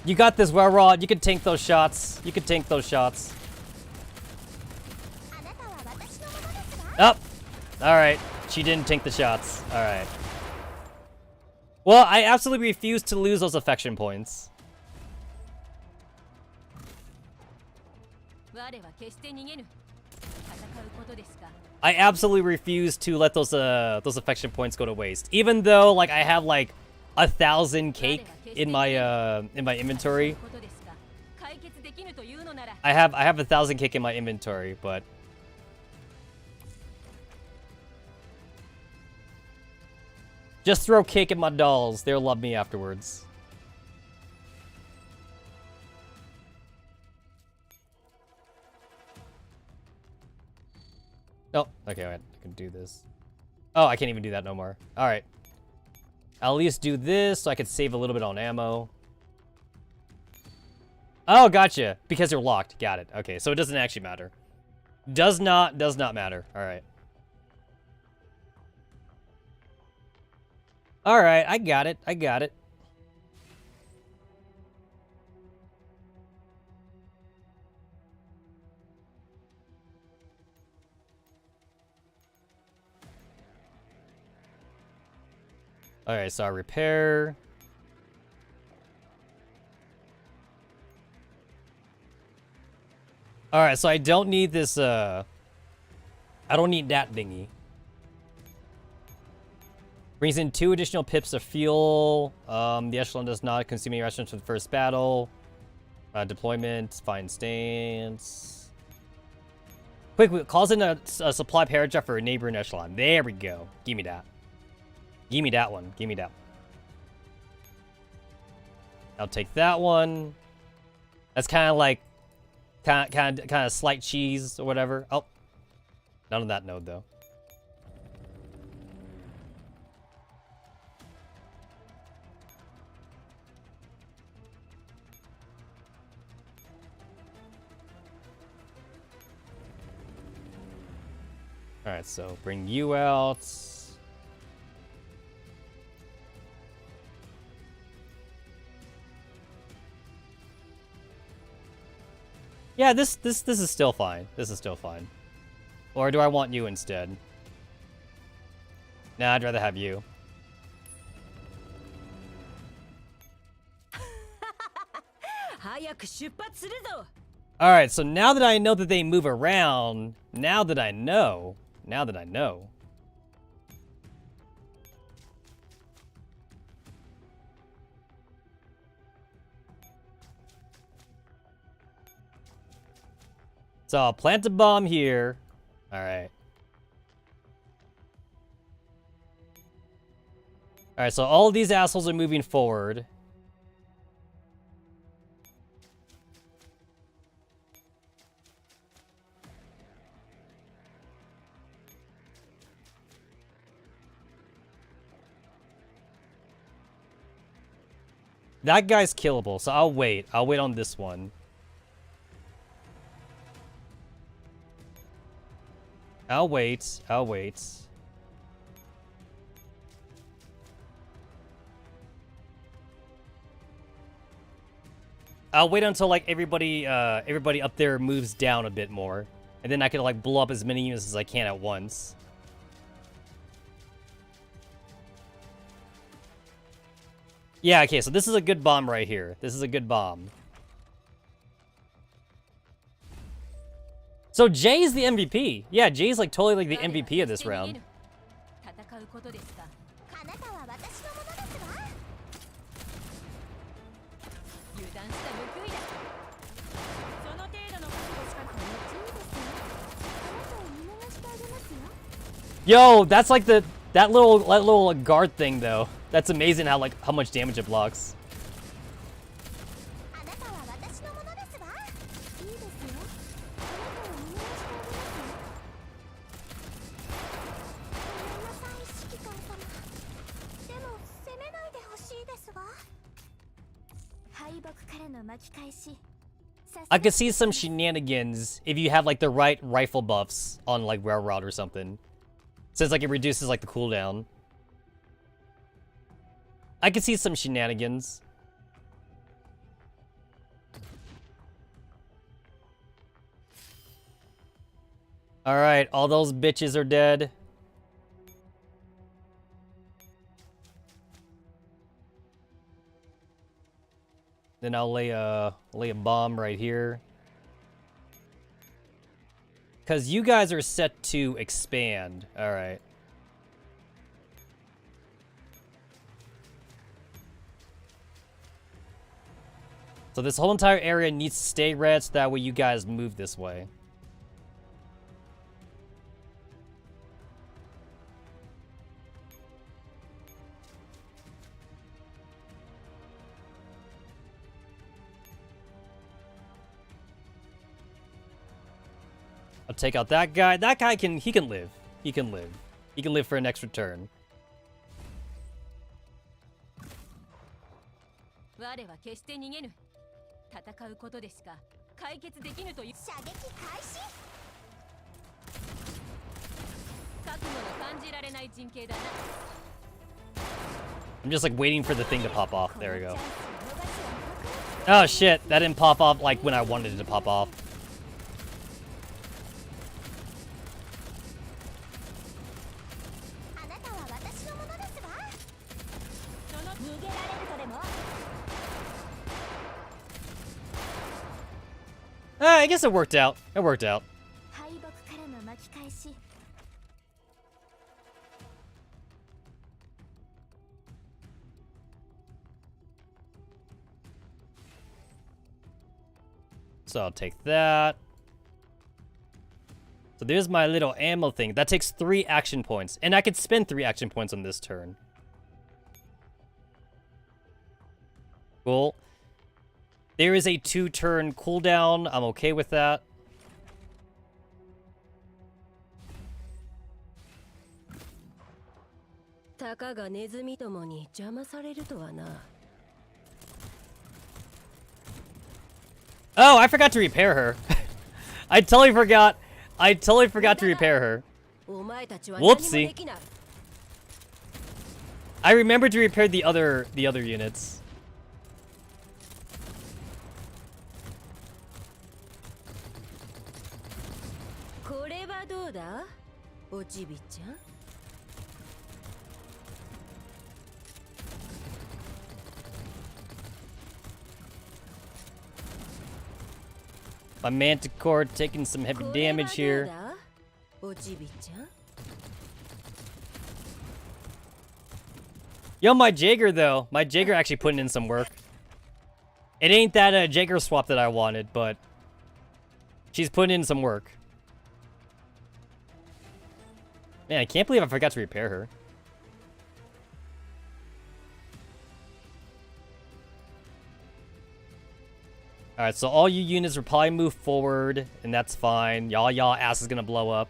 You got this, well, Rod. You can tank those shots. You can tank those shots. Oh, all right. She didn't tank the shots. All right. Well, I absolutely refuse to lose those affection points. I absolutely refuse to let those affection points go to waste. Even though, like, I have like 1,000 cake in my inventory. I have 1,000 cake in my inventory, but just throw cake at my dolls. They'll love me afterwards. Oh, okay, wait, I can do this. Oh, I can't even do that no more. All right. I'll at least do this so I can save a little bit on ammo. Oh, gotcha. Because they're locked. Got it. Okay, so it doesn't actually matter. Does not matter. All right. All right, I got it. I got it. All right, so I repair. All right, so I don't need this, I don't need that dinghy. Brings in 2 additional pips of fuel. The echelon does not consume any rations for the first battle. Deployment, fine stance. Quick, calls in a supply paragraph for a neighboring echelon. There we go. Give me that. Give me that one. Give me that. I'll take that one. That's kind of like, kind of slight cheese or whatever. Oh, none of that node though. All right, so bring you out. Yeah, this is still fine. This is still fine. Or do I want you instead? Nah, I'd rather have you. Alright, so now that I know that they move around, now that I know. So I'll plant a bomb here. Alright. Alright, so all of these assholes are moving forward. That guy's killable, so I'll wait. I'll wait on this one. I'll wait. I'll wait. I'll wait until, like, everybody up there moves down a bit more. And then I can, like, blow up as many units as I can at once. Yeah, okay, so this is a good bomb right here. This is a good bomb. So Jay's the MVP. Yeah, Jay's, like, totally, like, the MVP of this round. Yo, that's like that little guard thing though. That's amazing how much damage it blocks. I could see some shenanigans if you have like the right rifle buffs on like Railroad or something. Since like it reduces like the cooldown. I could see some shenanigans. Alright, all those bitches are dead. Then I'll lay a bomb right here. Because you guys are set to expand. Alright. So this whole entire area needs to stay red so that way you guys move this way. I'll take out that guy. That guy can live. He can live. He can live for an extra turn. I'm just like waiting for the thing to pop off. There we go. Oh shit, that didn't pop off like when I wanted it to pop off. I guess it worked out. It worked out. So I'll take that. So there's my little ammo thing. That takes 3 action points. And I could spend 3 action points on this turn. Cool. There is a 2-turn cooldown. I'm okay with that. Oh, I forgot to repair her. I totally forgot to repair her. Whoopsie. I remembered to repair the other units. My Manticore taking some heavy damage here. Yo, my Jaeger though. My Jaeger actually putting in some work. It ain't that Jaeger swap that I wanted, but she's putting in some work. Man, I can't believe I forgot to repair her. Alright, so all you units will probably move forward, and that's fine. Y'all ass is gonna blow up.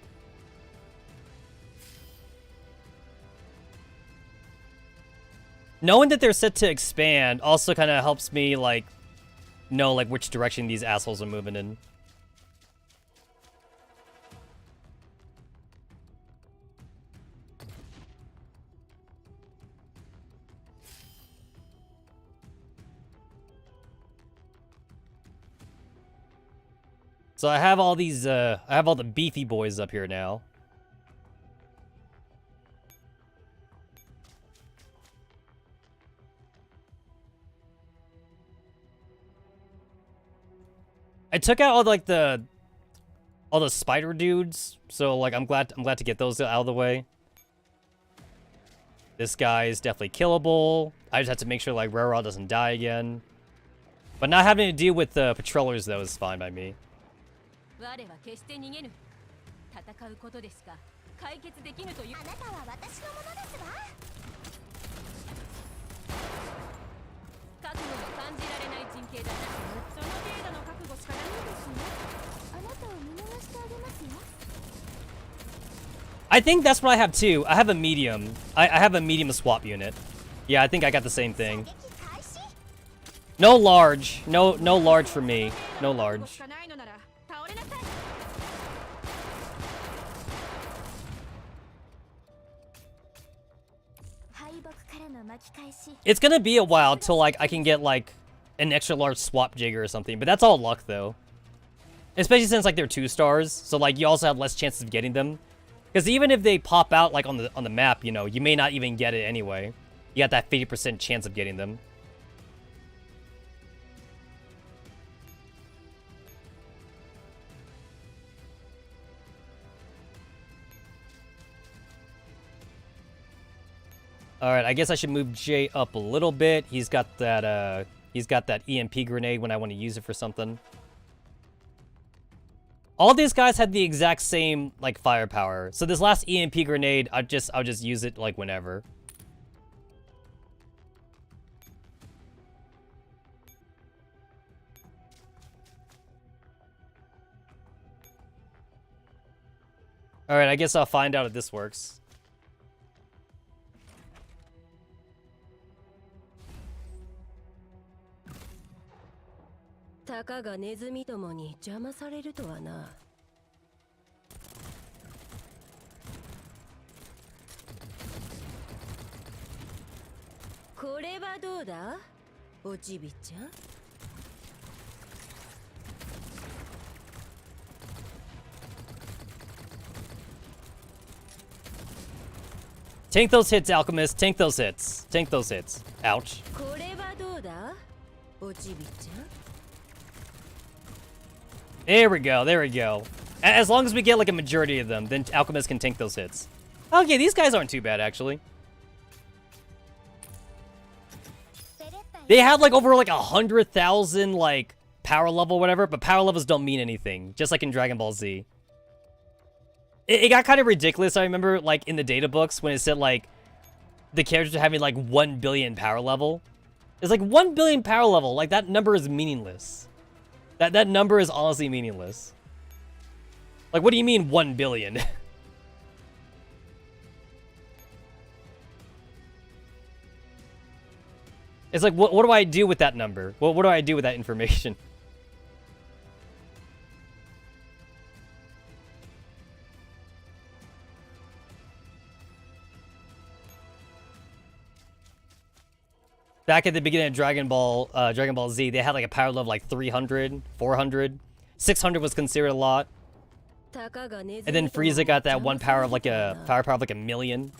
Knowing that they're set to expand also kind of helps me, like, know, like, which direction these assholes are moving in. So I have all these, I have all the beefy boys up here now. I took out all like all the spider dudes, so like I'm glad to get those out of the way. This guy is definitely killable. I just have to make sure like Rara doesn't die again. But not having to deal with the patrollers though is fine by me. I think that's what I have too. I have a medium. I have a medium swap unit. Yeah, I think I got the same thing. No large. No large for me. No large. It's gonna be a while till like I can get like an extra large swap jigger or something, but that's all luck though. Especially since like they're 2 stars, so like you also have less chances of getting them. Because even if they pop out like on the map, you know, you may not even get it anyway. You got that 50% chance of getting them. All right, I guess I should move Jay up a little bit. He's got that EMP grenade when I want to use it for something. All these guys had the exact same like firepower. So this last EMP grenade, I'll just use it like whenever. All right, I guess I'll find out if this works. Tank those hits, Alchemist. Tank those hits. Tank those hits. Ouch. There we go. There we go. As long as we get like a majority of them, then Alchemist can tank those hits. Okay, these guys aren't too bad actually. They have like over like 100,000 like power level, whatever, but power levels don't mean anything. Just like in Dragon Ball Z. It got kind of ridiculous. I remember like in the data books when it said like the characters are having like 1 billion power level. It's like 1 billion power level. Like that number is meaningless. That number is honestly meaningless. Like, what do you mean 1 billion? It's like, what do I do with that number? What do I do with that information? Back at the beginning of Dragon Ball Z, they had like a power level like 300, 400. 600 was considered a lot. And then Frieza got that one power of like a power of like 1 million.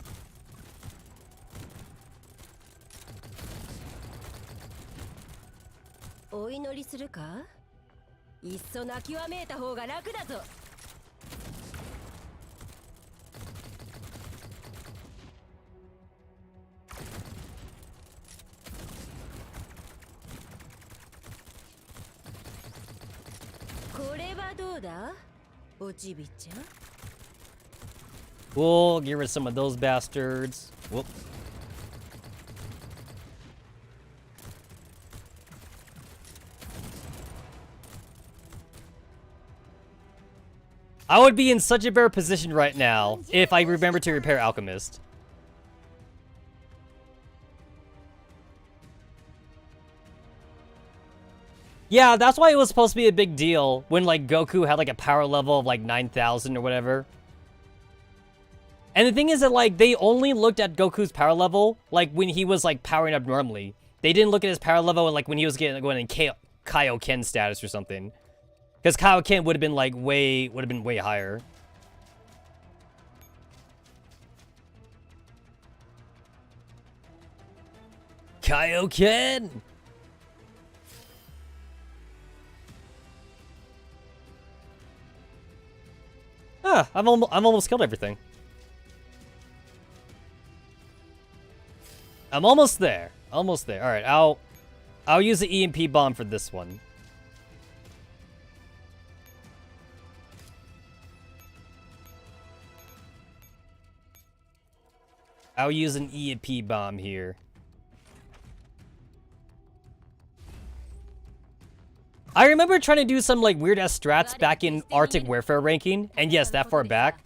We'll get rid of some of those bastards. Whoop. I would be in such a better position right now if I remember to repair Alchemist. Yeah, that's why it was supposed to be a big deal when, like, Goku had, like, a power level of, like, 9,000 or whatever. And the thing is that, like, they only looked at Goku's power level, like, when he was, like, powering up normally. They didn't look at his power level, like, when he was going in Kaioken status or something. Because Kaioken would have been, like, way higher. Kaioken! Ah, I'm almost killed everything. I'm almost there. Almost there. All right, I'll use the EMP bomb for this one. I'll use an EMP bomb here. I remember trying to do some like weird ass strats back in Arctic Warfare ranking, and yes, that far back.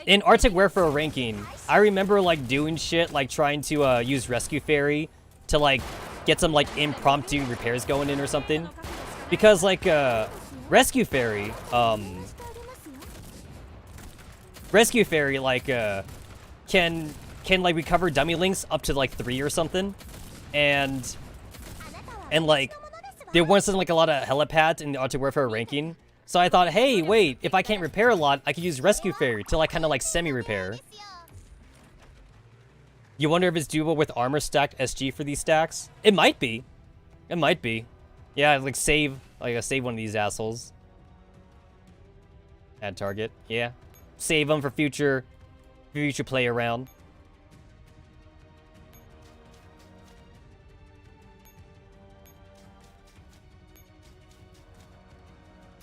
In Arctic Warfare ranking, I remember like doing shit like trying to use Rescue Fairy to like get some like impromptu repairs going in or something. Because like Rescue Fairy like can like recover dummy links up to like 3 or something. And like there wasn't like a lot of helipads in the Arctic Warfare ranking. So I thought, hey, wait, if I can't repair a lot, I could use Rescue Fairy to like kind of like semi-repair. You wonder if it's doable with armor stacked SG for these stacks? It might be. It might be. Yeah, like save one of these assholes. Add target. Yeah. Save them for future play around.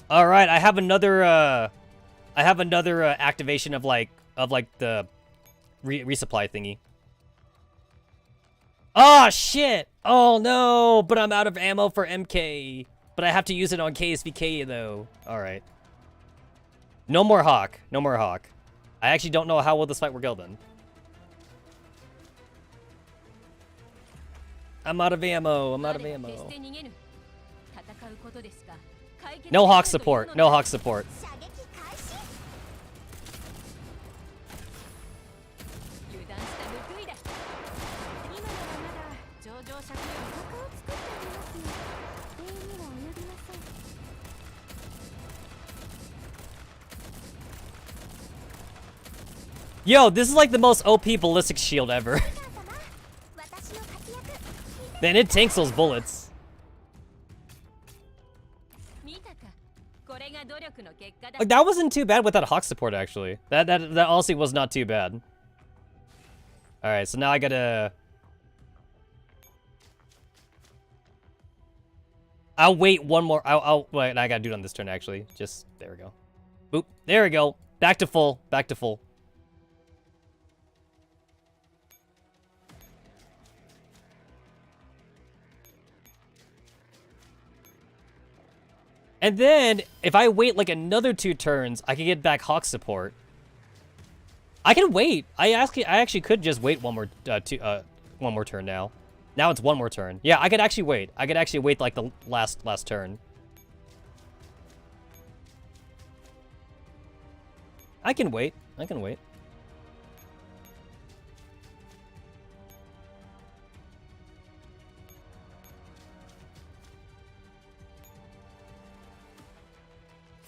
All right, I have another activation of like the resupply thingy. Oh shit! Oh no! But I'm out of ammo for MK. But I have to use it on KSVK though. All right. No more Hawk. No more Hawk. I actually don't know how well this fight will go then. I'm out of ammo. I'm out of ammo. No Hawk support. No Hawk support. Yo, this is like the most OP ballistic shield ever. Man, it tanks those bullets. Like, that wasn't too bad with that Hawk support, actually. That honestly was not too bad. Alright, so now I gotta... I'll wait one more... I'll wait, I gotta do it on this turn, actually. Just... There we go. Boop. There we go. Back to full. Back to full. And then, if I wait like another 2 turns, I can get back Hawk support. I can wait. I actually could just wait one more turn now. Now it's 1 more turn. Yeah, I could actually wait. I could actually wait like the last turn. I can wait. I can wait.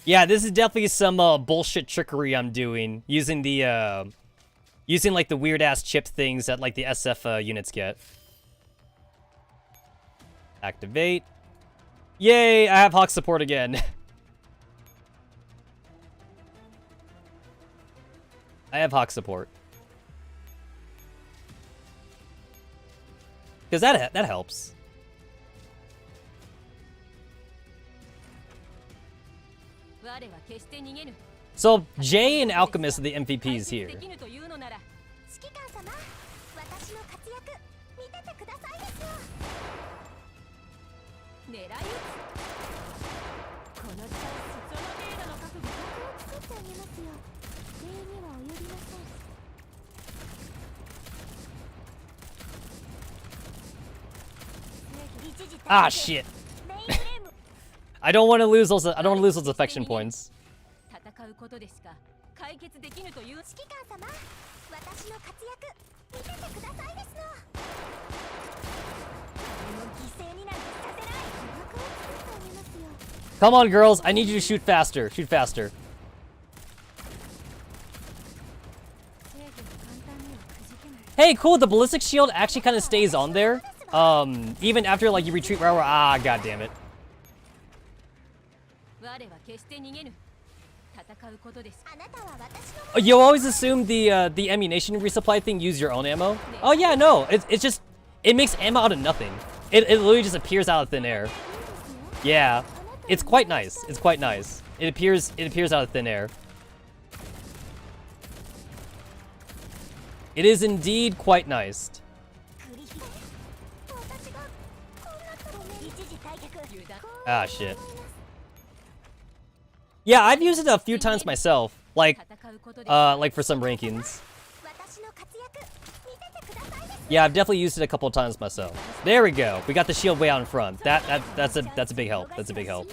Yeah, this is definitely some bullshit trickery I'm doing, using the using like the weird ass chip things that like the SF units get. Activate. Yay, I have Hawk support again. I have Hawk support. Cuz that helps. So, Jay and Alchemist are the MVPs here. Ah, shit. I don't want to lose those. I don't want to lose those affection points. Come on, girls. I need you to shoot faster. Shoot faster. Hey, cool. The ballistic shield actually kind of stays on there. Even after like you retreat right where. Ah, god damn it. You always assume the ammunition resupply thing use your own ammo. Oh yeah, no. It's just it makes ammo out of nothing. It literally just appears out of thin air. Yeah. It's quite nice. It's quite nice. It appears out of thin air. It is indeed quite nice. Ah, shit. Yeah, I've used it a few times myself. Like for some rankings. Yeah, I've definitely used it a couple of times myself. There we go. We got the shield way out in front. That's a big help. That's a big help.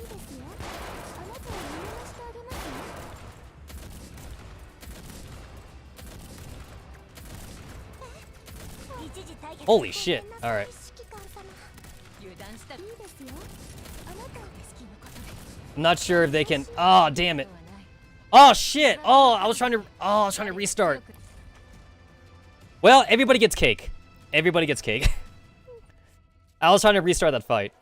Holy shit. All right. I'm not sure if they can. Oh, damn it. Oh shit. Oh, I was trying to restart. Well, everybody gets cake. Everybody gets cake. I was trying to restart that fight.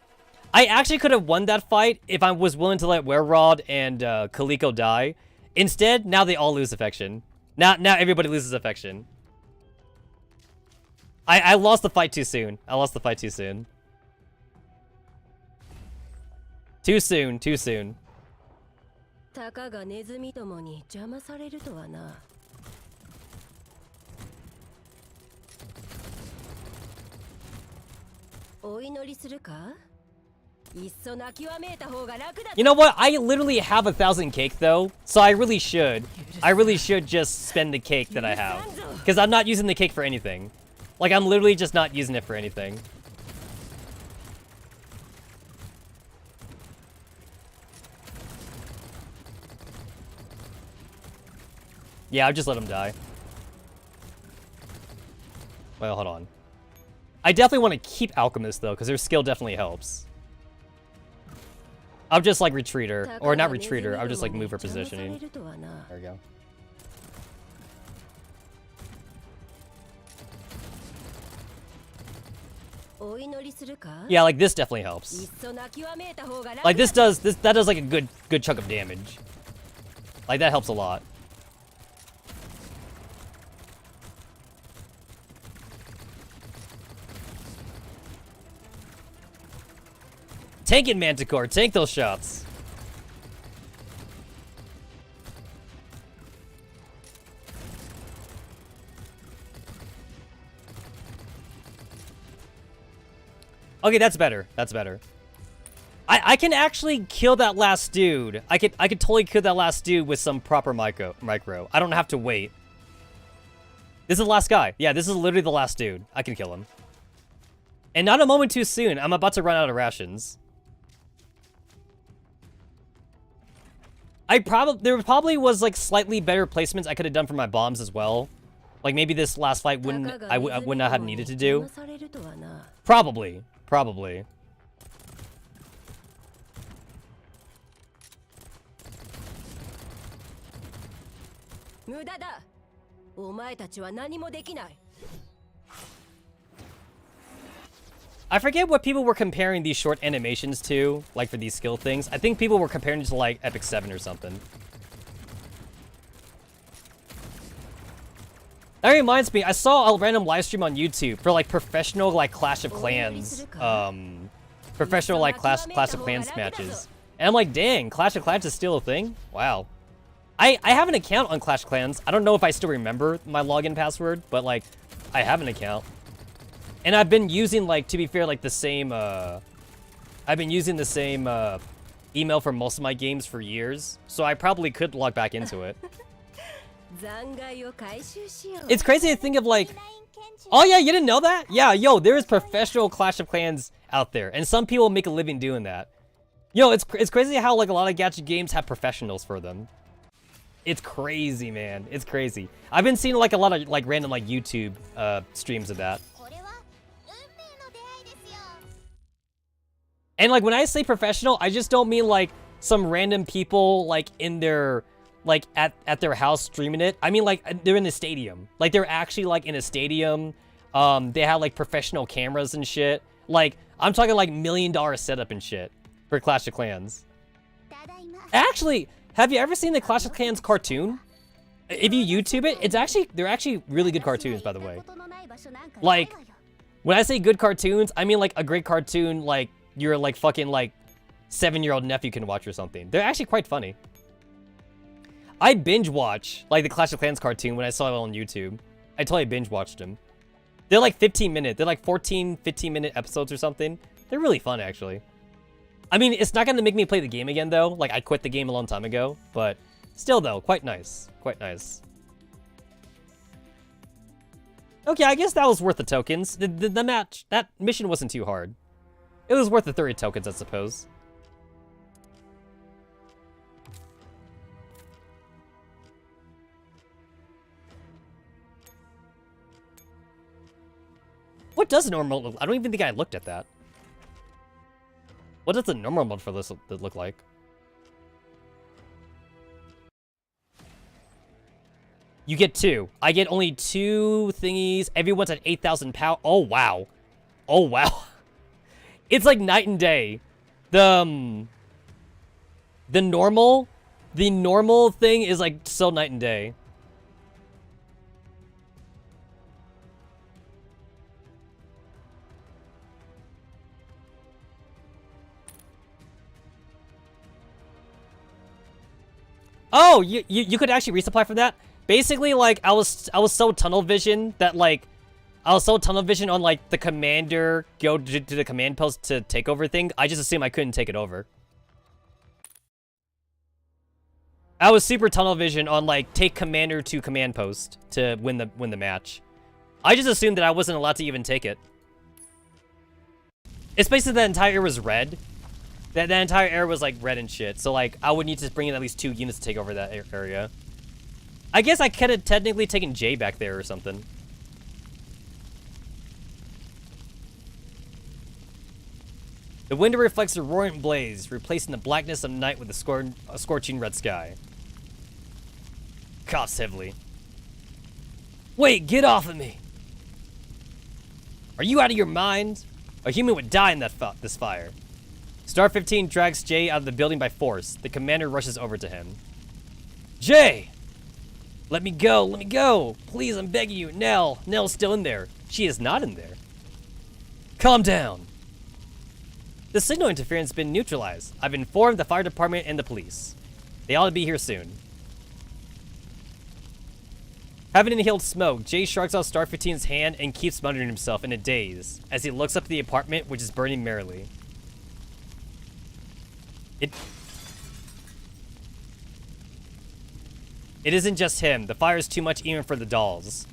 I actually could have won that fight if I was willing to let Wererod and Kaliko die. Instead, now they all lose affection. Now everybody loses affection. I lost the fight too soon. I lost the fight too soon. Too soon, too soon. You know what? I literally have 1,000 cake though, so I really should just spend the cake that I have. Because I'm not using the cake for anything. Like, I'm literally just not using it for anything. Yeah, I'll just let him die. Well, hold on. I definitely want to keep Alchemist, though, because their skill definitely helps. I'll just, like, retreat her. Or not retreat her, I'll just, like, move her positioning. There we go. Yeah, like, this definitely helps. Like, that does, like, a good chunk of damage. Like, that helps a lot. Tank it, Manticore. Tank those shots. Okay, that's better. That's better. I can actually kill that last dude. I could totally kill that last dude with some proper micro. I don't have to wait. This is the last guy. Yeah, this is literally the last dude. I can kill him. And not a moment too soon. I'm about to run out of rations. There probably was like slightly better placements I could have done for my bombs as well. Like maybe this last fight I would not have needed to do. Probably. I forget what people were comparing these short animations to, like for these skill things. I think people were comparing it to like Epic 7 or something. That reminds me, I saw a random live stream on YouTube for like professional like Clash of Clans, professional like Clash of Clans matches. And I'm like, dang, Clash of Clans is still a thing? Wow. I have an account on Clash of Clans. I don't know if I still remember my login password, but like, I have an account. And I've been using, like, to be fair, like, the same, I've been using the same, email for most of my games for years, so I probably could log back into it. It's crazy to think of, like, oh yeah, you didn't know that? Yeah, yo, there is professional Clash of Clans out there, and some people make a living doing that. Yo, it's crazy how like a lot of gacha games have professionals for them. It's crazy, man. It's crazy. I've been seeing like a lot of like random like YouTube streams of that. And like when I say professional, I just don't mean like some random people like in their like at their house streaming it. I mean like they're in a stadium. Like they're actually like in a stadium. They have like professional cameras and shit. Like I'm talking like $1 million setup and shit for Clash of Clans. Actually, have you ever seen the Clash of Clans cartoon? If you YouTube it, they're actually really good cartoons, by the way. Like when I say good cartoons, I mean like a great cartoon like your like fucking like 7-year-old nephew can watch or something. They're actually quite funny. I binge watch like the Clash of Clans cartoon when I saw it on YouTube. I totally binge watched them. They're like 15 minute. They're like 14, 15-minute episodes or something. They're really fun, actually. I mean, it's not going to make me play the game again, though. Like, I quit the game a long time ago. But still, though, quite nice. Quite nice. Okay, I guess that was worth the tokens. The match, that mission wasn't too hard. It was worth the 30 tokens, I suppose. What does a normal look? I don't even think I looked at that. What does the normal mode for this look like? You get 2. I get only 2 thingies. Everyone's at 8,000 power. Oh, wow. Oh, wow. It's like night and day. The normal thing is like so night and day. Oh, you could actually resupply from that? Basically, like, I was so tunnel vision that, like, I was so tunnel vision on, like, the commander go to the command post to take over thing, I just assumed I couldn't take it over. I was super tunnel vision on, like, take commander to command post to win the match. I just assumed that I wasn't allowed to even take it. It's basically the entire area was red. That entire area was like red and shit. So like I would need to bring in at least 2 units to take over that area. I guess I could have technically taken Jay back there or something. The window reflects a roaring blaze, replacing the blackness of night with a scorching red sky. Coughs heavily. Wait, get off of me! Are you out of your mind? A human would die in this fire. Star 15 drags Jay out of the building by force. The commander rushes over to him. Jay! Let me go, let me go! Please, I'm begging you, Nell! Nell's still in there. She is not in there. Calm down. The signal interference has been neutralized. I've informed the fire department and the police. They ought to be here soon. Having inhaled smoke, Jay shrugs off Star 15's hand and keeps muttering himself in a daze as he looks up at the apartment, which is burning merrily. It isn't just him. The fire is too much even for the dolls.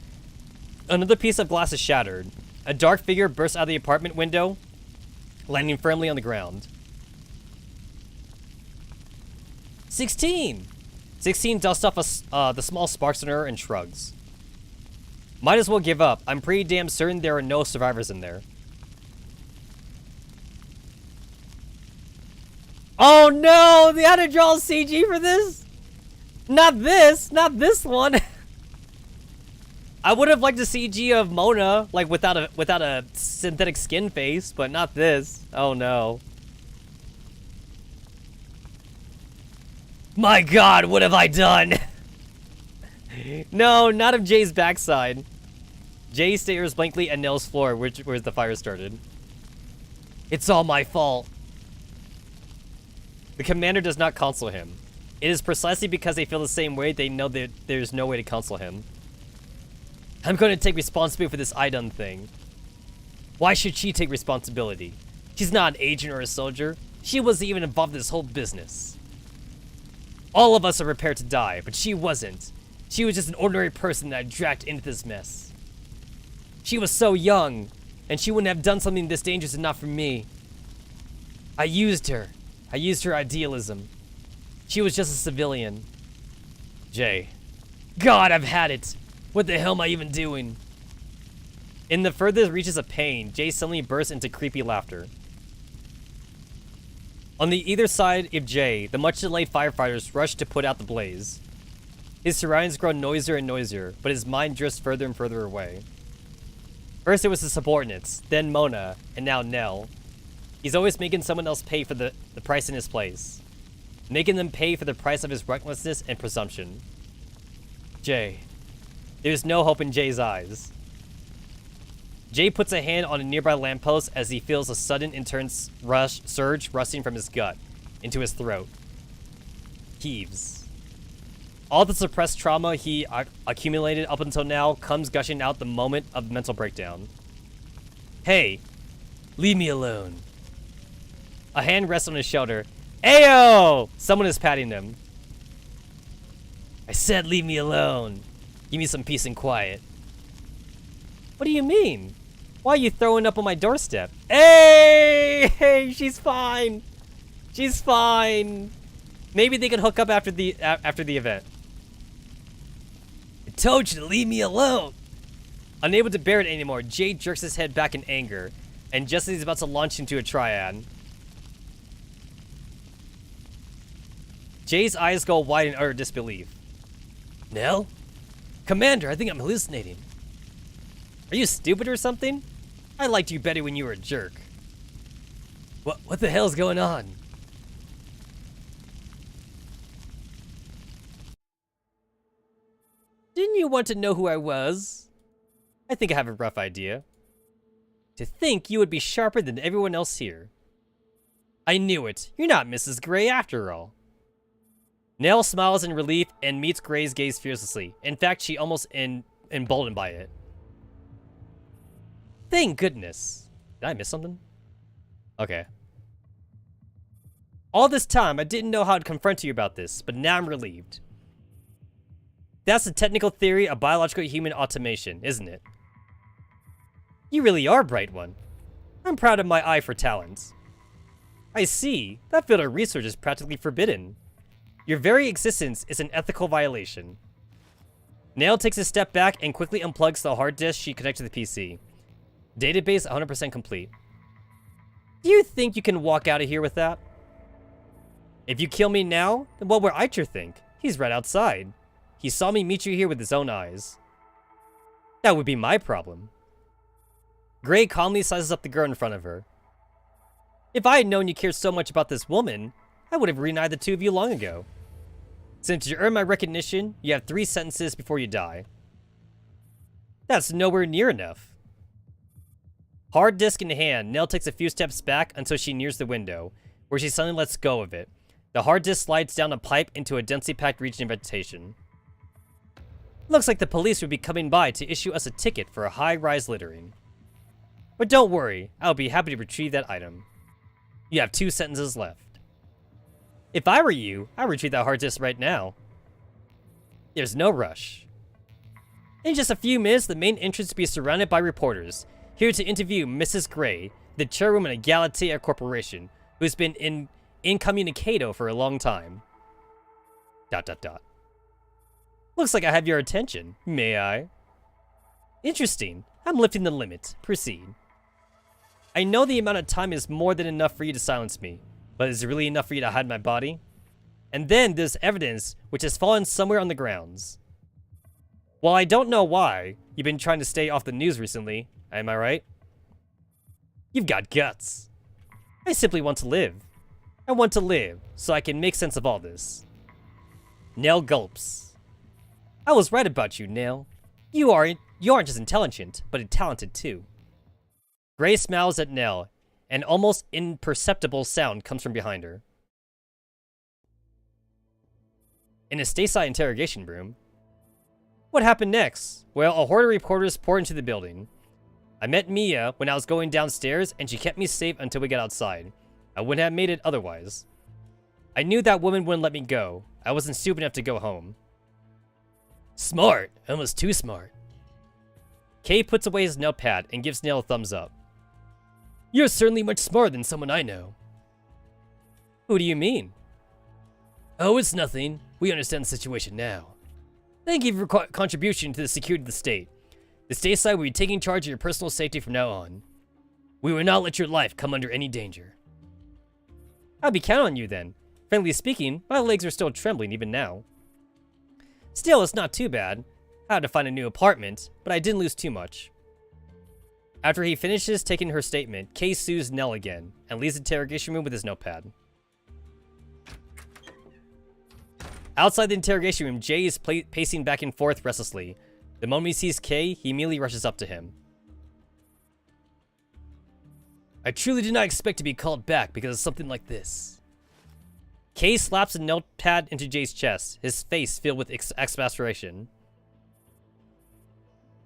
Another piece of glass is shattered. A dark figure bursts out of the apartment window, landing firmly on the ground. 16! 16 dusts off the small sparks in her and shrugs. Might as well give up. I'm pretty damn certain there are no survivors in there. Oh no! They had to draw CG for this? Not this one. I would have liked a CG of Mona, like without a synthetic skin face, but not this. Oh no. My god, what have I done? No, not of Jay's backside. Jay stares blankly at Nell's floor, where the fire started. It's all my fault. The commander does not console him. It is precisely because they feel the same way they know that there's no way to console him. I'm going to take responsibility for this I-done thing. Why should she take responsibility? She's not an agent or a soldier. She wasn't even involved in this whole business. All of us are prepared to die, but she wasn't. She was just an ordinary person that I dragged into this mess. She was so young, and she wouldn't have done something this dangerous if not for me. I used her. I used her idealism. She was just a civilian. Jay. God, I've had it. What the hell am I even doing? In the furthest reaches of pain, Jay suddenly bursts into creepy laughter. On the either side of Jay, the much delayed firefighters rush to put out the blaze. His surroundings grow noisier and noisier, but his mind drifts further and further away. First it was his subordinates, then Mona, and now Nell. He's always making someone else pay for the price in his place. Making them pay for the price of his recklessness and presumption. Jay. There's no hope in Jay's eyes. Jay puts a hand on a nearby lamppost as he feels a sudden intense surge rushing from his gut into his throat. Heaves. All the suppressed trauma he accumulated up until now comes gushing out the moment of mental breakdown. Hey, leave me alone. A hand rests on his shoulder. Ayo! Someone is patting him. I said leave me alone. Give me some peace and quiet. What do you mean? Why are you throwing up on my doorstep? Hey! Hey, she's fine. She's fine. Maybe they can hook up after the event. I told you to leave me alone. Unable to bear it anymore, Jay jerks his head back in anger, and just as he's about to launch into a triad, Jay's eyes go wide in utter disbelief. Nell? Commander, I think I'm hallucinating. Are you stupid or something? I liked you better when you were a jerk. What the hell's going on? Didn't you want to know who I was? I think I have a rough idea. To think you would be sharper than everyone else here. I knew it. You're not Mrs. Gray after all. Nell smiles in relief and meets Gray's gaze fiercely. In fact, she almost emboldened by it. Thank goodness. Did I miss something? Okay. All this time, I didn't know how to confront you about this, but now I'm relieved. That's the technical theory of biological human automation, isn't it? You really are a bright one. I'm proud of my eye for talent. I see. That field of research is practically forbidden. Your very existence is an ethical violation. Nail takes a step back and quickly unplugs the hard disk she connected to the PC. Database 100% complete. Do you think you can walk out of here with that? If you kill me now, then what will Eicher think? He's right outside. He saw me meet you here with his own eyes. That would be my problem. Gray calmly sizes up the girl in front of her. If I had known you cared so much about this woman, I would have reunited the two of you long ago. Since you earned my recognition, you have 3 sentences before you die. That's nowhere near enough. Hard disk in hand, Nell takes a few steps back until she nears the window, where she suddenly lets go of it. The hard disk slides down a pipe into a densely packed region of vegetation. Looks like the police would be coming by to issue us a ticket for a high-rise littering. But don't worry, I'll be happy to retrieve that item. You have 2 sentences left. If I were you, I'd retrieve that hard disk right now. There's no rush. In just a few minutes, the main entrance will be surrounded by reporters, here to interview Mrs. Gray, the chairwoman of Galatea Corporation, who's been incommunicado for a long time. ... Looks like I have your attention. May I? Interesting. I'm lifting the limit. Proceed. I know the amount of time is more than enough for you to silence me, but is it really enough for you to hide my body? And then there's evidence which has fallen somewhere on the grounds. While I don't know why, you've been trying to stay off the news recently, am I right? You've got guts. I simply want to live. I want to live, so I can make sense of all this. Nell gulps. I was right about you, Nell. You aren't just intelligent, but talented too. Gray smiles at Nell. An almost imperceptible sound comes from behind her. In a stateside interrogation room. What happened next? Well, a horde of reporters poured into the building. I met Mia when I was going downstairs, and she kept me safe until we got outside. I wouldn't have made it otherwise. I knew that woman wouldn't let me go. I wasn't stupid enough to go home. Smart. Almost too smart. Kay puts away his notepad and gives Nell a thumbs up. You're certainly much smarter than someone I know. Who do you mean? Oh, it's nothing. We understand the situation now. Thank you for your contribution to the security of the state. The state side will be taking charge of your personal safety from now on. We will not let your life come under any danger. I'll be counting on you then. Frankly speaking, my legs are still trembling even now. Still, it's not too bad. I had to find a new apartment, but I didn't lose too much. After he finishes taking her statement, Kay soothes Nell again, and leaves the interrogation room with his notepad. Outside the interrogation room, Jay is pacing back and forth restlessly. The moment he sees Kay, he immediately rushes up to him. I truly did not expect to be called back because of something like this. Kay slaps a notepad into Jay's chest, his face filled with exasperation.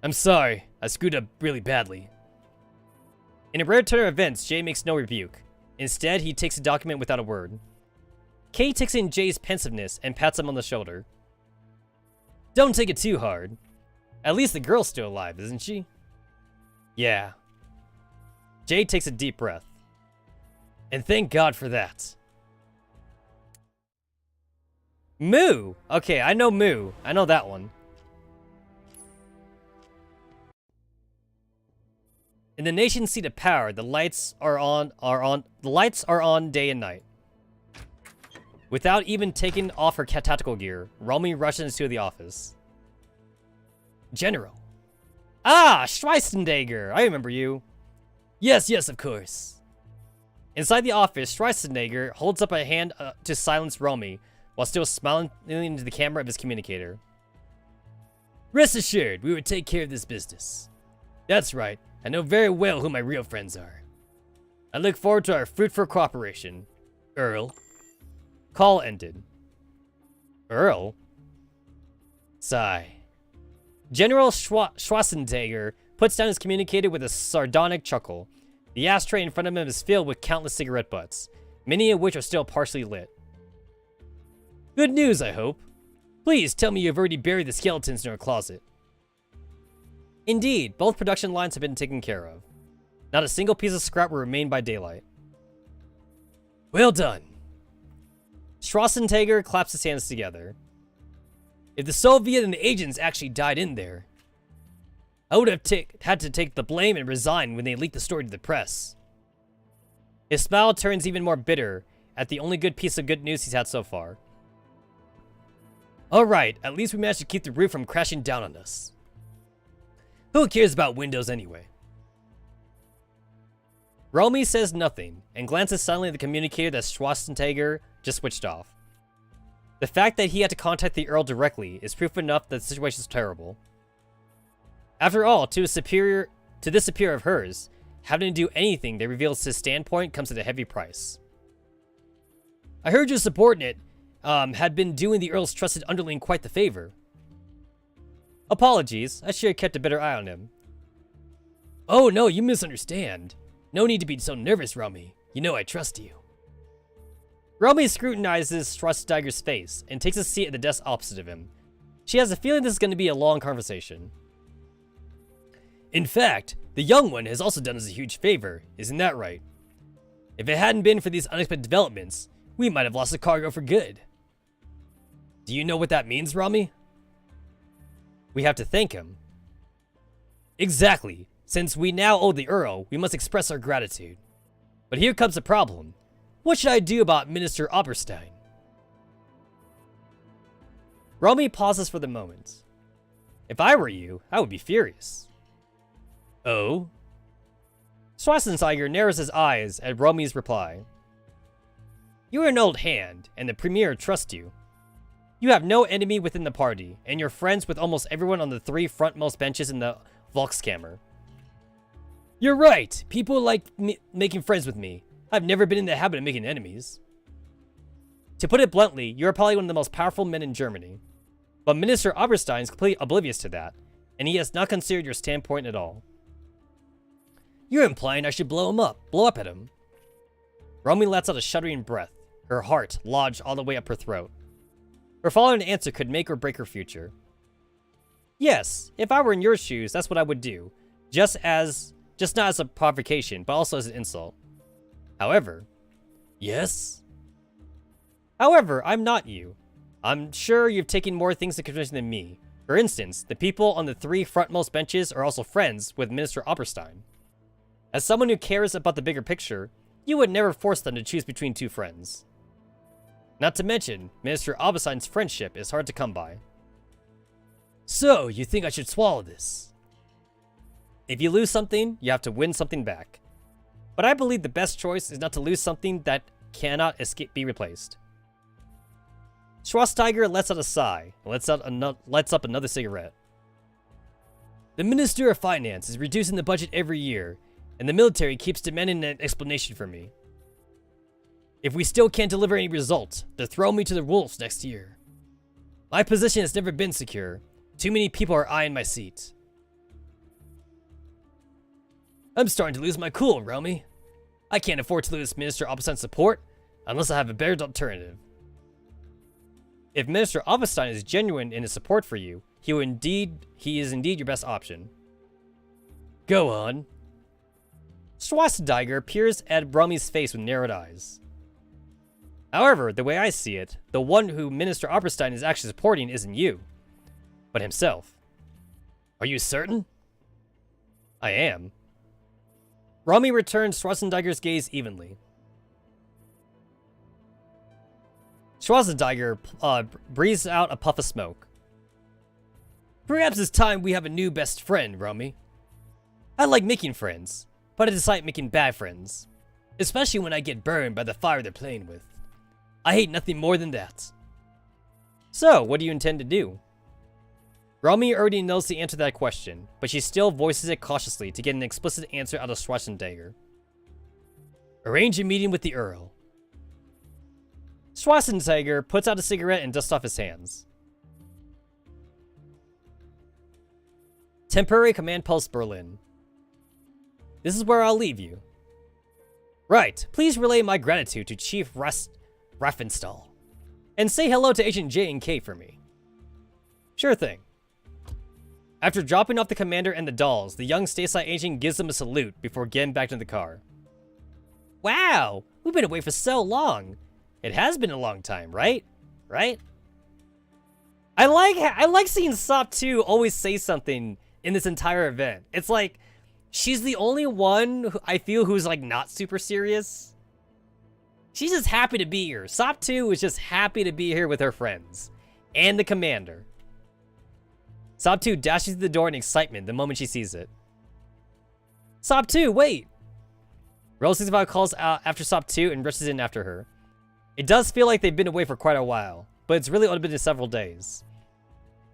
I'm sorry, I screwed up really badly. In a rare turn of events, Jay makes no rebuke. Instead, he takes the document without a word. Kay takes in Jay's pensiveness and pats him on the shoulder. Don't take it too hard. At least the girl's still alive, isn't she? Yeah. Jay takes a deep breath. And thank God for that. Moo! Okay, I know Moo. I know that one. In the nation's seat of power, the lights are on day and night. Without even taking off her tactical gear, Romy rushes into the office. General. Ah, Schweizendager! I remember you. Yes, of course. Inside the office, Schweizendager holds up a hand to silence Romy, while still smiling into the camera of his communicator. Rest assured, we will take care of this business. That's right, I know very well who my real friends are. I look forward to our fruitful cooperation. Earl. Call ended. Earl? Sigh. General Schwarzenegger puts down his communicator with a sardonic chuckle. The ashtray in front of him is filled with countless cigarette butts, many of which are still partially lit. Good news, I hope. Please tell me you've already buried the skeletons in your closet. Indeed, both production lines have been taken care of. Not a single piece of scrap will remain by daylight. Well done. Schwarzenegger claps his hands together. If the Soviet and the agents actually died in there, I would have had to take the blame and resign when they leaked the story to the press. His smile turns even more bitter at the only good piece of good news he's had so far. Alright, at least we managed to keep the roof from crashing down on us. Who cares about windows anyway? Romy says nothing, and glances silently at the communicator that Schwarzenegger just switched off. The fact that he had to contact the Earl directly is proof enough that the situation is terrible. After all, to this superior of hers, having to do anything that reveals his standpoint comes at a heavy price. I heard your subordinate had been doing the Earl's trusted underling quite the favor. Apologies, I should have kept a better eye on him. Oh no, you misunderstand. No need to be so nervous, Romy. You know I trust you. Romy scrutinizes Schwarzenegger's face and takes a seat at the desk opposite of him. She has a feeling this is going to be a long conversation. In fact, the young one has also done us a huge favor, isn't that right? If it hadn't been for these unexpected developments, we might have lost the cargo for good. Do you know what that means, Romy? We have to thank him. Exactly. Since we now owe the Earl, we must express our gratitude. But here comes the problem. What should I do about Minister Oberstein? Romy pauses for the moment. If I were you, I would be furious. Oh? Schwarzenegger narrows his eyes at Romy's reply. You are an old hand, and the Premier trusts you. You have no enemy within the party, and you're friends with almost everyone on the 3 frontmost benches in the Volkskammer. You're right, people like making friends with me. I've never been in the habit of making enemies. To put it bluntly, you're probably one of the most powerful men in Germany. But Minister Oberstein is completely oblivious to that, and he has not considered your standpoint at all. You're implying I should blow up at him. Romy lets out a shuddering breath, her heart lodged all the way up her throat. Her following answer could make or break her future. Yes, if I were in your shoes, that's what I would do. Just not as a provocation, but also as an insult. However, yes? However, I'm not you. I'm sure you've taken more things into consideration than me. For instance, the people on the 3 frontmost benches are also friends with Minister Opperstein. As someone who cares about the bigger picture, you would never force them to choose between 2 friends. Not to mention, Minister Opperstein's friendship is hard to come by. So, you think I should swallow this? If you lose something, you have to win something back. But I believe the best choice is not to lose something that cannot be replaced. Schwarzenegger lets out a sigh and lights up another cigarette. The Minister of Finance is reducing the budget every year, and the military keeps demanding an explanation from me. If we still can't deliver any results, they'll throw me to the wolves next year. My position has never been secure. Too many people are eyeing my seat. I'm starting to lose my cool, Romy. I can't afford to lose Minister Opperstein's support unless I have a better alternative. If Minister Opperstein is genuine in his support for you, he is indeed your best option. Go on. Schwarzenegger peers at Romy's face with narrowed eyes. However, the way I see it, the one who Minister Opperstein is actually supporting isn't you, but himself. Are you certain? I am. Romy returns Schwarzenegger's gaze evenly. Schwarzenegger breathes out a puff of smoke. Perhaps it's time we have a new best friend, Romy. I like making friends, but I dislike making bad friends. Especially when I get burned by the fire they're playing with. I hate nothing more than that. So, what do you intend to do? Romy already knows the answer to that question, but she still voices it cautiously to get an explicit answer out of Schwarzenegger. Arrange a meeting with the Earl. Schwarzenegger puts out a cigarette and dusts off his hands. Temporary Command Post Berlin. This is where I'll leave you. Right, please relay my gratitude to Chief Raffenstahl. And say hello to Agent J and K for me. Sure thing. After dropping off the commander and the dolls, the young stateside agent gives them a salute before getting back to the car. Wow, we've been away for so long. It has been a long time, right? Right? I like seeing Sop 2 always say something in this entire event. It's like, she's the only one who I feel who's like not super serious. She's just happy to be here. Sop 2 is just happy to be here with her friends. And the commander. Sop 2 dashes through the door in excitement the moment she sees it. Sop 2, wait! Roll 65 calls out after Sop 2 and rushes in after her. It does feel like they've been away for quite a while, but it's really only been several days.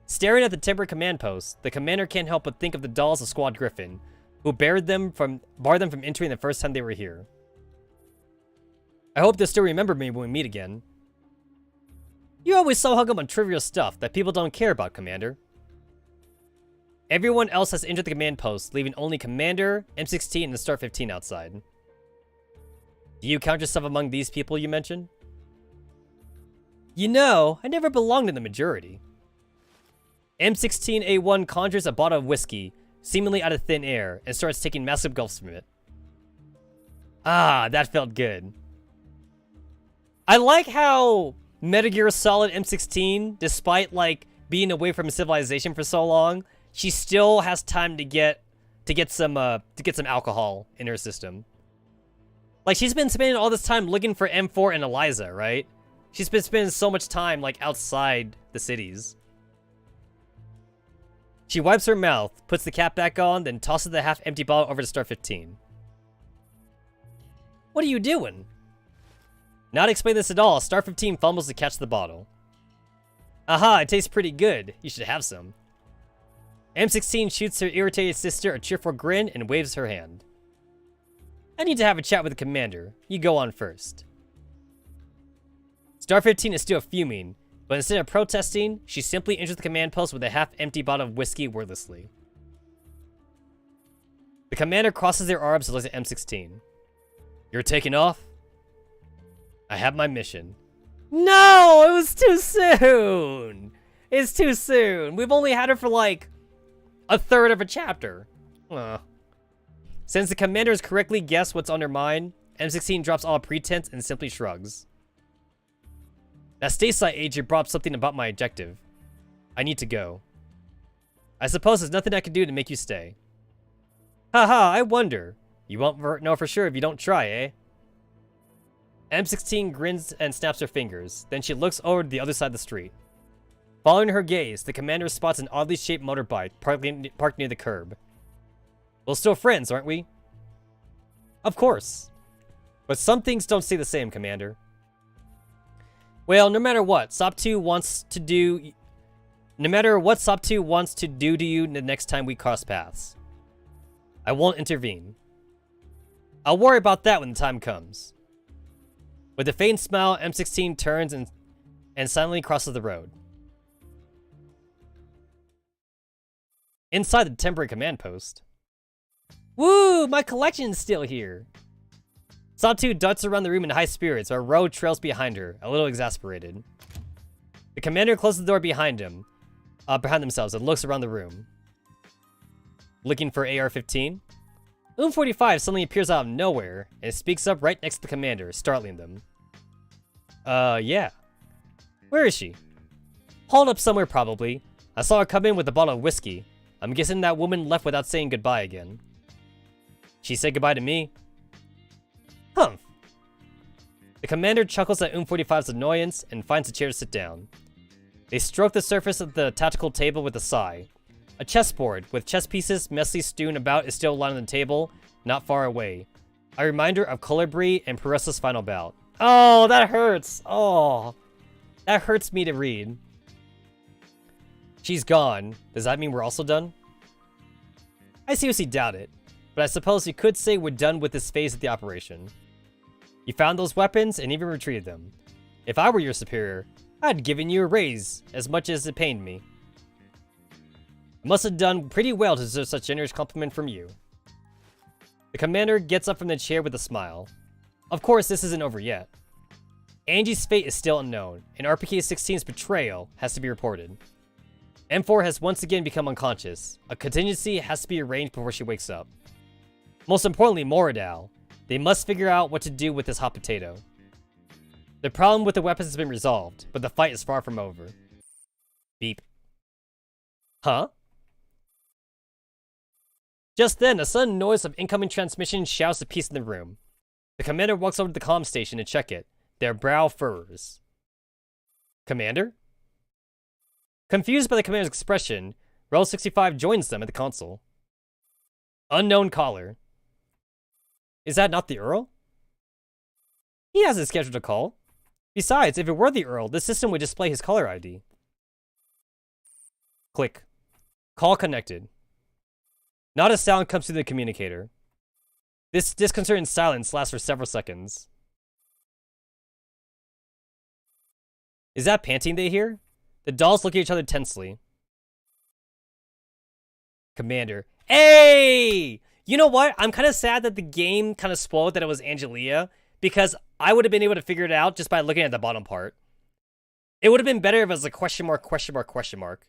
Staring at the temporary command post, the commander can't help but think of the dolls of Squad Griffin, who barred them from entering the first time they were here. I hope they'll still remember me when we meet again. You're always so hung up on trivial stuff that people don't care about, Commander. Everyone else has entered the command post, leaving only Commander, M16, and the Star 15 outside. Do you count yourself among these people you mentioned? You know, I never belonged in the majority. M16A1 conjures a bottle of whiskey, seemingly out of thin air, and starts taking massive gulps from it. Ah, that felt good. I like how Metal Gear Solid M16, despite like being away from civilization for so long, she still has time to get some alcohol in her system. Like, she's been spending all this time looking for M4 and Eliza, right? She's been spending so much time like outside the cities. She wipes her mouth, puts the cap back on, then tosses the half-empty bottle over to Star 15. What are you doing? Not explain this at all, Star 15 fumbles to catch the bottle. Aha, it tastes pretty good. You should have some. M16 shoots her irritated sister a cheerful grin and waves her hand. I need to have a chat with the commander. You go on first. Star 15 is still fuming, but instead of protesting, she simply enters the command post with a half-empty bottle of whiskey wordlessly. The commander crosses their arms and looks at M16. You're taking off? I have my mission. No, it was too soon. It's too soon. We've only had her for like a third of a chapter. Since the commander has correctly guessed what's on her mind, M16 drops all pretense and simply shrugs. That stateside agent brought up something about my objective. I need to go. I suppose there's nothing I can do to make you stay. Haha, I wonder. You won't know for sure if you don't try, eh? M16 grins and snaps her fingers. Then she looks over to the other side of the street. Following her gaze, the commander spots an oddly shaped motorbike parked near the curb. We're still friends, aren't we? Of course. But some things don't stay the same, Commander. Well, no matter what SOP2 wants to do to you the next time we cross paths, I won't intervene. I'll worry about that when the time comes. With a faint smile, M16 turns and silently crosses the road. Inside the temporary command post. Woo! My collection's still here! SOP2 darts around the room in high spirits, while Ro trails behind her, a little exasperated. The commander closes the door behind themselves, and looks around the room. Looking for AR-15? 45 suddenly appears out of nowhere, and speaks up right next to the commander, startling them. Yeah. Where is she? Hauled up somewhere, probably. I saw her come in with a bottle of whiskey. I'm guessing that woman left without saying goodbye again. She said goodbye to me. Humph. The commander chuckles at 45's annoyance and finds a chair to sit down. They stroke the surface of the tactical table with a sigh. A chessboard with chess pieces messily strewn about is still lying on the table, not far away. A reminder of Colibri and Puresa's final bout. Oh, that hurts. Oh, that hurts me to read. She's gone. Does that mean we're also done? I seriously doubt it, but I suppose you could say we're done with this phase of the operation. You found those weapons and even retrieved them. If I were your superior, I'd given you a raise, as much as it pained me. I must have done pretty well to deserve such generous compliment from you. The commander gets up from the chair with a smile. Of course, this isn't over yet. Angie's fate is still unknown, and RPK-16's betrayal has to be reported. M4 has once again become unconscious. A contingency has to be arranged before she wakes up. Most importantly, Moradal. They must figure out what to do with this hot potato. The problem with the weapons has been resolved, but the fight is far from over. Beep. Huh? Just then, a sudden noise of incoming transmission shouts to peace in the room. The commander walks over to the comm station to check it. Their brow furrows. Commander? Confused by the commander's expression, Roll 65 joins them at the console. Unknown caller. Is that not the Earl? He hasn't scheduled a call. Besides, if it were the Earl, the system would display his caller ID. Click. Call connected. Not a sound comes through the communicator. This disconcerting silence lasts for several seconds. Is that panting they hear? The dolls look at each other tensely. Commander. Hey! You know what? I'm kind of sad that the game kind of spoiled that it was Angelia, because I would have been able to figure it out just by looking at the bottom part. It would have been better if it was a question mark, question mark, question mark.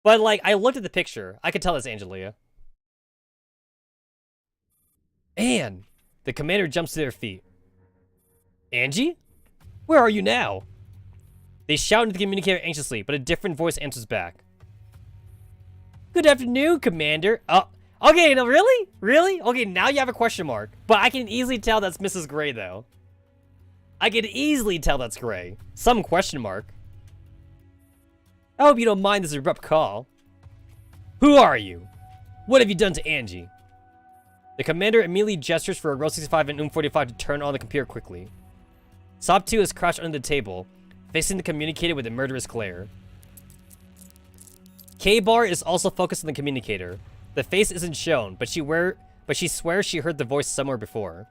But, like, I looked at the picture. I could tell it's Angelia. Anne! The commander jumps to their feet. Angie? Where are you now? They shout into the communicator anxiously, but a different voice answers back. Good afternoon, Commander. Oh, okay, no, really? Really? Okay, now you have a question mark. But I can easily tell that's Mrs. Gray, though. I can easily tell that's Gray. Some question mark. I hope you don't mind this abrupt call. Who are you? What have you done to Angie? The commander immediately gestures for a Row 65 and 45 to turn on the computer quickly. SOP2 is crouched under the table, facing the communicator with a murderous glare. K-Bar is also focused on the communicator. The face isn't shown, but she swears she heard the voice somewhere before.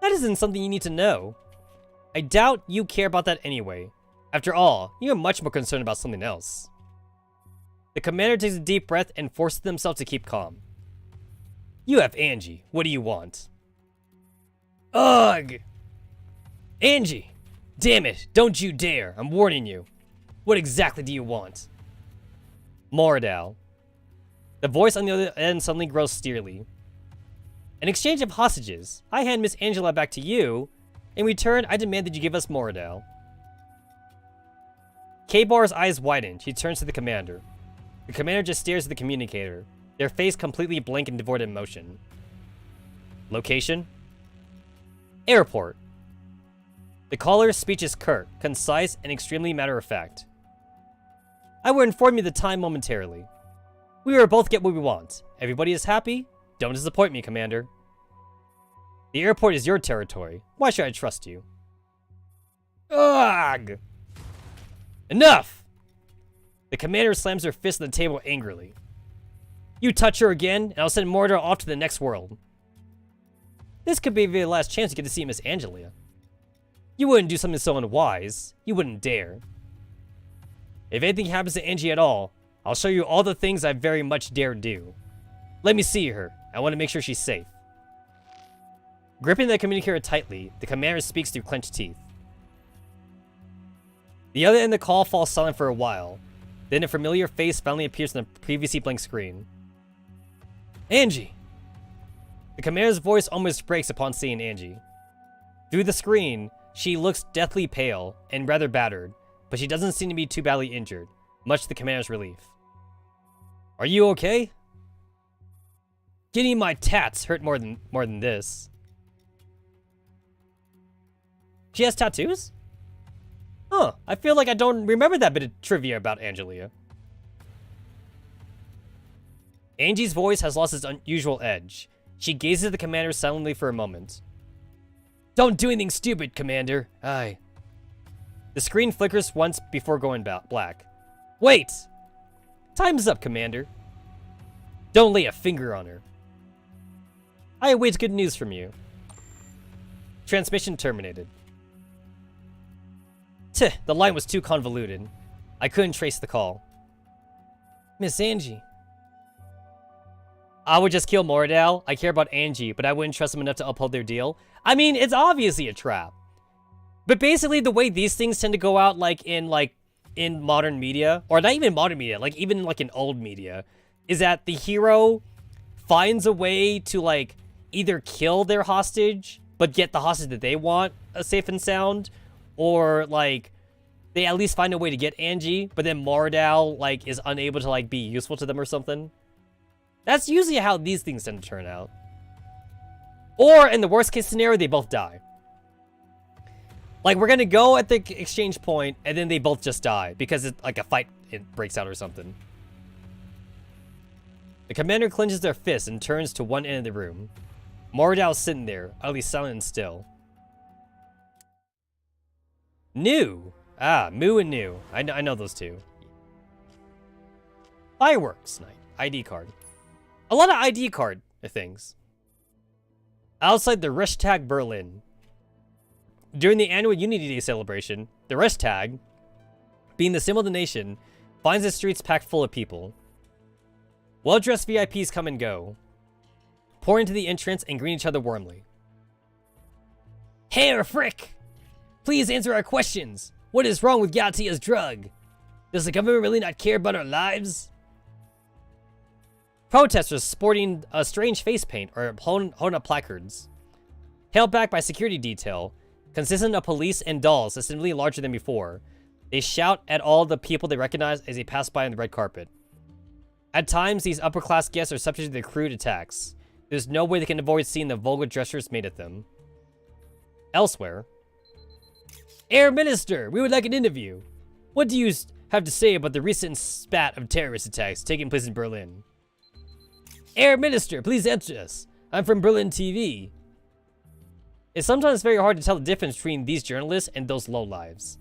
That isn't something you need to know. I doubt you care about that anyway. After all, you are much more concerned about something else. The commander takes a deep breath and forces himself to keep calm. You have Angie. What do you want? Ugh! Angie! Damn it! Don't you dare! I'm warning you. What exactly do you want? Moradal. The voice on the other end suddenly grows steely. An exchange of hostages. I hand Miss Angela back to you. In return, I demand that you give us Moradal. K-Bar's eyes widen. She turns to the commander. The commander just stares at the communicator, their face completely blank and devoid of emotion. Location? Airport. The caller's speech is curt, concise, and extremely matter-of-fact. I will inform you the time momentarily. We will both get what we want. Everybody is happy? Don't disappoint me, Commander. The airport is your territory. Why should I trust you? Ugh! Enough! The commander slams her fist on the table angrily. You touch her again, and I'll send Mordor off to the next world. This could be the last chance you get to see Miss Angelia. You wouldn't do something so unwise. You wouldn't dare. If anything happens to Angie at all, I'll show you all the things I very much dare do. Let me see her. I want to make sure she's safe. Gripping the communicator tightly, the commander speaks through clenched teeth. The other end of the call falls silent for a while. Then a familiar face finally appears on the previously blank screen. Angie! The commander's voice almost breaks upon seeing Angie. Through the screen, she looks deathly pale and rather battered, but she doesn't seem to be too badly injured, much to the commander's relief. Are you okay? Getting my tats hurt more than this. She has tattoos? Huh, I feel like I don't remember that bit of trivia about Angelia. Angie's voice has lost its unusual edge. She gazes at the commander silently for a moment. Don't do anything stupid, Commander. Aye. The screen flickers once before going black. Wait! Time's up, Commander. Don't lay a finger on her. I await good news from you. Transmission terminated. The line was too convoluted. I couldn't trace the call. Miss Angie. I would just kill Mordor. I care about Angie, but I wouldn't trust him enough to uphold their deal. I mean, it's obviously a trap. But basically, the way these things tend to go out, in modern media, or not even modern media, even in old media, is that the hero finds a way to, either kill their hostage, but get the hostage that they want safe and sound, or, they at least find a way to get Angie, but then Mordor, is unable to, be useful to them or something. That's usually how these things tend to turn out. Or, in the worst case scenario, they both die. We're gonna go at the exchange point, and then they both just die, because it's a fight breaks out or something. The commander clenches their fists and turns to one end of the room. Mordor's sitting there, utterly silent and still. New. Ah, Moo and New. I know those two. Fireworks night. ID card. A lot of ID card things. Outside the Reichstag, Berlin. During the annual Unity Day celebration, the Reichstag, being the symbol of the nation, finds the streets packed full of people. Well-dressed VIPs come and go, pour into the entrance and greet each other warmly. Herr Frick! Please answer our questions. What is wrong with Yatia's drug? Does the government really not care about our lives? Protesters sporting a strange face paint or holding up placards. Held back by security detail, consisting of police and dolls significantly larger than before. They shout at all the people they recognize as they pass by on the red carpet. At times, these upper-class guests are subject to the crude attacks. There's no way they can avoid seeing the vulgar gestures made at them. Elsewhere. Air Minister, we would like an interview. What do you have to say about the recent spat of terrorist attacks taking place in Berlin? Air Minister, please answer us. I'm from Berlin TV. It's sometimes very hard to tell the difference between these journalists and those lowlives.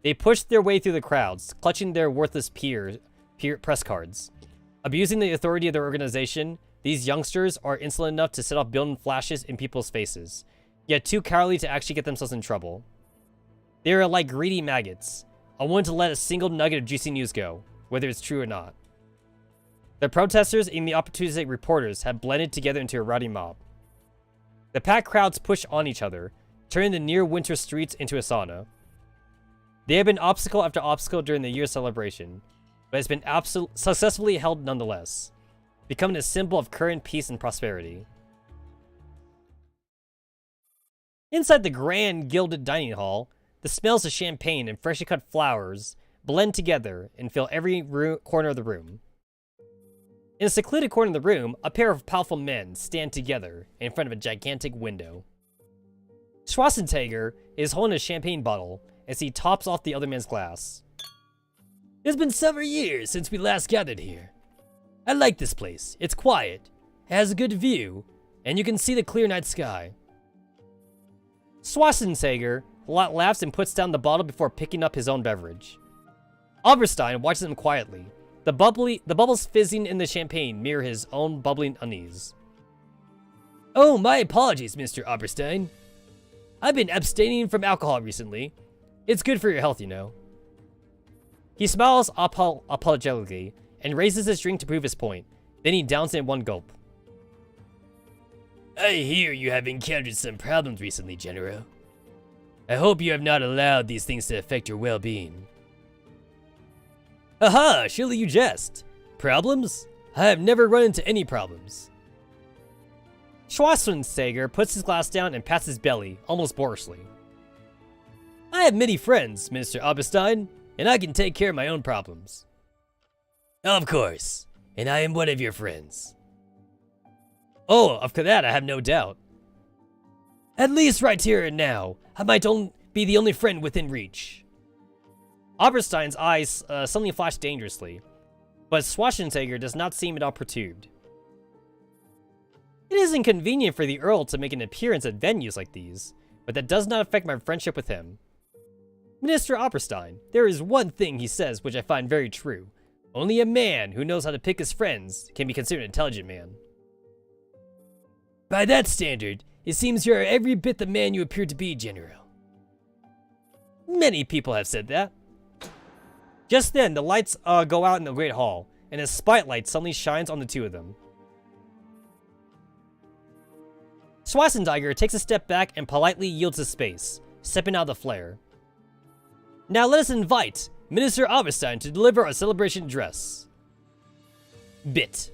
They push their way through the crowds, clutching their worthless peer press cards. Abusing the authority of their organization, these youngsters are insolent enough to set off building flashes in people's faces, yet too cowardly to actually get themselves in trouble. They are like greedy maggots, unwilling to let a single nugget of juicy news go, whether it's true or not. The protesters and the opportunistic reporters have blended together into a rowdy mob. The packed crowds push on each other, turning the near-winter streets into a sauna. They have been obstacle after obstacle during the year's celebration, but it's been successfully held nonetheless, becoming a symbol of current peace and prosperity. Inside the grand gilded dining hall, the smells of champagne and freshly cut flowers blend together and fill every corner of the room. In a secluded corner of the room, a pair of powerful men stand together in front of a gigantic window. Schwarzenegger is holding a champagne bottle as he tops off the other man's glass. It's been several years since we last gathered here. I like this place. It's quiet, it has a good view, and you can see the clear night sky. Schwarzenegger laughs and puts down the bottle before picking up his own beverage. Oberstein watches him quietly. The bubbles fizzing in the champagne mirror his own bubbling unease. Oh, my apologies, Mr. Oberstein. I've been abstaining from alcohol recently. It's good for your health, you know. He smiles apologetically and raises his drink to prove his point. Then he downs it in one gulp. I hear you have encountered some problems recently, General. I hope you have not allowed these things to affect your well-being. Aha, surely you jest. Problems? I have never run into any problems. Schwarzenegger puts his glass down and pats his belly, almost boorishly. I have many friends, Mr. Oberstein, and I can take care of my own problems. Of course, and I am one of your friends. Oh, of that I have no doubt. At least right here and now, I might be the only friend within reach. Oberstein's eyes suddenly flash dangerously, but Schwarzenegger does not seem at all perturbed. It is inconvenient for the Earl to make an appearance at venues like these, but that does not affect my friendship with him. Minister Oberstein, there is one thing he says which I find very true. Only a man who knows how to pick his friends can be considered an intelligent man. By that standard, it seems you are every bit the man you appear to be, General. Many people have said that. Just then, the lights go out in the Great Hall, and a spotlight suddenly shines on the two of them. Schwarzenegger takes a step back and politely yields his space, stepping out of the flare. Now let us invite Minister Oberstein to deliver our celebration address. Bit.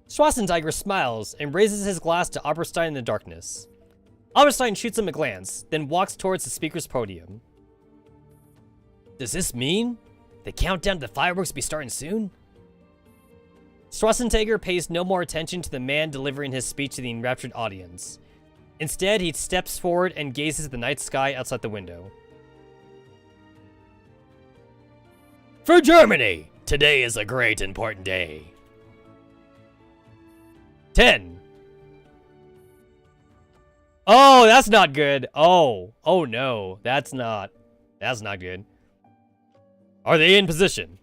Schwarzenegger smiles and raises his glass to Oberstein in the darkness. Oberstein shoots him a glance, then walks towards the speaker's podium. Does this mean the countdown to the fireworks will be starting soon? Schwarzenegger pays no more attention to the man delivering his speech to the enraptured audience. Instead, he steps forward and gazes at the night sky outside the window. For Germany, today is a great important day. 10. Oh, that's not good. Oh no, that's not good. Are they in position?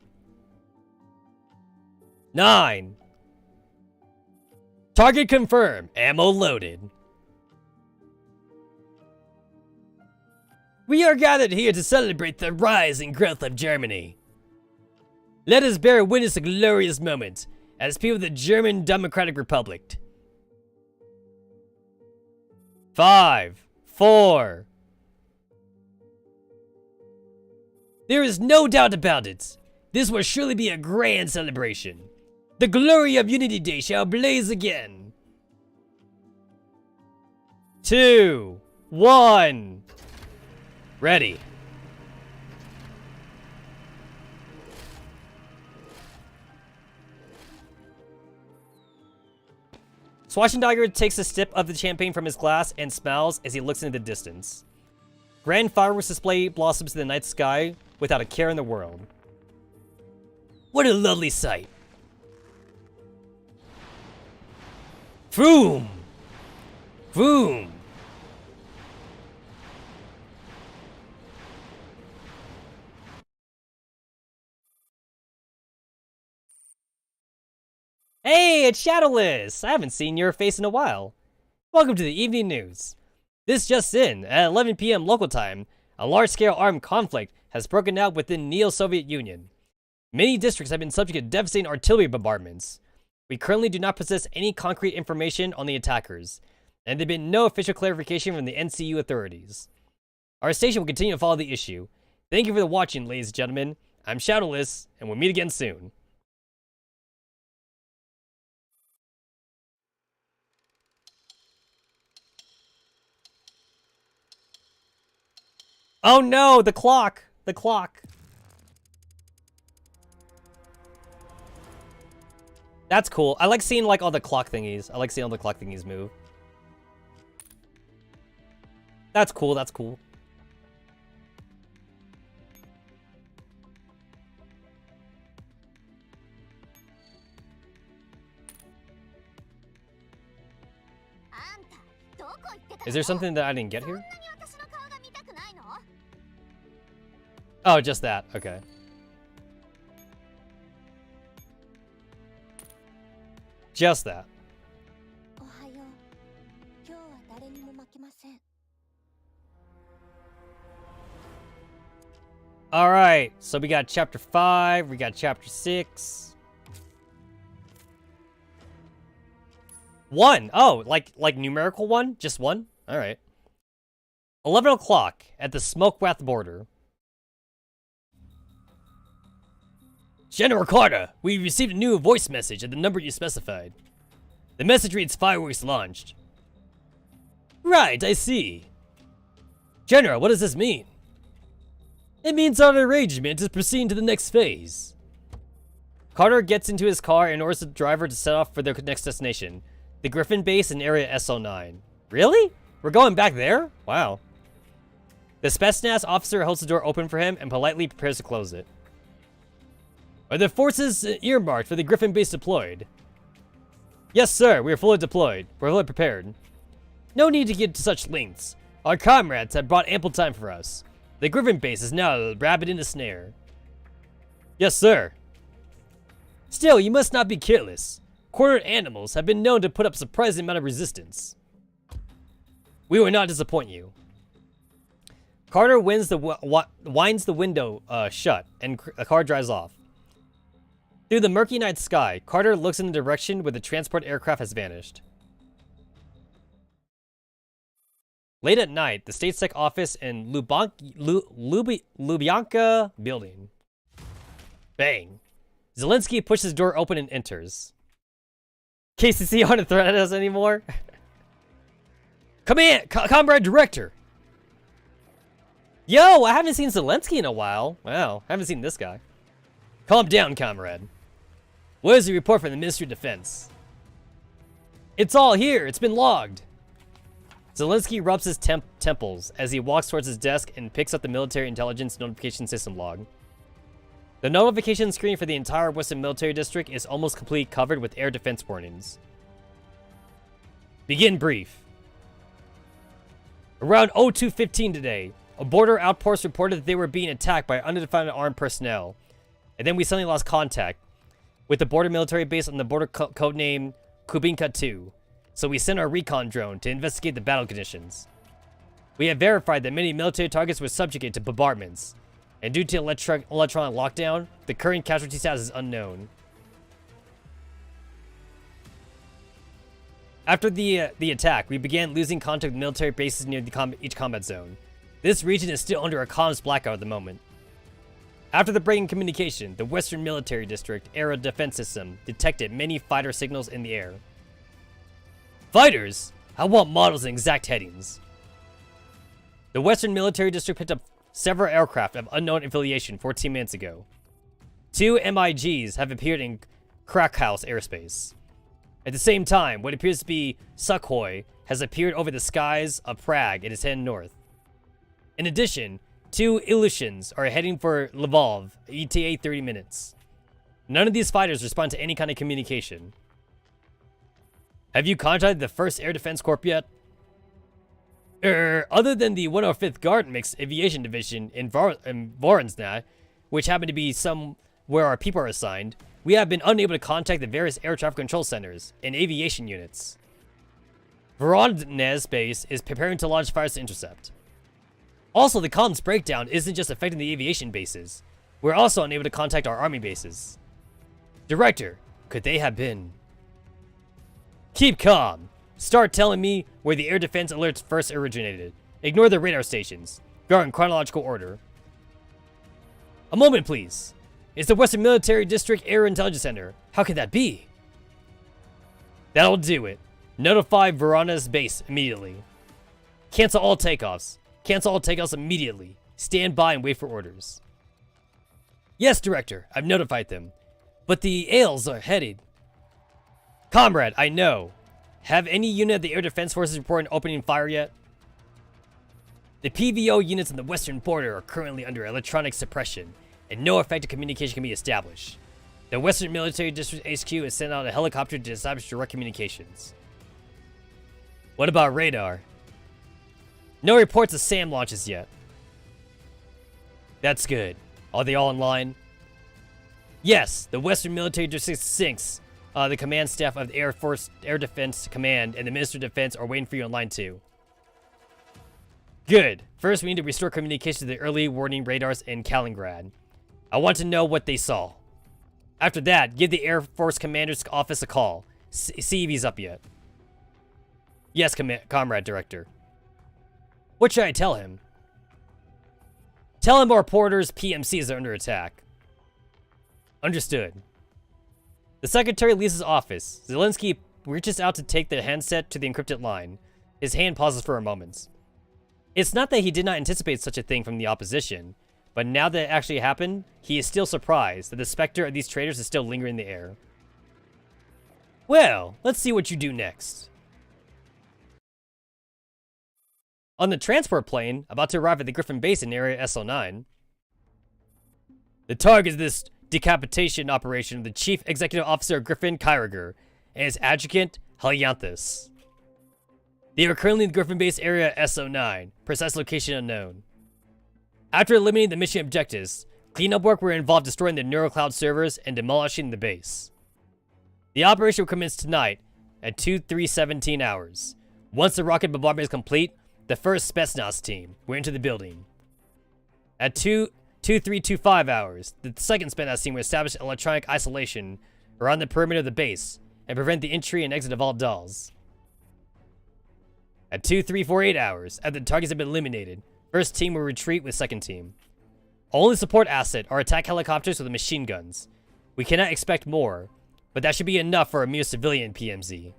9. Target confirmed. Ammo loaded. We are gathered here to celebrate the rise and growth of Germany. Let us bear witness to a glorious moment as people of the German Democratic Republic. 5, 4. There is no doubt about it. This will surely be a grand celebration. The glory of Unity Day shall blaze again. 2, 1. Ready. Schwarzenegger takes a sip of the champagne from his glass and smiles as he looks into the distance. Grand fireworks display blossoms in the night sky without a care in the world. What a lovely sight. Vroom! Vroom! Hey, it's Shadowless! I haven't seen your face in a while. Welcome to the evening news. This just in, at 11 p.m. local time, a large-scale armed conflict has broken out within Neo-Soviet Union. Many districts have been subject to devastating artillery bombardments. We currently do not possess any concrete information on the attackers, and there have been no official clarification from the NCU authorities. Our station will continue to follow the issue. Thank you for watching, ladies and gentlemen. I'm Shadowless, and we'll meet again soon. Oh no, the clock! The clock. That's cool. I like seeing, like, all the clock thingies. I like seeing all the clock thingies move. That's cool, that's cool. Is there something that I didn't get here? Oh, just that. Okay. Just that. Alright, so we got chapter 5, we got chapter 6. 1! Oh, like numerical 1? Just 1? Alright. 11 o'clock at the Smokewath border. General Carter, we received a new voice message at the number you specified. The message reads fireworks launched. Right, I see. General, what does this mean? It means our arrangement is proceeding to the next phase. Carter gets into his car and orders the driver to set off for their next destination, the Griffin base in Area SO9. Really? We're going back there? Wow. The Spetsnaz officer holds the door open for him and politely prepares to close it. Are the forces earmarked for the Griffin base deployed? Yes, sir. We are fully deployed. We're fully prepared. No need to get to such lengths. Our comrades have brought ample time for us. The Griffin base is now a rabbit in a snare. Yes, sir. Still, you must not be careless. Cornered animals have been known to put up surprising amount of resistance. We will not disappoint you. Carter winds the window shut, and the car drives off. Through the murky night sky, Carter looks in the direction where the transport aircraft has vanished. Late at night, the State Sec office in Lubyanka building. Bang. Zelensky pushes the door open and enters. KCC aren't a threat at us anymore. Come in, comrade director. Yo, I haven't seen Zelensky in a while. Wow, I haven't seen this guy. Calm down, comrade. What is the report from the Ministry of Defense? It's all here. It's been logged. Zelensky rubs his temples as he walks towards his desk and picks up the military intelligence notification system log. The notification screen for the entire Western Military District is almost completely covered with air defense warnings. Begin brief. Around 02:15 today, a border outpost reported that they were being attacked by unidentified armed personnel. And then we suddenly lost contact with the border military base on the border codename Kubinka 2. So we sent our recon drone to investigate the battle conditions. We have verified that many military targets were subjugated to bombardments, and due to electronic lockdown, the current casualty status is unknown. After the attack, we began losing contact with military bases near each combat zone. This region is still under a comms blackout at the moment. After the break in communication, the Western Military District Air Defense System detected many fighter signals in the air. Fighters? I want models and exact headings. The Western Military District picked up several aircraft of unknown affiliation 14 minutes ago. 2 MiGs have appeared in Krakow's airspace. At the same time, what appears to be Sukhoi has appeared over the skies of Prague and is heading north. In addition, 2 Ilyushins are heading for Lvov, ETA 30 minutes. None of these fighters respond to any kind of communication. Have you contacted the 1st Air Defense Corps yet? Other than the 105th Guard Mixed Aviation Division in Voronezh, which happen to be where our people are assigned, we have been unable to contact the various air traffic control centers and aviation units. Voronezh base is preparing to launch fires to intercept. Also, the comms breakdown isn't just affecting the aviation bases. We're also unable to contact our army bases. Director, could they have been? Keep calm. Start telling me where the air defense alerts first originated. Ignore the radar stations. Go in chronological order. A moment, please. It's the Western Military District Air Intelligence Center. How could that be? That'll do it. Notify Voronezh base immediately. Cancel all takeoffs. Cancel all takeoffs immediately. Stand by and wait for orders. Yes, Director. I've notified them. But the AILs are headed. Comrade, I know. Have any unit of the Air Defense Forces reported opening fire yet? The PVO units on the western border are currently under electronic suppression, and no effective communication can be established. The Western Military District HQ has sent out a helicopter to establish direct communications. What about radar? No reports of SAM launches yet. That's good. Are they all online? Yes, the Western Military District 6, the command staff of the Air Force Air Defense Command, and the Minister of Defense are waiting for you online too. Good. First, we need to restore communication to the early warning radars in Kaliningrad. I want to know what they saw. After that, give the Air Force Commander's office a call. See if he's up yet. Yes, Comrade Director. What should I tell him? Tell him our reporters' PMCs are under attack. Understood. The Secretary leaves his office. Zelensky reaches out to take the handset to the encrypted line. His hand pauses for a moment. It's not that he did not anticipate such a thing from the opposition, but now that it actually happened, he is still surprised that the specter of these traitors is still lingering in the air. Well, let's see what you do next. On the transport plane, about to arrive at the Griffin base in Area SO9, the target of this decapitation operation of the Chief Executive Officer of Griffin, Kyriger, and his adjutant, Helianthus. They are currently in the Griffin base area SO9, precise location unknown. After eliminating the mission objectives, cleanup work were involved destroying the NeuroCloud servers and demolishing the base. The operation will commence tonight at 23:17 hours. Once the rocket bombardment is complete, the first Spetsnaz team will enter the building. At 23:25 hours, the second Spetsnaz team will establish electronic isolation around the perimeter of the base and prevent the entry and exit of all dolls. At 23:48 hours, after the targets have been eliminated, first team will retreat with second team. Only support asset are attack helicopters with machine guns. We cannot expect more, but that should be enough for a mere civilian PMZ.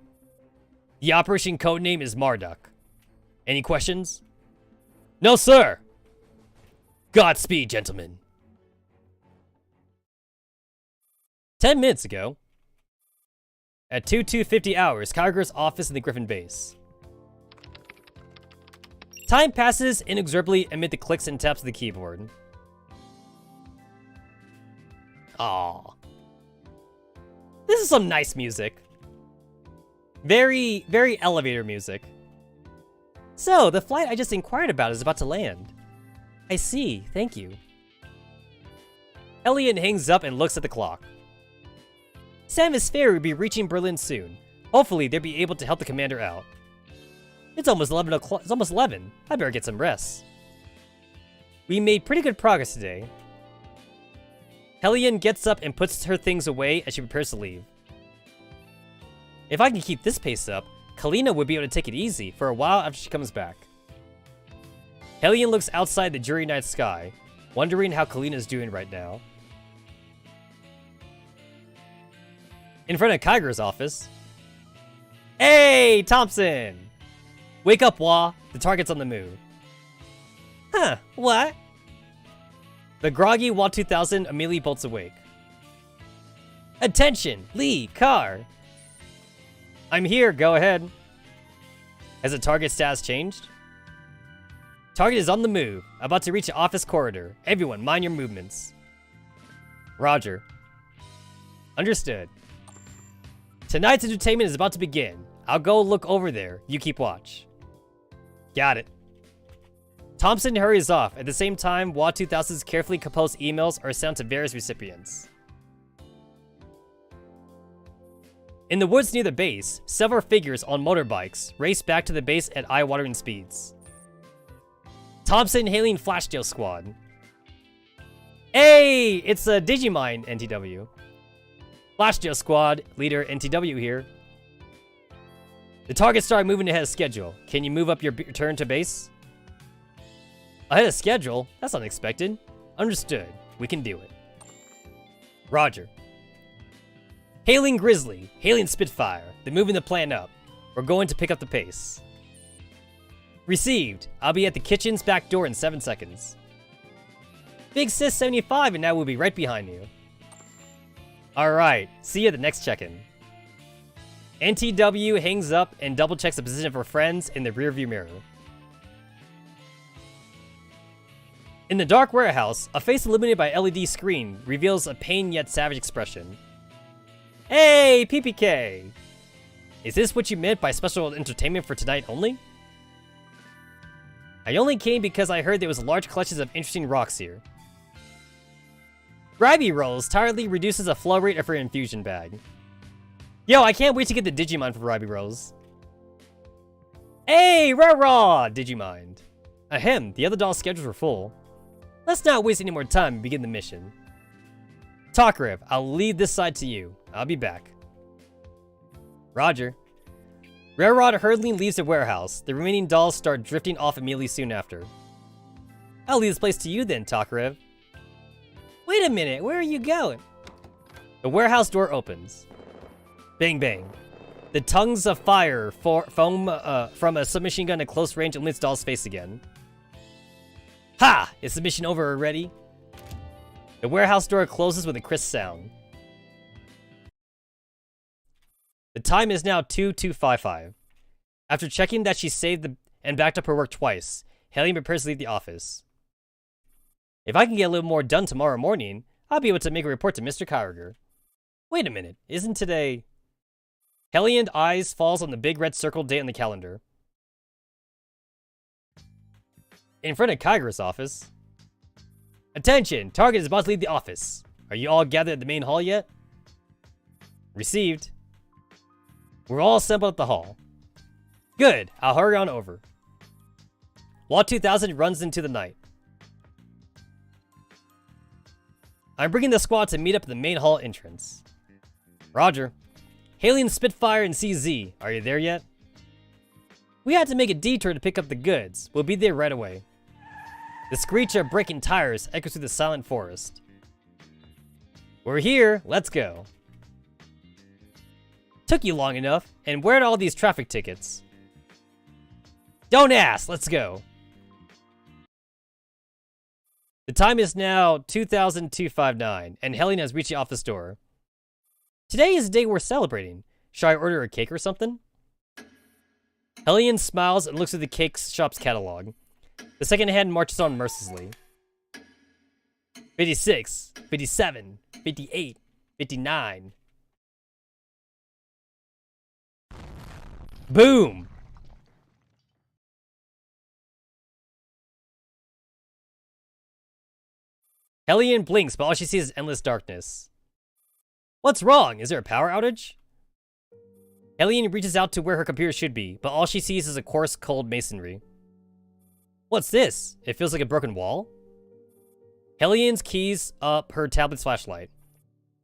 The operation codename is Marduk. Any questions? No, sir! Godspeed, gentlemen. 10 minutes ago, at 22:50 hours, Kyriger's office in the Griffin base. Time passes inexorably amid the clicks and taps of the keyboard. Aww. This is some nice music. Very, very elevator music. So, the flight I just inquired about is about to land. I see, thank you. Elliot hangs up and looks at the clock. Samus Ferry will be reaching Berlin soon. Hopefully, they'll be able to help the commander out. It's almost 11 o'clock. It's almost 11. I better get some rest. We made pretty good progress today. Hellion gets up and puts her things away as she prepares to leave. If I can keep this pace up, Kalina would be able to take it easy for a while after she comes back. Hellion looks outside the dreary night sky, wondering how Kalina's doing right now. In front of Kyger's office. Hey, Thompson! Wake up, Wah. The target's on the move. Huh, what? The groggy Wah 2000 immediately bolts awake. Attention, Lee, Car. I'm here, go ahead. Has the target status changed? Target is on the move, about to reach the office corridor. Everyone, mind your movements. Roger. Understood. Tonight's entertainment is about to begin. I'll go look over there. You keep watch. Got it. Thompson hurries off. At the same time, Wah 2000's carefully composed emails are sent to various recipients. In the woods near the base, several figures on motorbikes race back to the base at eye-watering speeds. Thompson hailing Flashdale Squad. Hey, it's a Digimind NTW. Flashdale Squad, leader NTW here. The target started moving ahead of schedule. Can you move up your return to base? Ahead of schedule? That's unexpected. Understood. We can do it. Roger. Hailing Grizzly. Hailing Spitfire. They're moving the plan up. We're going to pick up the pace. Received. I'll be at the kitchen's back door in 7 seconds. Big Sis 75 and I will be right behind you. Alright. See you at the next check-in. NTW hangs up and double checks the position of her friends in the rearview mirror. In the dark warehouse, a face illuminated by LED screen reveals a pained yet savage expression. Hey, PPK! Is this what you meant by special entertainment for tonight only? I only came because I heard there was large collections of interesting rocks here. Gribby Rolls tiredly reduces the flow rate of her infusion bag. Yo, I can't wait to get the Digimind for Gribby Rolls. Hey, rah-rah, Digimind. Ahem, the other doll's schedules were full. Let's not waste any more time and begin the mission. Talkrev, I'll leave this side to you. I'll be back. Roger. Rarod hurriedly leaves the warehouse. The remaining dolls start drifting off immediately soon after. I'll leave this place to you then, Talkrev. Wait a minute, where are you going? The warehouse door opens. Bang bang. The tongues of fire foam from a submachine gun at close range illuminates Doll's face again. Ha! Is the mission over already? The warehouse door closes with a crisp sound. The time is now 2:55. After checking that she saved and backed up her work twice, Helene prepares to leave the office. If I can get a little more done tomorrow morning, I'll be able to make a report to Mr. Kyriger. Wait a minute, isn't today... Hellian's eyes falls on the big red circled date on the calendar. In front of Kyger's office. Attention! Target is about to leave the office. Are you all gathered at the main hall yet? Received. We're all assembled at the hall. Good, I'll hurry on over. Law 2000 runs into the night. I'm bringing the squad to meet up at the main hall entrance. Roger. Hailing Spitfire and CZ, are you there yet? We had to make a detour to pick up the goods. We'll be there right away. The screech of breaking tires echoes through the silent forest. We're here, let's go. Took you long enough, and where are all these traffic tickets? Don't ask, let's go. The time is now 2:02:59, and Helen has reached the office door. Today is the day we're celebrating. Should I order a cake or something? Hellion smiles and looks at the cake shop's catalog. The second hand marches on mercilessly. 56, 57, 58, 59. Boom! Hellion blinks, but all she sees is endless darkness. What's wrong? Is there a power outage? Hellion reaches out to where her computer should be, but all she sees is a coarse, cold masonry. What's this? It feels like a broken wall? Hellion's keys up her tablet's flashlight.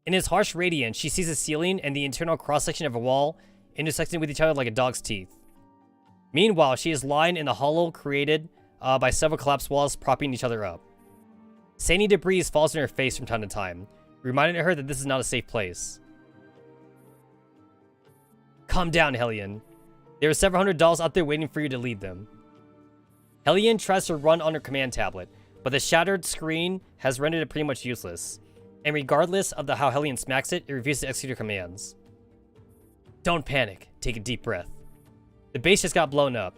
In its harsh radiance, she sees the ceiling and the internal cross-section of a wall intersecting with each other like a dog's teeth. Meanwhile, she is lying in a hollow created by several collapsed walls propping each other up. Sandy debris falls in her face from time to time, reminding her that this is not a safe place. Calm down, Hellion. There are several hundred dolls out there waiting for you to lead them. Hellion tries to run on her command tablet, but the shattered screen has rendered it pretty much useless, and regardless of how Hellion smacks it, it refuses to execute her commands. Don't panic. Take a deep breath. The base just got blown up.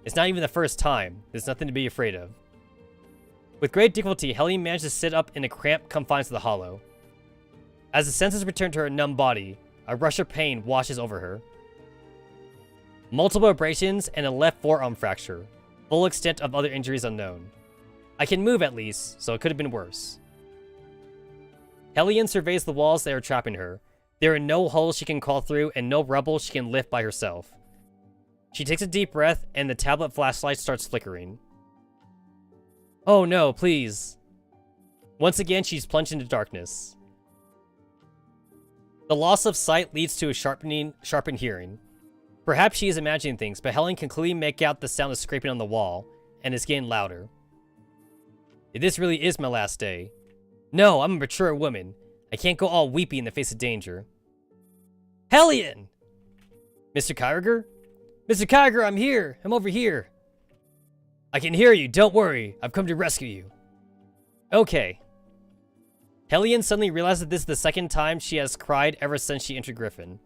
It's not even the first time. There's nothing to be afraid of. With great difficulty, Hellion manages to sit up in the cramped confines of the hollow. As the senses return to her numb body, a rush of pain washes over her. Multiple abrasions and a left forearm fracture. Full extent of other injuries unknown. I can move at least, so it could have been worse. Hellion surveys the walls that are trapping her. There are no holes she can crawl through and no rubble she can lift by herself. She takes a deep breath and the tablet flashlight starts flickering. Oh no, please. Once again, she's plunged into darkness. The loss of sight leads to a sharpened hearing. Perhaps she is imagining things, but Helen can clearly make out the sound of scraping on the wall, and it's getting louder. If this really is my last day. No, I'm a mature woman. I can't go all weepy in the face of danger. Hellion! Mr. Kyriger? Mr. Kyriger, I'm here! I'm over here! I can hear you, don't worry. I've come to rescue you. Okay. Hellion suddenly realizes that this is the second time she has cried ever since she entered Griffin.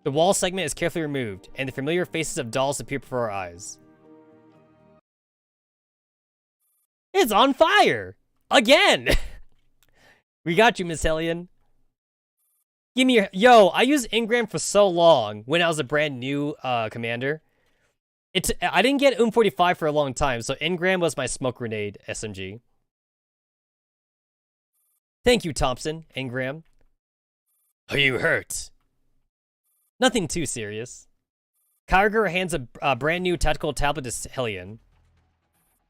The wall segment is carefully removed, and the familiar faces of dolls appear before our eyes. It's on fire! Again! We got you, Miss Hellion. Give me your... Yo, I used Ingram for so long when I was a brand new commander. I didn't get 45 for a long time, so Ingram was my smoke grenade SMG. Thank you, Thompson, Ingram. Are you hurt? Nothing too serious. Kyogre hands a brand new tactical tablet to Hellion.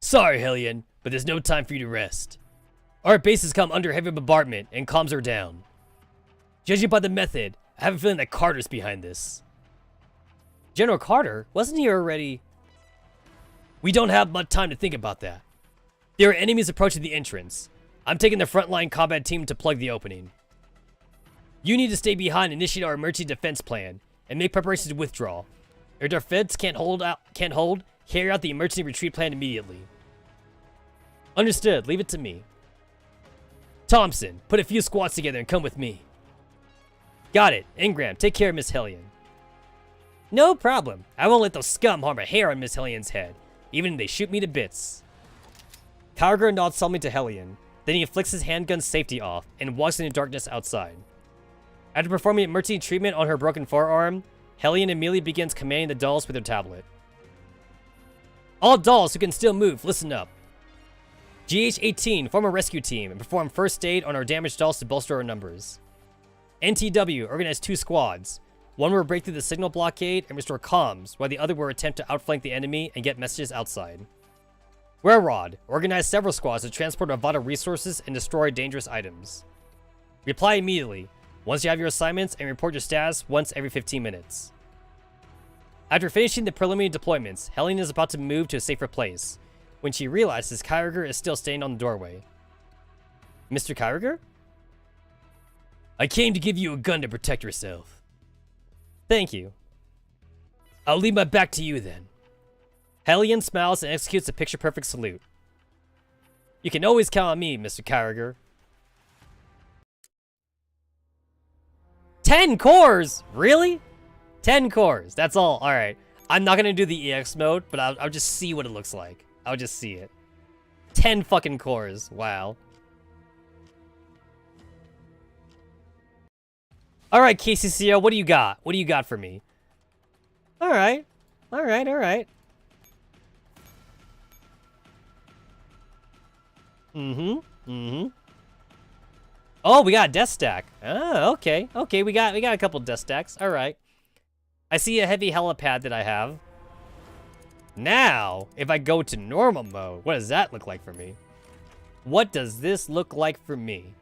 Sorry, Hellion, but there's no time for you to rest. Our base has come under heavy bombardment, and comms are down. Judging by the method, I have a feeling that Carter's behind this. General Carter? Wasn't he already... We don't have much time to think about that. There are enemies approaching the entrance. I'm taking the frontline combat team to plug the opening. You need to stay behind and initiate our emergency defense plan, and make preparations to withdraw. If our defense can't hold, carry out the emergency retreat plan immediately. Understood, leave it to me. Thompson, put a few squads together and come with me. Got it. Ingram, take care of Miss Hellion. No problem. I won't let those scum harm a hair on Miss Hellion's head, even if they shoot me to bits. Kyogre nods solemnly to Hellion. Then he flicks his handgun's safety off and walks into darkness outside. After performing emergency treatment on her broken forearm, Hellion immediately begins commanding the dolls with her tablet. All dolls who can still move, listen up. GH-18, form a rescue team and perform first aid on our damaged dolls to bolster our numbers. NTW, organize 2 squads. One will break through the signal blockade and restore comms, while the other will attempt to outflank the enemy and get messages outside. Wererod, organize several squads to transport our vital resources and destroy dangerous items. Reply immediately, once you have your assignments, and report your status once every 15 minutes. After finishing the preliminary deployments, Hellion is about to move to a safer place, when she realizes Kyogre is still standing on the doorway. Mr. Kyogre? I came to give you a gun to protect yourself. Thank you. I'll leave my back to you then. Hellion smiles and executes a picture-perfect salute. You can always count on me, Mr. Kyogre. 10 cores! Really? 10 cores. That's all. Alright. I'm not gonna do the EX mode, but I'll just see what it looks like. I'll just see it. 10 fucking cores. Wow. Alright, KCCO, what do you got? What do you got for me? Alright. Alright, alright. Oh, we got a death stack. Oh, okay. Okay, we got a couple death stacks. Alright. I see a heavy helipad that I have. Now, if I go to normal mode, what does that look like for me? What does this look like for me?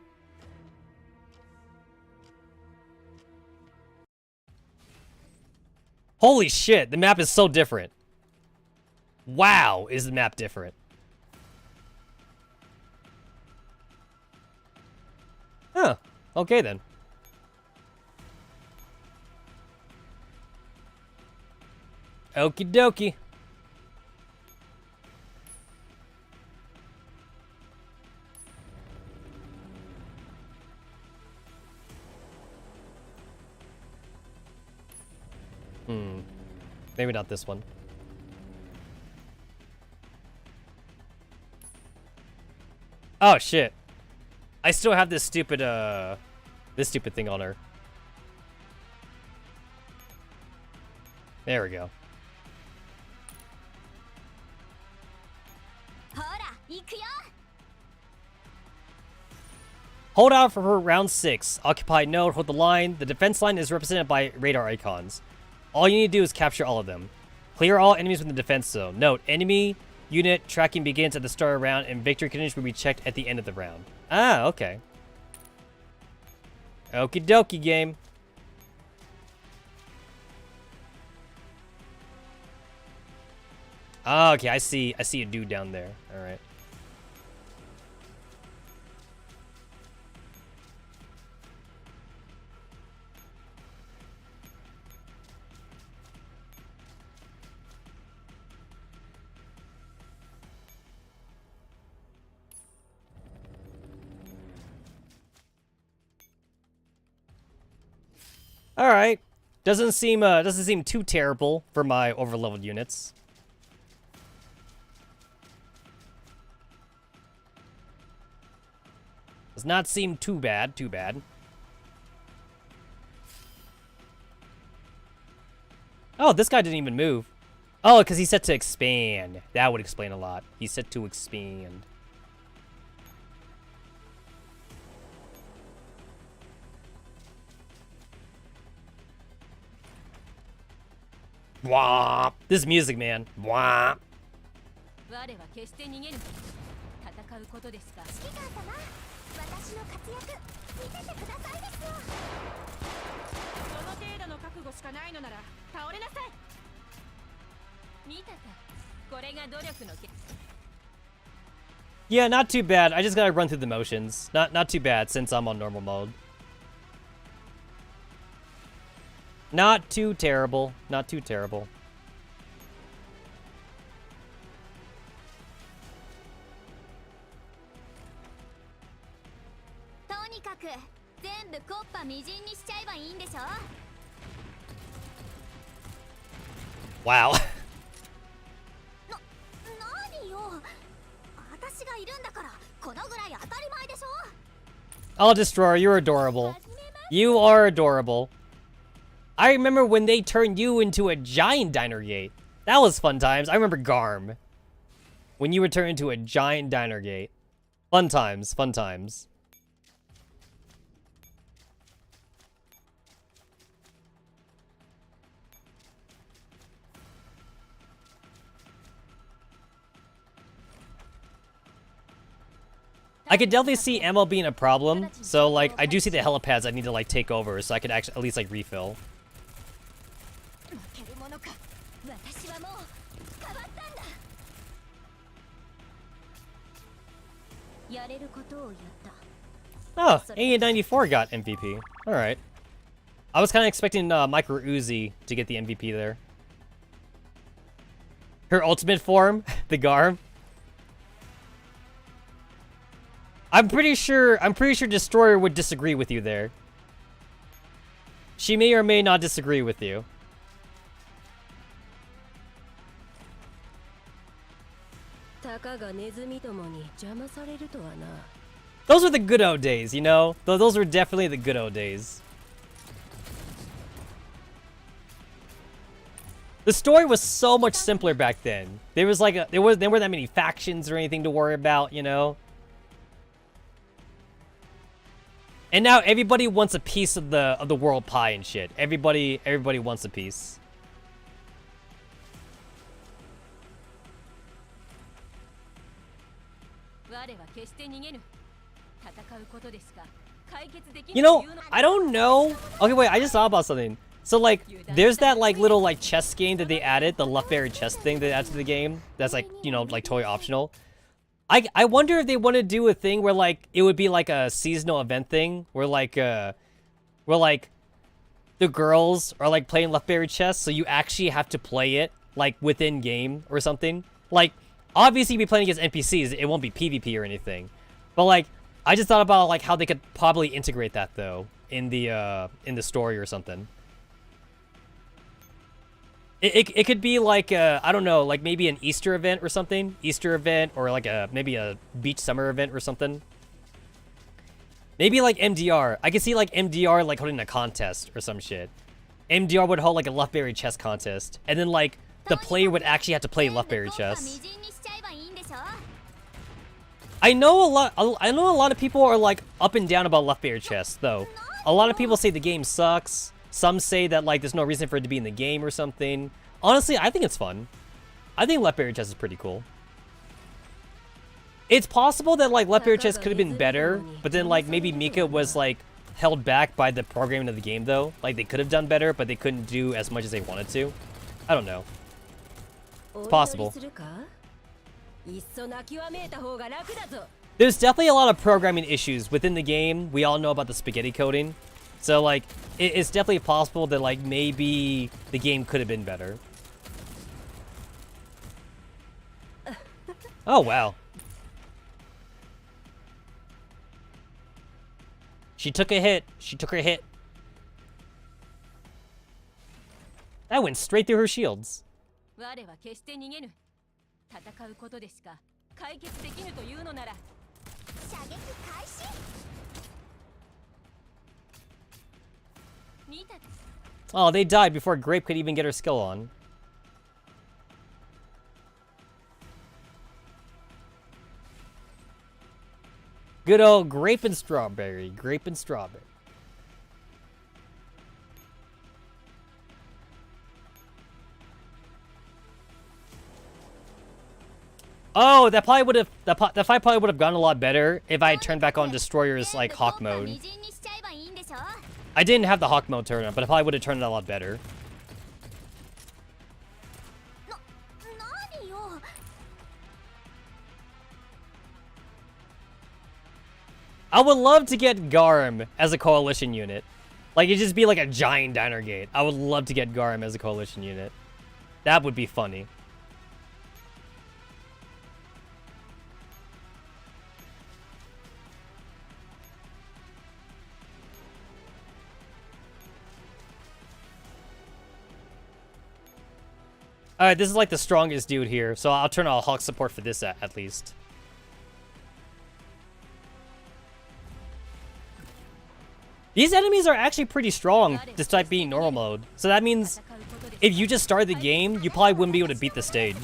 Holy shit, the map is so different. Wow, is the map different. Huh, okay then. Okie dokie. Maybe not this one. Oh shit. I still have this stupid thing on her. There we go. Hold out for round 6. Occupy node, hold the line. The defense line is represented by radar icons. All you need to do is capture all of them. Clear all enemies within the defense zone. Note, enemy unit tracking begins at the start of the round, and victory conditions will be checked at the end of the round. Ah, okay. Okie dokie, game. Oh, okay, I see a dude down there. All right. Alright. Doesn't seem too terrible for my overleveled units. Does not seem too bad, Oh, this guy didn't even move. Oh, because he's set to expand. That would explain a lot. He's set to expand. Wah! This music, man. Wah! Yeah, not too bad. I just gotta run through the motions. Not too bad since I'm on normal mode. Not too terrible. Not too terrible. Wow. Oh, Destroyer, you're adorable. You are adorable. I remember when they turned you into a giant diner gate. That was fun times. I remember Garm. When you were turned into a giant diner gate. Fun times, fun times. I could definitely see ammo being a problem, so like I do see the helipads I need to like take over so I could actually at least like refill. Oh, A94 got MVP. Alright. I was kind of expecting Micro Uzi to get the MVP there. Her ultimate form, the Garm. I'm pretty sure Destroyer would disagree with you there. She may or may not disagree with you. Those were the good old days, you know? Those were definitely the good old days. The story was so much simpler back then. There weren't that many factions or anything to worry about, you know? And now everybody wants a piece of the world pie and shit. Everybody wants a piece. You know, I don't know. Okay, wait, I just thought about something. So like, there's that like little like chess game that they added, the left berry chess thing they added to the game. That's like, you know, like totally optional. I wonder if they want to do a thing where like it would be like a seasonal event thing where like the girls are like playing left berry chess, so you actually have to play it like within game or something. Like obviously you'd be playing against NPCs, it won't be PvP or anything. But like I just thought about like how they could probably integrate that though in the story or something. It could be like I don't know, like maybe an Easter event or something. Easter event or like maybe a beach summer event or something. Maybe like MDR. I could see like MDR like holding a contest or some shit. MDR would hold like a left berry chess contest, and then like the player would actually have to play left berry chess. I know a lot of people are like up and down about left berry chess though. A lot of people say the game sucks. Some say that like there's no reason for it to be in the game or something. Honestly, I think it's fun. I think left berry chess is pretty cool. It's possible that like left berry chess could have been better, but then like maybe Mika was like held back by the programming of the game though. Like they could have done better, but they couldn't do as much as they wanted to. I don't know. It's possible. There's definitely a lot of programming issues within the game. We all know about the spaghetti coding. So, like, it's definitely possible that, like, maybe the game could have been better. Oh, wow. She took a hit. She took her hit. That went straight through her shields. Oh, they died before Grape could even get her skill on. Good old Grape and Strawberry. Grape and Strawberry. Oh, that probably would have that fight probably would have gone a lot better if I had turned back on Destroyer's like Hawk mode. I didn't have the Hawk mode turned on, but I probably would have turned it a lot better. I would love to get Garm as a coalition unit. Like, it'd just be like a giant diner gate. I would love to get Garm as a coalition unit. That would be funny. Alright, this is like the strongest dude here, so I'll turn on Hawk support for this at least. These enemies are actually pretty strong, despite being normal mode. So that means, if you just started the game, you probably wouldn't be able to beat the stage.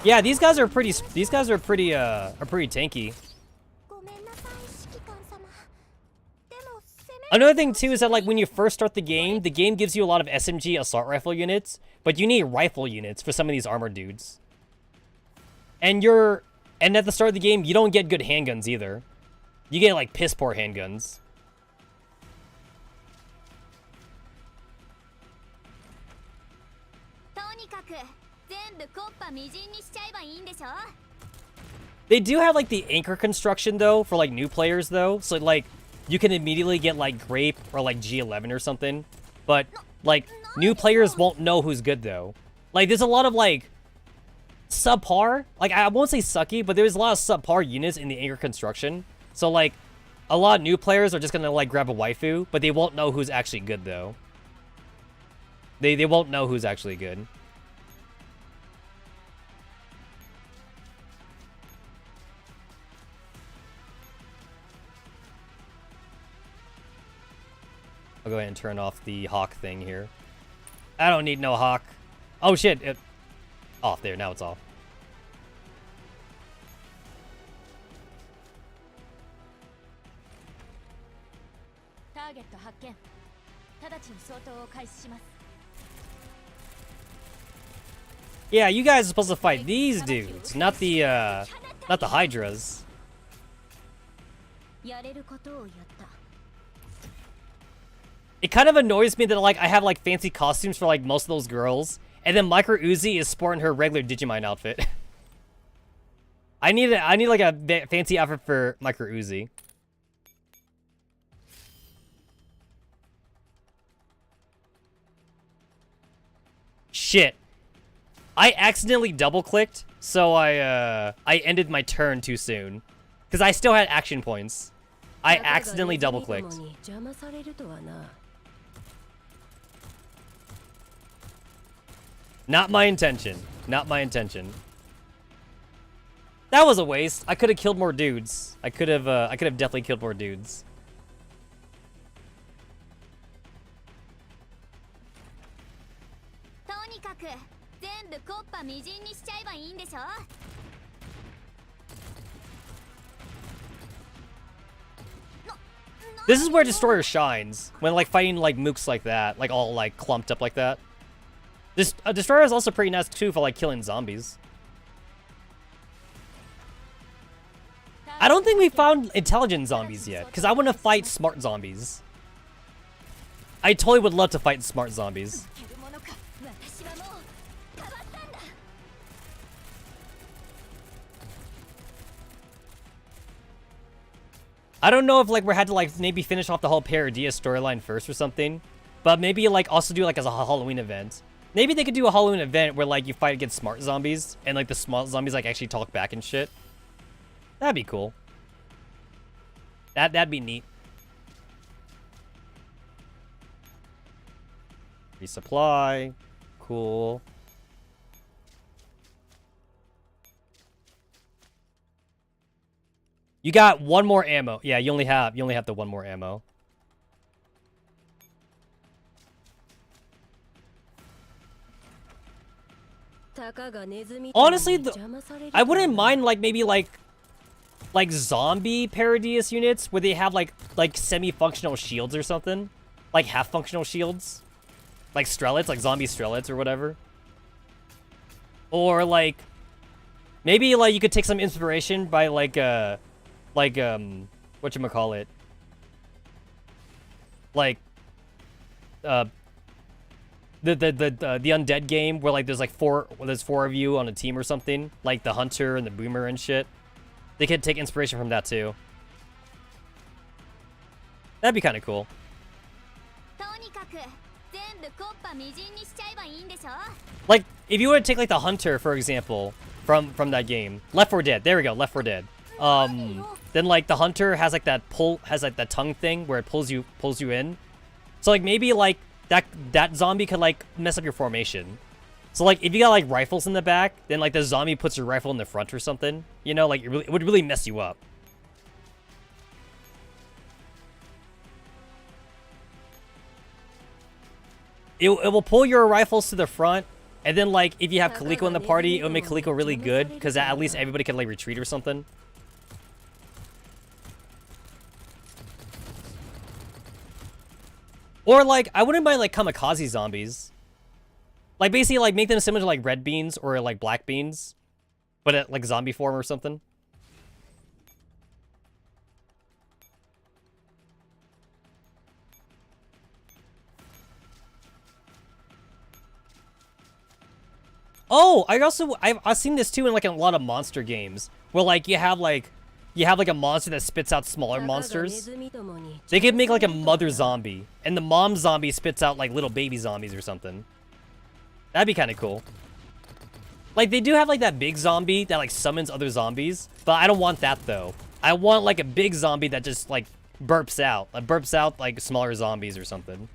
Yeah, these guys are pretty tanky. Another thing too is that like when you first start the game gives you a lot of SMG assault rifle units, but you need rifle units for some of these armored dudes. And at the start of the game, you don't get good handguns either. You get like piss poor handguns. They do have like the anchor construction though for like new players though, so like you can immediately get like Grape or like G11 or something. But like new players won't know who's good though. Like there's a lot of like subpar, like I won't say sucky, but there's a lot of subpar units in the anchor construction. So like a lot of new players are just gonna like grab a waifu, but they won't know who's actually good though. They won't know who's actually good. I'll go ahead and turn off the Hawk thing here. I don't need no Hawk. Oh shit, off there, now it's off. Yeah, you guys are supposed to fight these dudes, not the Hydras. It kind of annoys me that like I have like fancy costumes for like most of those girls, and then Micro Uzi is sporting her regular Digimind outfit. I need like a fancy outfit for Micro Uzi. Shit. I accidentally double-clicked, so I ended my turn too soon. Because I still had action points. I accidentally double-clicked. Not my intention. Not my intention. That was a waste. I could have killed more dudes. I could have definitely killed more dudes. This is where Destroyer shines, when like fighting like mooks like that, like all like clumped up like that. This Destroyer is also pretty nice too for like killing zombies. I don't think we found intelligent zombies yet, because I want to fight smart zombies. I totally would love to fight smart zombies. I don't know if like we had to like maybe finish off the whole Paradia storyline first or something, but maybe like also do like as a Halloween event. Maybe they could do a Halloween event where like you fight against smart zombies and like the smart zombies like actually talk back and shit. That'd be cool. That'd be neat. Resupply. Cool. You got one more ammo. Yeah, you only have the one more ammo. Honestly, I wouldn't mind like maybe like zombie Paradius units where they have like semi-functional shields or something, like half-functional shields, like Strelets, like zombie Strelets or whatever. Or like maybe like you could take some inspiration by whatchamacallit, like the undead game where like there's four of you on a team or something, like the hunter and the boomer and shit. They could take inspiration from that too. That'd be kind of cool. Like if you were to take like the hunter for example from that game, Left 4 Dead. There we go, Left 4 Dead. Then like the hunter has like that that tongue thing where it pulls you in. So like maybe like that zombie could like mess up your formation. So like if you got like rifles in the back, then like the zombie puts your rifle in the front or something. You know, like it would really mess you up. It will pull your rifles to the front, and then like if you have Kaliko in the party, it will make Kaliko really good because at least everybody can like retreat or something. Or like I wouldn't mind like kamikaze zombies. Like basically like make them similar to like red beans or like black beans, but at like zombie form or something. Oh, I've seen this too in like a lot of monster games where like you have like a monster that spits out smaller monsters. They could make like a mother zombie, and the mom zombie spits out like little baby zombies or something. That'd be kind of cool. Like they do have like that big zombie that like summons other zombies, but I don't want that though. I want like a big zombie that just like burps out like smaller zombies or something.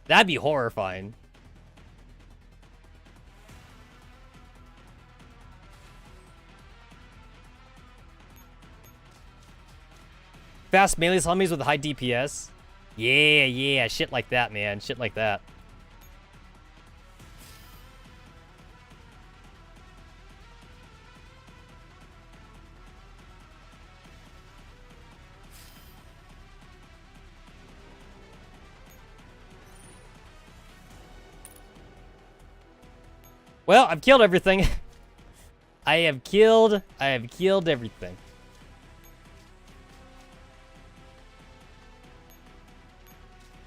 That'd be horrifying. Fast melee zombies with high DPS. Yeah, shit like that, man. Shit like that. Well, I've killed everything. I have killed everything.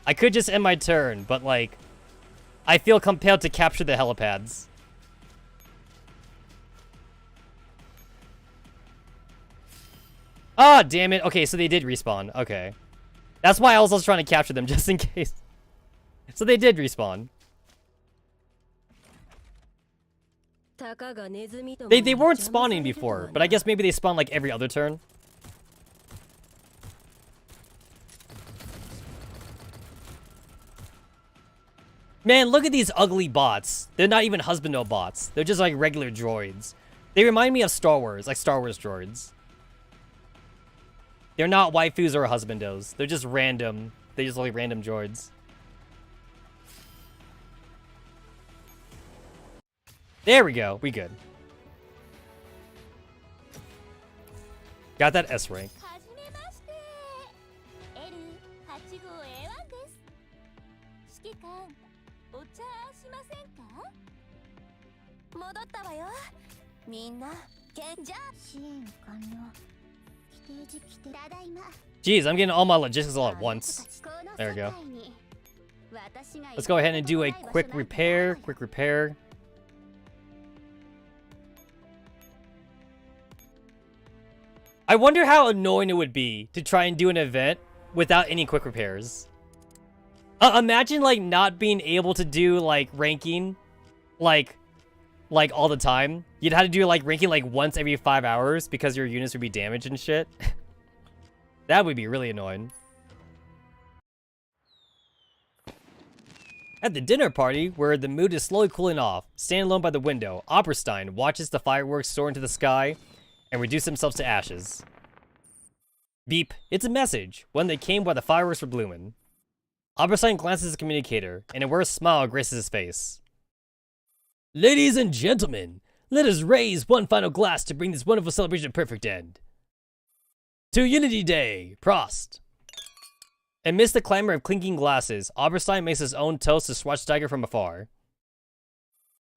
I could just end my turn, but like, I feel compelled to capture the helipads. Ah, damn it. Okay, so they did respawn. Okay. That's why I was also trying to capture them, just in case. So they did respawn. They weren't spawning before, but I guess maybe they spawn like every other turn. Man, look at these ugly bots. They're not even husbando bots. They're just like regular droids. They remind me of Star Wars, like Star Wars droids. They're not waifus or husbandos. They're just random. They just look like random droids. There we go. We good. Got that S rank. Jeez, I'm getting all my logistics all at once. There we go. Let's go ahead and do a quick repair. I wonder how annoying it would be to try and do an event without any quick repairs. Imagine like not being able to do like ranking like all the time. You'd have to do like ranking like once every 5 hours because your units would be damaged and shit. That would be really annoying. At the dinner party, where the mood is slowly cooling off, standing alone by the window, Oberstein watches the fireworks soar into the sky and reduce themselves to ashes. Beep. It's a message, one that came while the fireworks were blooming. Oberstein glances at the communicator, and a worse smile graces his face. Ladies and gentlemen, let us raise one final glass to bring this wonderful celebration to a perfect end. To Unity Day, Prost! Amidst the clamor of clinking glasses, Oberstein makes his own toast to Schwarzenegger from afar.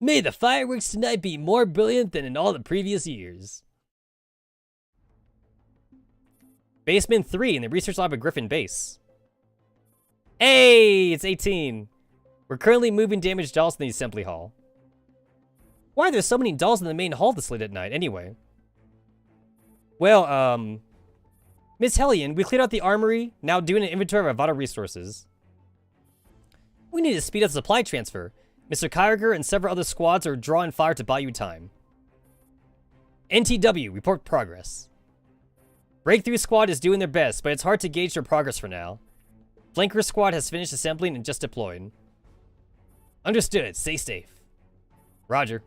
May the fireworks tonight be more brilliant than in all the previous years. Basement 3 in the research lab at Griffin Base. Hey, it's 18. We're currently moving damaged dolls in the assembly hall. Why are there so many dolls in the main hall this late at night, anyway? Well, Miss Hellion, we cleared out the armory, now doing an inventory of our vital resources. We need to speed up the supply transfer. Mr. Kyriger and several other squads are drawing fire to buy you time. NTW, report progress. Breakthrough Squad is doing their best, but it's hard to gauge their progress for now. Flanker Squad has finished assembling and just deployed. Understood, stay safe. Roger.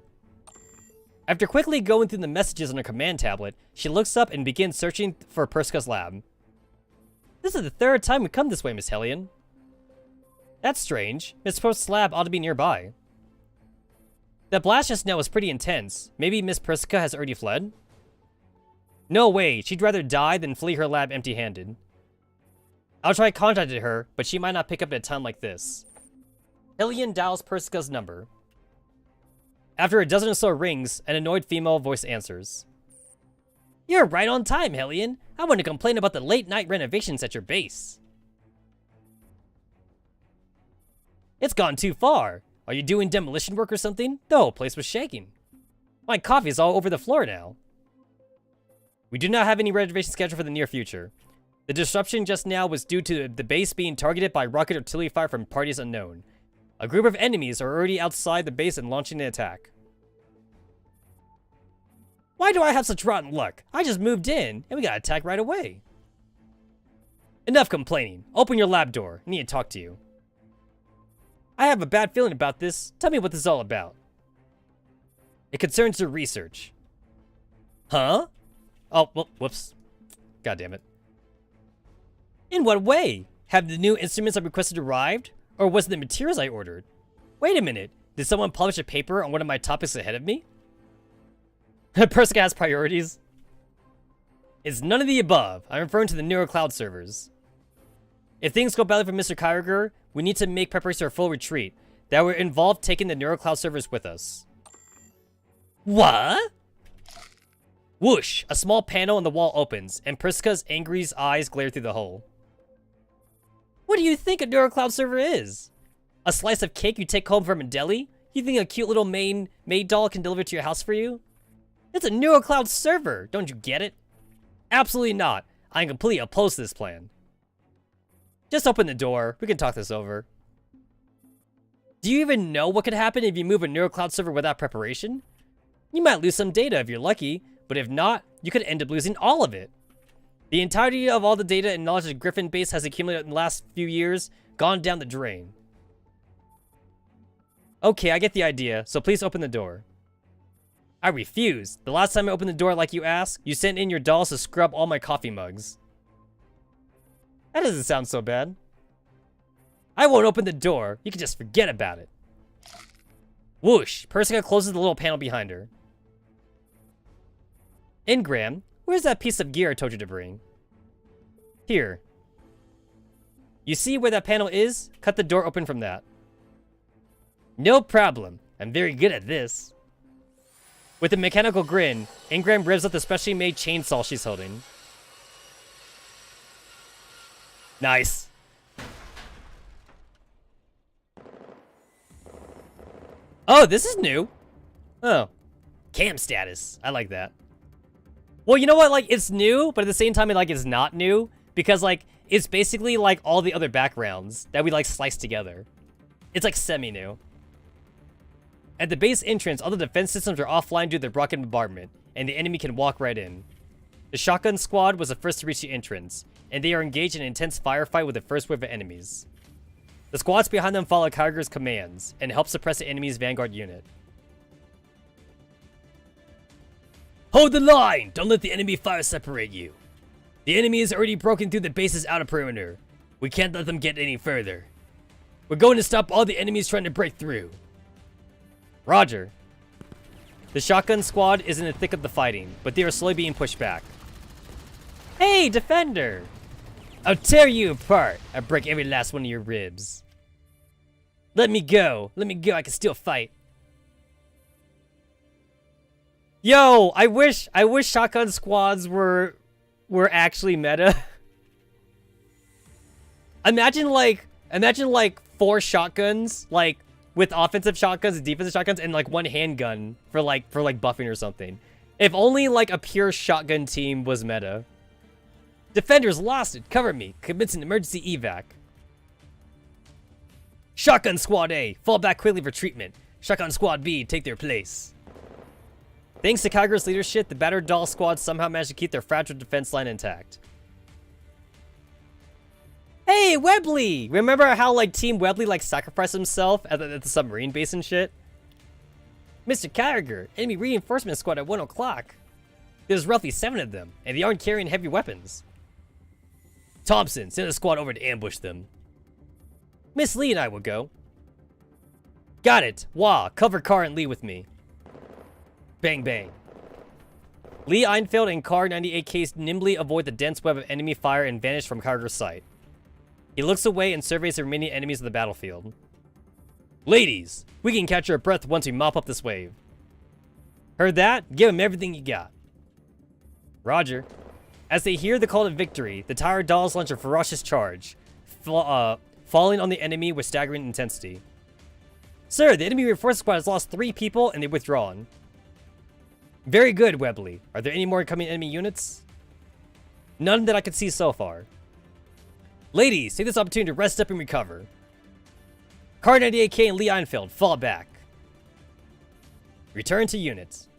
After quickly going through the messages on her command tablet, she looks up and begins searching for Perska's lab. This is the third time we come this way, Miss Hellion. That's strange. Miss Perska's lab ought to be nearby. The blast just now was pretty intense. Maybe Miss Perska has already fled? No way, she'd rather die than flee her lab empty-handed. I'll try contacting her, but she might not pick up at a time like this. Hellion dials Perska's number. After a dozen or so rings, an annoyed female voice answers. You're right on time, Hellion. I want to complain about the late-night renovations at your base. It's gone too far. Are you doing demolition work or something? The whole place was shaking. My coffee is all over the floor now. We do not have any reservations scheduled for the near future. The disruption just now was due to the base being targeted by rocket artillery fire from parties unknown. A group of enemies are already outside the base and launching an attack. Why do I have such rotten luck? I just moved in, and we got attacked right away. Enough complaining. Open your lab door. I need to talk to you. I have a bad feeling about this. Tell me what this is all about. It concerns your research. Huh? Oh, well, whoops. God damn it. In what way? Have the new instruments I requested arrived? Or was it the materials I ordered? Wait a minute. Did someone publish a paper on one of my topics ahead of me? Perska has priorities. It's none of the above. I'm referring to the NeuroCloud servers. If things go badly for Mr. Kyriger, we need to make preparations for a full retreat. That would involve taking the NeuroCloud servers with us. What? Whoosh! A small panel on the wall opens, and Perska's angry eyes glare through the hole. What do you think a NeuroCloud server is? A slice of cake you take home from a deli? You think a cute little maid doll can deliver to your house for you? It's a NeuroCloud server, don't you get it? Absolutely not. I'm completely opposed to this plan. Just open the door. We can talk this over. Do you even know what could happen if you move a NeuroCloud server without preparation? You might lose some data if you're lucky, but if not, you could end up losing all of it. The entirety of all the data and knowledge that Griffin Base has accumulated in the last few years gone down the drain. Okay, I get the idea, so please open the door. I refuse. The last time I opened the door like you asked, you sent in your dolls to scrub all my coffee mugs. That doesn't sound so bad. I won't open the door. You can just forget about it. Whoosh! Perska closes the little panel behind her. Ingram, where's that piece of gear I told you to bring? Here. You see where that panel is? Cut the door open from that. No problem. I'm very good at this. With a mechanical grin, Ingram revs up the specially made chainsaw she's holding. Nice. Oh, this is new. Oh. Cam status. I like that. Well, you know what? Like, it's new, but at the same time, it's not new. Because, it's basically like all the other backgrounds that we, slice together. It's, semi-new. At the base entrance, all the defense systems are offline due to the rocket bombardment, and the enemy can walk right in. The shotgun squad was the first to reach the entrance, and they are engaged in an intense firefight with the first wave of enemies. The squads behind them follow Kyogre's commands and help suppress the enemy's vanguard unit. Hold the line! Don't let the enemy fire separate you. The enemy has already broken through the base's outer perimeter. We can't let them get any further. We're going to stop all the enemies trying to break through. Roger. The shotgun squad is in the thick of the fighting, but they are slowly being pushed back. Hey, Defender! I'll tear you apart. I'll break every last one of your ribs. Let me go. Let me go. I can still fight. Yo, I wish shotgun squads were actually meta. Imagine like 4 shotguns, like with offensive shotguns and defensive shotguns, and like 1 handgun for buffing or something. If only like a pure shotgun team was meta. Defenders lost it. Cover me. Commits an emergency evac. Shotgun Squad A, fall back quickly for treatment. Shotgun Squad B, take their place. Thanks to Kyogre's leadership, the battered doll squad somehow managed to keep their fragile defense line intact. Hey, Webley! Remember how like Team Webley like sacrificed himself at the submarine base and shit? Mr. Kyogre, enemy reinforcement squad at 1 o'clock. There's roughly 7 of them, and they aren't carrying heavy weapons. Thompson, send a squad over to ambush them. Miss Lee and I will go. Got it. Wah, cover Car and Lee with me. Bang, bang. Lee Einfeld and Car 98K nimbly avoid the dense web of enemy fire and vanish from Kyogre's sight. He looks away and surveys the remaining enemies of the battlefield. Ladies, we can catch our breath once we mop up this wave. Heard that? Give him everything you got. Roger. As they hear the call to victory, the tired dolls launch a ferocious charge, falling on the enemy with staggering intensity. Sir, the enemy reinforcement squad has lost 3 people and they've withdrawn. Very good, Webley. Are there any more incoming enemy units? None that I can see so far. Ladies, take this opportunity to rest up and recover. Car 98K and Lee Einfeld, fall back. Return to units.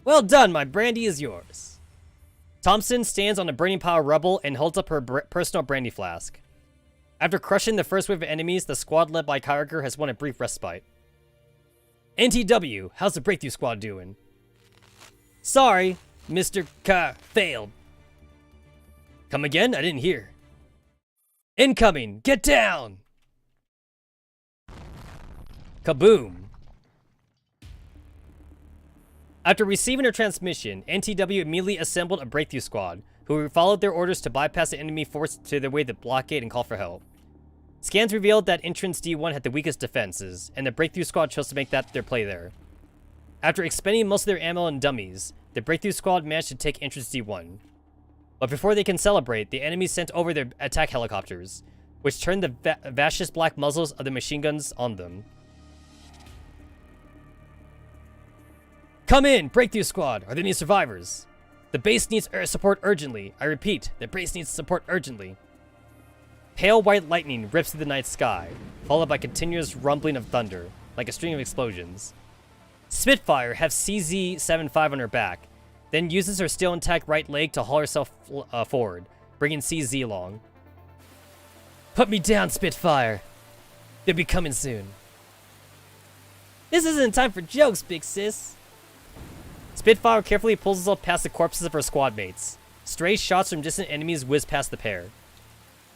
Well done, my brandy is yours. Thompson stands on a burning pile of rubble and holds up her personal brandy flask. After crushing the first wave of enemies, the squad led by Kyogre has won a brief respite. NTW, how's the breakthrough squad doing? Sorry, Mr. K failed. Come again? I didn't hear. Incoming! Get down! Kaboom! After receiving her transmission, NTW immediately assembled a breakthrough squad, who followed their orders to bypass the enemy force to their way the blockade and call for help. Scans revealed that entrance D1 had the weakest defenses, and the breakthrough squad chose to make that their play there. After expending most of their ammo and dummies, the breakthrough squad managed to take entrance D1. But before they can celebrate, the enemy sent over their attack helicopters, which turned the vacuous black muzzles of the machine guns on them. Come in, breakthrough squad. Are there any survivors? The base needs air support urgently. I repeat, the base needs support urgently. Pale white lightning rips through the night sky, followed by continuous rumbling of thunder, like a string of explosions. Spitfire has CZ-75 on her back, then uses her still intact right leg to haul herself forward, bringing CZ along. Put me down, Spitfire. They'll be coming soon. This isn't time for jokes, big sis. Spitfire carefully pulls herself past the corpses of her squad mates. Stray shots from distant enemies whiz past the pair.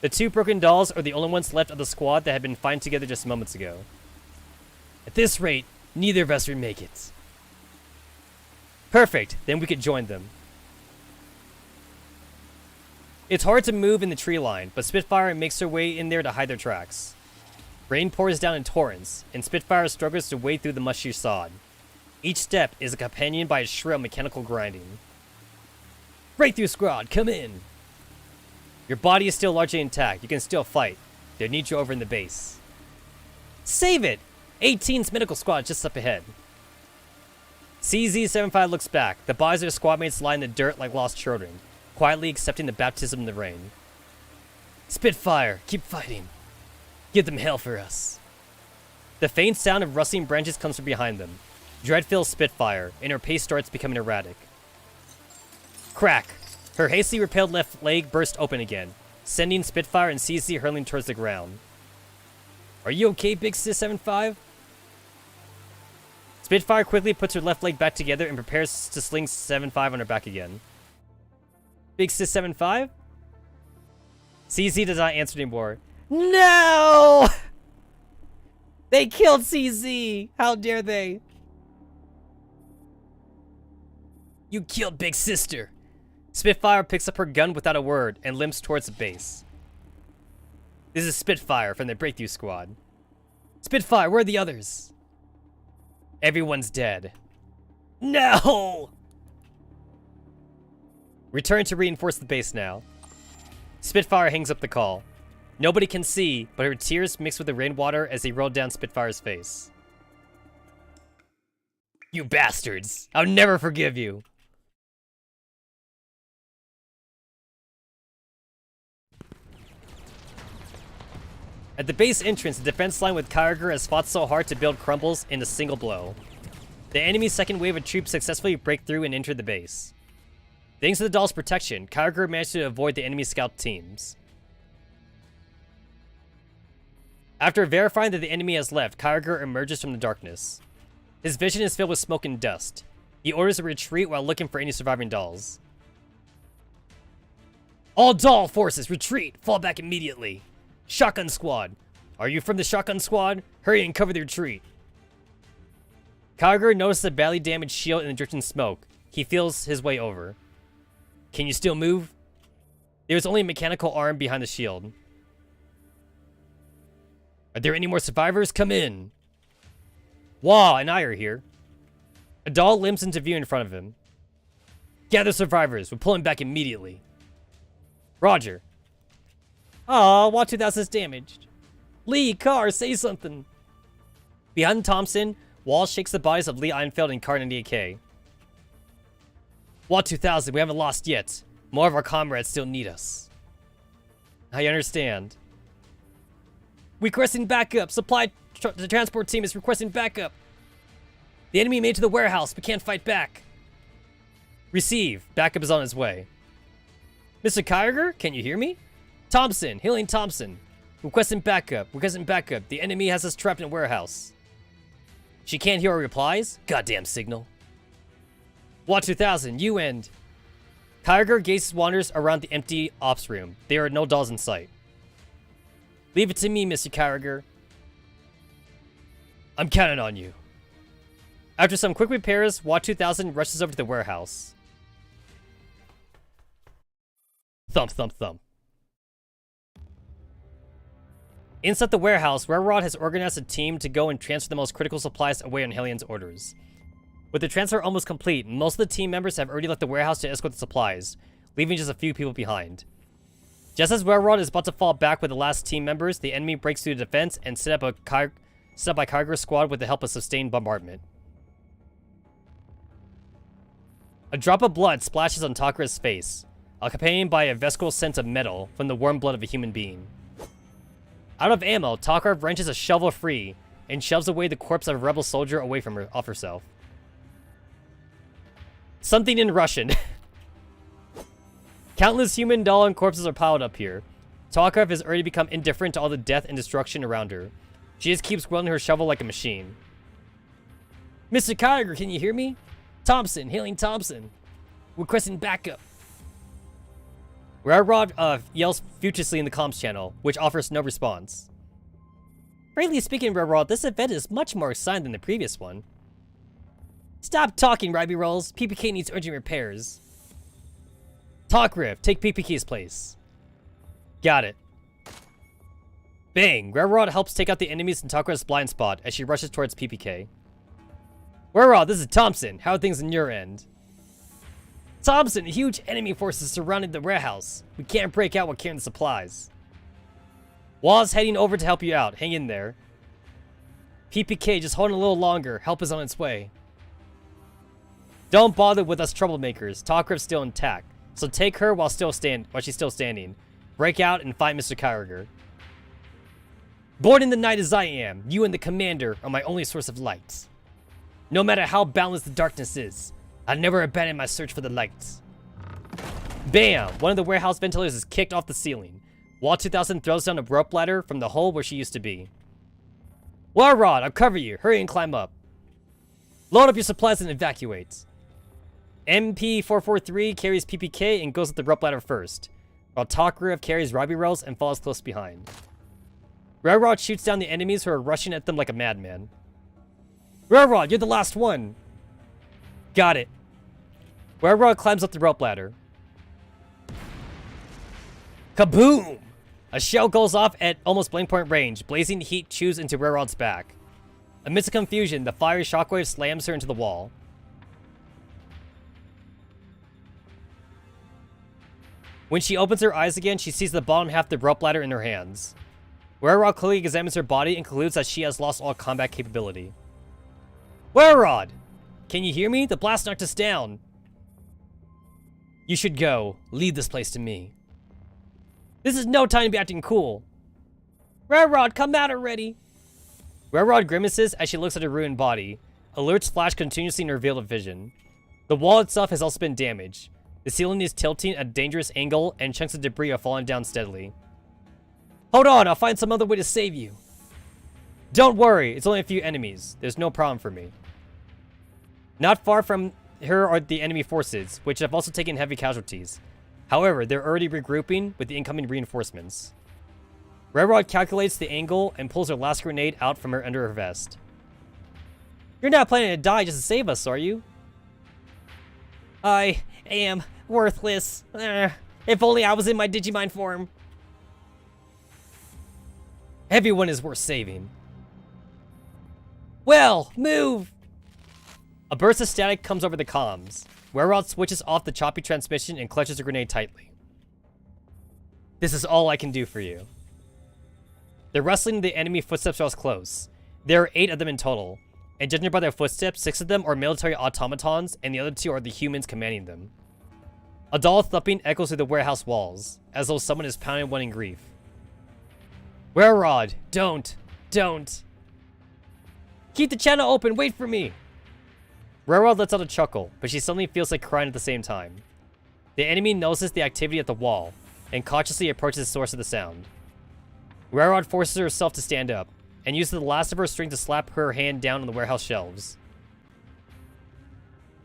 The 2 broken dolls are the only ones left of the squad that had been fighting together just moments ago. At this rate, neither of us will make it. Perfect, then we could join them. It's hard to move in the tree line, but Spitfire makes her way in there to hide their tracks. Rain pours down in torrents, and Spitfire struggles to wade through the mushy sod. Each step is accompanied by a shrill mechanical grinding. Breakthrough squad, come in! Your body is still largely intact. You can still fight. They'll need you over in the base. Save it! 18's medical squad just up ahead. CZ-75 looks back. The bodies of their squad mates lie in the dirt like lost children, quietly accepting the baptism in the rain. Spitfire, keep fighting. Give them hell for us. The faint sound of rustling branches comes from behind them. Dread fills Spitfire, and her pace starts becoming erratic. Crack! Her hastily repelled left leg burst open again, sending Spitfire and CZ hurling towards the ground. Are you okay, Big Sis 75? Spitfire quickly puts her left leg back together and prepares to sling 75 on her back again. Big Sis 75? CZ does not answer anymore. No! They killed CZ! How dare they? You killed Big Sister! Spitfire picks up her gun without a word and limps towards the base. This is Spitfire from the Breakthrough Squad. Spitfire, where are the others? Everyone's dead. No! Return to reinforce the base now. Spitfire hangs up the call. Nobody can see, but her tears mix with the rainwater as they roll down Spitfire's face. You bastards! I'll never forgive you! At the base entrance, the defense line with Kyogre has fought so hard to build crumbles in a single blow. The enemy's second wave of troops successfully break through and enter the base. Thanks to the doll's protection, Kyogre managed to avoid the enemy scout teams. After verifying that the enemy has left, Kyogre emerges from the darkness. His vision is filled with smoke and dust. He orders a retreat while looking for any surviving dolls. All doll forces, retreat! Fall back immediately! Shotgun Squad! Are you from the Shotgun Squad? Hurry and cover the retreat. Kyogre notices a badly damaged shield in the drifting smoke. He feels his way over. Can you still move? There's only a mechanical arm behind the shield. Are there any more survivors? Come in. Wah and I are here. A doll limps into view in front of him. Gather survivors. We're pulling back immediately. Roger. Aw, Watt 2000 is damaged. Lee, Carr, say something. Behind Thompson, Wall shakes the bodies of Lee Einfeld and Car 98K. Watt 2000, we haven't lost yet. More of our comrades still need us. I understand. Requesting backup. The transport team is requesting backup. The enemy made it to the warehouse, but can't fight back. Receive. Backup is on its way. Mr. Kyogre, can you hear me? Thompson, hailing Thompson. Requesting backup. The enemy has us trapped in a warehouse. She can't hear our replies? Goddamn signal. Watt 2000, you end. Kyogre gazes wanders around the empty ops room. There are no dolls in sight. Leave it to me, Mr. Kyogre. I'm counting on you. After some quick repairs, Watt 2000 rushes over to the warehouse. Thump, thump, thump. Inside the warehouse, Railroad has organized a team to go and transfer the most critical supplies away on Helion's orders. With the transfer almost complete, most of the team members have already left the warehouse to escort the supplies, leaving just a few people behind. Just as Railroad is about to fall back with the last team members, the enemy breaks through the defense and set up by Kyogre's squad with the help of sustained bombardment. A drop of blood splashes on Takara's face, accompanied by a visceral sense of metal from the warm blood of a human being. Out of ammo, Takara wrenches a shovel free and shoves away the corpse of a rebel soldier away from off herself. Something in Russian. Countless human doll and corpses are piled up here. Takara has already become indifferent to all the death and destruction around her. She just keeps wielding her shovel like a machine. Mr. Kyogre, can you hear me? Thompson, hailing Thompson. Requesting backup. Railroad yells furiously in the comms channel, which offers no response. Frankly speaking, Railroad, this event is much more exciting than the previous one. Stop talking, Ribby Rolls. PPK needs urgent repairs. Talk, Riff. Take PPK's place. Got it. Bang! Railroad helps take out the enemies in Takara's blind spot as she rushes towards PPK. Railroad, this is Thompson. How are things on your end? Thompson, huge enemy forces surrounding the warehouse. We can't break out while carrying the supplies. Wall's heading over to help you out. Hang in there. PPK, just hold on a little longer. Help is on its way. Don't bother with us troublemakers. Takara's still intact. So take her while she's still standing. Break out and fight Mr. Kyogre. Born in the night as I am, you and the commander are my only source of light. No matter how boundless the darkness is, I'll never abandon my search for the light. Bam! One of the warehouse ventilators is kicked off the ceiling. Wall 2000 throws down a rope ladder from the hole where she used to be. Well, Rod, I'll cover you. Hurry and climb up. Load up your supplies and evacuate. MP443 carries PPK and goes up the rope ladder first, while Tokarev carries Robbie Rails and follows close behind. Railroad shoots down the enemies who are rushing at them like a madman. Railroad, you're the last one. Got it. Railroad climbs up the rope ladder. Kaboom! A shell goes off at almost blank point range. Blazing heat chews into Railroad's back. Amidst the confusion, the fiery shockwave slams her into the wall. When she opens her eyes again, she sees the bottom half of the rope ladder in her hands. Railroad clearly examines her body and concludes that she has lost all combat capability. Railroad! Can you hear me? The blast knocked us down. You should go. Leave this place to me. This is no time to be acting cool. Railroad, come out already. Railroad grimaces as she looks at her ruined body. Alerts flash continuously in her field of vision. The wall itself has also been damaged. The ceiling is tilting at a dangerous angle, and chunks of debris are falling down steadily. Hold on, I'll find some other way to save you. Don't worry, it's only a few enemies. There's no problem for me. Not far from her are the enemy forces, which have also taken heavy casualties. However, they're already regrouping with the incoming reinforcements. Railroad calculates the angle and pulls her last grenade out from under her vest. You're not planning to die just to save us, are you? I am worthless. If only I was in my Digimind form. Everyone is worth saving. Well, move! A burst of static comes over the comms. Railroad switches off the choppy transmission and clutches the grenade tightly. This is all I can do for you. The rustling of the enemy footsteps draws close. There are 8 of them in total, and judging by their footsteps, 6 of them are military automatons, and the other 2 are the humans commanding them. A dull thumping echoes through the warehouse walls, as though someone is pounding one in grief. Railroad, don't. Keep the channel open, wait for me. Railroad lets out a chuckle, but she suddenly feels like crying at the same time. The enemy notices the activity at the wall, and cautiously approaches the source of the sound. Railroad forces herself to stand up, and uses the last of her strength to slap her hand down on the warehouse shelves.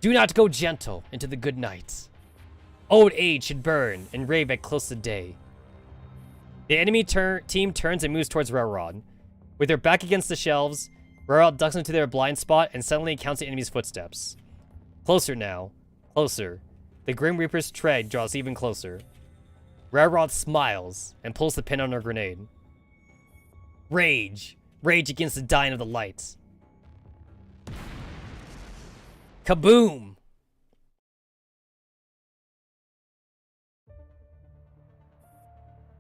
Do not go gentle into the good night. Old age should burn and rave at close of day. The enemy team turns and moves towards Railroad. With her back against the shelves, Railroad ducks into their blind spot and suddenly counts the enemy's footsteps. Closer now. Closer. The Grim Reaper's tread draws even closer. Railroad smiles and pulls the pin on her grenade. Rage. Rage against the dying of the light. Kaboom!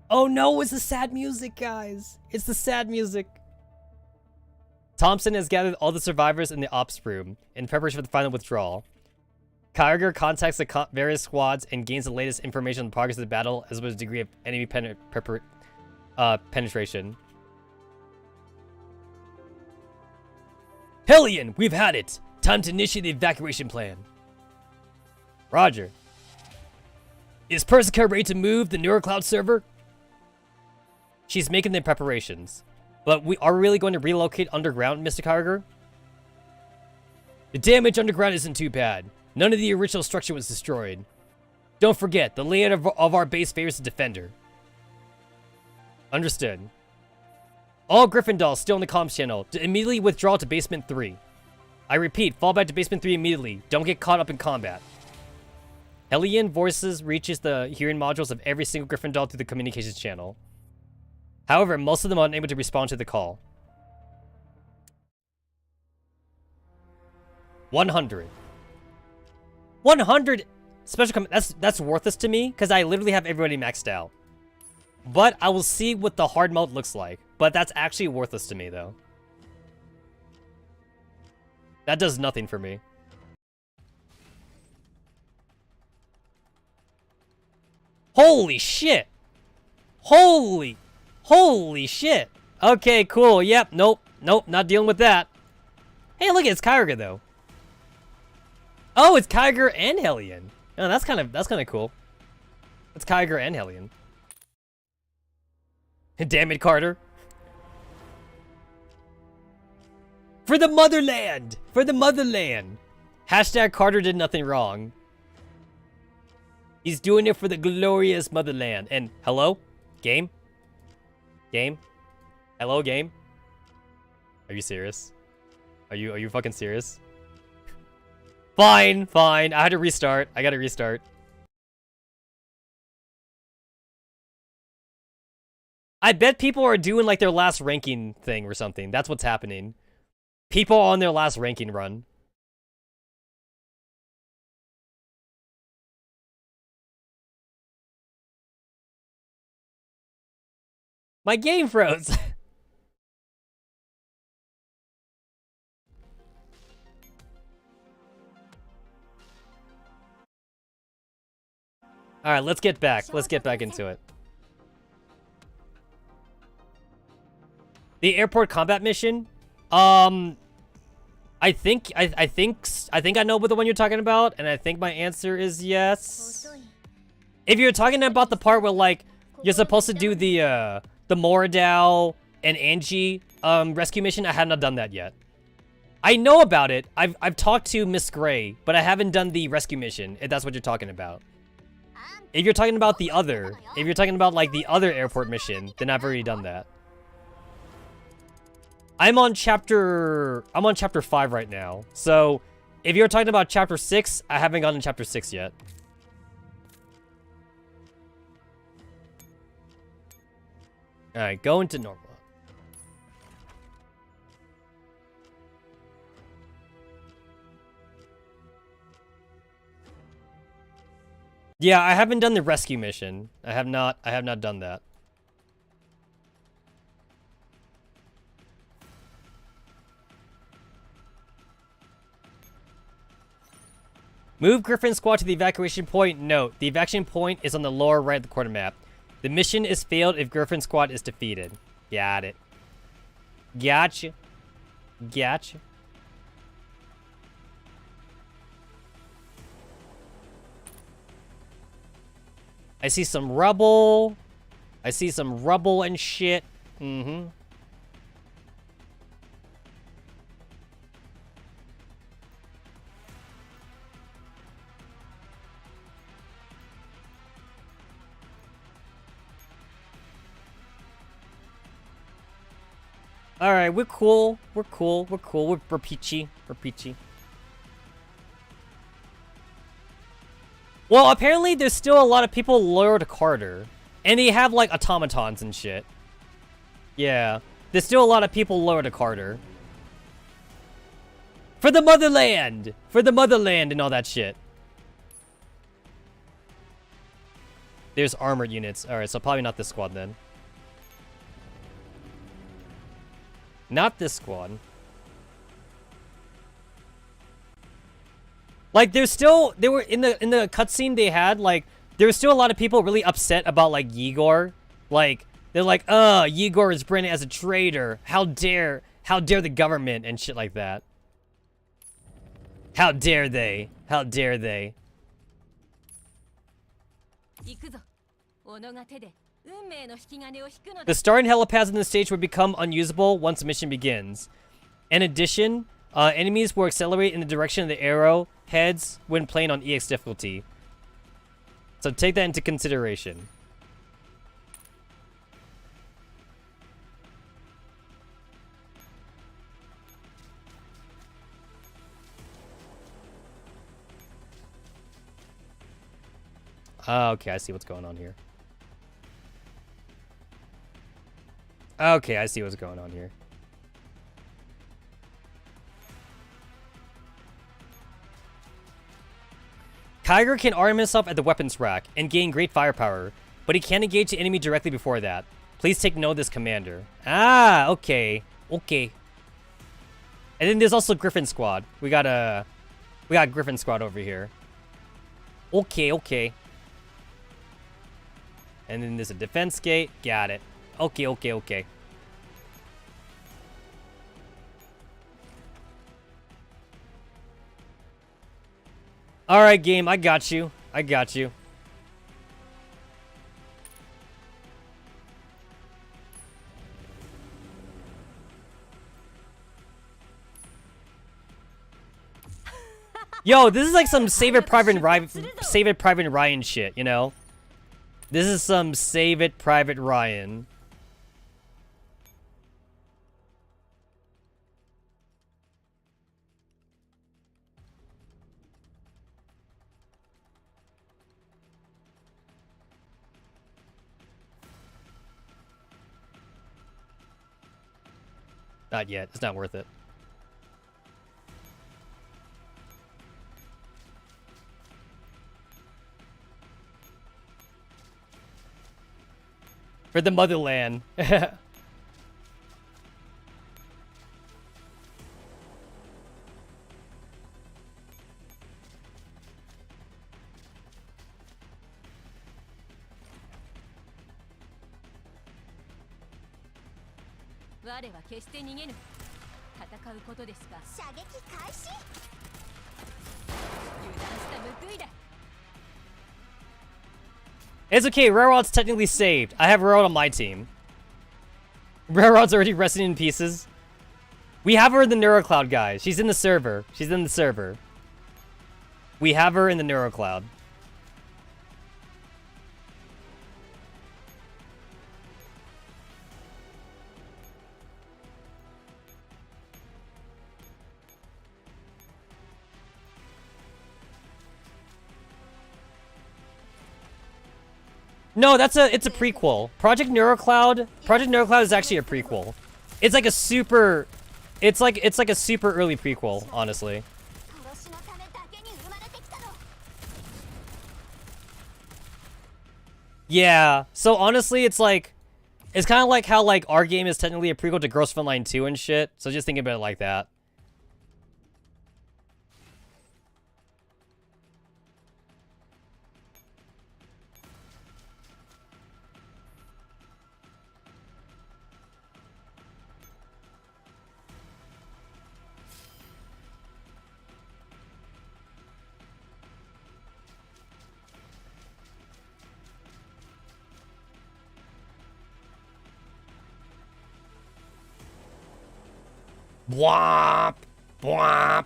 Oh no, it's the sad music, guys. It's the sad music. Thompson has gathered all the survivors in the ops room in preparation for the final withdrawal. Kyogre contacts the various squads and gains the latest information on the progress of the battle as well as the degree of enemy penetration. Hellion, we've had it! Time to initiate the evacuation plan. Roger. Is Persica ready to move the NeuroCloud server? She's making the preparations. But we are really going to relocate underground, Mr. Kyogre? The damage underground isn't too bad. None of the original structure was destroyed. Don't forget, the layout of our base favors the defender. Understood. All Gryffindors still in the comms channel to immediately withdraw to basement 3. I repeat, fall back to basement 3 immediately. Don't get caught up in combat. Hellion voices reaches the hearing modules of every single Gryffindor through the communications channel. However, most of them are unable to respond to the call. 100. 100 special that's worthless to me because I literally have everybody maxed out. But I will see what the hard mode looks like. But that's actually worthless to me though. That does nothing for me. Holy shit! Holy shit! Okay, cool. Yep. Nope. Not dealing with that. Hey, look, it's Kyogre though. Oh, it's Kyogre and Hellion. Oh, that's kind of cool. It's Kyger and Hellion. Damn it, Carter. For the motherland! For the motherland! Hashtag Carter did nothing wrong. He's doing it for the glorious motherland. And hello? Game? Game? Hello, game? Are you serious? Are you fucking serious? Fine, fine. I had to restart. I gotta restart. I bet people are doing like their last ranking thing or something. That's what's happening. People on their last ranking run. My game froze. Alright, let's get back. Let's get back into it. The airport combat mission? I think I know what the one you're talking about, and I think my answer is yes. If you're talking about the part where like you're supposed to do the Moradao and Angie rescue mission, I have not done that yet. I know about it. I've talked to Miss Gray, but I haven't done the rescue mission, if that's what you're talking about. If you're talking about if you're talking about like the other airport mission, then I've already done that. I'm on chapter 5 right now. So, if you're talking about chapter 6, I haven't gotten to chapter 6 yet. Alright, go into normal. Yeah, I haven't done the rescue mission. I have not done that. Move Griffin Squad to the evacuation point. Note, the evacuation point is on the lower right of the corner map. The mission is failed if Griffin Squad is defeated. Got it. Gotcha. Gotcha. I see some rubble. I see some rubble and shit. Mm-hmm. Alright, we're cool. We're cool. We're cool. We're peachy. We're peachy. Well, apparently there's still a lot of people loyal to Carter. And they have, like, automatons and shit. Yeah. There's still a lot of people loyal to Carter. For the motherland! For the motherland and all that shit. There's armored units. Alright, so probably not this squad then. Not this squad. Like, there were in the cutscene they had, like, there was still a lot of people really upset about, like, Yegor. Like, they're like, Yegor is branded as a traitor. How dare the government and shit like that. How dare they? How dare they? The starting helipads in the stage would become unusable once the mission begins. In addition, enemies will accelerate in the direction of the arrow heads when playing on EX difficulty. So take that into consideration. Okay, I see what's going on here. Okay, I see what's going on here. Kyger can arm himself at the weapons rack and gain great firepower, but he can't engage the enemy directly before that. Please take note of this, Commander. Ah, okay. Okay. And then there's also Griffin Squad. We got Griffin Squad over here. Okay, okay. And then there's a defense gate. Got it. Okay, okay, okay. Alright, game. I got you. I got you. Yo, this is like some Save It Private Ryan shit, you know? This is some Save It Private Ryan. Not yet. It's not worth it. For the motherland. It's okay, Railrod's technically saved. I have Railrod on my team. Railrod's already resting in pieces. We have her in the NeuroCloud, guys. She's in the server. She's in the server. We have her in the NeuroCloud. No, it's a prequel. Project NeuroCloud is actually a prequel. It's like a super early prequel, honestly. Yeah. So honestly, it's kind of like how like our game is technically a prequel to Girls Frontline 2 and shit. So just think about it like that. Bwomp! Bwomp!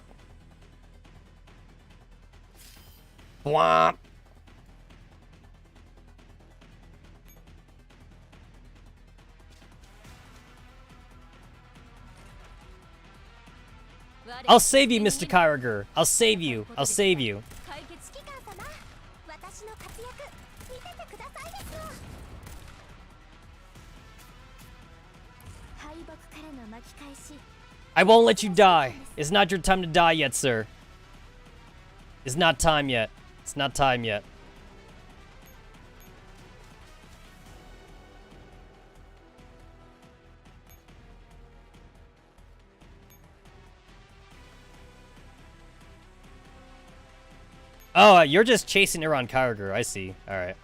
Bwomp! I'll save you, Mr. Kyriger. I'll save you. I'll save you. I won't let you die. It's not your time to die yet, sir. It's not time yet. It's not time yet. Oh, you're just chasing around Kyriger. I see. All right.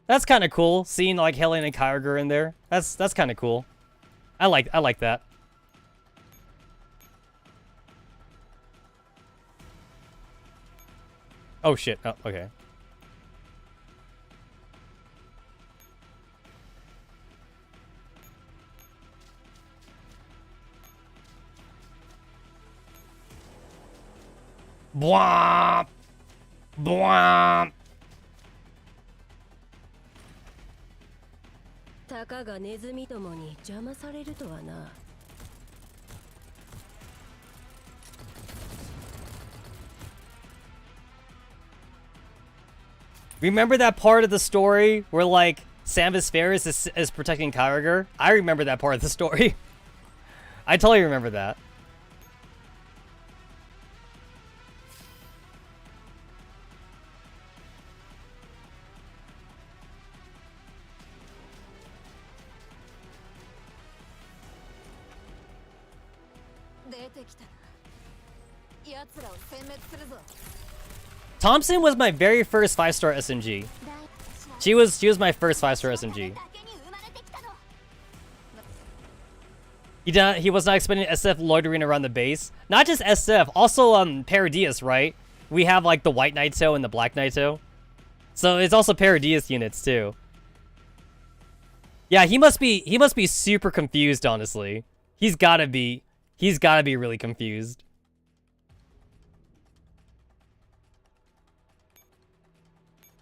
That's kind of cool, seeing like Helen and Kyriger in there. That's kind of cool. I like that. Oh shit. Oh, okay. Bwomp! Bwomp! Remember that part of the story where like Samus Ferris is protecting Kyriger? I remember that part of the story. I totally remember that. Thompson was my very first 5-star SMG. She was my first 5-star SMG. He was not expecting SF loitering around the base. Not just SF, also Paradius, right? We have like the white Naito and the black Naito. So it's also Paradius units too. Yeah, he must be super confused, honestly. He's gotta be really confused.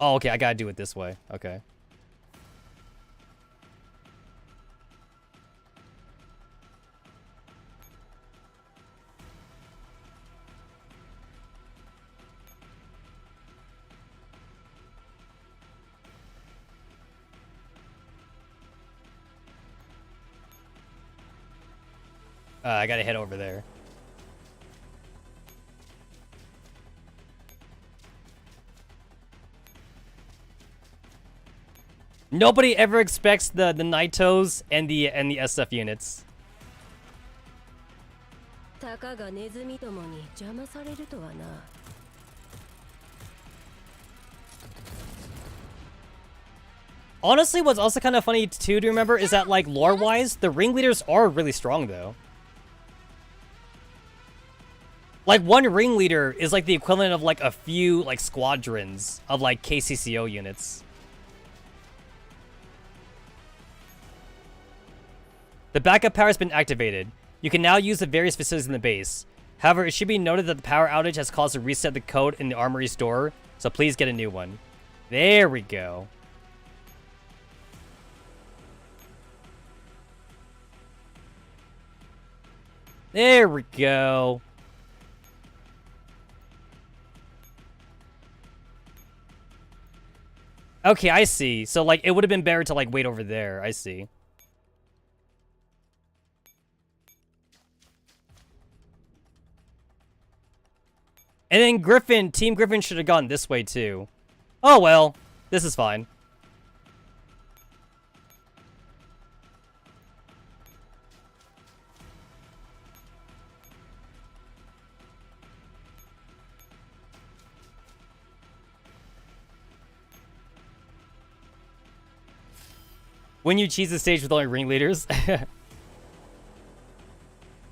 Oh, okay, I gotta do it this way. Okay. I gotta head over there. Nobody ever expects the Naitos and the SF units. Honestly, what's also kind of funny too to remember is that, like, lore-wise, the ringleaders are really strong though. Like, one ringleader is like the equivalent of like a few like squadrons of like KCCO units. The backup power has been activated. You can now use the various facilities in the base. However, it should be noted that the power outage has caused a reset the code in the armory store, so please get a new one. There we go. There we go. Okay, I see. So, like, it would have been better to, like, wait over there. I see. And then Griffin, Team Griffin should have gone this way, too. Oh, well. This is fine. When you cheese the stage with only ringleaders.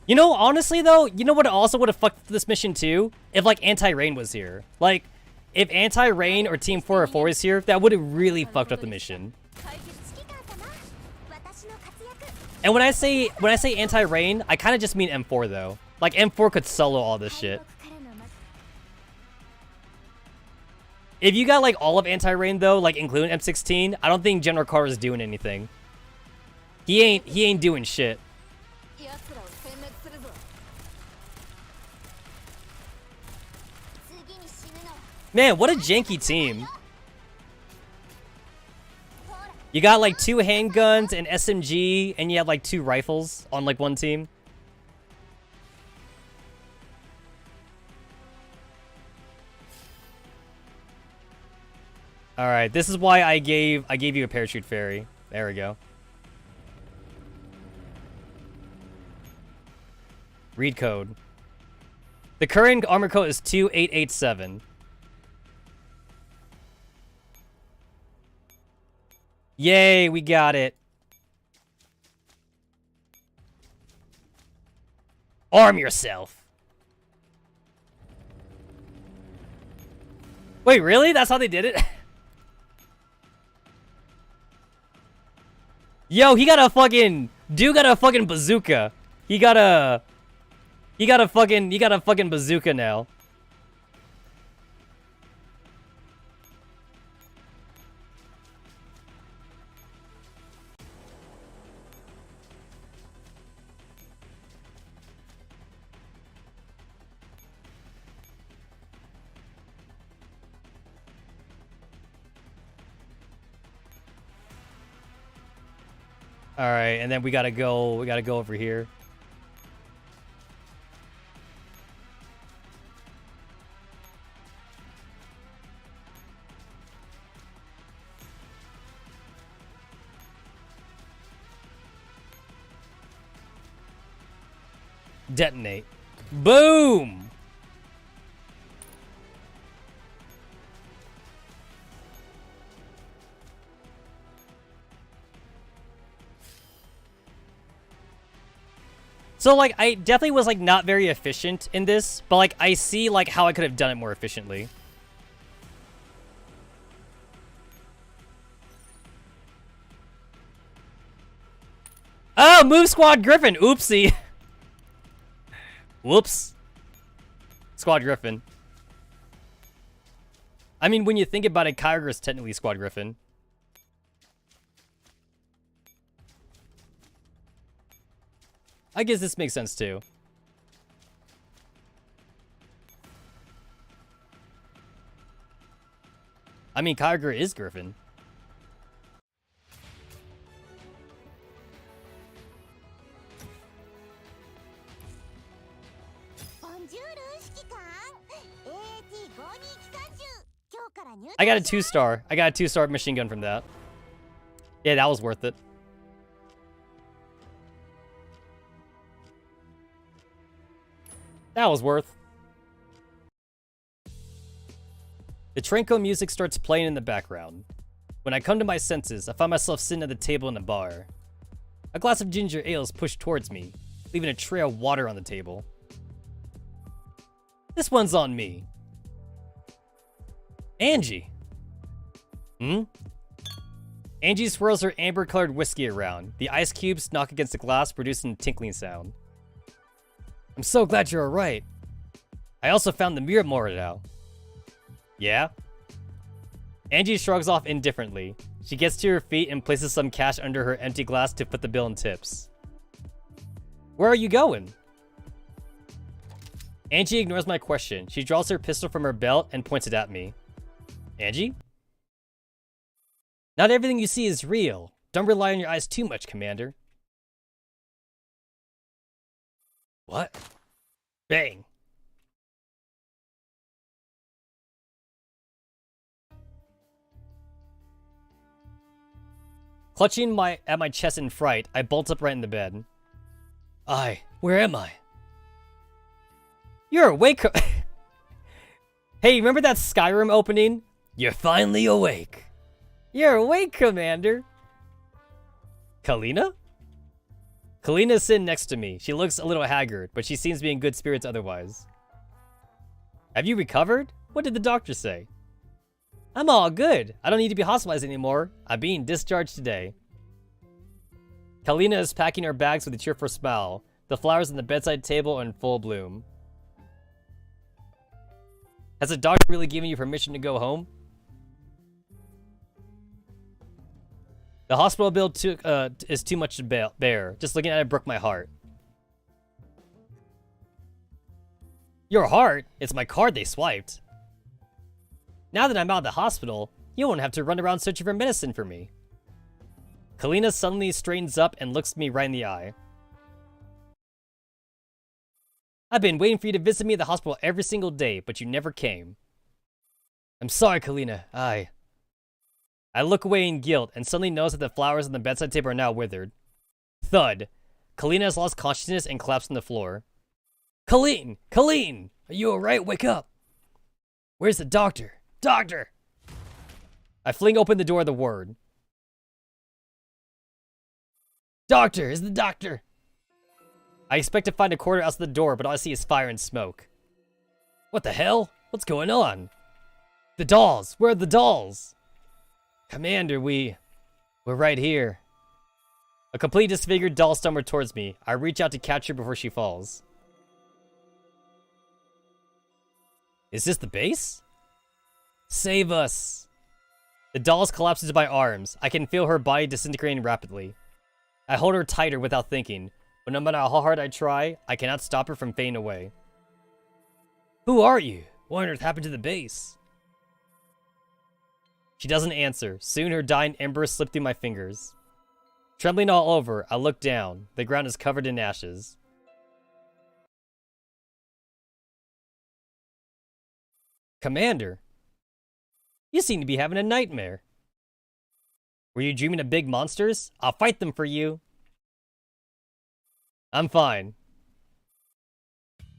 You know, honestly, though, you know what also would have fucked this mission, too? If, like, Anti-Rain was here. Like, if Anti-Rain or Team 404 is here, that would have really fucked up the mission. And when I say Anti-Rain, I kind of just mean M4, though. Like, M4 could solo all this shit. If you got, like, all of Anti-Rain, though, like, including M16, I don't think General Carr is doing anything. He ain't doing shit. Man, what a janky team. You got, like, 2 handguns, an SMG, and you have, like, 2 rifles on, like, one team. Alright, this is why I gave you a parachute fairy. There we go. Read code. The current armor code is 2887. Yay, we got it. Arm yourself. Wait, really? That's how they did it? Yo, he got a fucking... Dude got a fucking bazooka. He got a fucking bazooka now. All right, and then we gotta go over here. Detonate. Boom! So, like, I definitely was, like, not very efficient in this, but, like, I see, like, how I could have done it more efficiently. Oh, Move Squad Griffin! Oopsie! Whoops. Squad Griffin. I mean, when you think about it, Kyogre is technically Squad Griffin. I guess this makes sense, too. I mean, Kyogre is Griffin. I got a 2-star. I got a 2-star machine gun from that. Yeah, that was worth it. That was worth. The tranquil music starts playing in the background. When I come to my senses, I find myself sitting at the table in a bar. A glass of ginger ale is pushed towards me, leaving a trail of water on the table. This one's on me. Angie. Angie swirls her amber-colored whiskey around. The ice cubes knock against the glass, producing a tinkling sound. I'm so glad you're alright. I also found the mirror Moridao. Yeah? Angie shrugs off indifferently. She gets to her feet and places some cash under her empty glass to put the bill in tips. Where are you going? Angie ignores my question. She draws her pistol from her belt and points it at me. Angie? Not everything you see is real. Don't rely on your eyes too much, Commander. What? Bang. Clutching at my chest in fright, I bolt up right in the bed. Where am I? You're awake. Hey, remember that Skyrim opening? You're finally awake. You're awake, Commander. Kalina? Kalina's sitting next to me. She looks a little haggard, but she seems to be in good spirits otherwise. Have you recovered? What did the doctor say? I'm all good. I don't need to be hospitalized anymore. I'm being discharged today. Kalina is packing her bags with a cheerful smile. The flowers on the bedside table are in full bloom. Has the doctor really given you permission to go home? The hospital bill is too much to bear. Just looking at it broke my heart. Your heart? It's my card they swiped. Now that I'm out of the hospital, you won't have to run around searching for medicine for me. Kalina suddenly straightens up and looks me right in the eye. I've been waiting for you to visit me at the hospital every single day, but you never came. I'm sorry, Kalina. I look away in guilt and suddenly notice that the flowers on the bedside table are now withered. Thud. Kalina has lost consciousness and collapsed on the floor. Colleen! Colleen! Are you alright? Wake up! Where's the doctor? Doctor! I fling open the door of the ward. Doctor! Is the doctor? I expect to find a corridor outside the door, but all I see is fire and smoke. What the hell? What's going on? The dolls! Where are the dolls? Commander, we're right here. A completely disfigured doll stumbled towards me. I reach out to catch her before she falls. Is this the base? Save us! The doll collapses into my arms. I can feel her body disintegrating rapidly. I hold her tighter without thinking, but no matter how hard I try, I cannot stop her from fading away. Who are you? What on earth happened to the base? She doesn't answer. Soon her dying embers slip through my fingers. Trembling all over, I look down. The ground is covered in ashes. Commander, you seem to be having a nightmare. Were you dreaming of big monsters? I'll fight them for you. I'm fine.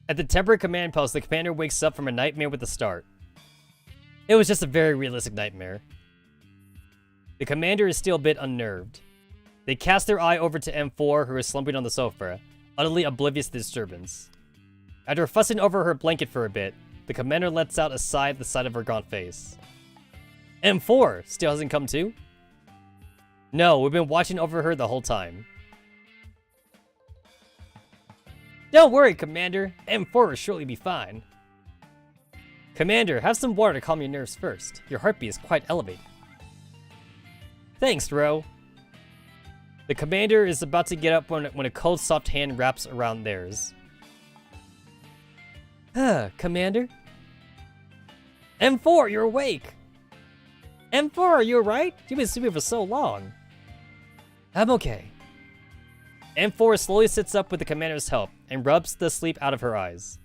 At the temporary command post, the commander wakes up from a nightmare with a start. It was just a very realistic nightmare. The commander is still a bit unnerved. They cast their eye over to M4, who is slumping on the sofa. utterly oblivious to the disturbance. After fussing over her blanket for a bit, the commander lets out a sigh at the sight of her gaunt face. M4 still hasn't come too? No, we've been watching over her the whole time. Don't worry, Commander. M4 will surely be fine. Commander, have some water to calm your nerves first. Your heartbeat is quite elevated. Thanks, Ro. The commander is about to get up when a cold, soft hand wraps around theirs. Commander? M4, you're awake! M4, are you alright? You've been sleeping for so long. I'm okay. M4 slowly sits up with the commander's help and rubs the sleep out of her eyes.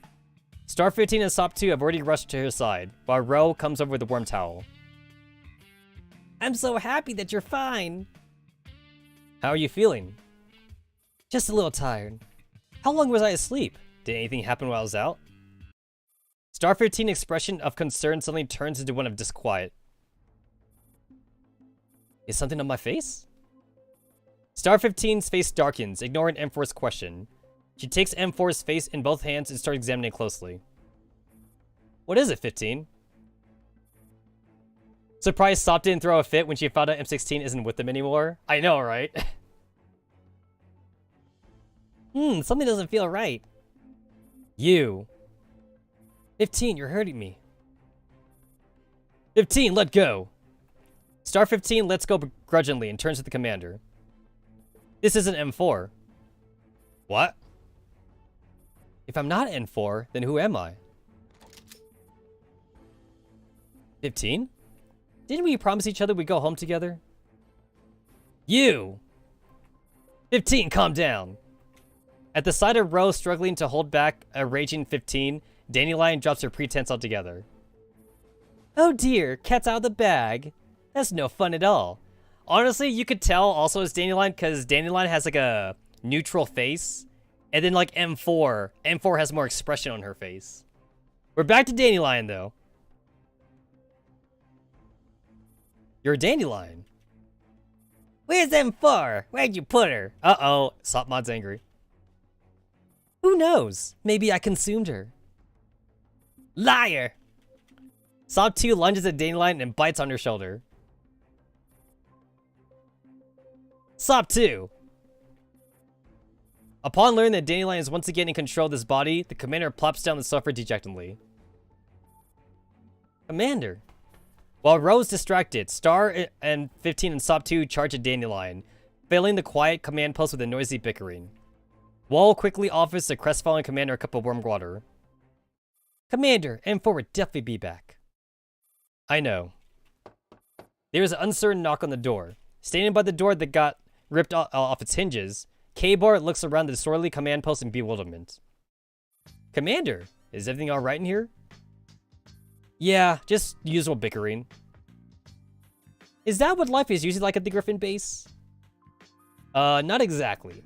Star 15 and Sop 2 have already rushed to her side, while Ro comes over with a warm towel. I'm so happy that you're fine. How are you feeling? Just a little tired. How long was I asleep? Did anything happen while I was out? Star 15's expression of concern suddenly turns into one of disquiet. Is something on my face? Star 15's face darkens, ignoring M4's question. She takes M4's face in both hands and starts examining it closely. What is it, 15? Surprised Sop didn't throw a fit when she found out M16 isn't with them anymore. I know, right? Something doesn't feel right. You. 15, you're hurting me. 15, let go. Star 15 lets go begrudgingly and turns to the commander. This isn't M4. What? If I'm not N4, then who am I? 15? Didn't we promise each other we'd go home together? You! 15, calm down! At the sight of Ro struggling to hold back a raging 15, Dandelion drops her pretense altogether. Oh dear, cat's out of the bag. That's no fun at all. Honestly, you could tell also it's Dandelion because Dandelion has like a neutral face. And then like M4 has more expression on her face. We're back to Dandelion though. You're a Dandelion. Where's M4? Where'd you put her? Uh-oh, Sopmod's angry. Who knows? Maybe I consumed her. Liar! Sop 2 lunges at Dandelion and bites on her shoulder. Sop 2! Upon learning that Dandelion is once again in control of this body, the commander plops down the sofa dejectedly. Commander! While Ro's distracted, Star and 15 and Sop 2 charge at Dandelion, filling the quiet command post with a noisy bickering. Wall quickly offers the crestfallen commander a cup of warm water. Commander, M4 would definitely be back. I know. There is an uncertain knock on the door. Standing by the door that got ripped off its hinges, K-Bar looks around the disorderly command post in bewilderment. Commander, is everything alright in here? Yeah, just usual bickering. Is that what life is usually like at the Griffin base? Not exactly.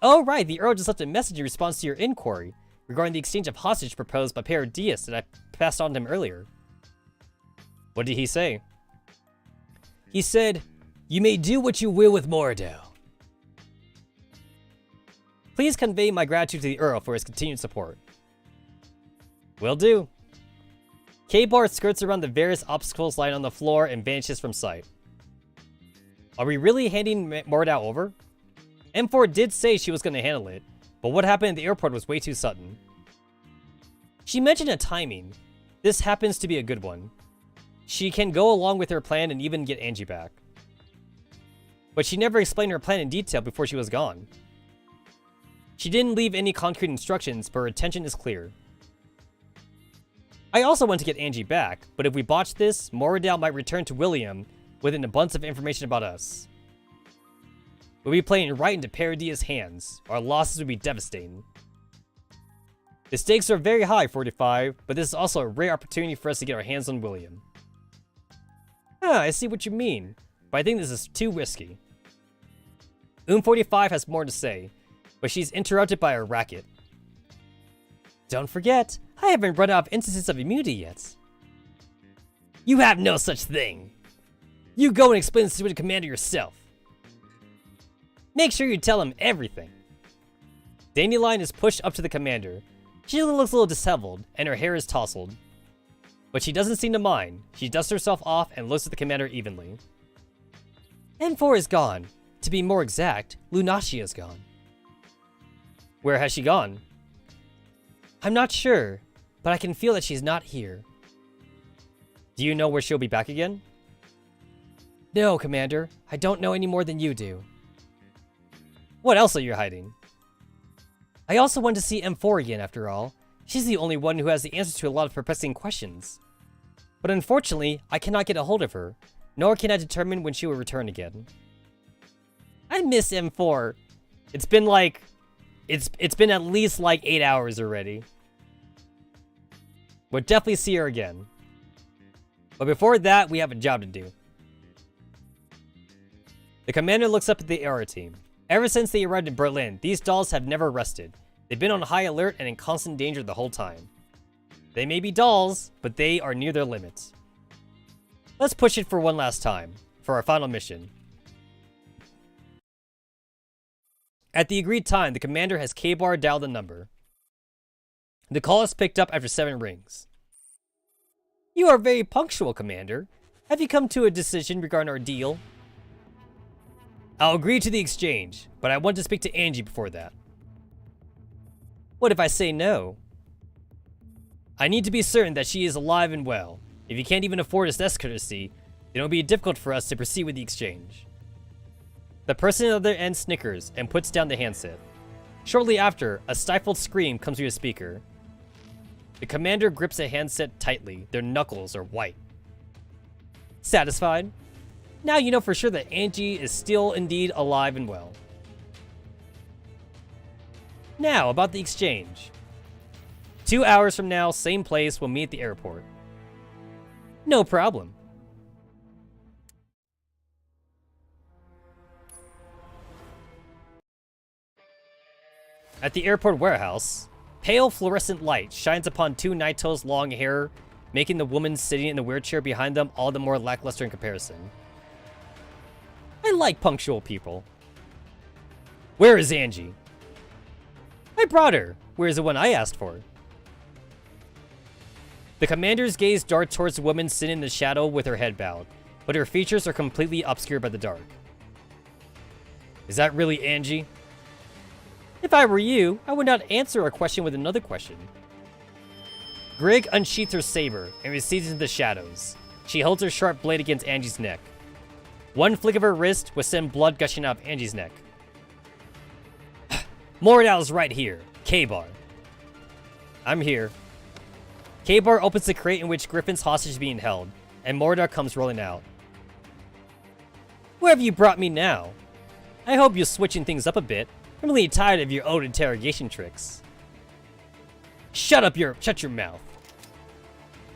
Oh right, the Earl just left a message in response to your inquiry regarding the exchange of hostage proposed by Pero Diaz that I passed on to him earlier. What did he say? He said, "You may do what you will with Mordo. Please convey my gratitude to the Earl for his continued support." Will do. K-Bar skirts around the various obstacles lying on the floor and vanishes from sight. Are we really handing Mordo over? M4 did say she was going to handle it, but what happened at the airport was way too sudden. She mentioned a timing. This happens to be a good one. She can go along with her plan and even get Angie back. But she never explained her plan in detail before she was gone. She didn't leave any concrete instructions, but her intention is clear. I also want to get Angie back, but if we botch this, Morado might return to William with an abundance of information about us. We'll be playing right into Paradia's hands. Our losses would be devastating. The stakes are very high, 45, but this is also a rare opportunity for us to get our hands on William. I see what you mean, but I think this is too risky. 45 has more to say, but she's interrupted by a racket. Don't forget, I haven't run out of instances of immunity yet. You have no such thing. You go and explain this to the commander yourself. Make sure you tell him everything. Dandelion is pushed up to the commander. She looks a little disheveled, and her hair is tousled. But she doesn't seem to mind. She dusts herself off and looks at the commander evenly. N4 is gone. To be more exact, Lunacia is gone. Where has she gone? I'm not sure, but I can feel that she's not here. Do you know where she'll be back again? No, Commander. I don't know any more than you do. What else are you hiding? I also want to see M4 again, after all. She's the only one who has the answers to a lot of perplexing questions. But unfortunately, I cannot get a hold of her, nor can I determine when she will return again. I miss M4. It's been like... It's been at least like 8 hours already. We'll definitely see her again. But before that, we have a job to do. The commander looks up at the Aura team. Ever since they arrived in Berlin, these dolls have never rested. They've been on high alert and in constant danger the whole time. They may be dolls, but they are near their limits. Let's push it for one last time, for our final mission. At the agreed time, the commander has K-Bar dial the number. The call is picked up after 7 rings. You are very punctual, Commander. Have you come to a decision regarding our deal? I'll agree to the exchange, but I want to speak to Angie before that. What if I say no? I need to be certain that she is alive and well. If you can't even afford us this courtesy, then it will be difficult for us to proceed with the exchange. The person at the other end snickers and puts down the handset. Shortly after, a stifled scream comes through a speaker. The commander grips a handset tightly. Their knuckles are white. Satisfied? Now you know for sure that Angie is still indeed alive and well. Now, about the exchange. 2 hours from now, same place, we'll meet at the airport. No problem. At the airport warehouse, pale fluorescent light shines upon 2 Naito's long hair, making the woman sitting in the wheelchair behind them all the more lackluster in comparison. I like punctual people. Where is Angie? I brought her. Where's the one I asked for? The commander's gaze darts towards the woman sitting in the shadow with her head bowed, but her features are completely obscured by the dark. Is that really Angie? If I were you, I would not answer a question with another question. Grig unsheaths her saber and recedes into the shadows. She holds her sharp blade against Angie's neck. One flick of her wrist will send blood gushing out of Angie's neck. Mordal's right here. K-Bar. I'm here. K-Bar opens the crate in which Griffin's hostage is being held, and Mordal comes rolling out. Where have you brought me now? I hope you're switching things up a bit. I'm really tired of your old interrogation tricks. Shut your mouth.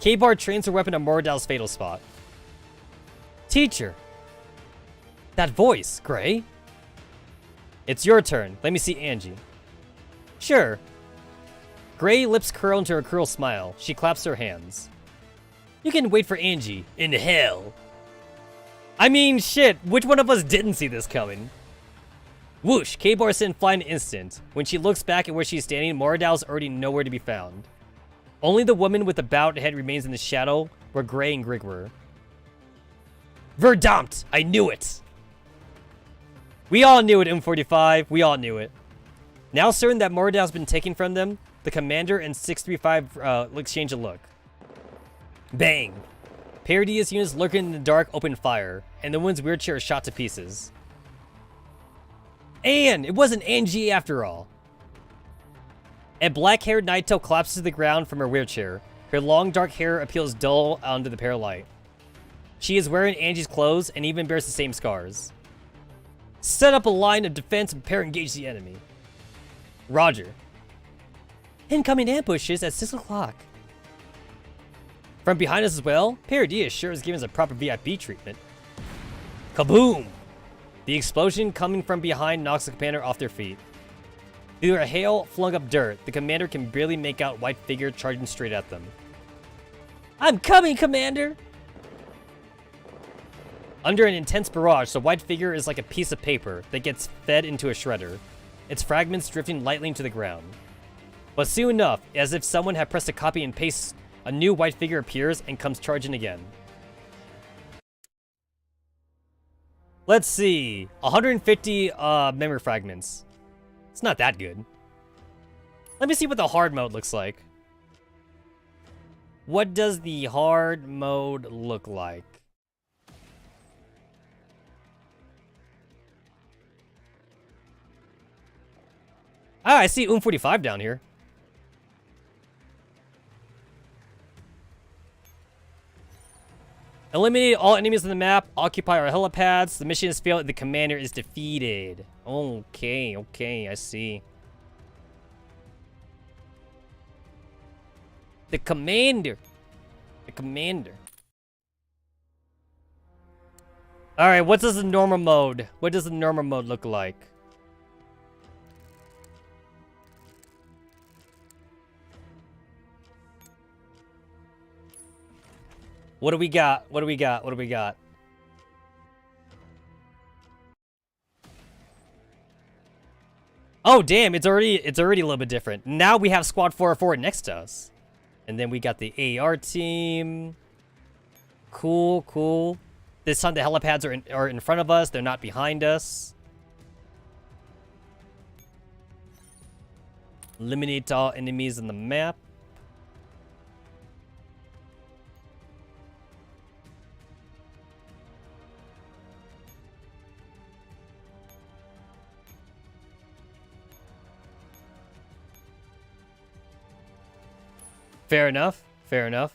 K-Bar trains her weapon on Mordal's fatal spot. Teacher. That voice, Gray. It's your turn. Let me see Angie. Sure. Gray lips curl into a cruel smile. She claps her hands. You can wait for Angie in hell. I mean, shit. Which one of us didn't see this coming? Whoosh, K-Bar sent flying in an instant. When she looks back at where she's standing, Mordal's already nowhere to be found. Only the woman with the bowed head remains in the shadow where Gray and Grig were. Verdammt! I knew it! We all knew it, M45. We all knew it. Now certain that Mordal's been taken from them, the commander and 635 exchange a look. Bang! Parodius units lurking in the dark open fire, and the woman's wheelchair is shot to pieces. And it wasn't Angie after all. A black-haired Naito collapses to the ground from her wheelchair. Her long dark hair appeals dull under the pale light. She is wearing Angie's clothes and even bears the same scars. Set up a line of defense and prepare to engage the enemy. Roger. Incoming ambushes at 6 o'clock. From behind us as well, Parodius sure is giving us a proper VIP treatment. Kaboom! The explosion coming from behind knocks the commander off their feet. Through a hail flung up dirt, the commander can barely make out white figure charging straight at them. I'm coming, Commander! Under an intense barrage, the white figure is like a piece of paper that gets fed into a shredder. its fragments drifting lightly to the ground. But soon enough, as if someone had pressed a copy and paste, a new white figure appears and comes charging again. Let's see. 150 memory fragments. It's not that good. Let me see what the hard mode looks like. What does the hard mode look like? Ah, I see 45 down here. Eliminate all enemies on the map. Occupy our helipads. The mission has failed. The commander is defeated. Okay, okay, I see. The commander. The commander. Alright, what does the normal mode? What does the normal mode look like? What do we got? What do we got? What do we got? Oh, damn, it's already a little bit different. Now we have Squad 404 next to us. And then we got the AR team. Cool, cool. This time the helipads are in front of us. They're not behind us. Eliminate all enemies on the map. Fair enough. Fair enough.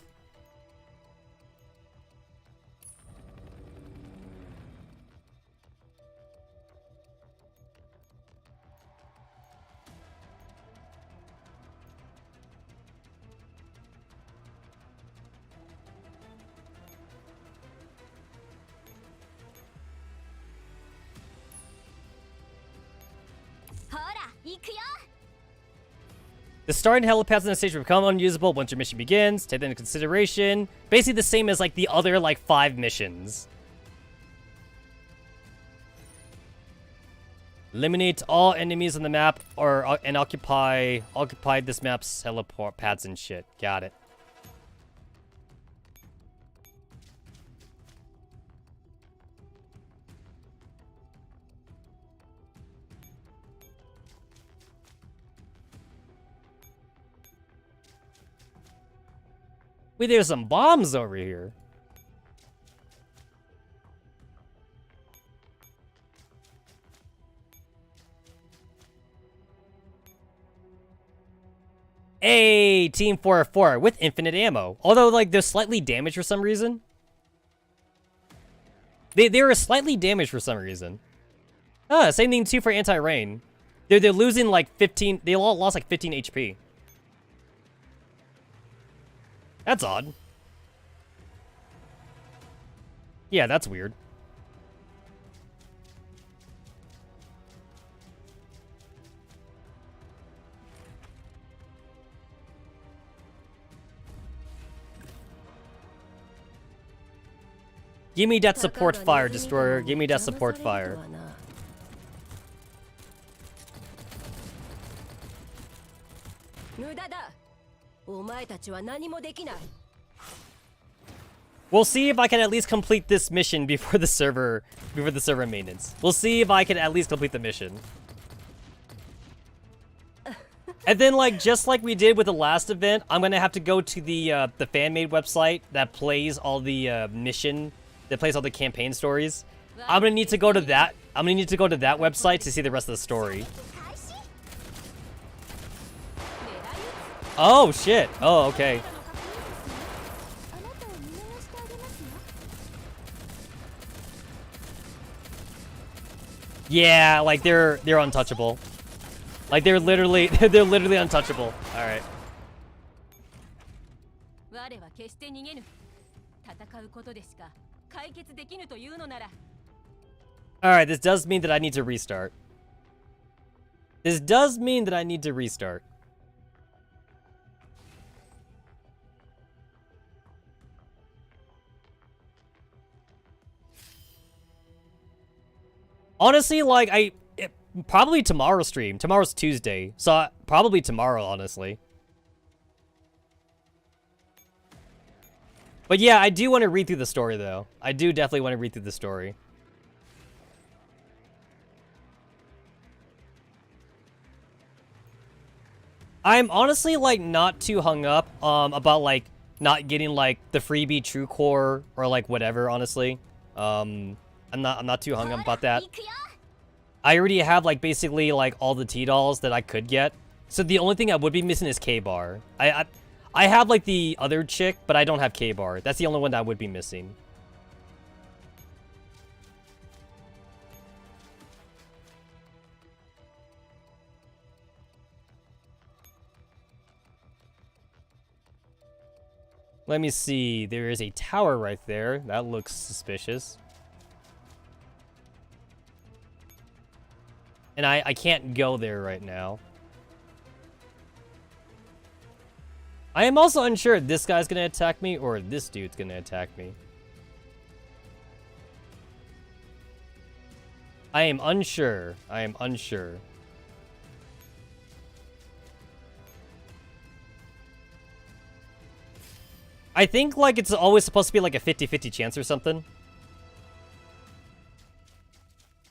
The starting helipads on the stage will become unusable once your mission begins. Take that into consideration. Basically the same as like the other like 5 missions. Eliminate all enemies on the map and occupy this map's helipads and shit. Got it. Wait, there's some bombs over here. Hey, Team 404 with infinite ammo. Although, like, they're slightly damaged for some reason. They were slightly damaged for some reason. Ah, same thing too for anti-rain. They're losing like 15. They all lost like 15 HP. That's odd. Yeah, that's weird. Give me that support fire, Destroyer. Give me that support fire. We'll see if I can at least complete this mission before the server maintenance. We'll see if I can at least complete the mission. And then, like, just like we did with the last event, I'm gonna have to go to the fan-made website that plays all the that plays all the campaign stories. I'm gonna need to go to that. I'm gonna need to go to that website to see the rest of the story. Oh shit! Oh, okay. Yeah, like they're untouchable. Like they're literally untouchable. All right. All right, this does mean that I need to restart. This does mean that I need to restart. Honestly, like Probably tomorrow's stream. Tomorrow's Tuesday. So probably tomorrow, honestly. But yeah, I do want to read through the story, though. I do definitely want to read through the story. I'm honestly, like, not too hung up about, like, not getting, like, the freebie true core or, like, whatever, honestly. I'm not too hung up about that. I already have, like, basically, like, all the T-dolls that I could get. So the only thing I would be missing is K-Bar. I have, like, the other chick, but I don't have K-Bar. That's the only one that I would be missing. Let me see. There is a tower right there. That looks suspicious. And I can't go there right now. I am also unsure if this guy's gonna attack me or if this dude's gonna attack me. I am unsure. I am unsure. I think, like, it's always supposed to be, like, a 50-50 chance or something.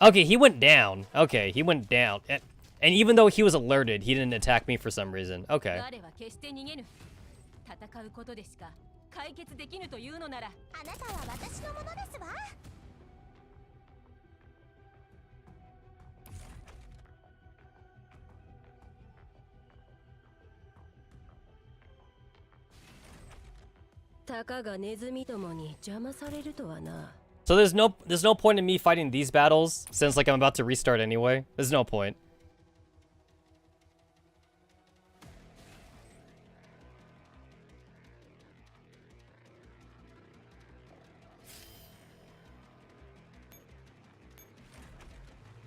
Okay, he went down. Okay, he went down. And even though he was alerted, he didn't attack me for some reason. Okay. So there's no point in me fighting these battles since, like, I'm about to restart anyway. There's no point.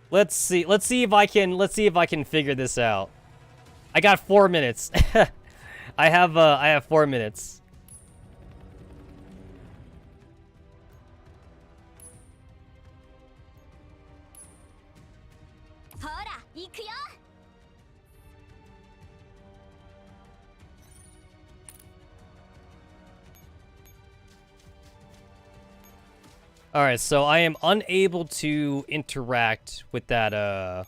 Let's see if I can figure this out. I got 4 minutes. I have 4 minutes. Alright, so I am unable to interact with that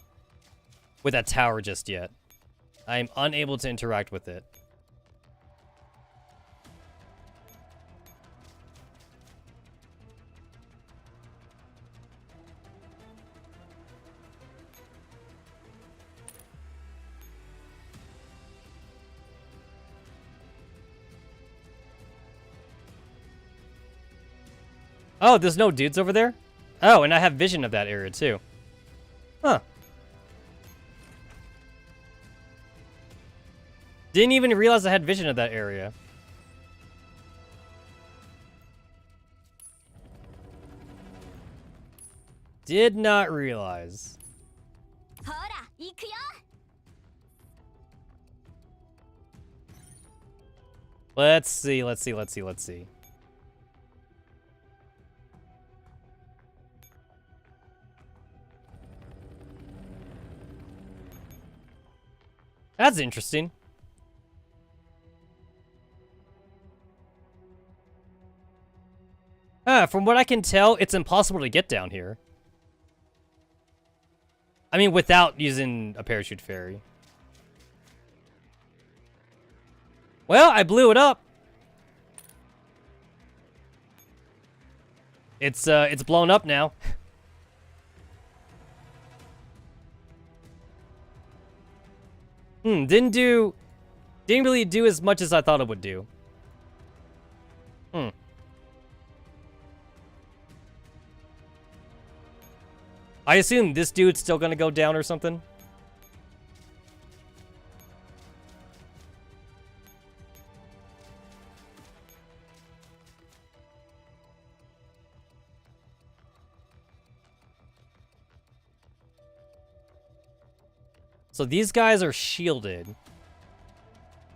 tower just yet. I am unable to interact with it. Oh, there's no dudes over there? Oh, and I have vision of that area too. Huh. Didn't even realize I had vision of that area. Did not realize. Let's see. That's interesting. From what I can tell, it's impossible to get down here. I mean, without using a parachute ferry. Well, I blew it up. It's blown up now. Didn't really do as much as I thought it would do. I assume this dude's still gonna go down or something. So these guys are shielded.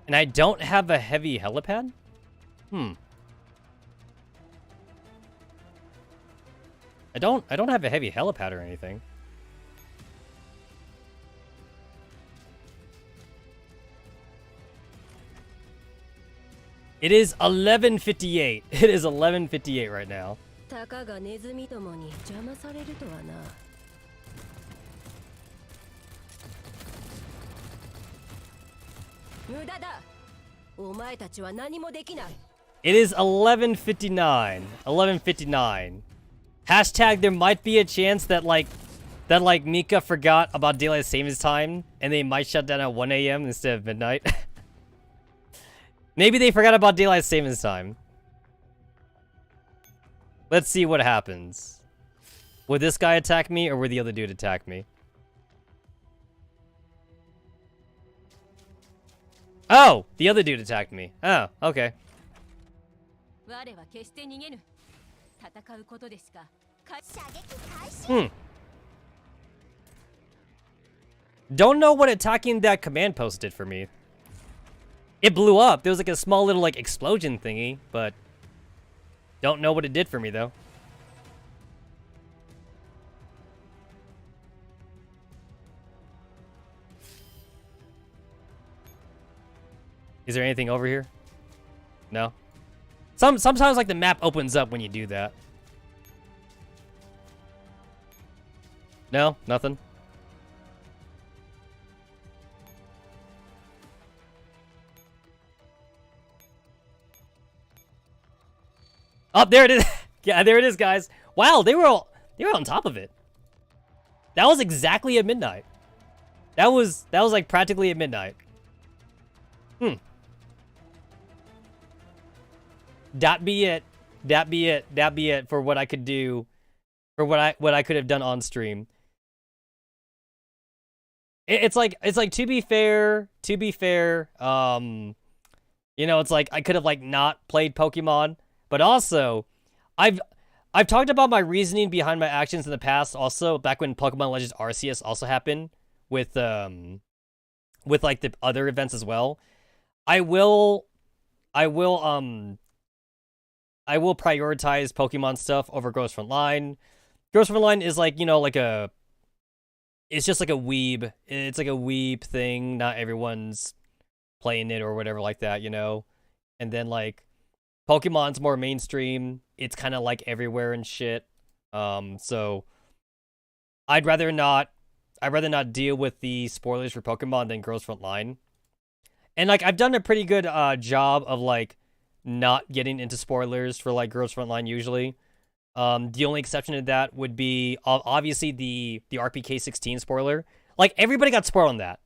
And I don't have a heavy helipad? I don't have a heavy helipad or anything. It is 11:58. It is 11:58 right now. It is 11:59. 11:59. Hashtag there might be a chance that Mika forgot about daylight savings time and they might shut down at 1 a.m. instead of midnight. Maybe they forgot about daylight savings time. Let's see what happens. Would this guy attack me or would the other dude attack me? Oh, the other dude attacked me. Oh, okay. Don't know what attacking that command post did for me. It blew up. There was like a small little like explosion thingy, but don't know what it did for me though. Is there anything over here? No. Sometimes like the map opens up when you do that. No, nothing. Oh, there it is. Yeah, there it is, guys. Wow, they were on top of it. That was exactly at midnight. That was like practically at midnight. That be it. That be it. That be it for what I could do, for what I could have done on stream. It's like to be fair, you know, it's like I could have like not played Pokemon, but also I've talked about my reasoning behind my actions in the past also, back when Pokemon Legends Arceus also happened with like the other events as well. I will prioritize Pokemon stuff over Ghost Frontline. Ghost Frontline is like, you know, like it's just like a weeb. It's like a weeb thing. Not everyone's playing it or whatever like that, you know? And then like Pokemon's more mainstream. It's kind of like everywhere and shit. So I'd rather not deal with the spoilers for Pokemon than Girls Frontline. And like I've done a pretty good job of like not getting into spoilers for like Girls Frontline usually. The only exception to that would be obviously the RPK 16 spoiler. Like everybody got spoiled on that.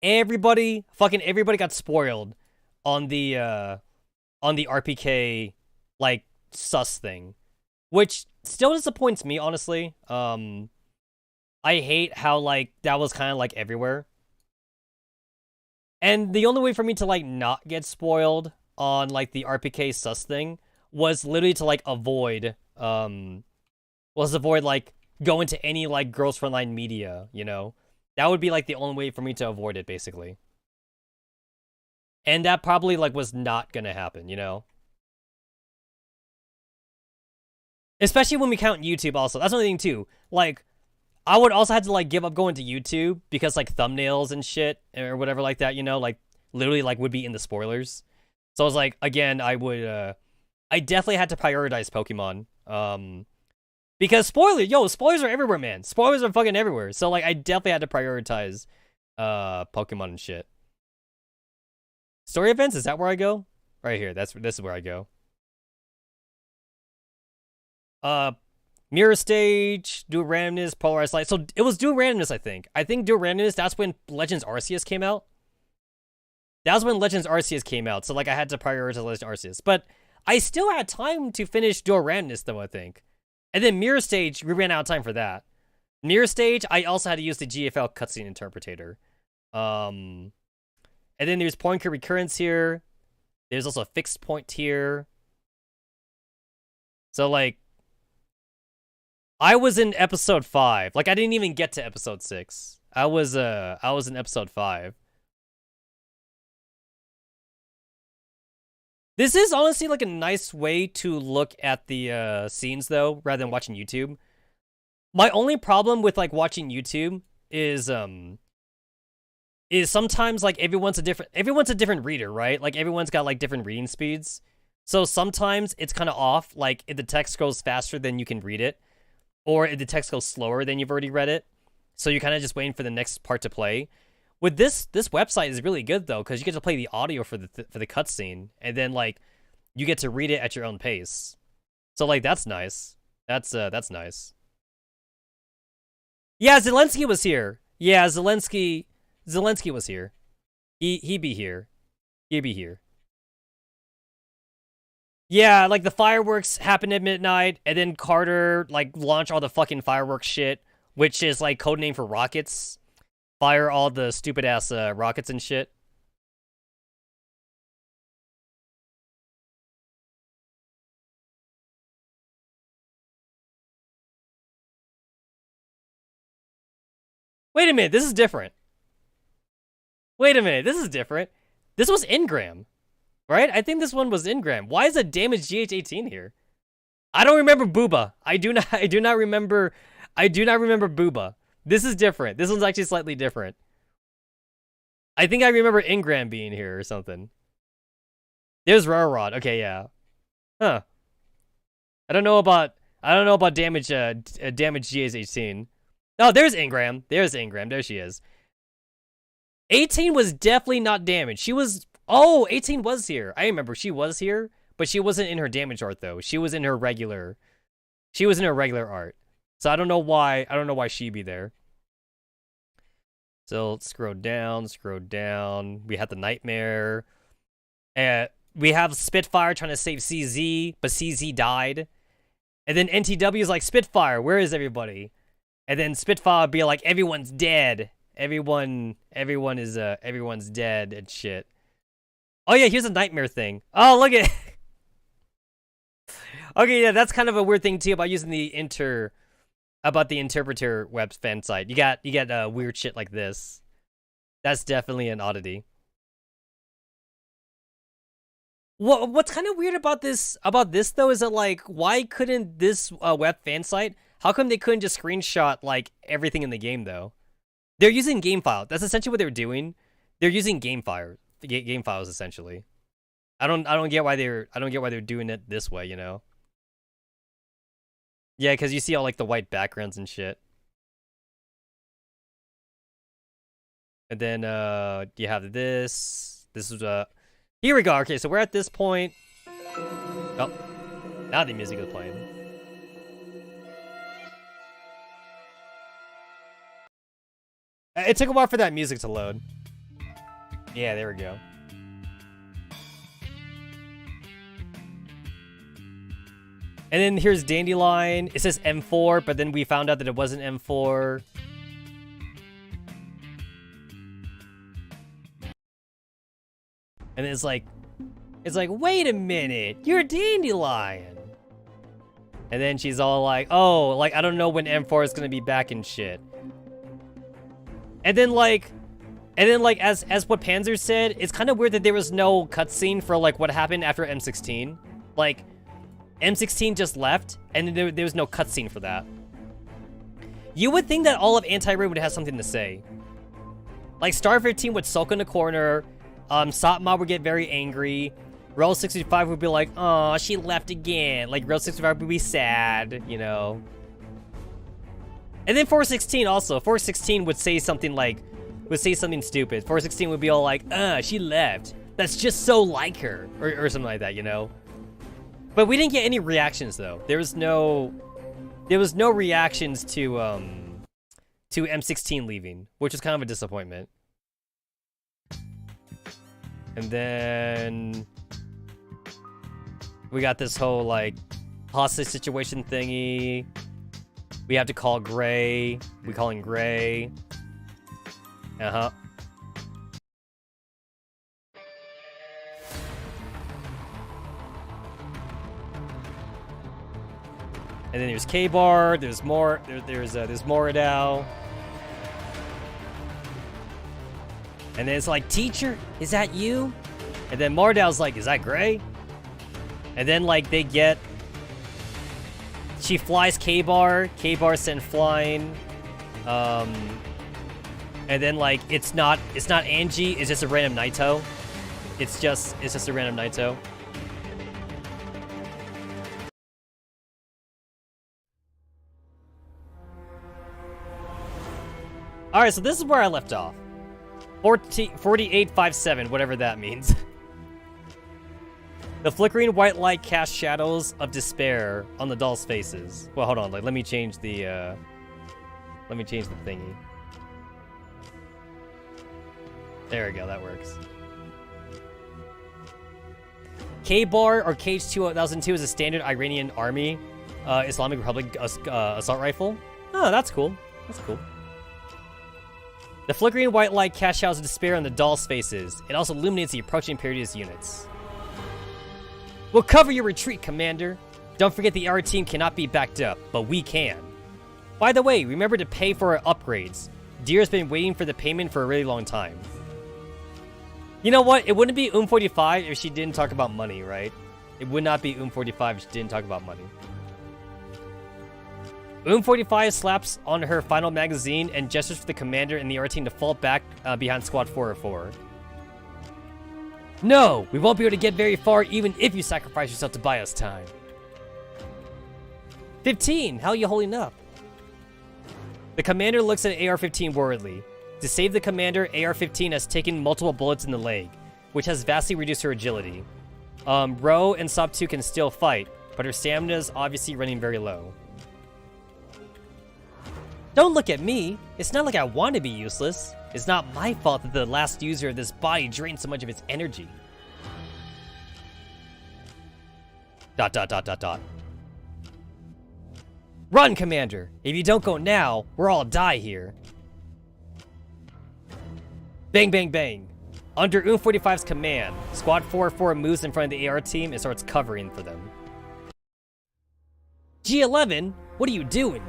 Everybody got spoiled on the RPK like sus thing, which still disappoints me honestly. I hate how like that was kind of like everywhere. And the only way for me to like not get spoiled on like the RPK sus thing was literally to like avoid like go into any like Girls Frontline media, you know? That would be like the only way for me to avoid it basically. And that probably like was not gonna happen, you know? Especially when we count YouTube also. That's another thing too. Like I would also have to like give up going to YouTube because like thumbnails and shit or whatever like that, you know, like literally like would be in the spoilers. So I was like, again, I definitely had to prioritize Pokemon. Because spoilers are everywhere, man. Spoilers are fucking everywhere. So like I definitely had to prioritize Pokemon and shit. Story events, is that where I go? Right here. This is where I go. Mirror stage, dual randomness, polarized light. So it was dual randomness, I think. I think dual randomness, that's when Legends Arceus came out. That was when Legends Arceus came out. So like I had to prioritize Legends Arceus. But I still had time to finish dual randomness though, I think. And then Mirror stage, we ran out of time for that. Mirror stage, I also had to use the GFL cutscene interpreter. And then there's Poincare Recurrence here. There's also a fixed point here. So like I was in episode 5. Like I didn't even get to episode 6. I was in episode 5. This is honestly like a nice way to look at the scenes though, rather than watching YouTube. My only problem with like watching YouTube is is sometimes like everyone's a different reader, right? Like everyone's got like different reading speeds. So sometimes it's kind of off, like if the text goes faster than you can read it, or if the text goes slower than you've already read it. So you're kind of just waiting for the next part to play. With this website is really good though, because you get to play the audio for the cutscene, and then like you get to read it at your own pace. So like that's nice. That's nice. Yeah, Zelensky was here. Yeah, Zelensky was here. He be here. He'd be here. Yeah, like the fireworks happened at midnight, and then Carter like launched all the fucking fireworks shit, which is like codename for rockets. Fire all the stupid ass rockets and shit. Wait a minute, this is different. Wait a minute, this is different. This was Ingram, right? I think this one was Ingram. Why is a damaged GH18 here? I don't remember Booba. I do not remember Booba. This is different. This one's actually slightly different. I think I remember Ingram being here or something. There's Railroad. Okay, yeah. Huh. I don't know about damage damage GH18. Oh, there's Ingram. There's Ingram. There she is. 18 was definitely not damaged. She was... Oh, 18 was here. I remember she was here, but she wasn't in her damage art, though. She was in her regular... She was in her regular art. So I don't know why she'd be there. So let's scroll down. We have the Nightmare. We have Spitfire trying to save CZ, but CZ died. And then NTW is like, Spitfire, where is everybody? And then Spitfire would be like, everyone's dead. Everyone's dead and shit. Oh yeah, here's a Nightmare thing. Oh, look at Okay, yeah, that's kind of a weird thing too about using the interpreter web fan site. You got weird shit like this. That's definitely an oddity. What's kind of weird about this though is that like, why couldn't this web fan site? How come they couldn't just screenshot like everything in the game though? They're using game files. That's essentially what they're doing. They're using game files essentially. I don't get why they're doing it this way, you know? Yeah, because you see all like the white backgrounds and shit. And then you have this. This is here we go. Okay, so we're at this point. Oh, now the music is playing. It took a while for that music to load. Yeah, there we go. And then here's Dandelion. It says M4, but then we found out that it wasn't M4. And it's like, wait a minute, you're Dandelion. And then she's all like, oh, like, I don't know when M4 is gonna be back and shit. And then like, as what Panzer said, it's kind of weird that there was no cutscene for like what happened after M16. Like, M16 just left, and there was no cutscene for that. You would think that all of Anti-Raid would have something to say. Like, Star 15 would sulk in the corner, Satma would get very angry, Rel 65 would be like, oh, she left again. Like, Rel 65 would be sad, you know. And then 416 also. 416 would say something like, stupid. 416 would be all like, she left. That's just so like her. Or something like that, you know? But we didn't get any reactions though. There was no reactions to M16 leaving, which was kind of a disappointment. And then we got this whole like hostage situation thingy. We have to call Gray. We calling Gray. Uh-huh. And then there's K-Bar, there's Moradao. And then it's like, teacher, is that you? And then Moradow's like, is that Gray? And then like she flies K-Bar, K-Bar sent flying. And then like it's not Angie, it's just a random Naito. It's just a random Naito. Alright, so this is where I left off. 4857, whatever that means. The flickering white light casts shadows of despair on the dolls' faces. Well, hold on, like let me change the thingy. There we go, that works. K-Bar or KH-2002 is a standard Iranian army Islamic Republic assault rifle. Oh, that's cool. That's cool. The flickering white light casts shadows of despair on the dolls' faces. It also illuminates the approaching Imperious units. We'll cover your retreat, Commander. Don't forget the AR team cannot be backed up, but we can. By the way, remember to pay for our upgrades. Deer's been waiting for the payment for a really long time. You know what? It wouldn't be 45 if she didn't talk about money, right? It would not be 45 if she didn't talk about money. 45 slaps on her final magazine and gestures for the commander and the AR team to fall back behind Squad 404. No, we won't be able to get very far even if you sacrifice yourself to buy us time. 15, how are you holding up? The commander looks at AR-15 worriedly. To save the commander, AR-15 has taken multiple bullets in the leg, which has vastly reduced her agility. Ro and Sop2 can still fight, but her stamina is obviously running very low. Don't look at me. It's not like I want to be useless. It's not my fault that the last user of this body drained so much of its energy. ... Run, Commander! If you don't go now, we'll all die here. Bang, bang, bang. Under 45's command, Squad 404 moves in front of the AR team and starts covering for them. G11? What are you doing?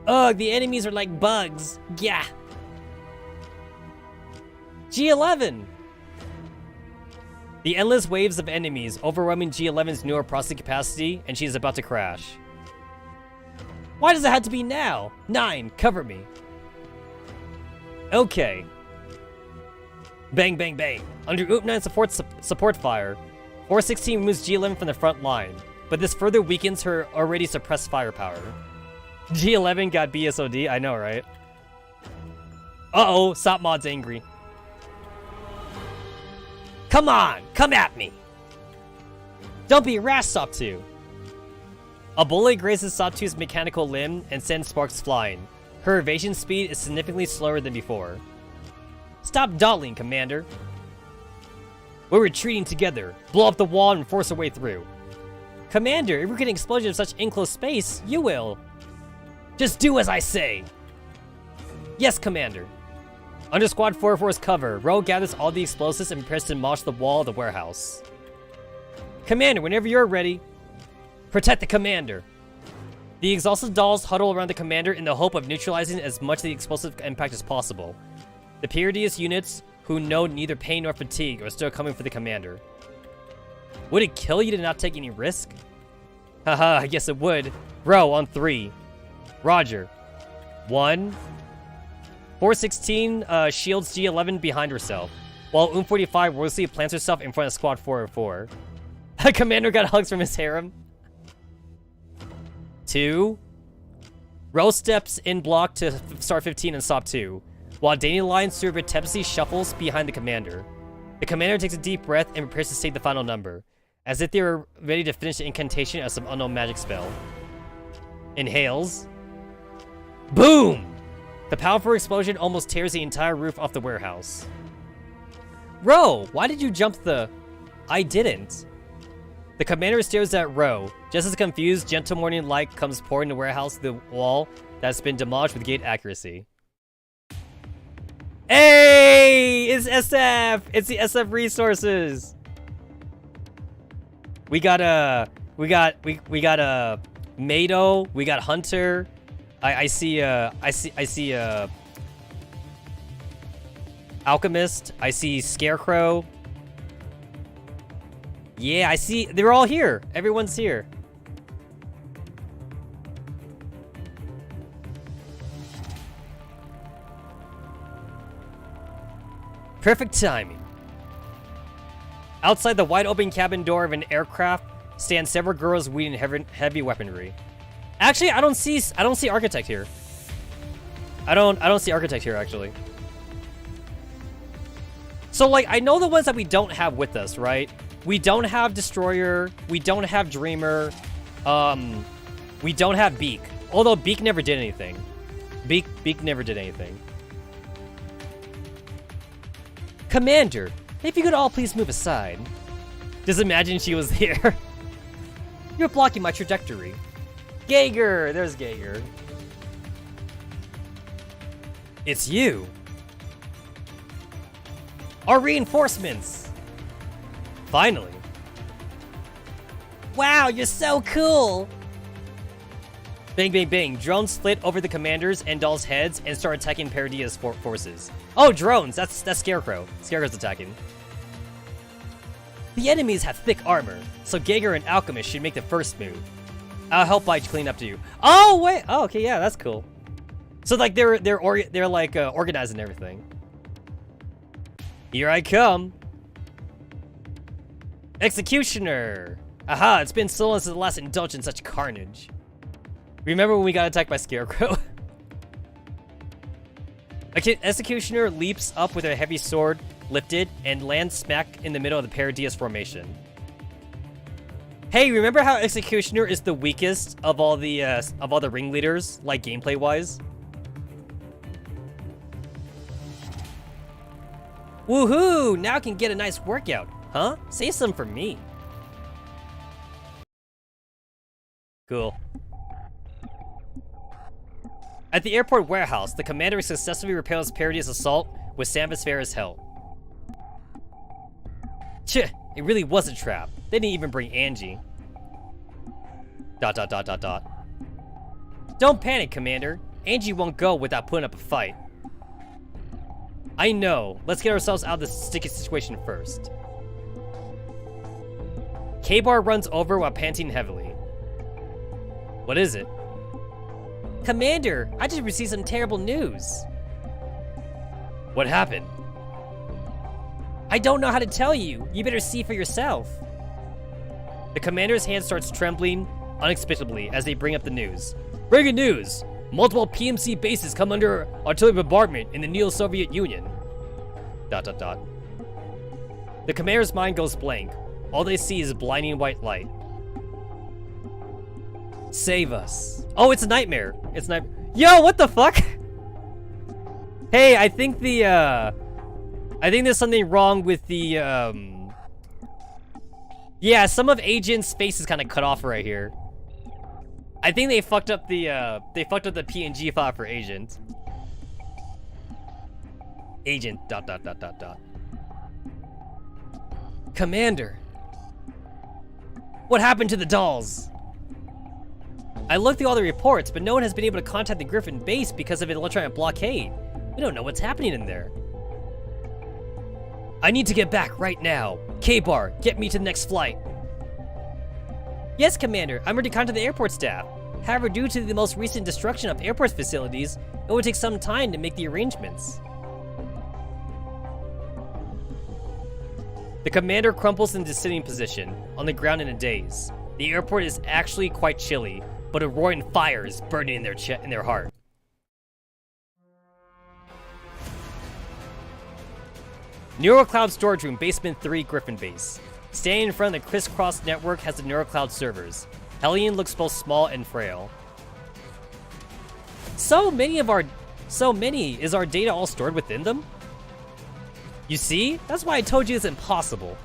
Ugh, the enemies are like bugs. Yeah. G11! The endless waves of enemies overwhelming G11's newer processing capacity, and she is about to crash. Why does it have to be now? 9, cover me. Okay. Bang, bang, bang. Under OOP 9 support fire, 416 removes G11 from the front line, but this further weakens her already suppressed firepower. G11 got BSOD, I know, right? Uh-oh, Sopmod's angry. Come on, come at me! Don't be rash, Sop2. A bullet grazes Sop2's mechanical limb and sends sparks flying. Her evasion speed is significantly slower than before. Stop dawdling, Commander. We're retreating together. Blow up the wall and force our way through. Commander, if we get an explosion in such enclosed space, you will. Just do as I say. Yes, Commander. Under Squad 404's cover, Ro gathers all the explosives and prepares to demolish the wall of the warehouse. Commander, whenever you're ready, protect the Commander. The exhausted dolls huddle around the Commander in the hope of neutralizing as much of the explosive impact as possible. The Pyrrhius units, who know neither pain nor fatigue, are still coming for the Commander. Would it kill you to not take any risk? Haha, I guess it would. Ro, on 3. Roger. 1. 416 shields G11 behind herself, while 45 ruthlessly plants herself in front of Squad 404. The Commander got hugs from his harem. 2. Ro steps in block to start 15 and stop 2, while Dandelion surreptitiously shuffles behind the Commander. The Commander takes a deep breath and prepares to state the final number, as if they were ready to finish the incantation of some unknown magic spell. Inhales. Boom! The powerful explosion almost tears the entire roof off the warehouse. Ro, why did you jump the... I didn't. The Commander stares at Ro. Just as confused, gentle morning light comes pouring the warehouse through the wall that's been demolished with great accuracy. Hey! It's SF! It's the SF resources! We got Mado, we got Hunter. I see Alchemist. I see Scarecrow. Yeah, I see. They're all here. Everyone's here. Perfect timing. Outside the wide-open cabin door of an aircraft stand several girls wielding heavy weaponry. Actually, I don't see Architect here. I don't see Architect here, actually. So, like, I know the ones that we don't have with us, right? We don't have Destroyer. We don't have Dreamer. We don't have Beak. Although Beak never did anything. Beak never did anything. Commander, if you could all please move aside. Just imagine she was here. You're blocking my trajectory. Geiger! There's Geiger. It's you. Our reinforcements. Finally. Wow, you're so cool. Bang, bang, bang. Drones flit over the commanders and dolls' heads and start attacking Paradia's forces. Oh, drones. That's Scarecrow. Scarecrow's attacking. The enemies have thick armor, so Geiger and Alchemist should make the first move. I'll help by clean up to you. Oh, wait. Oh, okay, yeah, that's cool. So, like, they're like organizing everything. Here I come. Executioner. Aha, it's been so long since the last indulged in such carnage. Remember when we got attacked by Scarecrow? Executioner leaps up with a heavy sword lifted and lands smack in the middle of the Paradias formation. Hey, remember how Executioner is the weakest of all the ringleaders, like gameplay-wise? Woohoo! Now I can get a nice workout, huh? Save some for me. Cool. At the airport warehouse, the commander successfully repels Paradia's assault with Samus Farah's help. Cheh, it really was a trap. They didn't even bring Angie. ... Don't panic, Commander. Angie won't go without putting up a fight. I know. Let's get ourselves out of this sticky situation first. K-Bar runs over while panting heavily. What is it? Commander, I just received some terrible news. What happened? I don't know how to tell you. You better see for yourself. The commander's hand starts trembling unexpectedly as they bring up the news. Breaking news! Multiple PMC bases come under artillery bombardment in the Neo-Soviet Union. ... The commander's mind goes blank. All they see is blinding white light. Save us. Oh, it's a nightmare. It's night. Yo, what the fuck? Hey, I think there's something wrong with the, yeah, some of Agent's face is kind of cut off right here. I think they fucked up the PNG file for Agent. Agent, ... Commander. What happened to the dolls? I looked through all the reports, but no one has been able to contact the Griffin base because of an electronic blockade. We don't know what's happening in there. I need to get back right now. K-Bar, get me to the next flight. Yes, Commander, I'm ready to contact the airport staff. However, due to the most recent destruction of airport facilities, it would take some time to make the arrangements. The commander crumples into sitting position, on the ground in a daze. The airport is actually quite chilly, but a roaring fire is burning in their heart. NeuroCloud Storage Room, Basement 3, Griffin Base. Standing in front of the crisscross network has the NeuroCloud servers. Hellion looks both small and frail. So many, is our data all stored within them? You see? That's why I told you it's impossible.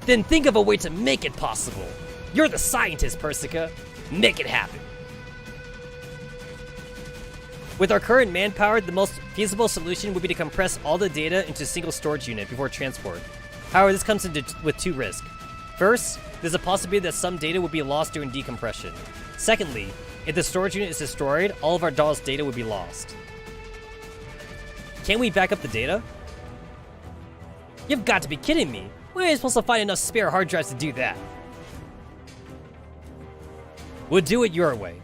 Then think of a way to make it possible. You're the scientist, Persica. Make it happen. With our current manpower, the most feasible solution would be to compress all the data into a single storage unit before transport. However, this comes with two risks. First, there's a possibility that some data would be lost during decompression. Secondly, if the storage unit is destroyed, all of our dolls' data would be lost. Can't we back up the data? You've got to be kidding me. Where are you supposed to find enough spare hard drives to do that? We'll do it your way.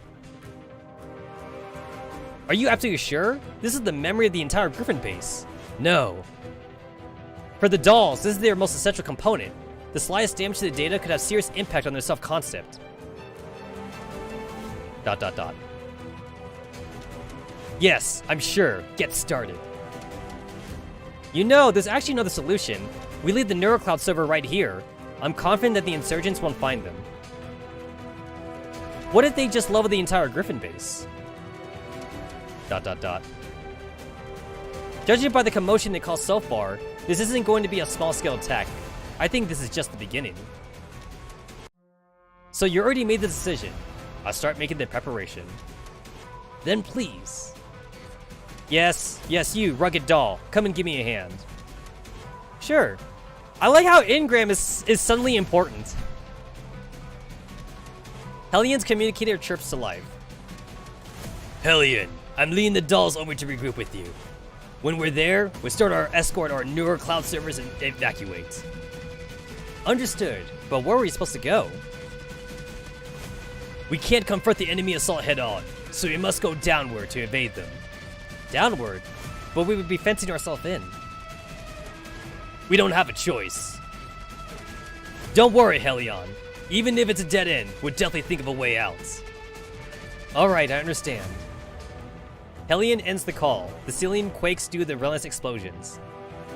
Are you absolutely sure? This is the memory of the entire Griffin base. No. For the dolls, this is their most essential component. The slightest damage to the data could have serious impact on their self-concept. ... Yes, I'm sure. Get started. You know, there's actually another solution. We leave the NeuroCloud server right here. I'm confident that the insurgents won't find them. What if they just level the entire Griffin base? ... Judging by the commotion they caused so far, this isn't going to be a small-scale attack. I think this is just the beginning. So you already made the decision. I'll start making the preparation. Then please. Yes, you, rugged doll. Come and give me a hand. Sure. I like how Ingram is suddenly important. Hellion's communicator chirps to life. Hellion, I'm leading the dolls over to regroup with you. When we're there, we'll start our escort our newer cloud servers and evacuate. Understood, but where are we supposed to go? We can't confront the enemy assault head on, so we must go downward to evade them. Downward? But we would be fencing ourselves in. We don't have a choice. Don't worry, Hellion. Even if it's a dead end, we'll definitely think of a way out. Alright, I understand. Hellion ends the call. The ceiling quakes due to the relentless explosions.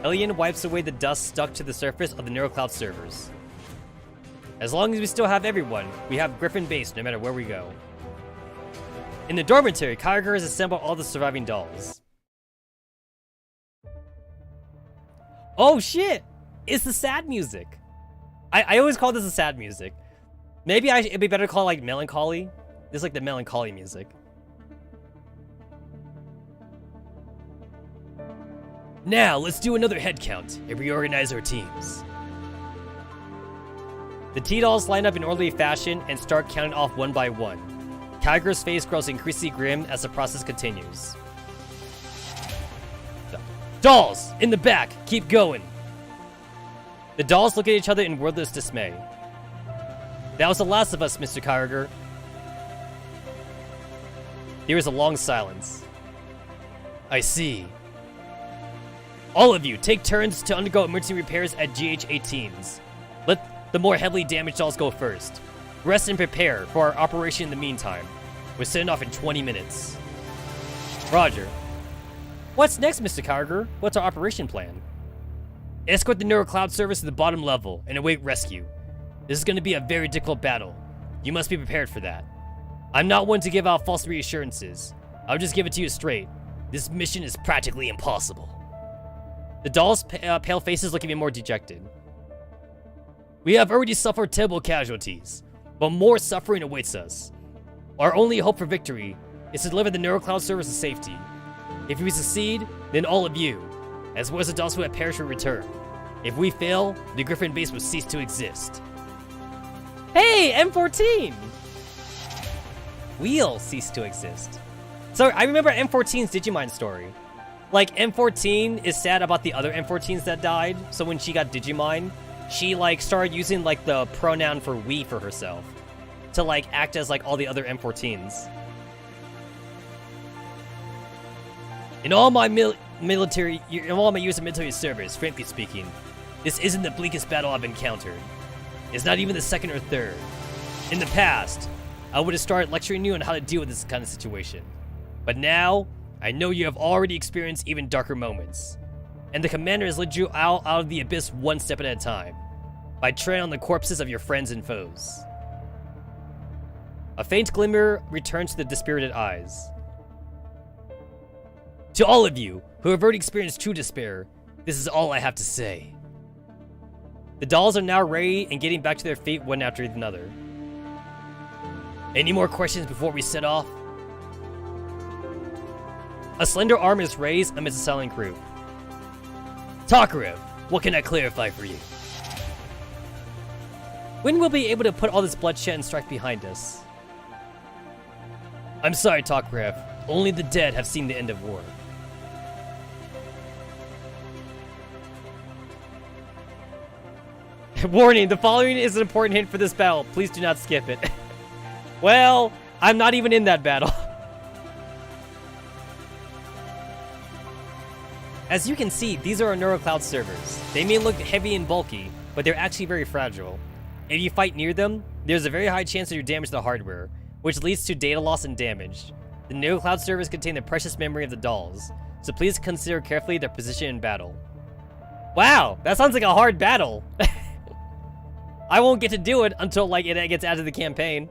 Hellion wipes away the dust stuck to the surface of the NeuroCloud servers. As long as we still have everyone, we have Griffin base no matter where we go. In the dormitory, Kyogre has assembled all the surviving dolls. Oh shit! It's the sad music! I always call this the sad music. Maybe it'd be better to call it like melancholy. This is like the melancholy music. Now, let's do another head count and reorganize our teams. The T-Dolls line up in orderly fashion and start counting off one by one. Kyogre's face grows increasingly grim as the process continues. Dolls! In the back! Keep going! The dolls look at each other in wordless dismay. That was the last of us, Mr. Kyogre. There is a long silence. I see. All of you, take turns to undergo emergency repairs at GH-18s. Let the more heavily damaged dolls go first. Rest and prepare for our operation in the meantime. We're setting off in 20 minutes. Roger. What's next, Mr. Kyogre? What's our operation plan? Escort the NeuroCloud service to the bottom level and await rescue. This is going to be a very difficult battle. You must be prepared for that. I'm not one to give out false reassurances. I'll just give it to you straight. This mission is practically impossible. The dolls' pale faces look even more dejected. We have already suffered terrible casualties, but more suffering awaits us. Our only hope for victory is to deliver the NeuroCloud service to safety. If we succeed, then all of you, as well as the dolls who have perished, will return. If we fail, the Griffin base will cease to exist. Hey, M14! We'll cease to exist. So I remember M14's Digiminds story. Like, M14 is sad about the other M14s that died, so when she got Digimind, she, like, started using, like, the pronoun for we for herself. To, like, act as, like, all the other M14s. In all my years of military service, frankly speaking, this isn't the bleakest battle I've encountered. It's not even the second or third. In the past, I would have started lecturing you on how to deal with this kind of situation. But now, I know you have already experienced even darker moments. And the commander has led you out of the abyss one step at a time, by treading on the corpses of your friends and foes. A faint glimmer returns to the dispirited eyes. To all of you who have already experienced true despair, this is all I have to say. The dolls are now ready and getting back to their feet one after another. Any more questions before we set off? A slender arm is raised amidst a silent group. Takarev, what can I clarify for you? When will we be able to put all this bloodshed and strife behind us? I'm sorry, Takarev. Only the dead have seen the end of war. Warning, the following is an important hint for this battle. Please do not skip it. Well, I'm not even in that battle. As you can see, these are our NeuroCloud servers. They may look heavy and bulky, but they're actually very fragile. If you fight near them, there's a very high chance that you damage the hardware, which leads to data loss and damage. The NeuroCloud servers contain the precious memory of the dolls, so please consider carefully their position in battle. Wow, that sounds like a hard battle. I won't get to do it until like it gets added to the campaign.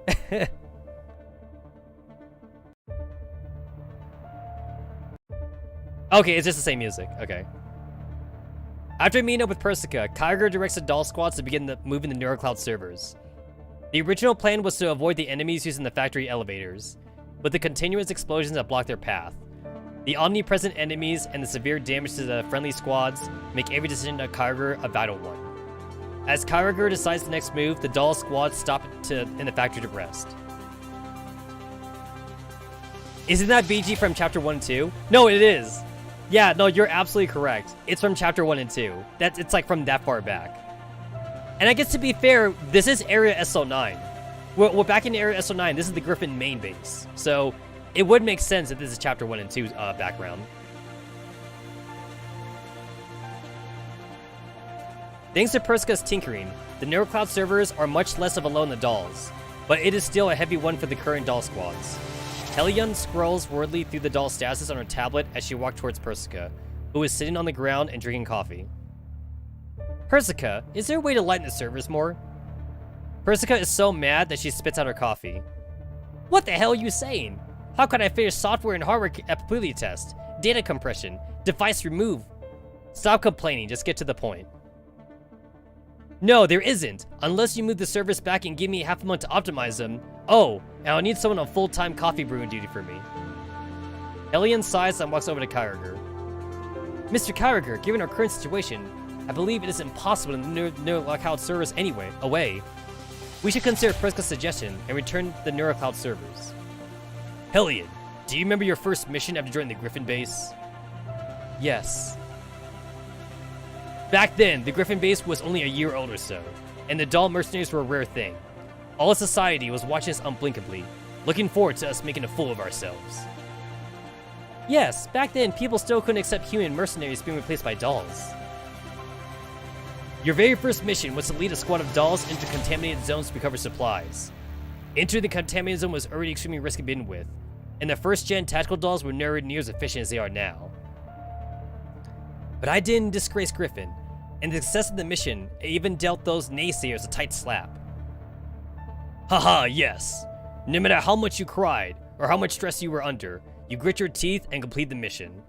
Okay, it's just the same music. Okay. After meeting up with Persica, Kyger directs the doll squads to begin moving the NeuroCloud servers. The original plan was to avoid the enemies using the factory elevators, but the continuous explosions that block their path. The omnipresent enemies and the severe damage to the friendly squads make every decision of Kyger a vital one. As Kyger decides the next move, the doll squad stop in the factory to rest. Isn't that BG from Chapter 1 and 2? No, it is! Yeah, no, you're absolutely correct. It's from Chapter 1 and 2. It's like from that far back. And I guess to be fair, this is Area SO9. Well, back in Area SO9, this is the Griffin main base. So, it would make sense if this is Chapter 1 and 2 background. Thanks to Persica's tinkering, the NeuroCloud servers are much less of a load than the dolls, but it is still a heavy one for the current doll squads. Hellion scrolls wordly through the doll statuses on her tablet as she walked towards Persica, who is sitting on the ground and drinking coffee. Persica, is there a way to lighten the servers more? Persica is so mad that she spits out her coffee. What the hell are you saying? How could I finish software and hardware applicability test? Data compression, device remove. Stop complaining, just get to the point. No, there isn't. Unless you move the servers back and give me half a month to optimize them. Oh, and I'll need someone on full-time coffee brewing duty for me. Hellion sighs and walks over to Kyriger. Mr. Kyriger, given our current situation, I believe it is impossible to NeuroCloud servers away. We should consider Persica's suggestion and return the NeuroCloud servers. Hellion, do you remember your first mission after joining the Griffin base? Yes. Back then, the Griffin base was only a year old or so, and the doll mercenaries were a rare thing. All of society was watching us unblinkably, looking forward to us making a fool of ourselves. Yes, back then, people still couldn't accept human mercenaries being replaced by dolls. Your very first mission was to lead a squad of dolls into contaminated zones to recover supplies. Entering the contaminated zone was already extremely risky to begin with, and the first-gen tactical dolls were nowhere near as efficient as they are now. But I didn't disgrace Griffin, and the success of the mission even dealt those naysayers a tight slap. Haha, yes. No matter how much you cried, or how much stress you were under, you grit your teeth and complete the mission.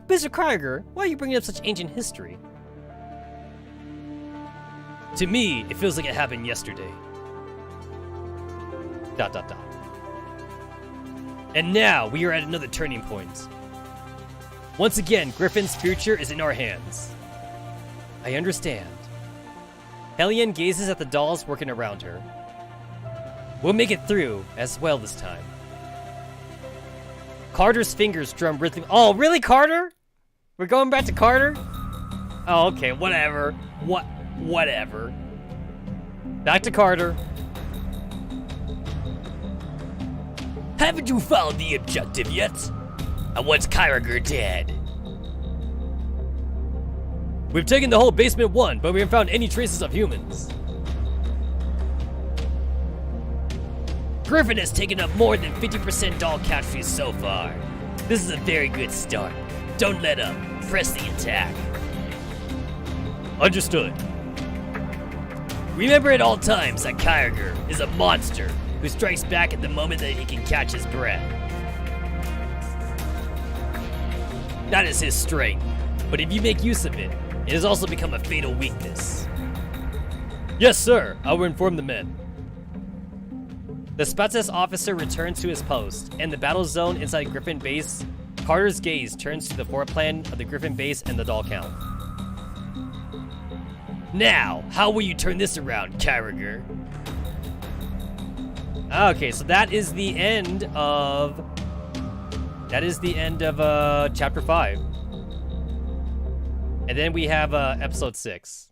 Mr. Kyriger, why are you bringing up such ancient history? To me, it feels like it happened yesterday. ... And now, we are at another turning point. Once again, Griffin's future is in our hands. I understand. Hellion gazes at the dolls working around her. We'll make it through as well this time. Carter's fingers drum rhythmically. Oh, really, Carter? We're going back to Carter? Oh, okay, whatever. Whatever. Back to Carter. Haven't you found the objective yet? I want Kyriger dead. We've taken the whole basement 1, but we haven't found any traces of humans. Griffin has taken up more than 50% doll casualties so far. This is a very good start. Don't let up. Press the attack. Understood. Remember at all times that Kyriger is a monster who strikes back at the moment that he can catch his breath. That is his strength, but if you make use of it, it has also become a fatal weakness. Yes, sir. I will inform the men. The Spates officer returns to his post, and the battle zone inside Griffin base. Carter's gaze turns to the floor plan of the Griffin base and the doll count. Now, how will you turn this around, Kyriger? Okay, so that is the end of... Chapter 5. And then we have Episode 6.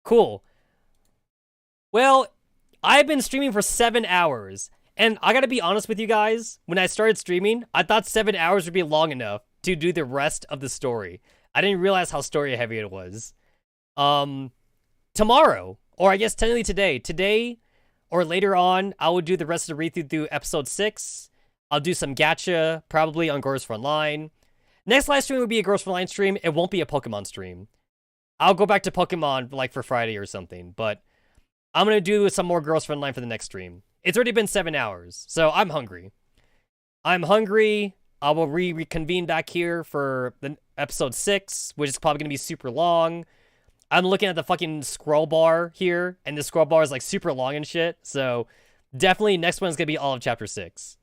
Cool. Well, I've been streaming for 7 hours. And I gotta be honest with you guys, when I started streaming, I thought 7 hours would be long enough to do the rest of the story. I didn't realize how story heavy it was. Tomorrow, or I guess technically today or later on, I will do the rest of the read through episode 6. I'll do some gacha, probably on Girls Frontline. Next live stream will be a Girls Frontline stream. It won't be a Pokemon stream. I'll go back to Pokemon like for Friday or something, but I'm gonna do some more Girls Frontline for the next stream. It's already been 7 hours, so I'm hungry. I will reconvene back here for the episode 6, which is probably gonna be super long. I'm looking at the fucking scroll bar here, and the scroll bar is like super long and shit. So definitely next one's gonna be all of chapter 6.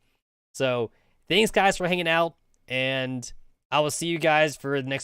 So thanks guys for hanging out, and I will see you guys for the next